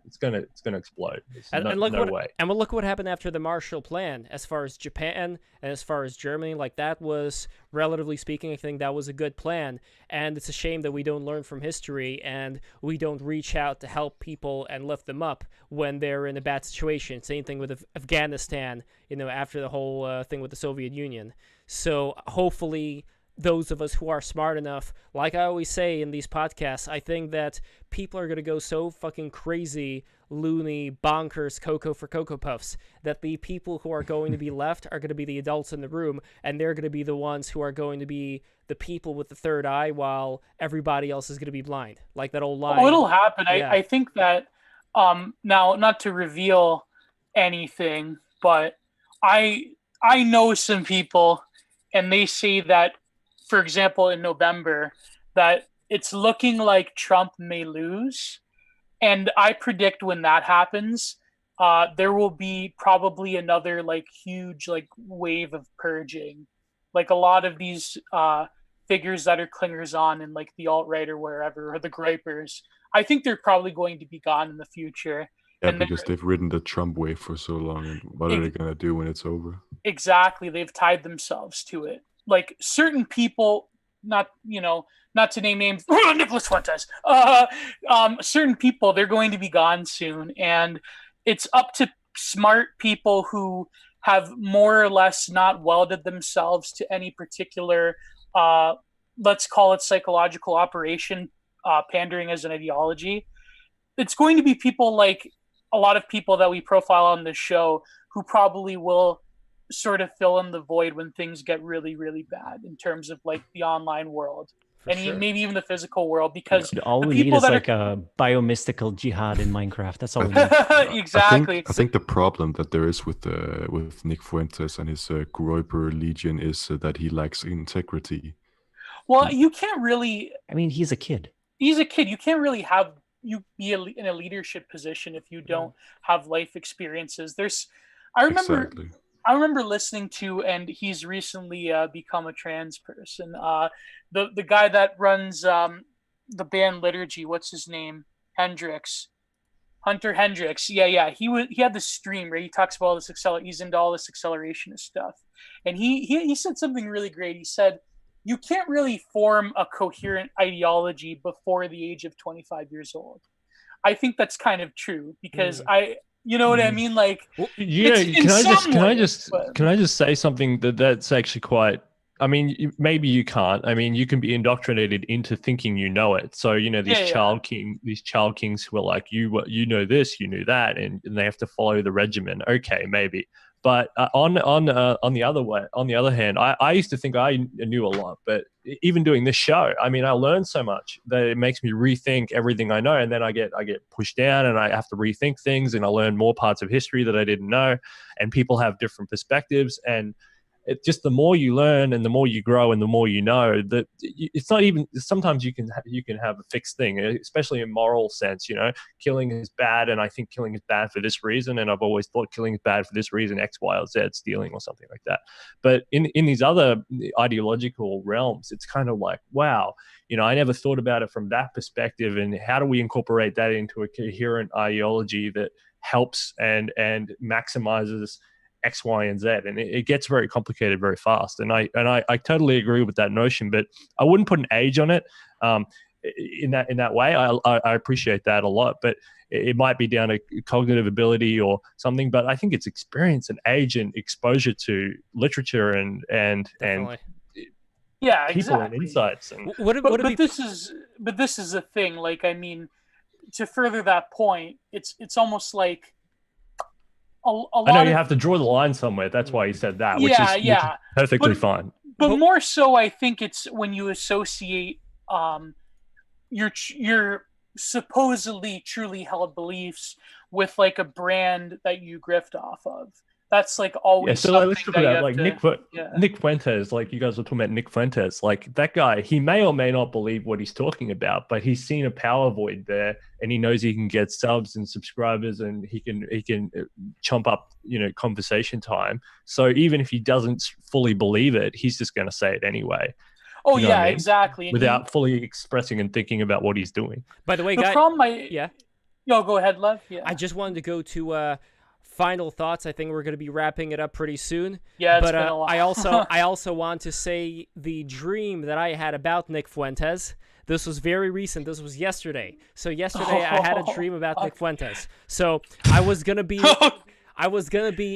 explode. Look what happened after the Marshall Plan. As far as Japan and as far as Germany, like that was, relatively speaking, I think that was a good plan. And it's a shame that we don't learn from history and we don't reach out to help people and lift them up when they're in a bad situation. Same thing with Afghanistan, after the whole thing with the Soviet Union. So hopefully those of us who are smart enough, like I always say in these podcasts, I think that people are going to go so fucking crazy, loony, bonkers, Cocoa for Cocoa Puffs, that the people who are going to be left are going to be the adults in the room, and they're going to be the ones who are going to be the people with the third eye while everybody else is going to be blind. Like that old line. Oh, it'll happen. Yeah. I think that, now, not to reveal anything, but I know some people, and they say that, for example, in November, that it's looking like Trump may lose. And I predict when that happens, there will be probably another huge wave of purging. Like a lot of these figures that are clingers on in the alt-right or wherever, or the gripers, I think they're probably going to be gone in the future. Yeah, because they've ridden the Trump wave for so long, and what are they going to do when it's over? Exactly. They've tied themselves to it. Like certain people, not to name names, Nicholas Fuentes, certain people, they're going to be gone soon. And it's up to smart people who have more or less not welded themselves to any particular, let's call it psychological operation, pandering as an ideology. It's going to be people like a lot of people that we profile on this show who probably will sort of fill in the void when things get really, really bad in terms of the online world and maybe even the physical world, because all we need is a biomystical jihad in Minecraft. That's all we need. Exactly. I think the problem that there is with Nick Fuentes and his Groiper Legion is that he lacks integrity. Well, you can't really. I mean, he's a kid. He's a kid. You can't really have you be in a leadership position if you don't have life experiences. I remember listening to, and he's recently become a trans person. The guy that runs the band Liturgy, what's his name? Hunter Hendricks. Yeah. He had this stream where he talks about all this he's into all this accelerationist stuff, and he said something really great. He said, you can't really form a coherent ideology before the age of 25 years old. I think that's kind of true, because You know what I mean? Like, You know, can I just say something that's actually quite. I mean, maybe you can't. I mean, you can be indoctrinated into thinking you know it. So you know these child kings who are like, you know this, you knew that, and they have to follow the regimen. Okay, maybe. But on the other hand, I used to think I knew a lot, but even doing this show, I mean, I learned so much that it makes me rethink everything I know, and then I get pushed down, and I have to rethink things, and I learn more parts of history that I didn't know, and people have different perspectives, and it just the more you learn and the more you grow and the more you know that it's not even sometimes you can have a fixed thing, especially in moral sense. You know, killing is bad, and I think killing is bad for this reason, and I've always thought killing is bad for this reason, X, Y, or Z, stealing or something like that. But in these other ideological realms, it's kind of like, wow, you know, I never thought about it from that perspective, and how do we incorporate that into a coherent ideology that helps and maximizes X, Y, and Z, and it gets very complicated very fast. And I totally agree with that notion, but I wouldn't put an age on it. In that way, I appreciate that a lot, but it might be down to cognitive ability or something. But I think it's experience and age and exposure to literature and yeah, people exactly. and insights. And but this is the thing. Like, I mean, to further that point, it's almost like. I know you have to draw the line somewhere. That's why he said that, which is perfectly fine. But more so, I think it's when you associate your supposedly truly held beliefs with like a brand that you grift off of. That's like always let's talk about like to, Nick Fuentes. Like you guys were talking about Nick Fuentes. Like that guy, he may or may not believe what he's talking about, but he's seen a power void there, and he knows he can get subs and subscribers, and he can chomp up conversation time. So even if he doesn't fully believe it, he's just going to say it anyway. Oh yeah, I mean? Exactly. Without fully expressing and thinking about what he's doing. By the way, Yo, go ahead, Lev. Yeah. I just wanted to go to final thoughts. I think we're going to be wrapping it up pretty soon. Yeah, but been a while. I also want to say the dream that I had about Nick Fuentes. This was very recent. This was yesterday. So yesterday I had a dream about Nick Fuentes. So I was gonna be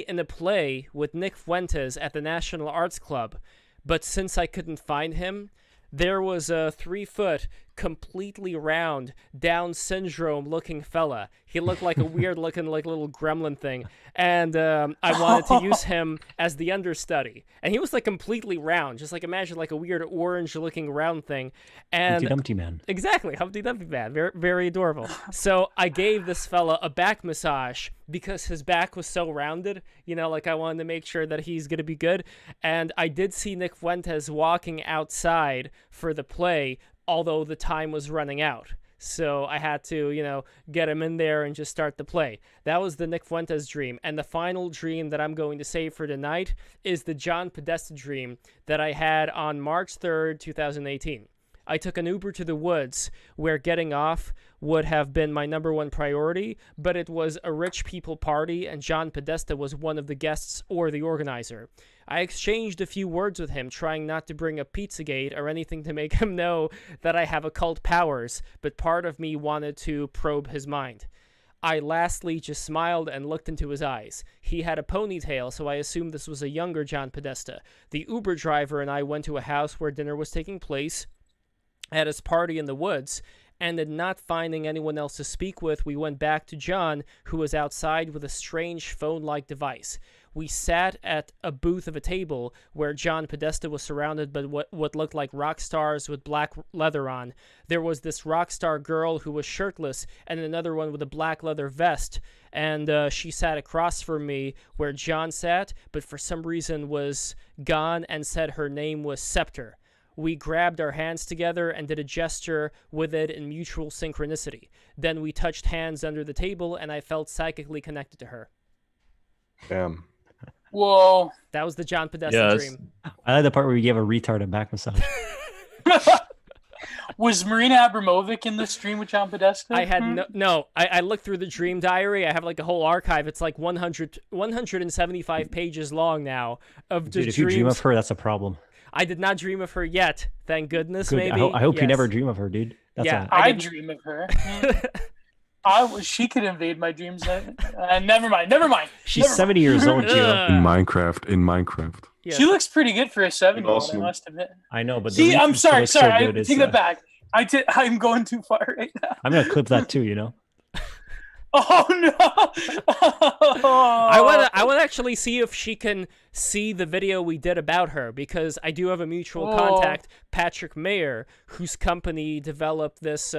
in a play with Nick Fuentes at the National Arts Club, but since I couldn't find him, there was a 3-foot, completely round, Down syndrome looking fella. He looked like a weird looking like little gremlin thing, and I wanted to use him as the understudy. And he was like completely round, just like imagine like a weird orange looking round thing. And Humpty Dumpty Man. Exactly, Humpty Dumpty Man, very very adorable. So I gave this fella a back massage because his back was so rounded. Like I wanted to make sure that he's gonna be good. And I did see Nick Fuentes walking outside for the play, although the time was running out. So I had to, get him in there and just start the play. That was the Nick Fuentes dream. And the final dream that I'm going to save for tonight is the John Podesta dream that I had on March 3rd, 2018. I took an Uber to the woods where getting off would have been my number one priority, but it was a rich people party and John Podesta was one of the guests or the organizer. I exchanged a few words with him, trying not to bring up Pizzagate or anything to make him know that I have occult powers, but part of me wanted to probe his mind. I lastly just smiled and looked into his eyes. He had a ponytail, so I assumed this was a younger John Podesta. The Uber driver and I went to a house where dinner was taking place at his party in the woods, and in not finding anyone else to speak with, we went back to John, who was outside with a strange phone-like device. We sat at a booth of a table where John Podesta was surrounded by what looked like rock stars with black leather on. There was this rock star girl who was shirtless and another one with a black leather vest, and she sat across from me where John sat, but for some reason was gone and said her name was Scepter. We grabbed our hands together and did a gesture with it in mutual synchronicity. Then we touched hands under the table, and I felt psychically connected to her. Damn. Whoa. That was the John Podesta dream. I like the part where we gave a retard a back massage. Was Marina Abramovic in this dream with John Podesta? I had no. I looked through the dream diary. I have like a whole archive. It's like 175 pages long now of just Dude, if you dream of her, that's a problem. I did not dream of her yet. Thank goodness. Good. Maybe. I hope you never dream of her, dude. That's I dream of her. She could invade my dreams. Never mind. She's 70 years old, Gio. In Minecraft. Yes. She looks pretty good for a 7-year-old, I Awesome. must admit. I know, but See, I'm sorry. I good take that back. I'm going too far right now. I'm gonna clip that too. You know. Oh no! I want to actually see if she can see the video we did about her, because I do have a mutual contact, Patrick Mayer, whose company developed this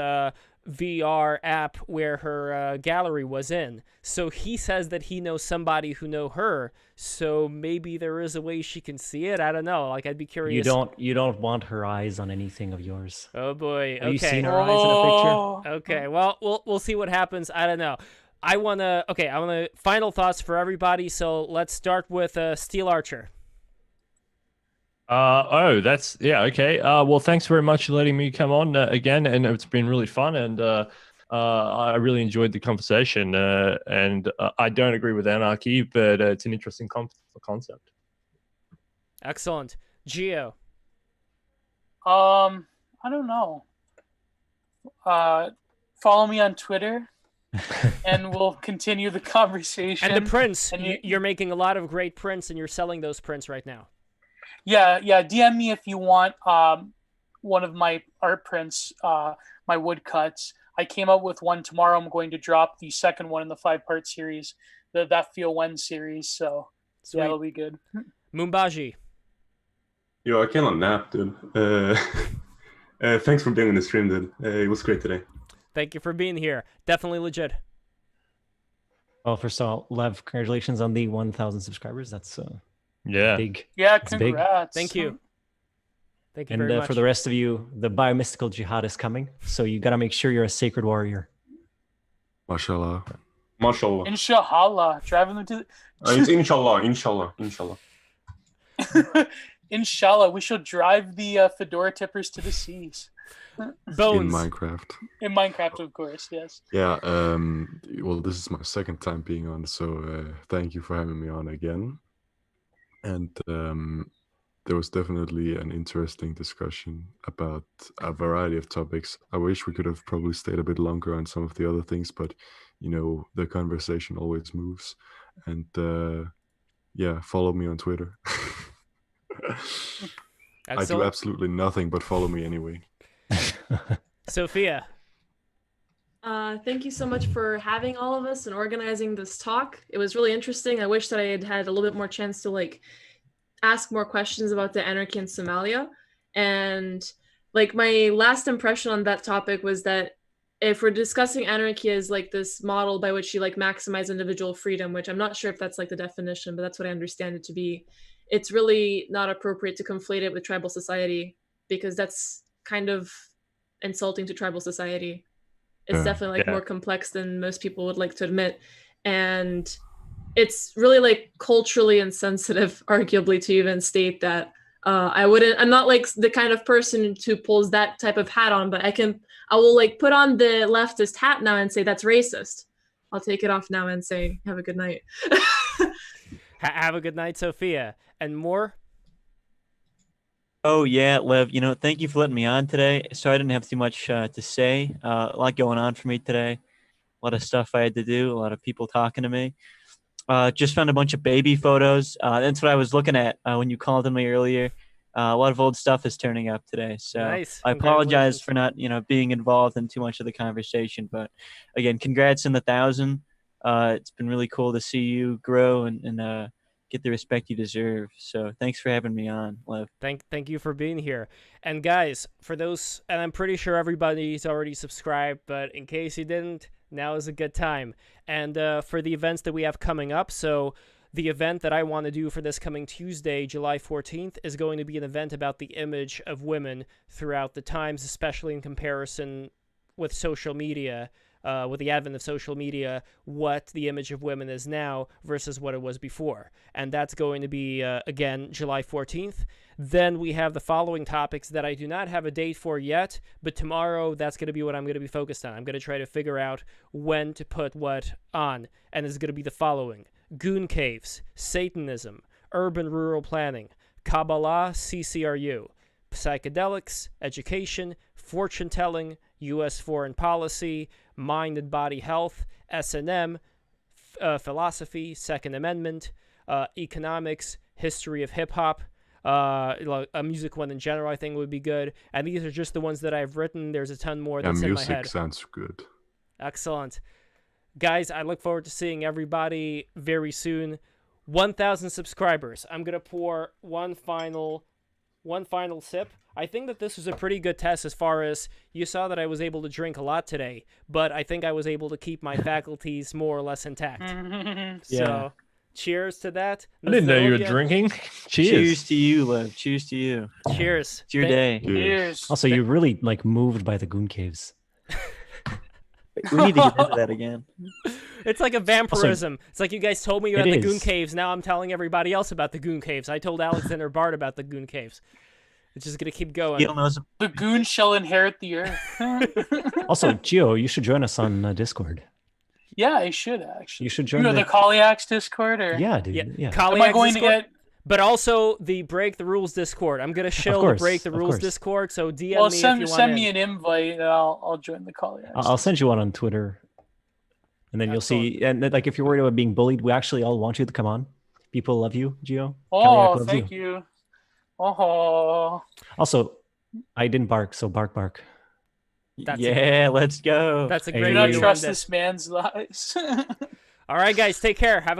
VR app where her gallery was in. So he says that he knows somebody who know her. So maybe there is a way she can see it. I don't know. Like, I'd be curious. You don't want her eyes on anything of yours. Oh boy. Okay. Have you seen her eyes in a picture? Okay. Well, we'll see what happens. I don't know. I want to final thoughts for everybody. So let's start with Steel Archer. Okay. Well, thanks very much for letting me come on again, and it's been really fun, and I really enjoyed the conversation. And I don't agree with anarchy, but it's an interesting concept. Excellent. Gio. I don't know. Follow me on Twitter, and we'll continue the conversation. And the prints. And you're making a lot of great prints, and you're selling those prints right now. Yeah. DM me if you want one of my art prints, my woodcuts. I came up with one tomorrow. I'm going to drop the second one in the 5-part series, the That Feel When series. So yeah, it'll be good. Mumbaji. Yo, I cannot nap, dude. Thanks for being on the stream, dude. It was great today. Thank you for being here. Definitely legit. Well, first of all, Lev, congratulations on the 1,000 subscribers. That's big. Yeah, it's big. congrats. Thank you. Thank you And very much. for the rest of you, the biomystical jihad is coming. So you got to make sure you're a sacred warrior. Mashallah. Mashallah. Inshallah. Driving them to It's inshallah. Inshallah. We shall drive the fedora tippers to the seas. Bones. In Minecraft. In Minecraft, of course, yes. Yeah, well, this is my second time being on, so thank you for having me on again. And there was definitely an interesting discussion about a variety of topics. I wish we could have probably stayed a bit longer on some of the other things, but, you know, the conversation always moves. And, yeah, follow me on Twitter. I do absolutely nothing but follow me anyway. Sophia. Thank you so much for having all of us and organizing this talk. It was really interesting. I wish that I had had a little bit more chance to ask more questions about the anarchy in Somalia. And my last impression on that topic was that if we're discussing anarchy as this model by which you maximize individual freedom, which I'm not sure if that's the definition, but that's what I understand it to be, it's really not appropriate to conflate it with tribal society, because that's kind of insulting to tribal society. It's definitely more complex than most people would like to admit. And it's really culturally insensitive, arguably, to even state that. I'm not the kind of person who pulls that type of hat on, but I will put on the leftist hat now and say that's racist. I'll take it off now and say, have a good night. Have a good night, Sophia. And more? Oh yeah, Lev, thank you for letting me on today. So I didn't have too much to say. A lot going on for me today. A lot of stuff I had to do, a lot of people talking to me. Just found a bunch of baby photos. That's what I was looking at when you called on me earlier. A lot of old stuff is turning up today. So nice. I apologize for not, being involved in too much of the conversation. But again, congrats on the 1,000. It's been really cool to see you grow and get the respect you deserve. So thanks for having me on, Lev. Thank you for being here. And guys, for those, and I'm pretty sure everybody's already subscribed, but in case you didn't, now is a good time. And for the events that we have coming up, so the event that I want to do for this coming Tuesday, July 14th, is going to be an event about the image of women throughout the times, especially in comparison with social media. With the advent of social media, what the image of women is now versus what it was before. And that's going to be, again, July 14th. Then we have the following topics that I do not have a date for yet, but tomorrow that's going to be what I'm going to be focused on. I'm going to try to figure out when to put what on. And it's going to be the following: Goon Caves, Satanism, Urban-Rural Planning, Kabbalah, CCRU, Psychedelics, Education, Fortune-Telling, U.S. foreign policy, mind and body health, S&M, philosophy, Second Amendment, economics, history of hip-hop, a music one in general I think would be good. And these are just the ones that I've written. There's a ton more that's in my head. Music sounds good. Excellent. Guys, I look forward to seeing everybody very soon. 1,000 subscribers. I'm going to pour one final sip. I think that this was a pretty good test as far as you saw that I was able to drink a lot today, but I think I was able to keep my faculties more or less intact. So, cheers to that. I didn't know you were drinking. Cheers. Cheers to you, Lev. Cheers to you. Cheers. It's your day. Cheers. Also, you're really like moved by the goon caves. We need to get into that again. It's like a vampirism. Also, it's like you guys told me you it had the Goon is. Caves. Now I'm telling everybody else about the Goon Caves. I told Alexander Bard about the Goon Caves. It's just going to keep going. The goon shall inherit the earth. Also, Gio, you should join us on Discord. Yeah, I should actually. You should join the Kaliax Discord, or Yeah, dude. Yeah. Kaliax Am I going Discord, to get? but also the Break the Rules Discord. I'm going to shill the Break the Rules Discord, so DM Well, me if you want send in. me an invite, and I'll join the Kaliax. I'll send you one on Twitter. And then you'll see, and like if you're worried about being bullied, we actually all want you to come on. People love you, Gio. Oh, Kaliak loves thank you. Oh. Also, I didn't bark, so bark, bark. Let's go. That's a Hey. great Do way not to trust end this man's lies. All right, guys, take care. Have a good